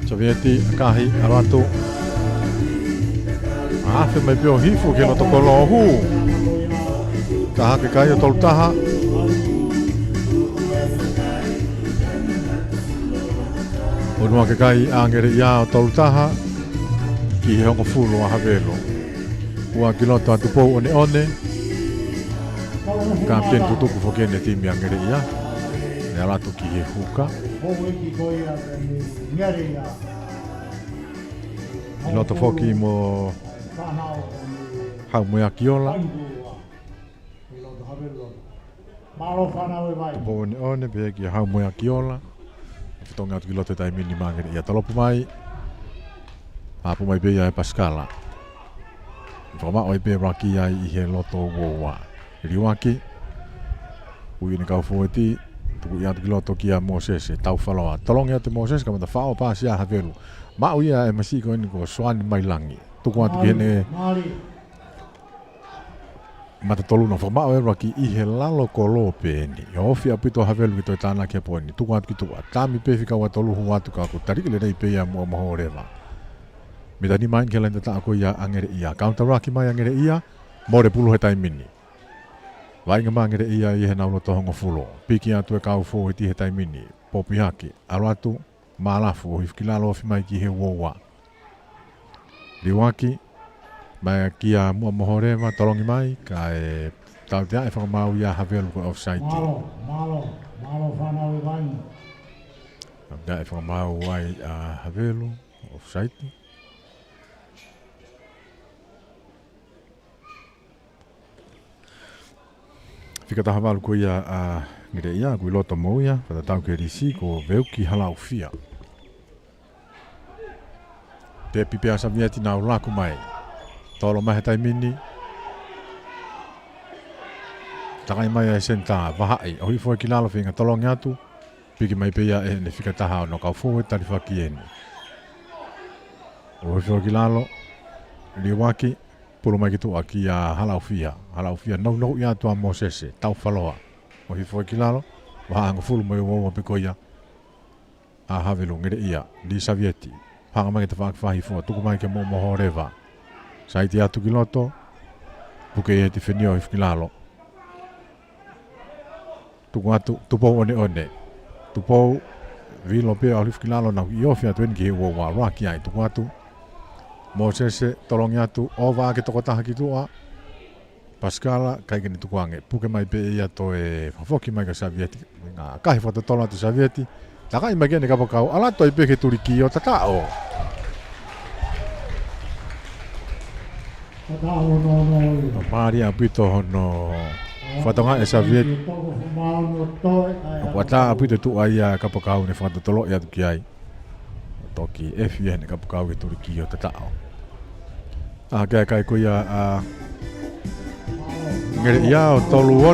Savieti kahi aratu afe mai pio hifu ke loto kolo hu taha ke kai o tolu taha Onua ke kai a ngere ia o tolu taha ki he hongo fulu a havelo ua ki loto atu pou one one ka pien tutuku fokene timi a ngere ia ne alatu ki he huka I loto foki mo hau moe a kiola pou one one pe ki hau moe a kiola Tonga atu ki lote tai mini mangere ia talopu mai apu mai beia e Pascala Whama oi pe raki ai I he loto woa Riwaki Ui ni kau fueti Tuku i atu ki loto ki a Moses e tau whaloa Talongi atu Moses ka mata whao pāsi a havelu Ma ui a e masiko ni ko swani mai langi Tuku atu ki hene Mata tolu no whamao e raki I he lalo ko lo pe ni I ofi a pito havelu ki toi tāna ke po ni Tuku atu ki tua Tami pe whika wa tolu hu atu ka ko tarikile nei pe ia mua maho rewa Me tani mai ke lain tata ako ia angere ia Kaunta raki mai angere ia More pulu he tai mini Wainga ma angere ia I he naulo tohongo fulo Piki atu e kau fo he ti he tai mini Popi haki Alo atu Maalafu o hifkilalo ofi mai ki he wowa Riwaki Mai kia mua mohorema tolongi mai ka e tau tea e whakamau ia havelu ko offside. Malo whanau e vainga. Tau tea e whakamau ai a havelu offside. Whika taha walu ko ia a ngire ia kui loto mo ia whata tau ke risi ko veuki halau fia. Te pipea Savieti nau laku mai. tolo mai tai mini takai mai e senta vahai o hifo ki lalo finga tolong atu piki mai peia e ne fika taha no ka fo tali fakieni o hifo ki lalo liwaki pulu mai ki tu aki a halaufia no ia tu a Mosese tau faloa o hifo ki lalo wa anga fulu mai wo pe koia a havelu ngere ia di Savieti hanga mai te fak fahi fo tuku mai ke mo horeva sai ti atu kiloto puke e ti fenio ifkilalo tuku atu tupo one tupo vilo pe al ifkilalo na iofia tuen ki wo wa raki ai tuku atu Mosese tolong atu ova ke tokota hakitua Pascala kai ke tuku ange puke mai pe ia to e foki mai ka Savieti nga kai foto tolo atu Savieti takai mai ke ka pakau ala to ipe ke turiki o tatao Maria pito hono fatonga e Saviet wata pito tu aya kapakau ne fato tolo ya tukiai toki FN ne kapakau ke Turki o tatao kai ko ya ngere ya tolu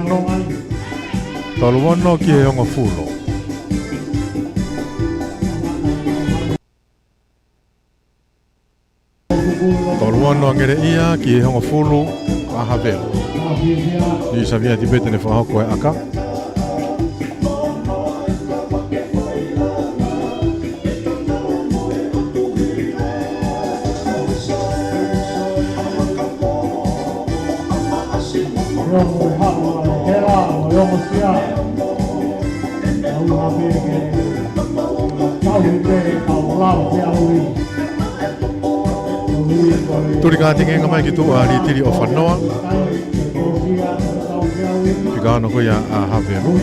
ono ki e ongo fulo Toluano ngere ia ki e hongo fulu a havelo. Ni sabia ti bete ne whahoko e aka. Turi ka tinga mai ki tu ari tiri o whanoa. Pika ano ko ia a havelu.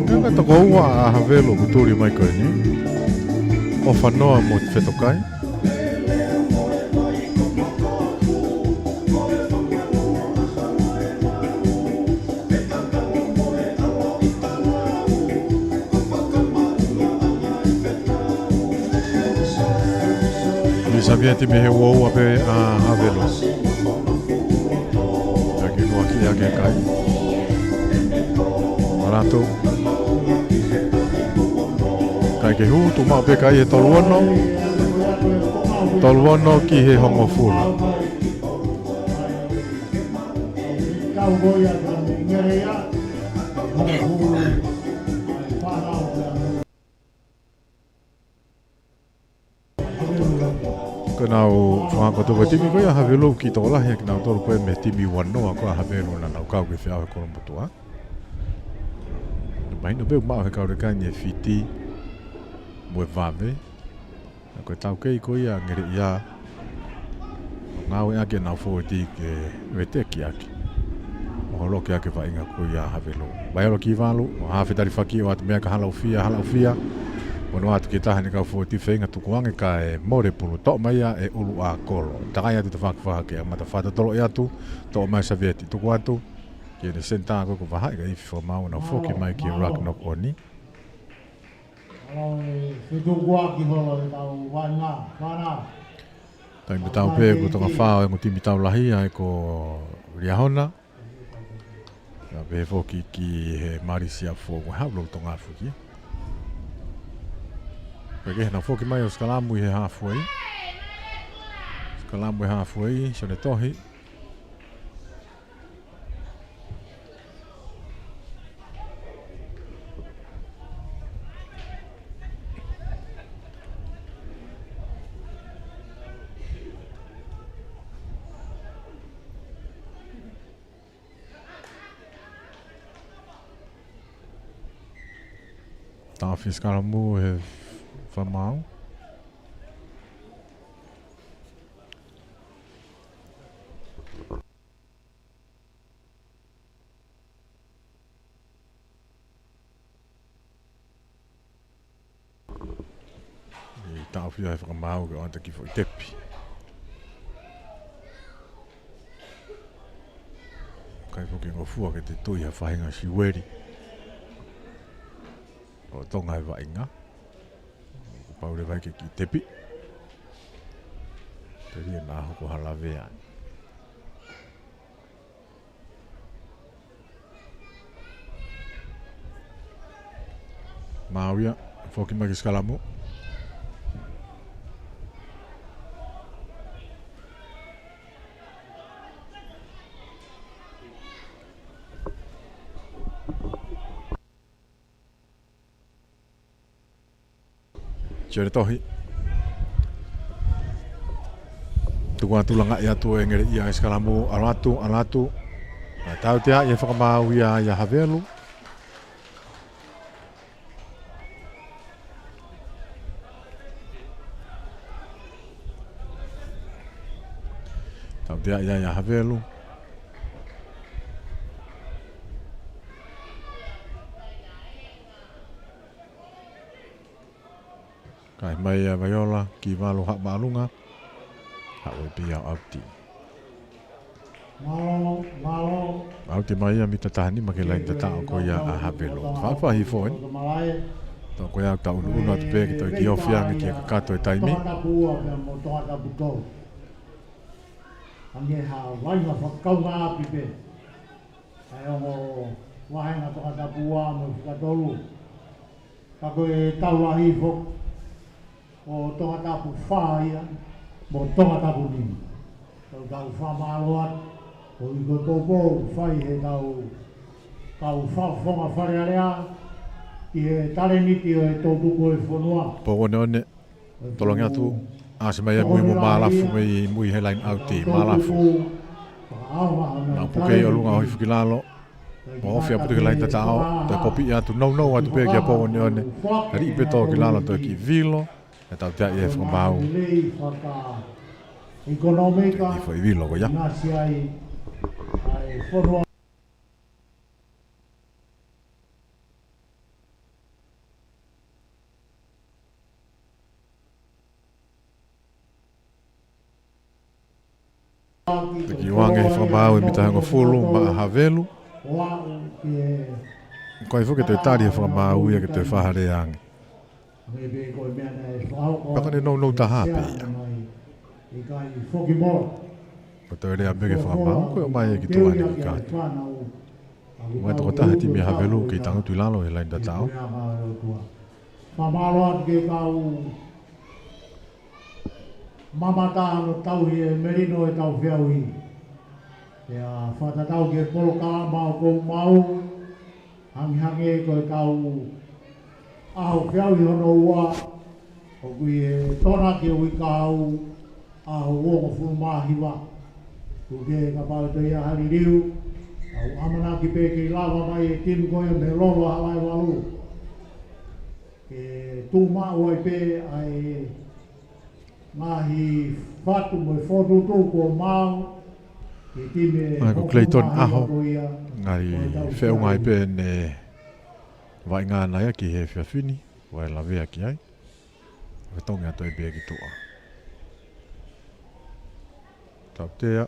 Kanga toko ua a havelu ku turi mai ko ni. O whanoa mo te whetokai. Sabia ti me he wo ape a havelo. Ya que no aquí ya que cae. Barato. Kai ke hu tu ma pe kai e toluono. Toluono ki he hongo full. Nau whanga to ba timi ko ia havelo ki to la he nau to ko me timi wano ko havelo na nau ka ke fia ko mbotua mai no be ma ka re ka ni fiti mo vave ko tau ke ko ia ngere ia ngau ia ke na fo ti ke vete ki aki o lo ke va inga ko ia havelo ba lo ki valu ha fe tari faki o at me ka hala ufia Ono atu ki taha ni kau fōti whenga tukuange ka e more pulu tō mai e ulu a kolo. Takai atu te whakawhake a mata whata tolo e atu, tō mai Savieti tuku atu. Ki ene senta ko wahai ka iwi whamau na whoki mai ki Ragnarok Oni. Tai me tau pē ko tonga whao e ngutimi tau lahi ai ko Riahona. Ka pē whoki ki he marisia whōku haulo tonga whuki. Porque na foki mai o skalamu he halfway. Skalamu halfway, so ne tohi. Tá skalamu he Famau. E tau fia e whakamau ke anta ki fo tepi. Ka kai ko ke ngofua ke te tui ha whahinga siweri. O tonga e wainga. Ko paure vai ke ki tepi. Te ria nā hoko halawea. Mauia, foki mai ke skalamu. Chere tohi. Tuku atulanga ia tu engere ia skalamu alatu. Na tau tea ia whakamau ia havelu. Tau tea ia havelu. Kai mai vaiola ki walu hak malunga. Hak we pia auti. Malo. Auti mai mita tahani make lain tata ko ia a havelo. Fa hi foi. To ko ia ta unu at pe ki to ki ofia ki ka to taimi. Tonga pua me mo tonga puto. Ange ha vai na whakaunga api pe. Ai ongo wahenga tonga pua mo whakatolu. Ka koe taulahi fok. O tonga tapu whaia, mo tonga tapu ni. Tau whamaloat, o i ko tōpō whai he tau whawhonga wharearea, ki he tareniti o e tōtuko e whanua. Po one tolongi atu ase mai mui mo malafu mai mui he line auti malafu. Na puke o lunga hoi whakilalo. O fia putu ke lain tatao, te kopi atu no atu pe kia po one. Ri ipe tō ki lalo to ki vilo. E tau tea i e whakamau. Economica. I foi vilo ko ya. Nasi ai whanua. Te ki wange i whakamau i mitahanga fulu ma havelu. Koe fuke te tari e whakamau ia ke te whahare ange. Pakane no taha pe ia. Ko te rea mege whakamau koe o mai e ki tuane ki kātu. Mai toko taha timi havelu ki tangutu i lalo e lain tatao. Mamaloat ke kau mamata no tau he merino e tau whiauhi. Ia whatatau ke polo kalama o kou mau. Hangi koe kau aho whiauhi hono ua. O kui e tona ke ui kau aho uongo funu mahiwa. Kuke ka pau te ia hari riu. Au amana ki pe ke lava mai e timu koe me loro hawai walu. Ke tū mao ai pe ai ngahi whatu mo i whotu tū ko mau. Ke time Ko Clayton aho. Ngari wheu ngai pe ne vai ngā nai ki he whiawhini. Wai la vea ki ai. Wetongi ato e bea ki tua. Tau tea.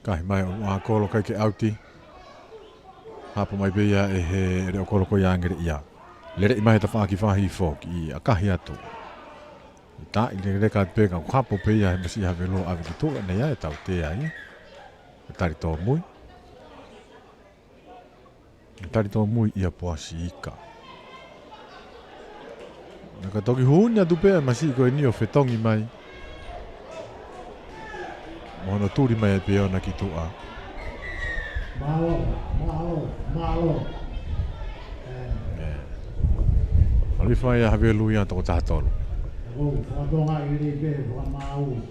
Kahi mai o ngā kolo kai ke auti. Hapa mai bea e he reo kolo ko iangere ia. Lere i mahe ta whaaki whahi whoki i akahi atu. I ta i le reka te peka kapo pea he masi hawe lo awe ki tua nei ai tau tea i. E tari tō mui. E tari tō mui ia poasi ika. Naka toki huunia tu pea masi ko e nio whetongi mai. Mohono tūri mai e pea ona ki tua. Malo. Oli whai a hawe luia toko tahatolu. O whatonga i re pe whamau.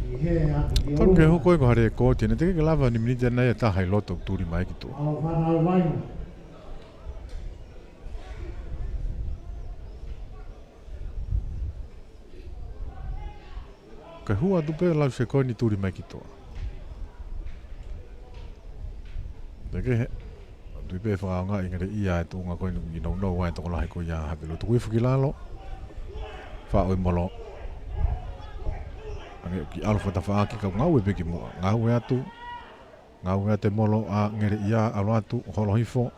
I he hati ki Tonu ke hoko e ko hare ko tēne teke ke lava ni minite nei e tahai loto tūri mai ki tua. Alo whanau vaina. Ka hua tu pea lau se koe ni tūri mai ki tua. Teke he. Tui pea whakaonga ingare ia e tūnga koe ni nau wai toko lahi ko ia hape lo tukui whaki lalo. Wha oi molo. ki alfa ta fa ki ka ngau e peki mo ngau e atu ngau e te molo a ngere ia alo atu holo hifo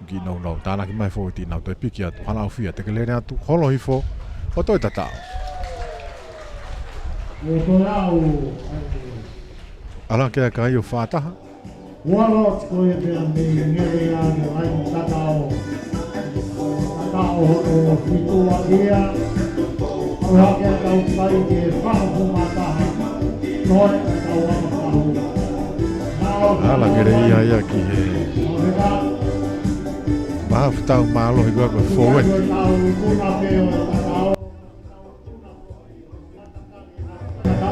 ki no tana ki mai fo ti na to piki atu hala ofia te kelere atu holo hifo o to tata o to au ala ke ka yo fata walo ko e pe me ngere ia no ai tatao o fitua ia o hake tau kai ke whahu mataha noe tau wakahu ala ngere ia ki he maha fitau malo hi gua fowe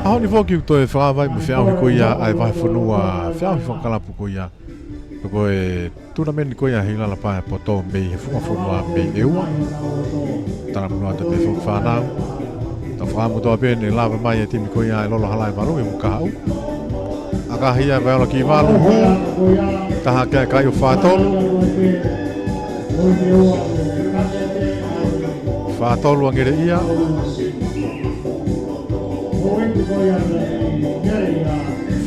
Aho ni foki to e whakawai mo whiau ko ia ai vai whanua whiau hi whakalapu ko ia ko e tournament ko ia hila la pae poto mei he whanua mei eua tana munua te pe whanau ta whakamu toa pe ne lava mai e timi ko ia e lolo halai malu e mukahau aka hia vai ola ki walu hu taha kia kai o whatolu whatolu angere ia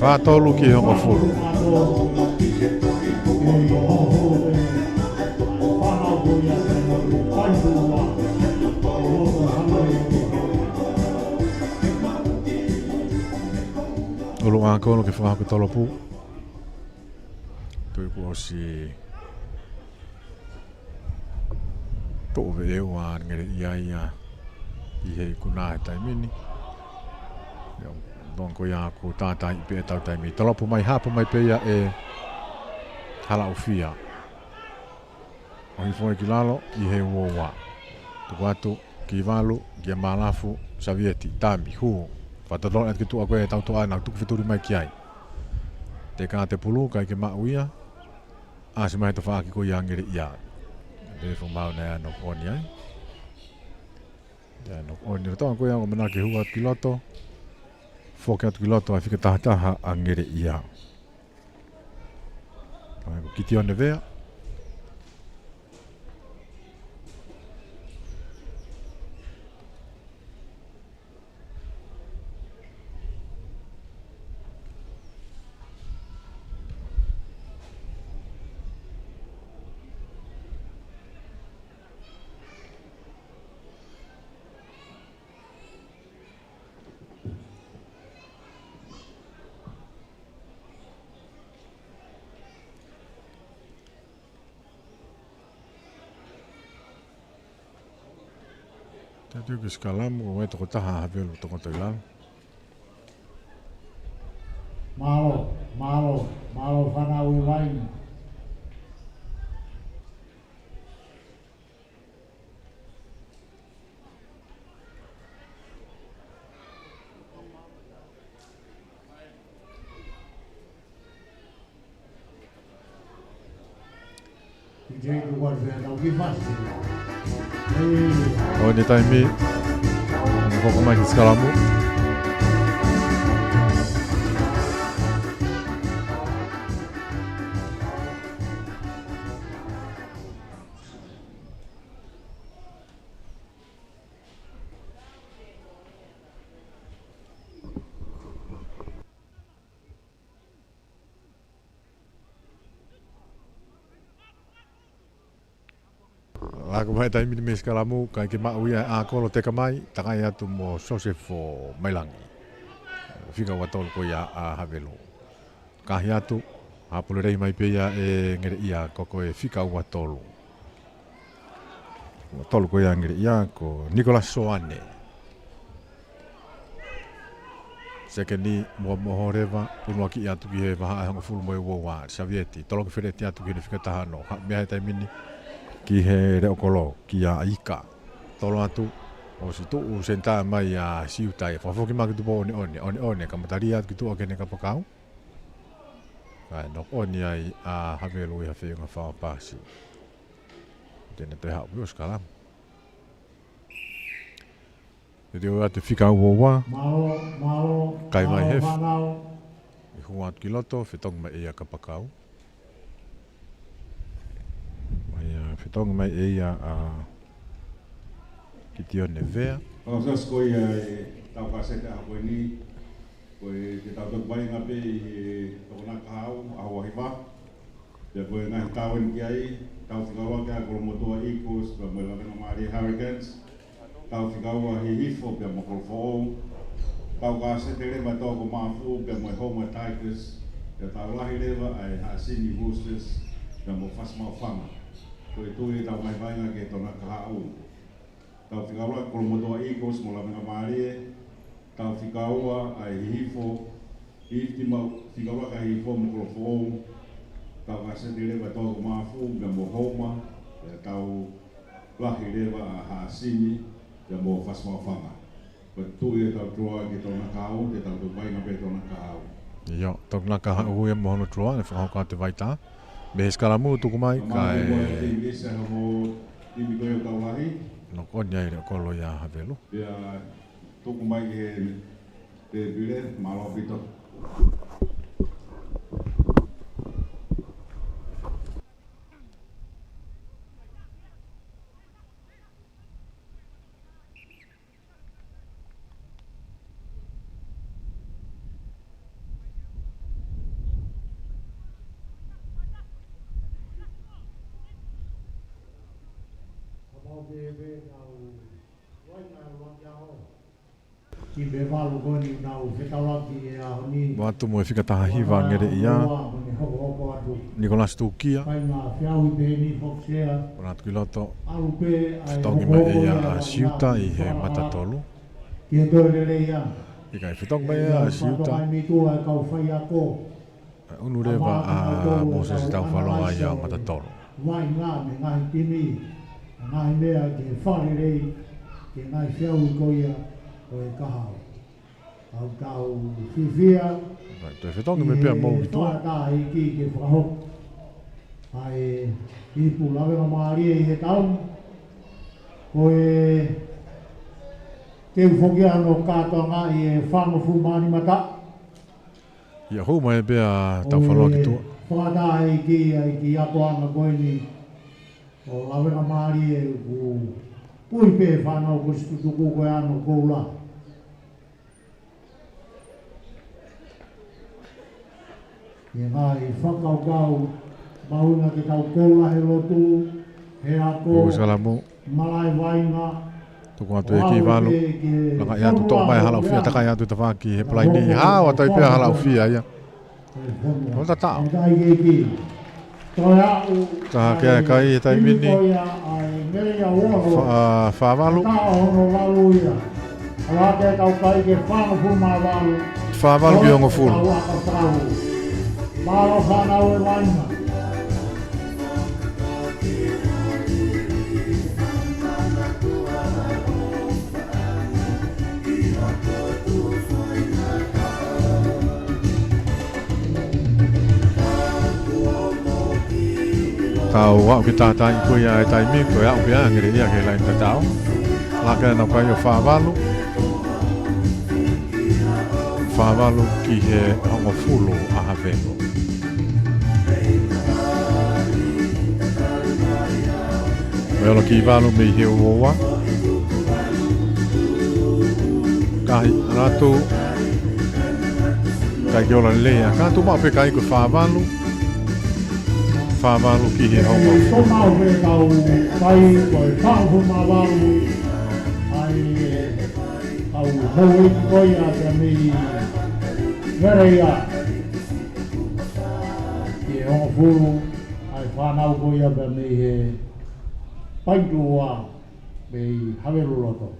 whatolu ki hongo furu ulu ngako ke whakaku tolopu tui ko si to ve e wa ngere ia i he kuna e taimini don ko ia ko tata i pe tau taimi tolopu mai hapu mai pe ia e hala ofia o i foi kilalo i he wowa tu watu ki valu ki malafu savieti tami hu fatalo at kitu ako e tau to ana tu fituri mai ki ai te ka te pulu kai ke ma uia a se mai to fa ki ko ia ngere ia de fo mau na no oni ai ya no oni to ko ia o mena ke hu at piloto fo ke at piloto a fika ta a ngere ia ai ki ti on vea Tatu ke skalamu o e toko taha hawelu toko toilau. Malo whanau i waini. Jeito guarda não que fácil. O ni taimi un poco mai ke skalamu. Ako mai taimi ni me skalamu kai ke mau ia a kolo te kamai takai atu mo Sosefo Mailangi. Fika watol ko ia a havelo. Kahi atu hapule rei mai pe ia e ngere ia koko e fika watolu. Watolu ko ia ngere ia ko Nicolas Soane. Sekeni mo mohoreva unwa ki atu ki he vaha hango fulu mo e wowa Savieti. Tolo ke fereti atu ki ne fika tahano. Mea taimi ni ki he reokolo ki a ika tolo atu o si tu senta mai a siutai fa foki ma ki tu one kamataria ki tu akene ka pakau ai no oni ai a havelu ia fe nga fa pasi tene te ha bu skala te o ate fika wa Malo. Kai mai hef. I huat kiloto fetong mai ia ka pakau fitong mai e ia a kitio nevea Vamos a escolher tau kaseta a ni koe te tau tuk mai ngape i tokona kahau awa hiwa. Te koe ngai tawen ki ai, tau whikaua kia kolomotua Eagles pa mai lawenga Māori Hurricanes. Tau whikaua he hifo pia Mokolofo. Tau ka se te lewa tōko māfu pia mai Homa Tigers. Te tau lahi lewa ai Hasini Roosters pia mo Fasmau Whanga. Koe tui tau mai vainga ke tona kahau. Tau whikaua kolomotua Eagles mo lawenga Māori. Tau whikaua ai hifo. Ifti mau whikaua ka hifo Mokolofo. Tau ka se te lewa tōko māfu pia mo Homa. Tau lahi lewa a Hasini pia mo Fasmau Whanga. Tui tau trua ki tōna kahau, te tau tu vainga pe tōna kahau. Ia, tōna kahau e mohono trua, ne whakahau te vaita. Me skalamu tuku mai, ka e... Te inglesa hamo timi koe o tau lahi. No konya i kolo ia havelu. Pea tuku mai he te bile, malo pito. Ki be walu koni nau whetawaki e aho ni. Watu mo e whikataha hiwa ngere ia. Nicolas Tukia. Pai ngā whiahui pe ni whoksea. Ora tuki loto. Alu pe ai Whitongi mai e ia a Siuta i he matatolu. Ki e toi rere ia. I kai whitongi mai e a Siuta. Mai mi tua e kau whai a ko. Unu rewa a Moses tau whaloa i a matatolu. Wai ngā me ngahi timi. Ngahi mea ke whare rei. Ke ngahi whiahui ko ia. O e kahau. Au tau whiwhia. Toi whitongi me pia mou i tua. Tā i ki ke whakahok. Ai i pulawenga Māori e he tau. Ko e te uwhoki ano kātoa ngā i e whangofu mani mata. Ia hou mai pia tau whaloa ki tua. Whakata i ki akoanga koe ni. O lawenga Māori e u pui pe whanau ko situtuku koe ano koula. E ngā i whakaukau maunga ke tau koula he lotu, he ako, O salamu. malai wainga. Tuku atu e ki walu. Langa i atu tō mai halau fia takai atu ta whaki he plai ni. Hāua tai pia halau fia ia. O ta tau. Tai ke ki. Toi au. Taha kia kai e tai mini. Ai ngere ia uaho. Whāwalu. Ta ono walu ia. Ala te tau kai ke whangafu mā walu. Whāwalu ki ongo fulu. Tau aka tau. Mālo whanau e wainga. Tau wau ki tātai i koe ia e tai mi, koe au pia ngere ia ke lain tatau. Laka nau kai o whāwalu. Whāwalu ki he hongo fulu a haweno. Meolo ki walu me i he uoa. Kahi ratu. Kai ki ola lea. Kātu mau pe kai ko whāwalu. Whāwalu ki he hongo Tō fulu. mau pe tau kai koe whangafu mā walu. Ai tau hou i koe a te mi ngere ia. Ki e hongo fulu. Ai whanau koe a te mi he paintua me i haweru roto.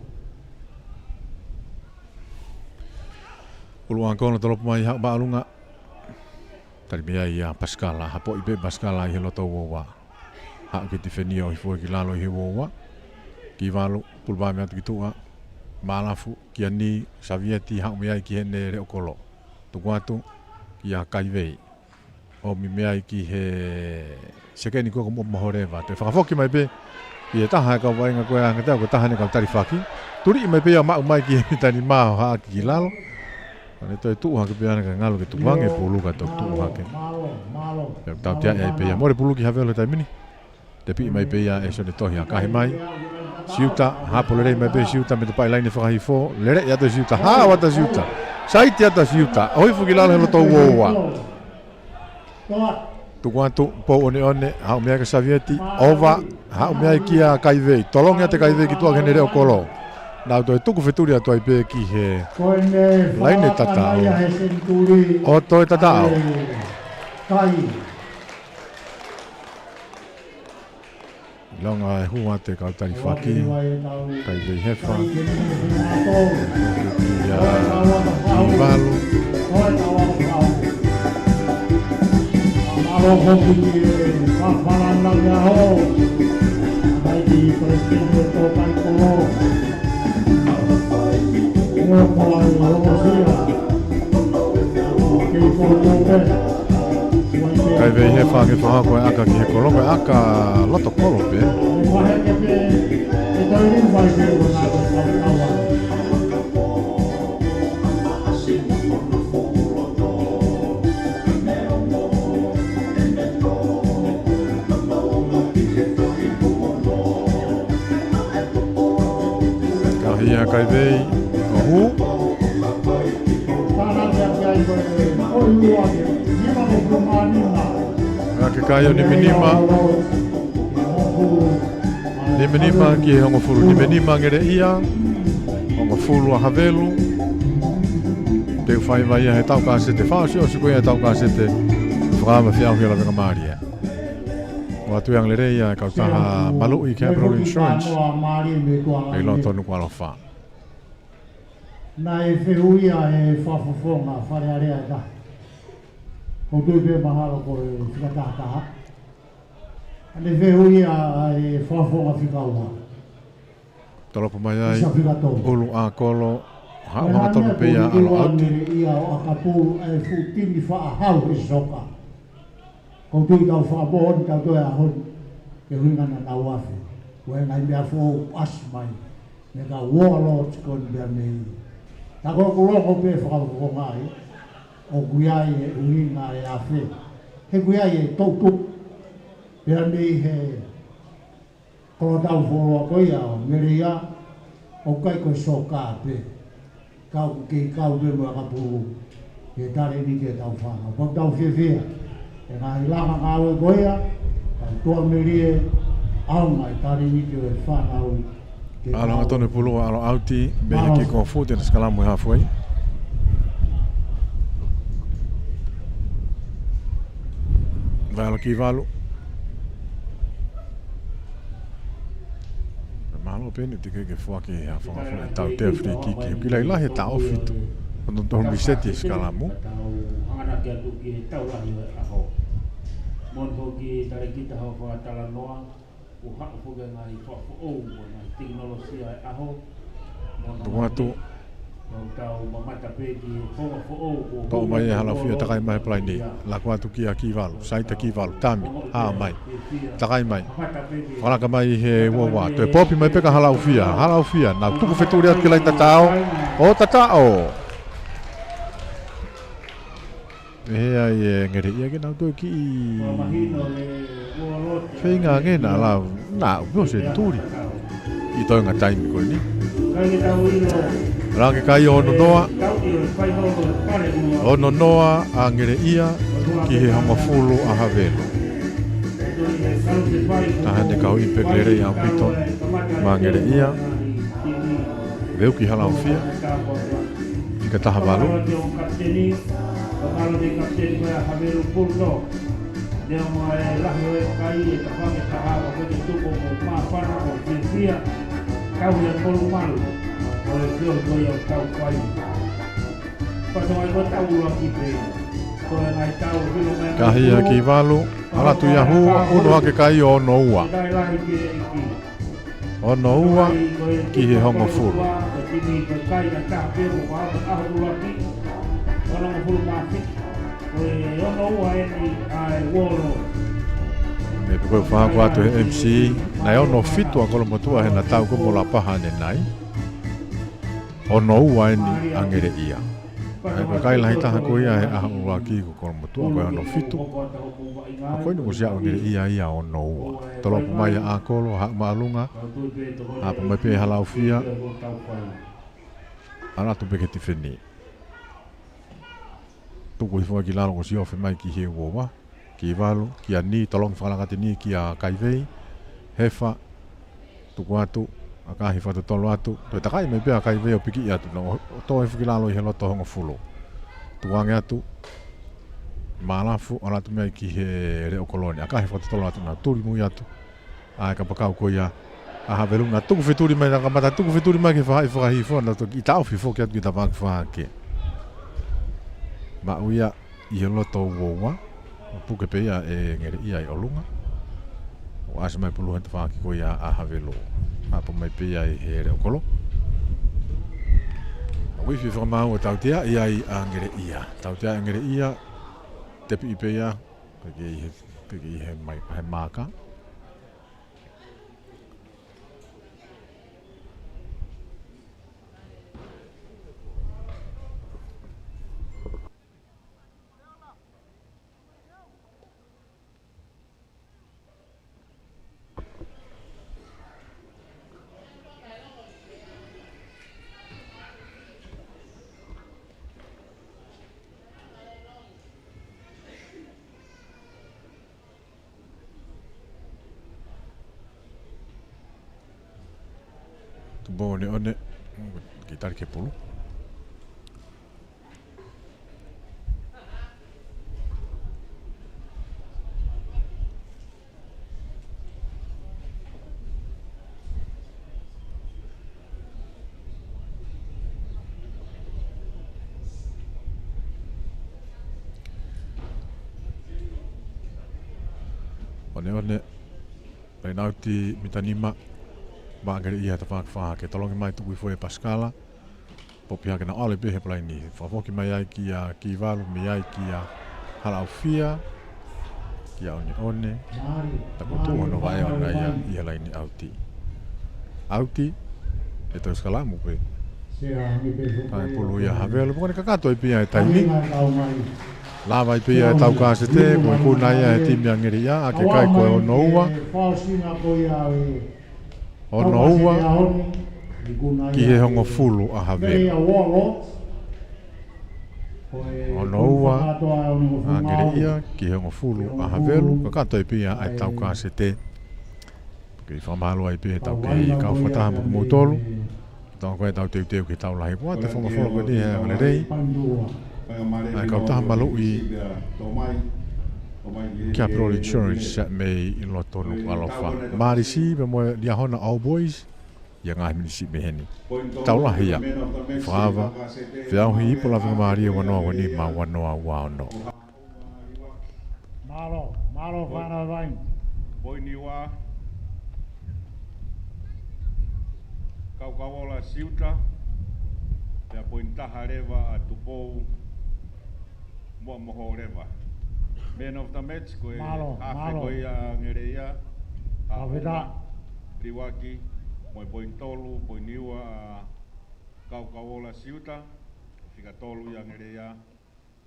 Uluan kono tolopu mai hak baalunga. Tari mea ia Pascala, hapo ipe Pascala i he loto wowa. Hak ki te whenio i fua ki lalo i he wowa. Ki walu, pulpa mea tuki tua. Malafu, ki ani, Savieti, hak mea i ki hene reo kolo. Tuku atu, ki a kaiwei. O mi mea i ki he... Sekeni kua kumo mahorewa. Te whakafoki mai pe, ki he taha e kau wainga koe anga teo, ko taha ne kau tari whaki. Turi i mai pe ia mau mai ki he mitani maa haa ki lalo. Ane toi tuuha ke piana ka ngalu ke tuwange puluka tok tuuha ke. Malo. Ya tau tia e pe ia more puluki havelo tai mini. Te pi mai pe ia e so ne tohi a kahi mai. Siuta, hapole rei mai pe siuta me te pai laine whakahi fō. Lere ia to siuta, haa wata siuta. Sai te ata siuta. Oi fukilala helo tau woa. Tukuantu po one hau mea ka savieti ova hau mea kia kaivei. Tolongia te kaivei ki tua genere o kolo. Nau toi tuku feturi a toi pe ki he laine tatao. O toi tatao. Longa e hua te kautari whaki. Kaivei hefa. Kia iwalu. Alo hoki whawharana ngā ho. Mai ki presidente tō kai kolo. Ngō pai homosia. Kei kolo pe. Kaivei hefa ke whahako e aka ki he kolongo e aka loto kolo pe. Waheke pe, e tau rin vai se o nā te kautawa. Kahia kaivei o hu. Tāna te akai koe, oi ua ke, nima mo kumanina. Ake kai o niminima. Niminima ki he hongo furu. Niminima ngere ia. Hongo furu a havelu. Te whai vai ia he tau kāsete. Whaosi o siko ia tau kāsete. Whakama whiau hia la venga maria. O atu yang lere ia e kautaha malu i Capital Insurance. Ei lo tonu kwa lo wha. Na e whihuia e whafofonga, wharearea e ta. Ko tui pe mahalo ko e whikatataha. Ane whihuia e whafofonga whikaua. Tolopo mai ai. Isa whikatou. Ulu a kolo. Hao hanga tonu pe ia alo auti. Ia o akapuru e futini whaahau e soka. Ko tui tau whaabon, tau toi ahon. Ke huingana na wafi. Koe nai mea fōu asmai. Me ka warlords kon mea mei. Ta ko loko pe whakafonga ai. O kuiai e uninga e awhi. He kuiai e tautuk. Pea nei he kola tau whoroa koia o merea. O kai koe soka pe. Kau ki kau pe mua kapuru. He tare ni ke tau whanga. Pau tau whiwhia. E ngā hilanga ngāwe koia. Kai toa merea. Aunga e tare ni ke whanau. Alo tonu pulu alo auti. Behe ki ko futi na skalamu e halfway. Vai alo ki valu. Malo pene te ke fuaki e hawhanga funa e tau te free kiki. Ki lai lahi ta ofitu. Kono tohu miseti e skalamu. Hangana kia tuki he tau lahi e aho. Mon hoki tare kita hau whaatala noa. O hako whuke ngai whafu ou o ngai teknolosia e aho. Tukuatu. Tau mamata peki whonga whu ou. Tau mai e halawhia takai mai plai ni. Lako atu ki a ki valu. Saita ki valu. Tami. Haa mai. Takai mai. Whanaka mai he wawa. Toe popi mai peka halawhia. Halawhia. Nau tuku wheturi atu ki lai tatao. O tatao. Hea i ngere ia ke nau toi ki whenga nge nā lau. Nā, upo se turi. I toi ngā taimi koe ni. Rangi kai ono noa. Ono noa a ngere ia ki he honga fulu a havelu. Tahane kau impeklere i au pito. Ma ngere ia. Veu ki halau fia. Ika taha walu. Kalau di kapten koe a hameru pulto. Nea mo e lahio e kai e ka whange tahawa koe te tuko mo mawhana o whiwhia. Kau ia polu malu. O e whio koe au tau whai. Pato ai koe tau ua ki pe. Koe ngai tau whilo mea. Kahia ki walu. Alatu ia hua. Uno hake kai o ono ua. Dai lahi ki e iki. Ono ua ki he honga fulu. Koe tini koe kai na taha peru ko aho ua ki. Ono mo fulu mafi. Koe ono ua eni ai wolo. Me pe koe whahako atu he MC. Nai ono fitu a kolo motua he na tau kumo la paha ane nai. Ono ua eni angere ia. Ai koe kai lahi taha koe ia he aha ua ki ko kolo motua koe ono fitu. A koe nuku sia angere ia ono ua. Tolopu mai a kolo, hak maalunga. Hapa mai pe halau fia. Ala tu peke ti wheni. tuku i fo ki lalo ko si ofe mai ki he wa ki valu ki ani tolong fala ka ni ki a kaivei hefa tuku atu aka hi fa tolo atu to takai me pe kaivei o piki atu no to e fu ki lalo i he loto hongo fulo tuange atu malafu ala tu mai ki he re o koloni aka he fa tolo atu na turi mu atu a ka pakau ko ia a ha velu na tuku fituri mai na kamata tuku fituri mai ki fa hi fo na to ki tau fi fo ki atu ki ta va fa ke ma uia i he loto woa puke pe ia e ngere ia i olunga o asa mai pulu hata whaki ko ia a havelo apa mai pe ia i he reo kolo o iwi whakamau o tautea ia i a ngere ia tautea i ngere ia tepi i pe ia kake i he maka Bone one gitar ke pulu one Renauti mitanima Bagari ia tafak fa ke tolongi mai tu foi Pascala popia ke na ole be he plai ni fa foki mai ai ki a ki valu mi ai ki a hala ofia ki a one ta ko tu no vai ona ia lai ni auti e to skala mu pe ai pulu ia havelo ko ka to pia e tai la vai pia tau ka se te ko nai e timia ngeri ia ke kai ko no ua o noua ki he hongo fulu a havelo o noua a ngereia ki he hongo fulu a havelo ka kato e pia ai tau ka se te ki whamalo ai pia tau ki kau whataha mo tolu tau koe tau teu ki tau lahi kua te whonga wholo koe ni he ngane rei ai kau taha malo i Capital Insurance mei i loto no alofa. Marisi be mo dia hona All Boys ia ngai minisi beheni. Taula hia. Fava. Fiao hi pola fa Maria wano wani ma wano wa no. Malo vana vai. Poiniwa. Kaukawola siuta. Pea pointaha reva a tupou. Mua moho reva. Man of the match ko e afe ko ia ngereia Aveda Tiwaki mo pointolu poiniwa kaukawola siuta fika tolu ia ngereia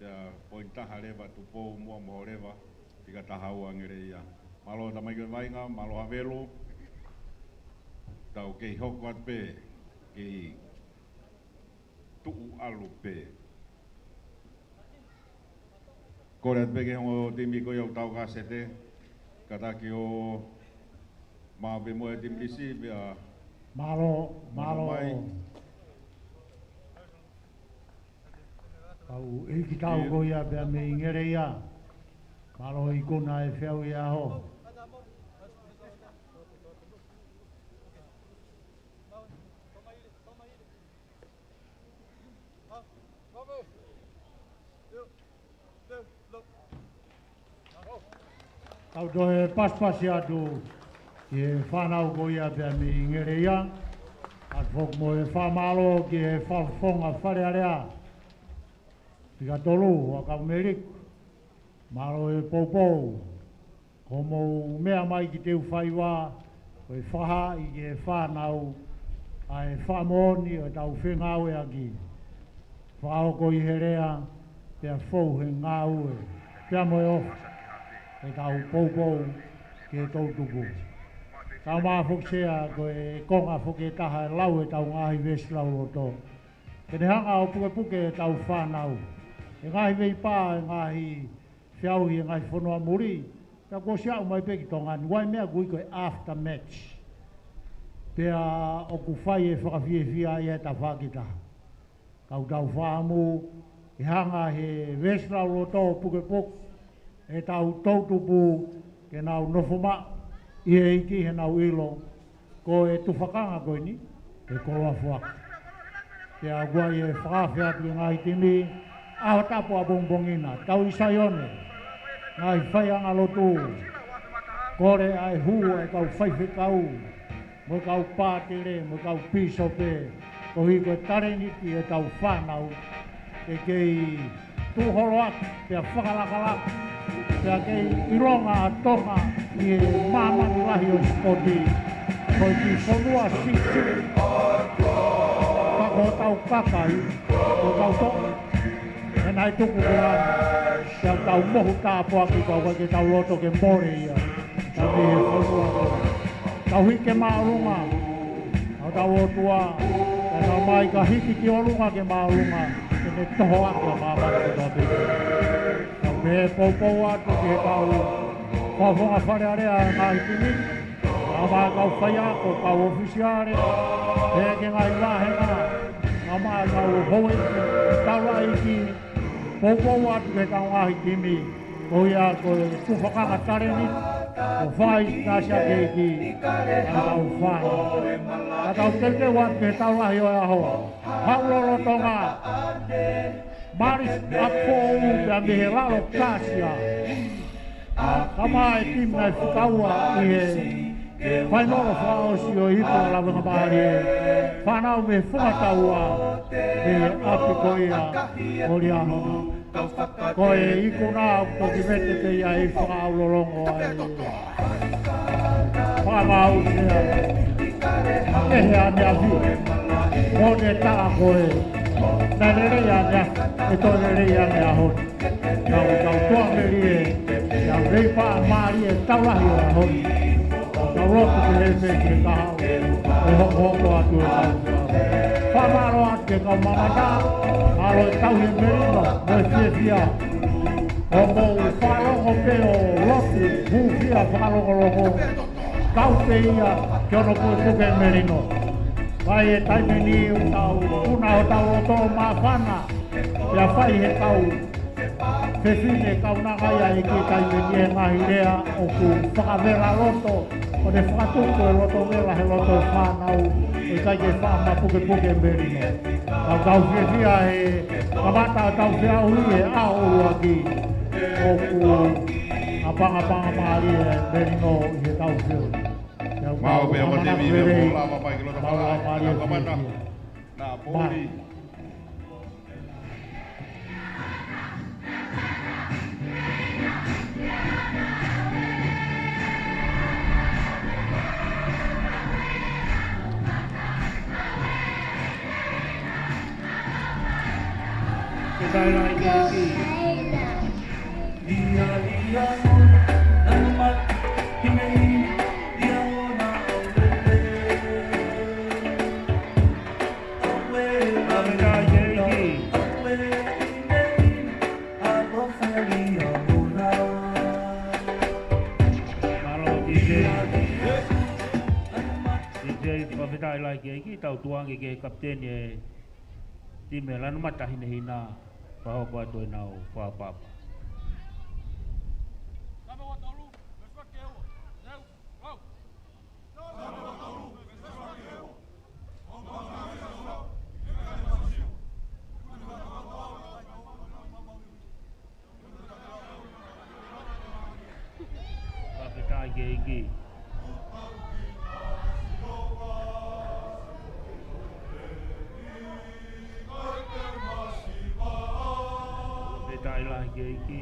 ya pointaha reva tupou mua mo reva fika tahaua ngereia malo tamai ke vainga malo havelo tau ke hokwat pe ke tu alu pe Kore pege hongo timi ko yau tau kasete kata ki o mabe mo timlisi bia malo au e ki tau ko ia bea me ingere ia malo i kuna e whiau ia ho Tau dohe paspasi atu ki e whanau ko ia pia mi ingere ia. At fok mo e whamalo ki e whawhonga wharearea. Tika tolu a kaumerik. Malo e poupou. Ko mo mea mai ki teu whaiwa. Ko e whaha i ki e whanau. A e whamoni o tau whengau e aki. Whao ko i herea. Pia fou he ngau e. Pia mo e ofa. E tau poupou ki e tau tupu. Tau maa whuksea ko e konga whuke taha e lau e tau ngahi veslau o tō. Kene hanga o puke puke e tau whanau. e ngai vei pā, e ngai whiau i e ngai whanua muri, ka ko siau mai peki tonga, wai mea kui koe after match. Pea o ku whai e whakawhiawhia i e ta whakita. Kau tau whaamu, e hanga he wesrau roto puke puke, e tau tautupu, ke nau nofuma, i e iki he nau ilo, ko e tufakanga koe ni, e koroa whaka. Pea guai e whakawhia atu i ngai tini, aho tapu a bongbongina, tau isai one, ngai whaianga lotu, kore ai hu e kau whaiwhi kau, mo kau pātere, mo kau pisope, ko hi koe tareniti e tau whanau, e kei tūhoro atu, pea whakalakalaka, pea kei ironga a tonga i e mamanu lahi o spoti, koe ki whanua sisi, kako tau kakai, ko tau tonga, e nai tuku kurani, pea tau mohu tāpua ki kau ke tau loto ke more ia, tau ki e whanua tonga. Tau hike maarunga, au tau otua, e tau mai ka hiki ki orunga ke maarunga, e me toho aku a maamana ke tau piki. Tau me poupou atu ke tau whawhonga wharearea e ngai tini, tau mai kau whai ako, kau ofisiare, e ke ngai wahenga, tau mai kau hoe, tau rai ki, poupou atu ke tau ngai tini, ko ia ko tufakanga tareni, o whai nāsia keiki, a tau whai. A tau tete wat ke tau lahi o ahoa. Hauloro tonga, maris apou pia mihe lalo kāsia. Kama e tim nai whikaua i he whainoro whaosi o hipo lawenga mahari e. Whanau me whungataua me api ko ia o li ahoa. Ko e iku nā toki mete te ia i whakaulolongo ai. Whamau sea. Ehe a mea vi. Mone taa koe. Nai rere a mea. E toi rere a mea honi. Kau tua meri e. Kau reipa a maari e taulahi o a honi. Kau rotu ke repe ke kahau. E hoko atu e tau. Whamaro atu ke kau mamata. Alo e tau he merino, mo e whiawhia. O mo whalongo pe o lotu, huwhia whalongo loko. Kau pe ia, ke ono po e puke merino. Vai e taimeni o tau, una o tau o tō mawhana. Ia whai he tau. Whewhine kau nangaia e ki taimeni e ngahi rea o ku whakawera loto. O ne whakatuko e loto mera he loto whanau. E kai ke whama puke merino. Kau whiawhia e kamata tau whiahui e aoru aki o ku apanga maari e merino i he tau whiahui. Mau pia mo te mi me mo lava pai ki lota pala ai ka mana na poli Dai lai keiki. Dia dia namat himei dia ona awe Dai lai keiki. awe himei abo fali ona Malo DJ. DJ pawhitai lai keiki tau tuangi ke kapten e time lanu mata hina pahoko atu e nau whapapa. Pawhitai keiki. Dai lai keiki.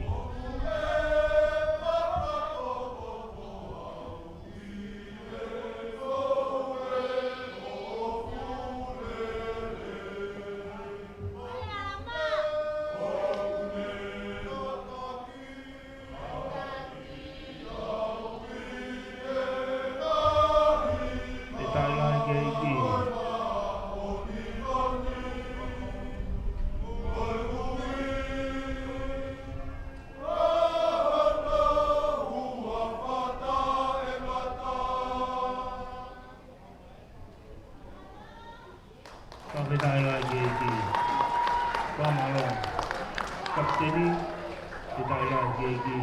Dai lai keiki. Pamitai lagi di Pamalo Kapteni Pitai lagi di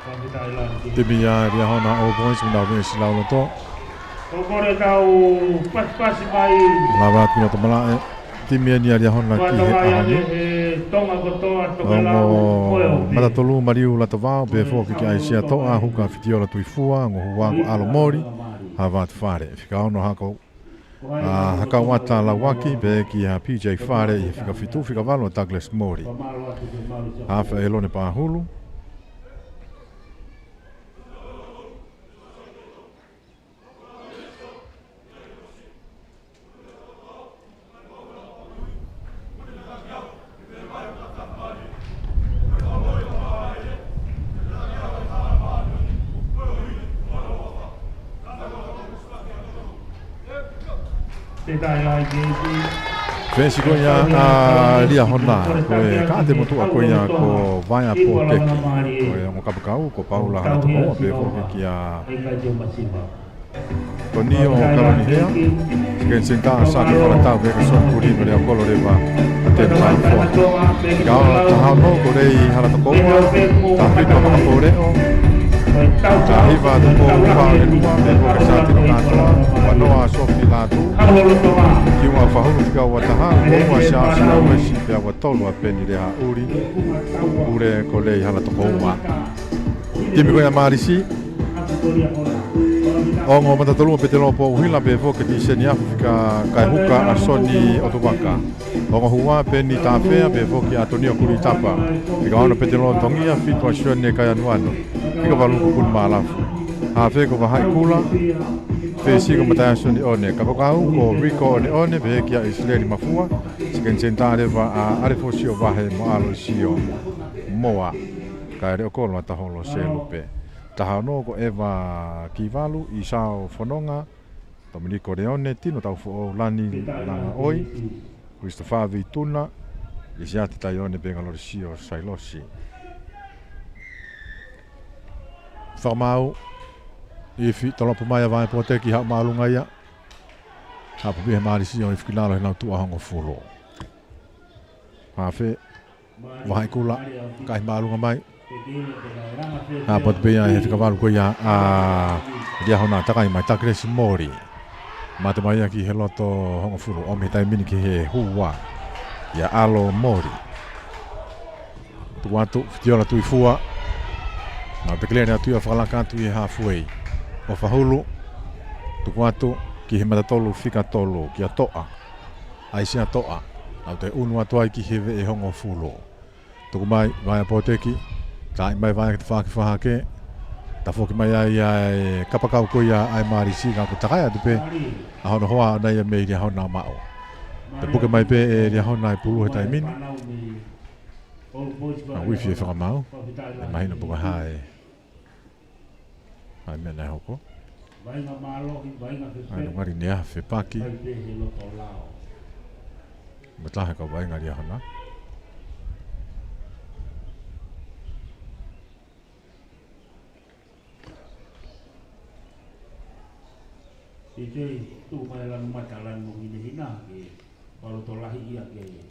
Pamitai lagi Timi ya dia hona o boys muna we silau lo to. Kokore tau pas mai Lava kino to mala timi ya dia hona ki he ahani. Tonga kotoa tokela Ongo mata tolu mariu la to vao be fo ki ai sia to a huka fitiola tuifua ngo huwa ngo alo mori hava fare fika ono hako haka wata la waki be ki ha PJ fare i fika fitu fika valo Douglas Mori hafa elone pa hulu Fesi ko ya lia hona ko ka te motu ko ya ko vai a po te ko mo ka kau ko Paula ha to ko be ko ki ya ko ni o ka ni hea ke senta sa ko la ta be ko so kuri me ko lo re va te ta fo ga ta ha no ko rei hala to ko ta fi to ko re o ta hiva to ko va le lua me ko ka sa te na to wa no a so fi la tu ki wa fa hulu ka wa taha ko wa sha sha wa shi ka wa tolu a peni le ha uri ure ko le hala to ko wa timi ko ya marisi o ngo mata tolu pe te lo po hila be fo ke ti se ni afrika ka huka a soni o to waka o ngo huwa peni ta fe be fo ki atonio kuri tapa ki ga ono pe te lo tongi a fit wa shone ka ya nuano ki ka valu ku mala ha fe ko va hai kula Fesi ko mata soni one ka kau ko Rico one be kia Israeli mafua siken sentare va a arefo sio va he mo alo sio moa ka re ko lo ta holo selupe ta no ko eva kivalu isao fononga Dominico Leone tino tau fo lani langa oi Christopher Vituna isiati taione be ngalo sio sailosi Famau Ifi tolo pumaya vai pote ki ha malunga ia. Ha pupi he mari si o ifkinalo he nau tua hongo fulo. Ha fe vai kula kai malunga mai. Ha pot be ia he kavalu ko ia a dia hona takai mai Douglas Mori. Mate mai ki he loto hongo fulo o me tai mini ki he huwa. Ya alo Mori. Tu fitiola tu ifua. Na te klere tu fa la kantu i halfway. O fahulu tukuatu ki he matatolu fika tolu ki a toa ai sia toa au te unu atu ai ki he e hongo fulo tuku mai vai a poteki tai mai vai ki whaki whahake ta foki mai ai kapakau ko ia ai marisi ka ku takai atu pe a hono hoa nei me ria hona mao te puke mai pe e ria hona ai pulu he tai min a wifi e whakamau e mahina puka hae ai me nei hoko ai ngari nea fe paki mataha ka vai ngari hana Ite tu mai lan matalan mo hina ke kalau tolahi ia ke ini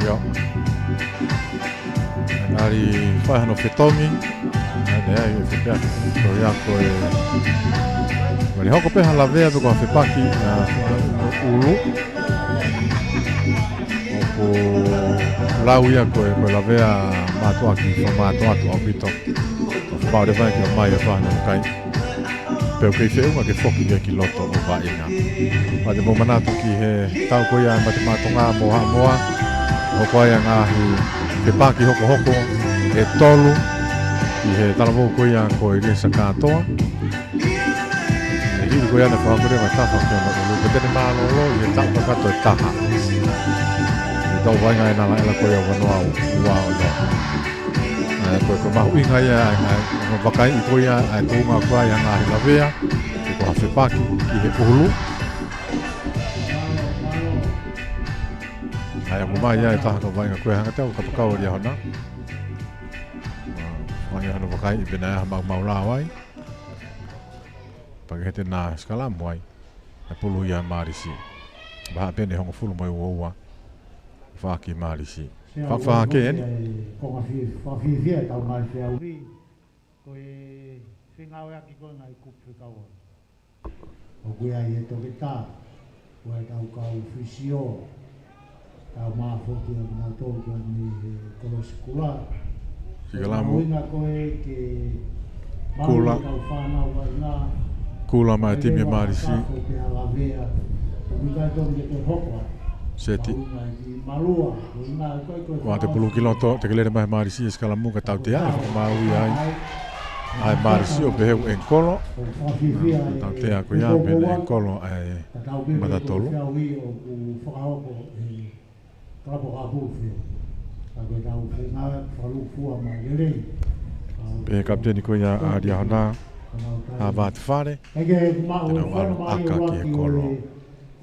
Yo. Ngari whahano whetongi. Nea i e whepea. Ko iako e... Ngari hoko peha la vea peko a whepaki ulu. Oko lau iako e koe la vea mātua ki wha mātua atu au pito. Whapau re vai ki a mai e whahano kai. Peo kei whiunga ke whoki vea ki loto o wa inga. Mate mo manatu ki he tau koe ia mate mātonga moha moa. Hoko ai ngahi ke paki hoko hoko e tolu i he talavou ko ia ko i resa katoa e hiri ko ia na whakore mai tafa ki ona ulu pe tene mālolo i he tapa kato e taha e tau wainga e nala ela ko ia wanoa ua o loa ko mahu inga ia e wakai i ko ia e tounga ko ai ngahi lavea e ko hawhi paki i he puhulu ai mo mai ai taha ka vai nga koe hanga tau ka pakau ria hona Ange hano wakai i pena ha maula wai. Pagi hete na skala moi. Na pulu ia marisi. Ba pene hongo fulu mai woa. Faki marisi. Fa ke en. Ko fi fi tau mai se au vi. Ko e finga wa ki ko ngai ku pekau. O kuia i to kita. Wa tau ka ofisio. Tau ma foki na to ko ni ko skula. Sigalamu. Ina ko e ke Kula. tau fana wa na. Kula mai timi marisi. Ke ala vea. O kuia to ke hokwa. Seti. Malua. Wa te pulu kiloto te kelere mai marisi skala mu ka tau te ai fa mau ai. Ai marisi o beheu en kolo. Tau te ako ia pele en kolo ai matatolo. Pe kapteni ko ia aria hana a vat fare. Tena walu aka ki e kolo.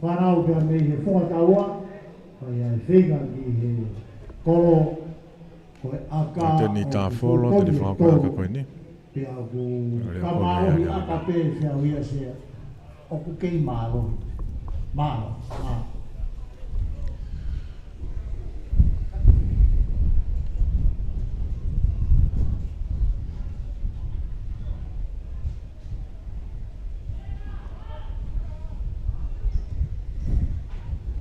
Whanau pia me he whakataua, pai ai whiga ki he kolo, koe aka... Teni tā wholo, teni whakako aka koe ni. Pia ku kamarohi aka pē whia huia sea, oku kei mārohi. Māro, māro.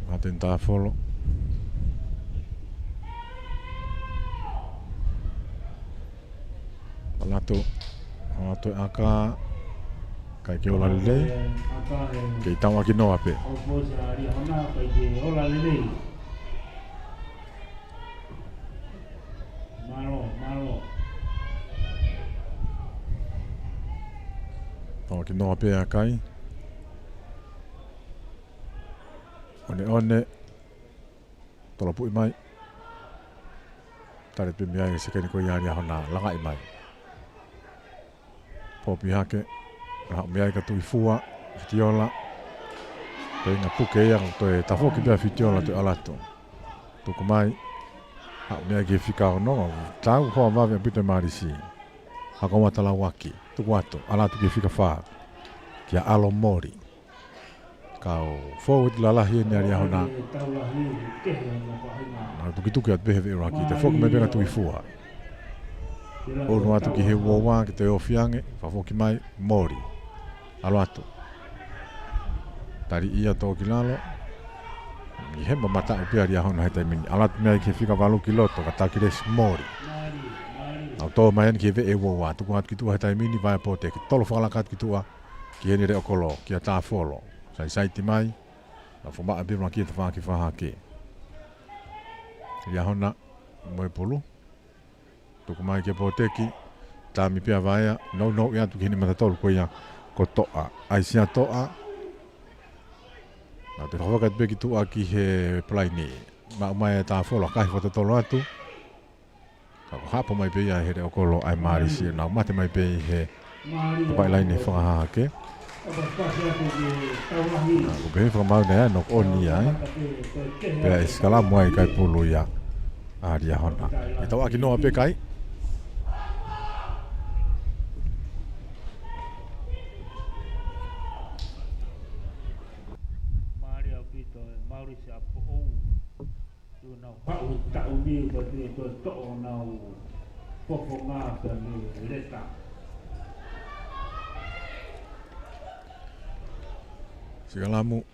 Aten tā wholo. Alato aka kai ke ola lelei. Kei tawa ki noa pe. O po se ari hona kai ke ola lelei. Malo. Tawa ki noa pe akai. One tola pui mai. Tare pe miai se keni ko iari hona langa i mai. Popi hake. Raha miai ka tui fua. Fitiola. Pe inga puke ia to e tafoki pia fitiola to alato. Tuku mai. Raha miai ke fika o no. Tau hoa vawe a pita marisi. Haka watala waki. Tuku ato. Alato ke fika faa. Kia alo mori. Kau forward lalahi ni ari hona. Na tuki at behave iraki te fok me benga tui fua. Ono atu ki he wowa ki te ofiange, fa foki mai mori. Alo atu. Tari ia to ki lalo. Ni hemba mata upi ari hona heta mini. Alo atu mea ki fika valu ki loto ka taki res mori. Au to mai ki ve e wowa tuku atu ki tua heta mini vai pote ki tolo whakalakat ki tua ki heni re okolo ki a tā folo. Sai ti mai na fo ma bima ki te fa ki fa hake ya hona mo polu to kuma ke poteki ta mi pia vaia no ya tu kini mata tol ko ya ko toa ai sia toa na te fa ka be ki tu aki he plaini ma mai ta fo lo ka fo to lo atu ka ha po mai be ya he o kolo ai mari si na mate mai be he pa line fa hake. Aku beri formal dia nok oni ya. Pe skala moi kai pulu ya. Dia hona. Itu aki no ape kai. Mari apito Mauricio apo o. Tu na pa u ta u ni ko to na u. Popo nga ka ni leta. Sigalamu.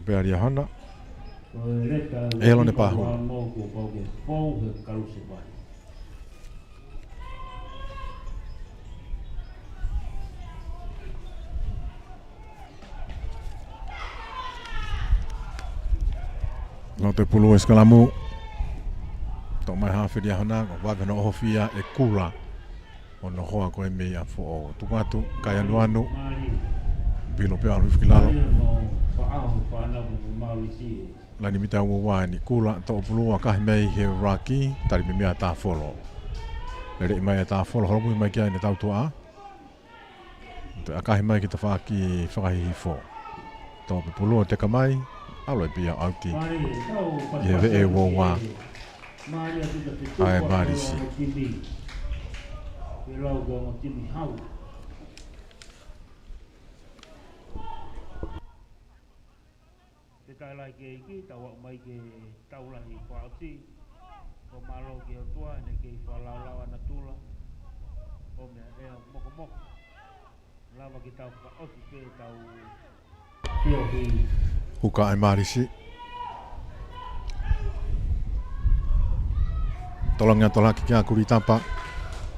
Pe ari hona. Elo ne pahu. No te pulu eskalamu. To mai hafi dia hona wa no hofia e kula. Ono hoa ko e mea fo tu watu kai anuanu bilo pe alu filalo la ni mita wa ni kula to pulu ka mei he raki tari me mea ta folo le mai ta folo ho mu mai kia ni tau to a to aka mai ki ta fa ki fa hi fo to pulu te ka mai alo e pia auti ye ve e wo wa Ai marisi. Lau go mo timi hau. Te kai lai ke iki tau mai ke tau lahi whaoti. Ko malo ke o tua ne ke whalau ana tula. O mea ea moko moko. Lawa ki tau ka osi ke tau pio hi. Huka ai marisi. Tolongnya tolak kia kuri tapa.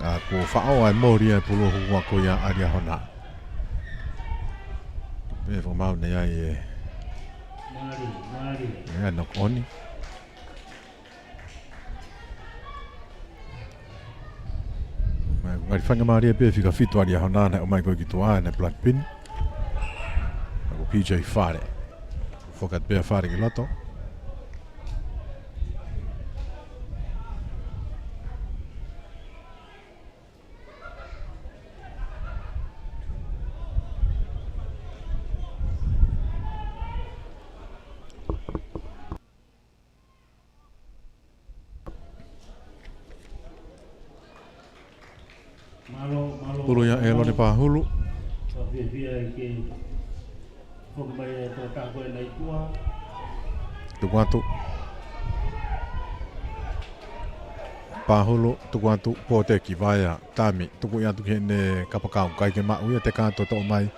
Ko whao ai mori ai pulu hua ko ia aria hona. Me fo mau nei ai e. Mari. Ia nok oni. Ngari whanga maari e pe whika whitu aria hona nei o mai koe ki tua nei Blackpin. Ko PJ Whare. Whakat pea Whare ki loto. Hulu yang elo ni pahulu. Tukuatu. Pahulu tukuatu poteki vaya tami tuku ya tu kene kapakau kai ke ma uia te kanto to mai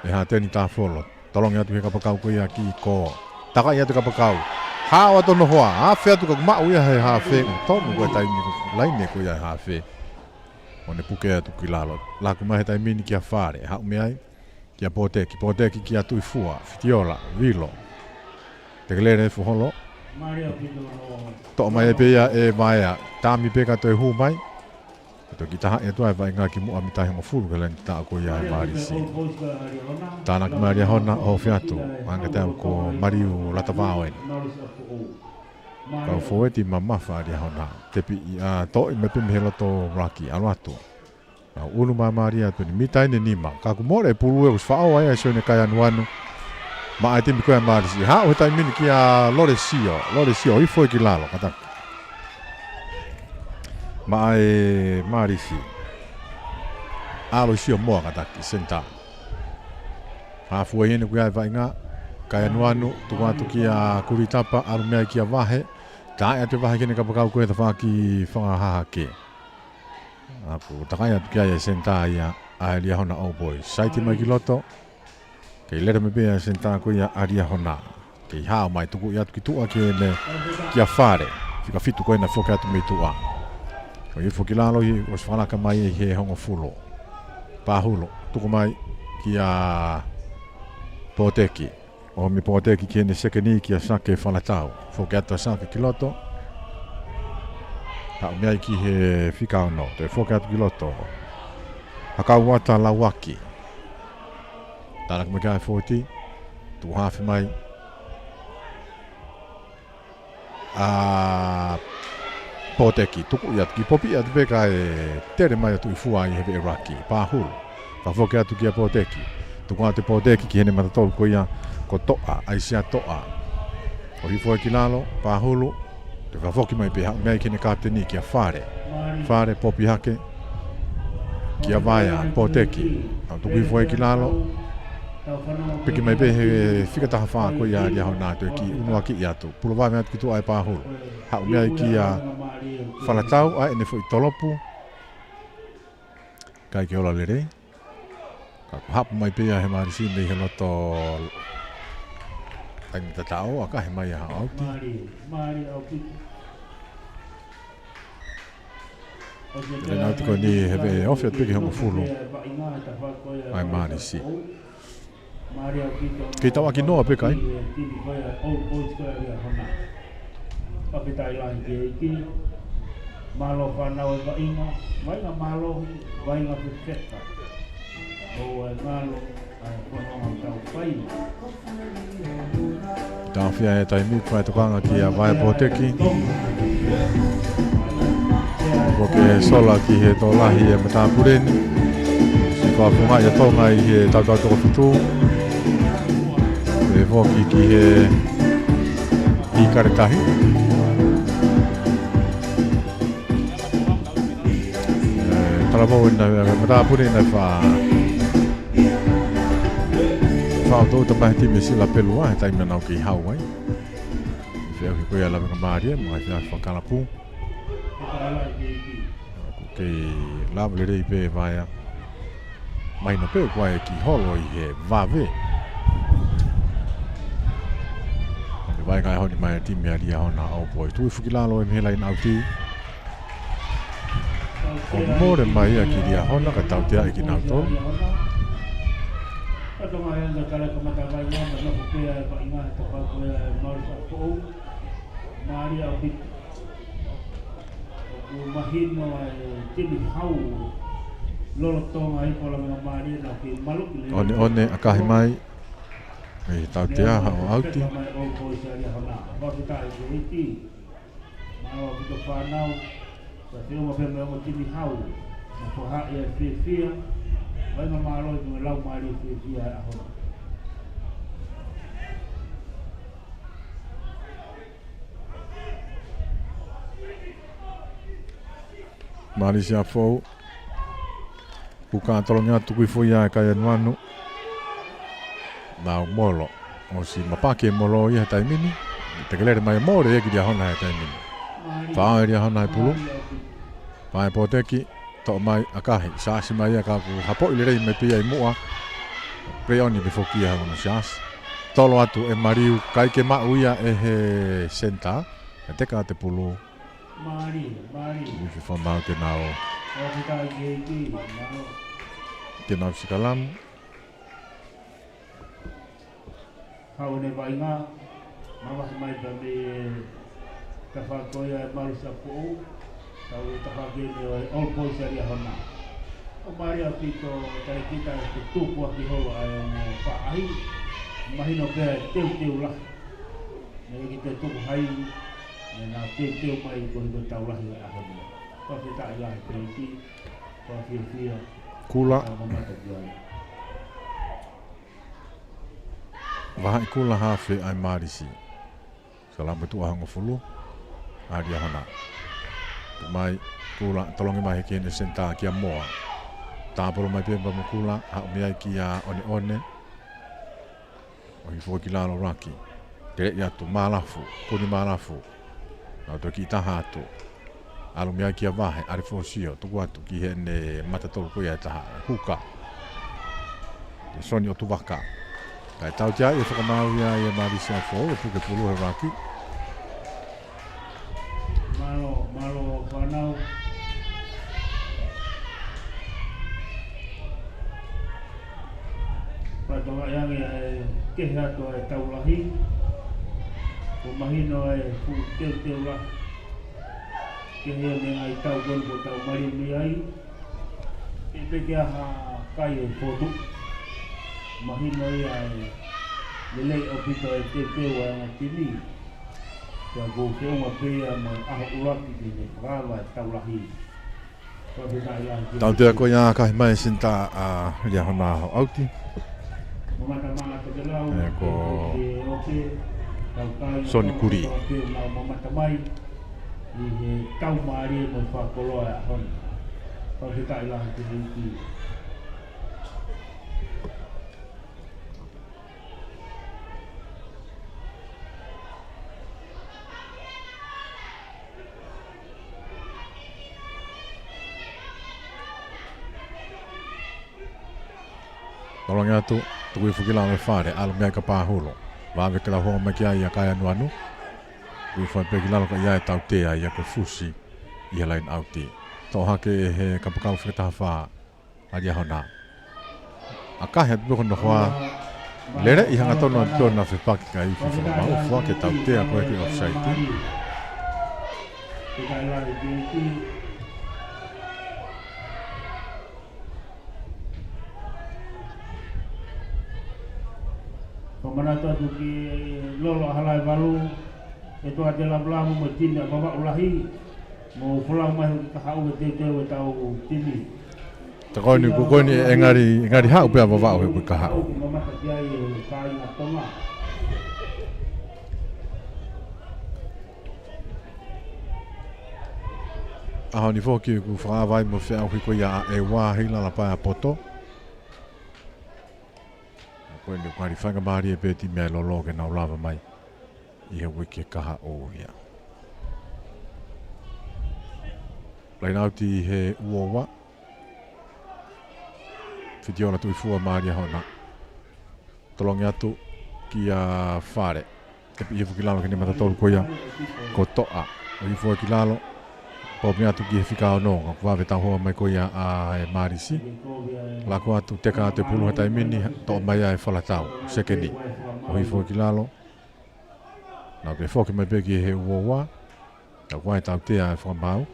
e ha teni ta folo. Tolong ya tu ke kapakau ko ya ki ko. Taka ya tu kapakau. Ha wa to no hoa. Ha fe tu ka ma uia he ha fe. To mo ko tai ni lai ne ko ya ha fe. One puke atu ki lalo. La ku mai tai mini ki a Whare. Ha me ai. Ki a poteki ki a tui fua, fitiola, vilo. Te kelere fu holo. To mai e pea e mai a. Tami peka to e hu mai. To ki taha e toa e vai ngā ki mua mi tahi mo fulu ka len ta ko ia e marisi. Tāna ki maria hona o fiatu. Anga te ko mariu latavao en. Kau foeti mamafa aria hona. Tepi a to i mepe mihelo to raki aluatu. Unu mamaria tu ni mitai ne nima. Kaku more pulu e usfao ai asio ne kai anuanu. Ma ai timi koe marisi. Ha o tai mini ki a lore sio. I foi ki lalo kata. Ma ai marisi. Alo sio moa kata ki senta. Ha fuai ene koe ai vai ngā. Kai anuanu tukuatu ki a kuritapa alu mea ki a vahe. Tai atu vahe kene kapakau koe ta whaki whangahaha ke. Aku takai atu kia e senta ia aria hona o boy. Saiti mai ki loto. Kei lera me bea senta koe ia aria hona. Kei hao mai tuku i atu ki tua ke ne kia Whare. Whika fitu koe na whoke atu mei tua. Ko i whoki lalo i os whanaka mai e he hongo fulo. Pahulo. Tuku mai ki a poteki. O mi poteki ki ne sekeni ki a sake whanatau. Whoke atu a sake ki loto. Ha mea ki he whikao no, te whoke atu ki loto. Hakau wata la waki. Tāna ka mekai 40, tu hawhi mai. Poteki, tuku i atu ki popi atu peka e tere mai atu i fua i hewe e raki, pāhuru. Ka whoke atu ki a poteki. Tuku atu poteki ki hene matatolu ko ia ko toa, aisia toa. O hifua ki lalo, pāhuru. Te whafoki mai pe mea kene kāteni ki a Whare popi hake ki a Vaia, poteki. Au tuku hifua ki lalo. Piki mai pe he whikataha whaa ko ia ria hau nātu ki unua ki i atu. Pulo vai mea ki tu ai pāhuru. Hau mea ki a whanatau ai ene fo i tolopu. Kai ke ola lere. Kako hapu mai pe he marisi mei he loto ai mi tatao, aka he mai a auti. Ele nau tiko ni hewe ofi atu piki hongo fulu. Ai marisi. Kei tau aki noa peka ai. Malo whanau e wainga, wainga malo, wainga pepeka. O e malo, ai whanau tau whai. Tāwhia e taimi whai tokanga ki a Vaia poteki. Ko ke sola ki he tō lahi e matāpureni. Si whaafunga i a tonga i he tautau toko fitu. E whoki ki he i karekahi. kala mo na mata puni na fa to ta mai ti mesi la pelua ta me na ki hawai fe ko ya la ka mari mo fa fa kala pu ke la ble pe va ya mai no pe kwa ki holo I he va ve vai kai honi mai ti me dia hona au boy tu fukila lo me lai na ti o more mai a ki dia hona ka tau tia ki na to Ato mai anda kala kamata vai ma no ko pe pa inga to pa ko no ko Maria bit ko mahino timi hau lolo tonga ai pola na Maria na ki maluk le one akahi mai e tau tia ha o auti o ko sari hona ba kita i ti ma o ko fa nau sa te mo pe mo timi hau na ko ha e fia vai na malo i lau Maria fia a hona mari sia fo buka tolongnya tu kui fo ya kaya manu na molo o si mapake molo ia tai mini te kelere mai more ia ki dia hona tai mini fa ia hona pulu pa poteki to mai akahi sa si mai ka ku hapo ile rei me pia I mua preoni before kia hono sias tolo atu e mariu kai ke ma uia e he senta te ka te pulu Mari If you mau ke nao o kita i malo ke nao sikalam hau ne vai nga mawa mai pa me ka fa ko ya malu sa po tau ta fa ke ne all boys area hona o Maria pito tare kita te tupu ki ho ai mo fa ai mahino ke teu la ne ki te tupu hai ne na teu mai ko do tau la a hona ko se ta ya ti ko fia kula mo mata dia Wahai kula hafe ai marisi. Salam betu ahang fulu. Adia hana. Mai kula tolongi mai ke ne senta kia moa. Ta polo mai pe ba kula ha mi ai kia one. O ifo kila lo raki. Kere ya tu malafu, puni malafu. Na to kita hatu. Alu mi ai kia vahe ari fosio tu watu ki hene mata tolu ko ya ta huka. Soni o tu waka. Kai tau tia e whakamau ia e marisi a fo e puke pulu he raki. Malo whanau Patonga yang ke hato e taulahi ko mahino e fu teu la ke he me ai tau gon ko tau mari me ai e pe ke ha kai e fotu mahino ai le o pito e teu a tini ya go ke uma pe ma a uraki ni rava taulahi ko be dai la Tau tia ko ia kai mai sinta a ia hona auti. Soni kuri. Tau mari mo fa koloa hon. Pa kita ilah ti. Tolongi atu tukui fukila me fare alu mea ka pāhulo. Vāwe kila hoa me kia ia kaya nuanu. Kui fai pe kilalo ka ia e tau tea ia ke fusi ia lain auti. Tau hake e he kapakau whikataha wha adia hona. A kahe atu pukon no hoa lere I hanga tono tona whipaki ka I whiwhaka mau wha ke tau tea koe ki offside. Pemanata tu ki lolo halai balu itu adalah belamu metin bawa ulahi mau pulang mai ka hau te tau tini Takoni kukoni engari hau pia bawa o he ka hau. mama ka dia e kai atonga Aho ni foki ku whaavai mo whia hui ko ia e wā hila la pai a poto. Koe ni kwari whanga maari e pēti mea lolo ke nau lava mai. I he wiki kaha o ia. Lai nauti he uowa. Whiti ona tui fua maari a hona. Tolongi atu ki a whare. Te pi hefu ki lalo ke ni matatolu ko ia. Ko toa. O i fua ki lalo. Po me atu ki he whika o no. Ka wawe tau hoa mai ko ia a e maari si. Lako atu teka te pulu hata mini. To mai a e whalatau. Sekeni. O i fua ki lalo. Nau ke whoki mai peki he uowa. Ka wai tau tea e whamau.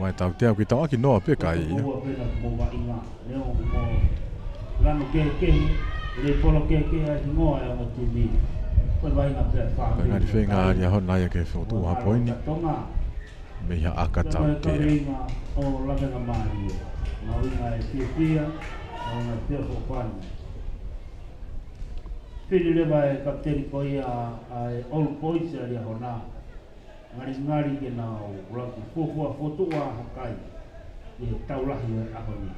Wai tau tea ki tau aki noa peka i ia. Lano kehi, le polo kehi a ngoa e o tini. Koe vai ngā pēr whā. Koe ngāri whenga ari a hona ia ke whotu hapoini. Mea aka tau tea. O lawenga maari e. Ngā winga e pia, ngā pēr whopani. Whiri lewa e kapteri ko ia a Old Boys ari a hona. Ngari ke nā ulaku fufua fotua hakai. I taulahi e ahoni.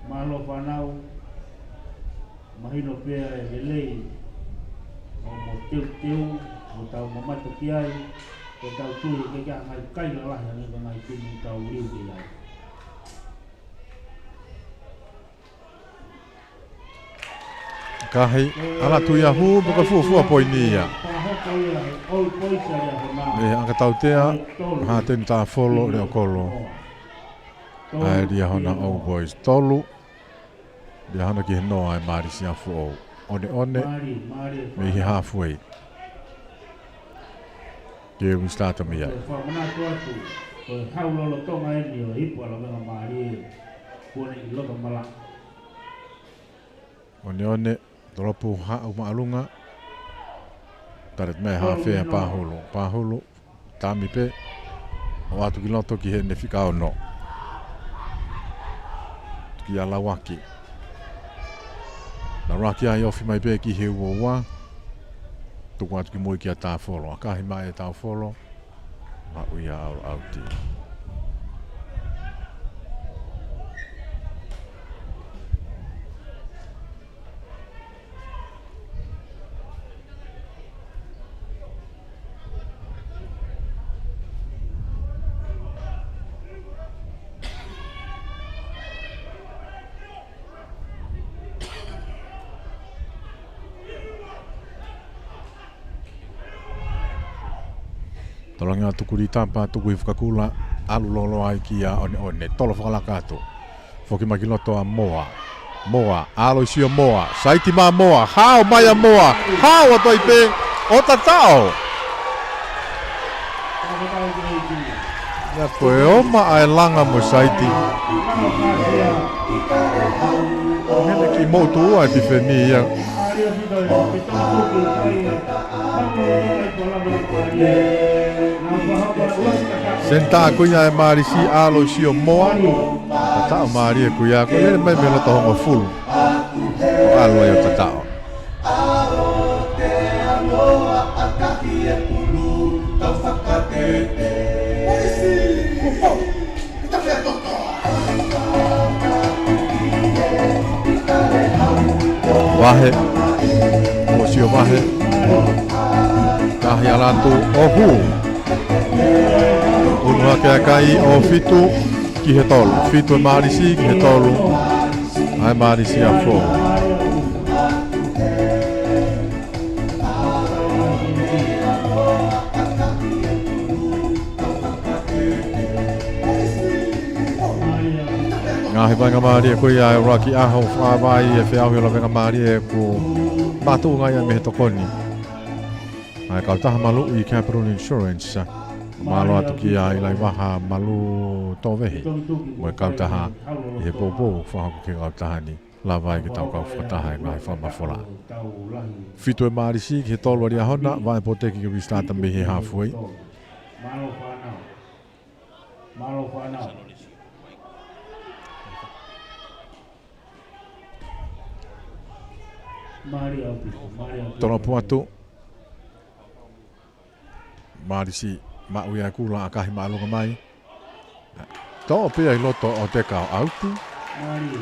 Malo whanau, mahino pēr e helei, o mo teu, o tau mamata ki ai, o tau tui ke kia ngai kaila lahi ane ka ngai tini tau riu ki ai. Kahi, ala tui a hu, buka fua poini ia. Pahoko ia he Old Boys ari a hona. E anga tau tea, ha tenu tā wholo leo kolo. Ai ria hona Old Boys tolu. Ria hana ki he noa e maari si afu o. One, me hi hafu ei. Ke ui stata mi ai. Whamanatu atu, ko haulolo tonga e ni o hipu ala wenga maari e. Kone i loka mala. One, tolopu hau maalunga. Taret me ha whea pāhulu. Pāhulu, tāmi pe. O atu ki loto ki he ne whika o no. Ki a lawaki. Na raki ai ofi mai pe ki he uowa. Tuku atu ki moi ki a tā wholo. A kahi mai e tā wholo. Ma ui a au ti. Tolonga tukuri tapa tuku whakakula alu lolo ai ki a one tolo whakalaka atu. Whoki makiloto a moa. Moa, alo isio moa. Saiti maa moa, hao mai a moa. Hao atoi pe o tatao. Ia koe oma ai langa mo saiti. Mene ki moutu ua ti wheni ia. Senta kuia e marisi alo sio moa. Tatao mari e kuia ko ele mai melo to hongo full. Alo e tatao. Wahe. O sio wahe. Kahi alatu ohu. Unu hake akai o fitu ki he tolu. Fitu e marisi ki he tolu. Ai marisi a fo. Ngahi vanga maari e koe ai raki aho whaavai e whiauhi la venga maari e ko batu ngai a mehe tokoni. Ai kautaha malu i Capital Insurance. Malo atu ki a ilai waha malu tovehi. Moe kautaha i he popo whahaku ki kautaha ni. Lawai ki tau kau whataha e ngai whamawhola. Fitu e marisi ki he tolu ari ahona. Vai poteki ki wistata mihi halfway. Malo whanau. Tono puatu. Marisi mau ia kula akahi maalunga mai. To'o pia i loto o te kao autu. Mari.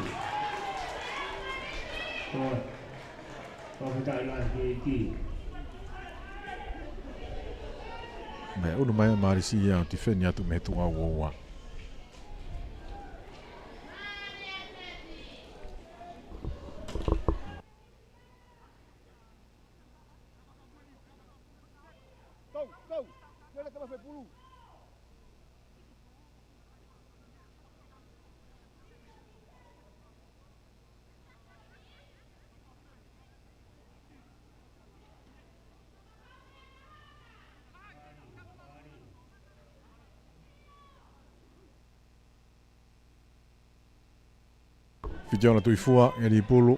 Kau kita ilah ki. Me unu mai marisi ia o ti feni atu me tu au oa. Fijiona tui fua e ri pulu.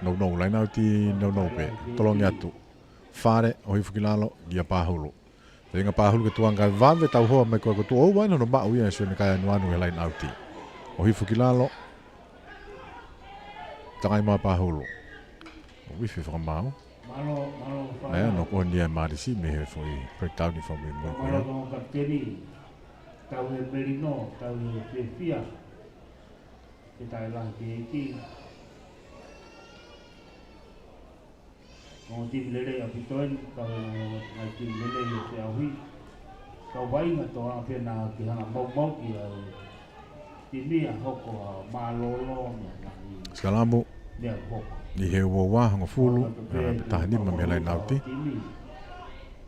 No lai nau ti no pe. Tolongi atu. Whare o hifu kilalo gia pahulu. Te inga pahulu ke tuanga vave tau hoa mai koe tu au waina no mau ia so ni kaya nuanu e lai nau ti. O hifu kilalo. Tangai maa pahulu. O wifi whakamau. Mea no koe nia marisi me he fui breakdown i whamu i mua koe. Malo kapteni. Tau he merino, tau he fia. Kita ilah ki. Kau tim lele api tuan kau tim lele si awi. Kau bayi ngato apa na kihang mau ki timi hoko malolo ni. Sekalamu. Dia hoko. Ni he wa ngo fulu. Tahni mamelai nauti.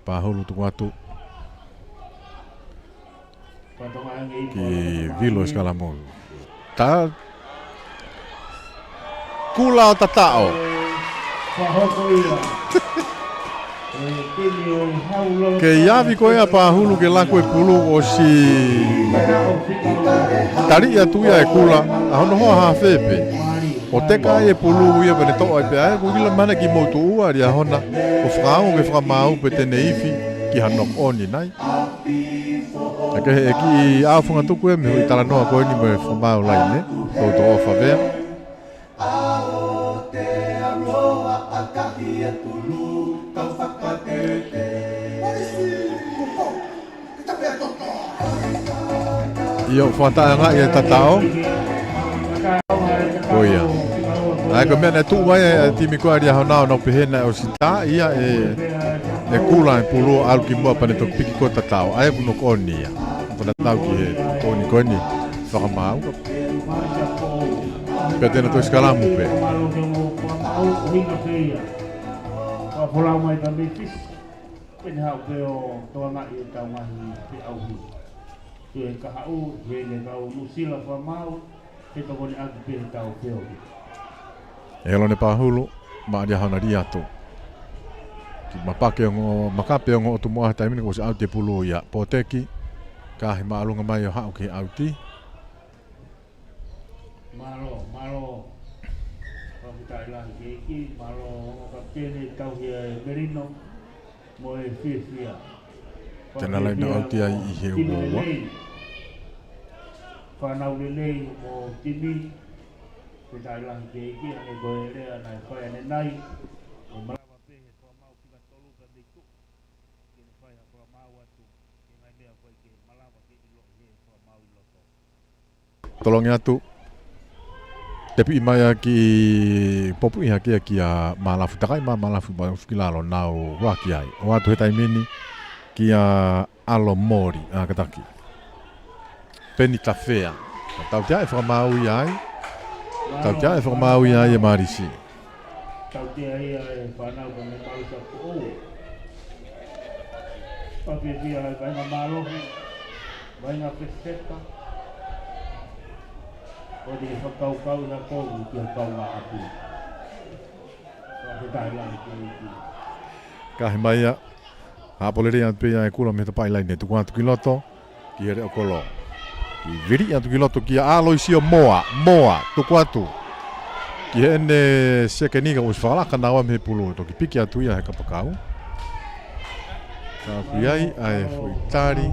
Pahulu tu watu. Ki vilo sekalamu. Ta kula o tatao. Ke iavi koe a pahulu ke lako e pulu o si tari ia tuia e kula a hono hoa hawhepe. O te kai e pulu ia pene toa e pe ae kukila mana ki moutu ua ria hona o whakaongo ke whakamau pe tene ifi ki hanok oni nai. Ake he ki afunga tuku e me hui tala noa koe ni me whamau lai ne tau to o whawea. Iyo whantaa ngā i e tatao. Koia. Ai ko mea tu mai e timi koe ria honao no pehena o si tā ia e kula e pulu alu ki mua pane tok piki ko tatao. Ai kuno koni ia. Pana tau ki he koni koni whakamau. Pea tēnā toi skalamu pe. Polau mai ka me fis. Pene hau pe o toa ngai e tau mahi pe auhi. Tue ka hau, he le kau nusila whamau, he toko ni aki pe tau peo. E helo ne pahulu, maa ria hauna ria atu. Ki mapake ongo, makape ongo o tumoa he taimini ko se au te pulu ia poteki. Ka he maalunga mai o hau ki auti. Malo. Kita ilah ki malo kapteni tau hia merino mo e fia. Tēnā lai na auti ai i he uoa. Whanau lelei mo timi. Kita ilah ki ane koe rea nai whai ane nai. O malawa pe he whamau pika tolu ka miku. Kene whai ha whamau atu. Ke ngai mea whai ke malawa ke ilo he whamau ilo to. Tolongi atu. Tepi imaya ki popu iha kia ki a malafu takai malafu ki lalo nau waki ai. O atu he taimini ki a alo mori a kataki. Peni tawhea. Tau tia e whakamau i ai. Tau tia e whakamau i ai e marisi. Tau tia ia e whanau ka me mausa ko o. Papi tia e vainga malohi. Vainga peseta. O di whakau na kōru ki a kau ngā apu. Ka tai lai ki. Ka he mai a. Hapolere atu pe e kula me te pai lai ne tuku atu ki loto. Ki ere o kolo. Ki viri atu ki loto ki a aloi sio moa tuku atu. Ki he ene seke niga us whakalaka nawa me pulu. To ki piki atu ia he kapakau. Ka kui ai ai fui tari.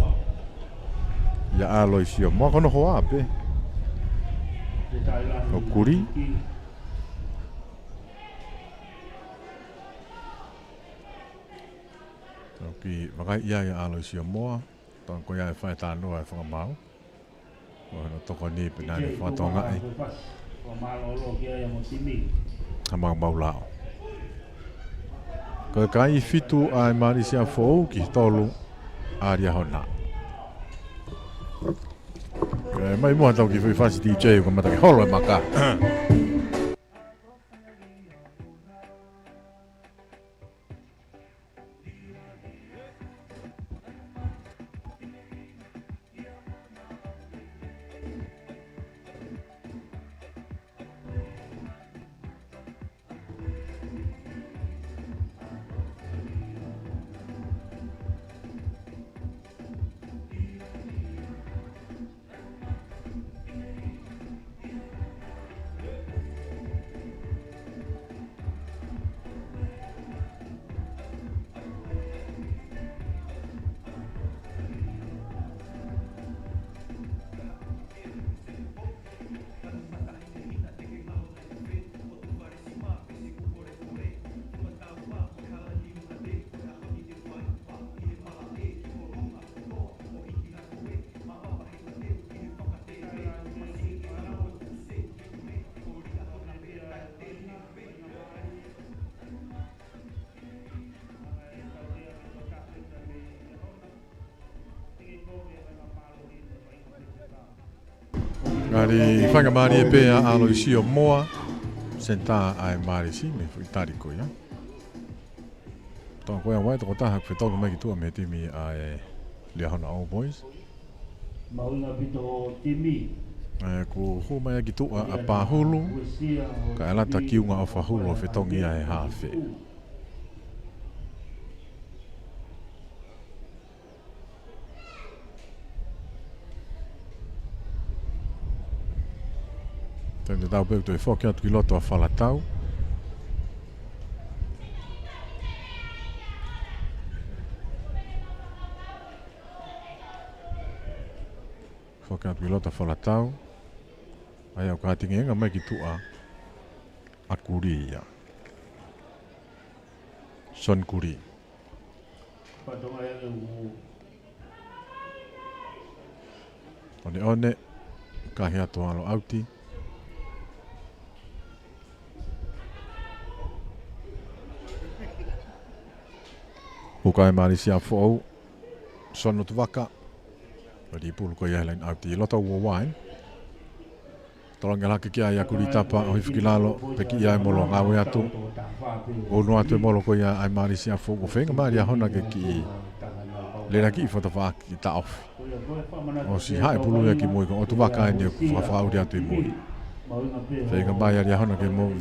Ia aloi sio moa kono hoa pe. O kuri. Ki wakai ia ia aloi sio moa. Tong ko ia fai ta no ai fa mau. O no to ko ni pina ni fa tonga ai. O malo lo kia ya mo timi. Amang mau lao. Ko kai fitu ai mari sia fo ki tolu aria hona. Ke mai mo tau ki foi fasi DJ ko mata ki holo maka. Ngari whanga mari e pēa alo I sio moa senta ai mari si me fui tari ko ya. Tō koe wai tō taha kwe tōku mai ki tua me timi ai Lea Hona All Boys. Maunga pito timi. Ko ho mai ki tua a pāhulu ka elata kiunga o whahulu o whetongi ai hawhe. Tēnei tau pēku toi whoki atu ki loto a whalatau. Whoki atu ki loto a whalatau. Ai au ka tingi enga mai ki tua a kuri ia. Son kuri. Patonga ya u. One ka hea to alo auti. Hukai mari sia fo sono tu waka. Padi pulu ko ia lain auti loto wo wine. Tolong ala ki ia kuri tapa o hifkilalo peki ia molo ngawe atu. O no atu molo ko ia ai mari sia fo go fenga mari hona ke ki. Le ki foto fa ki ta off. O si hai pulu ia ki mo ko tu waka ni fa fa auti atu mo. Fenga mai ia hona ke mo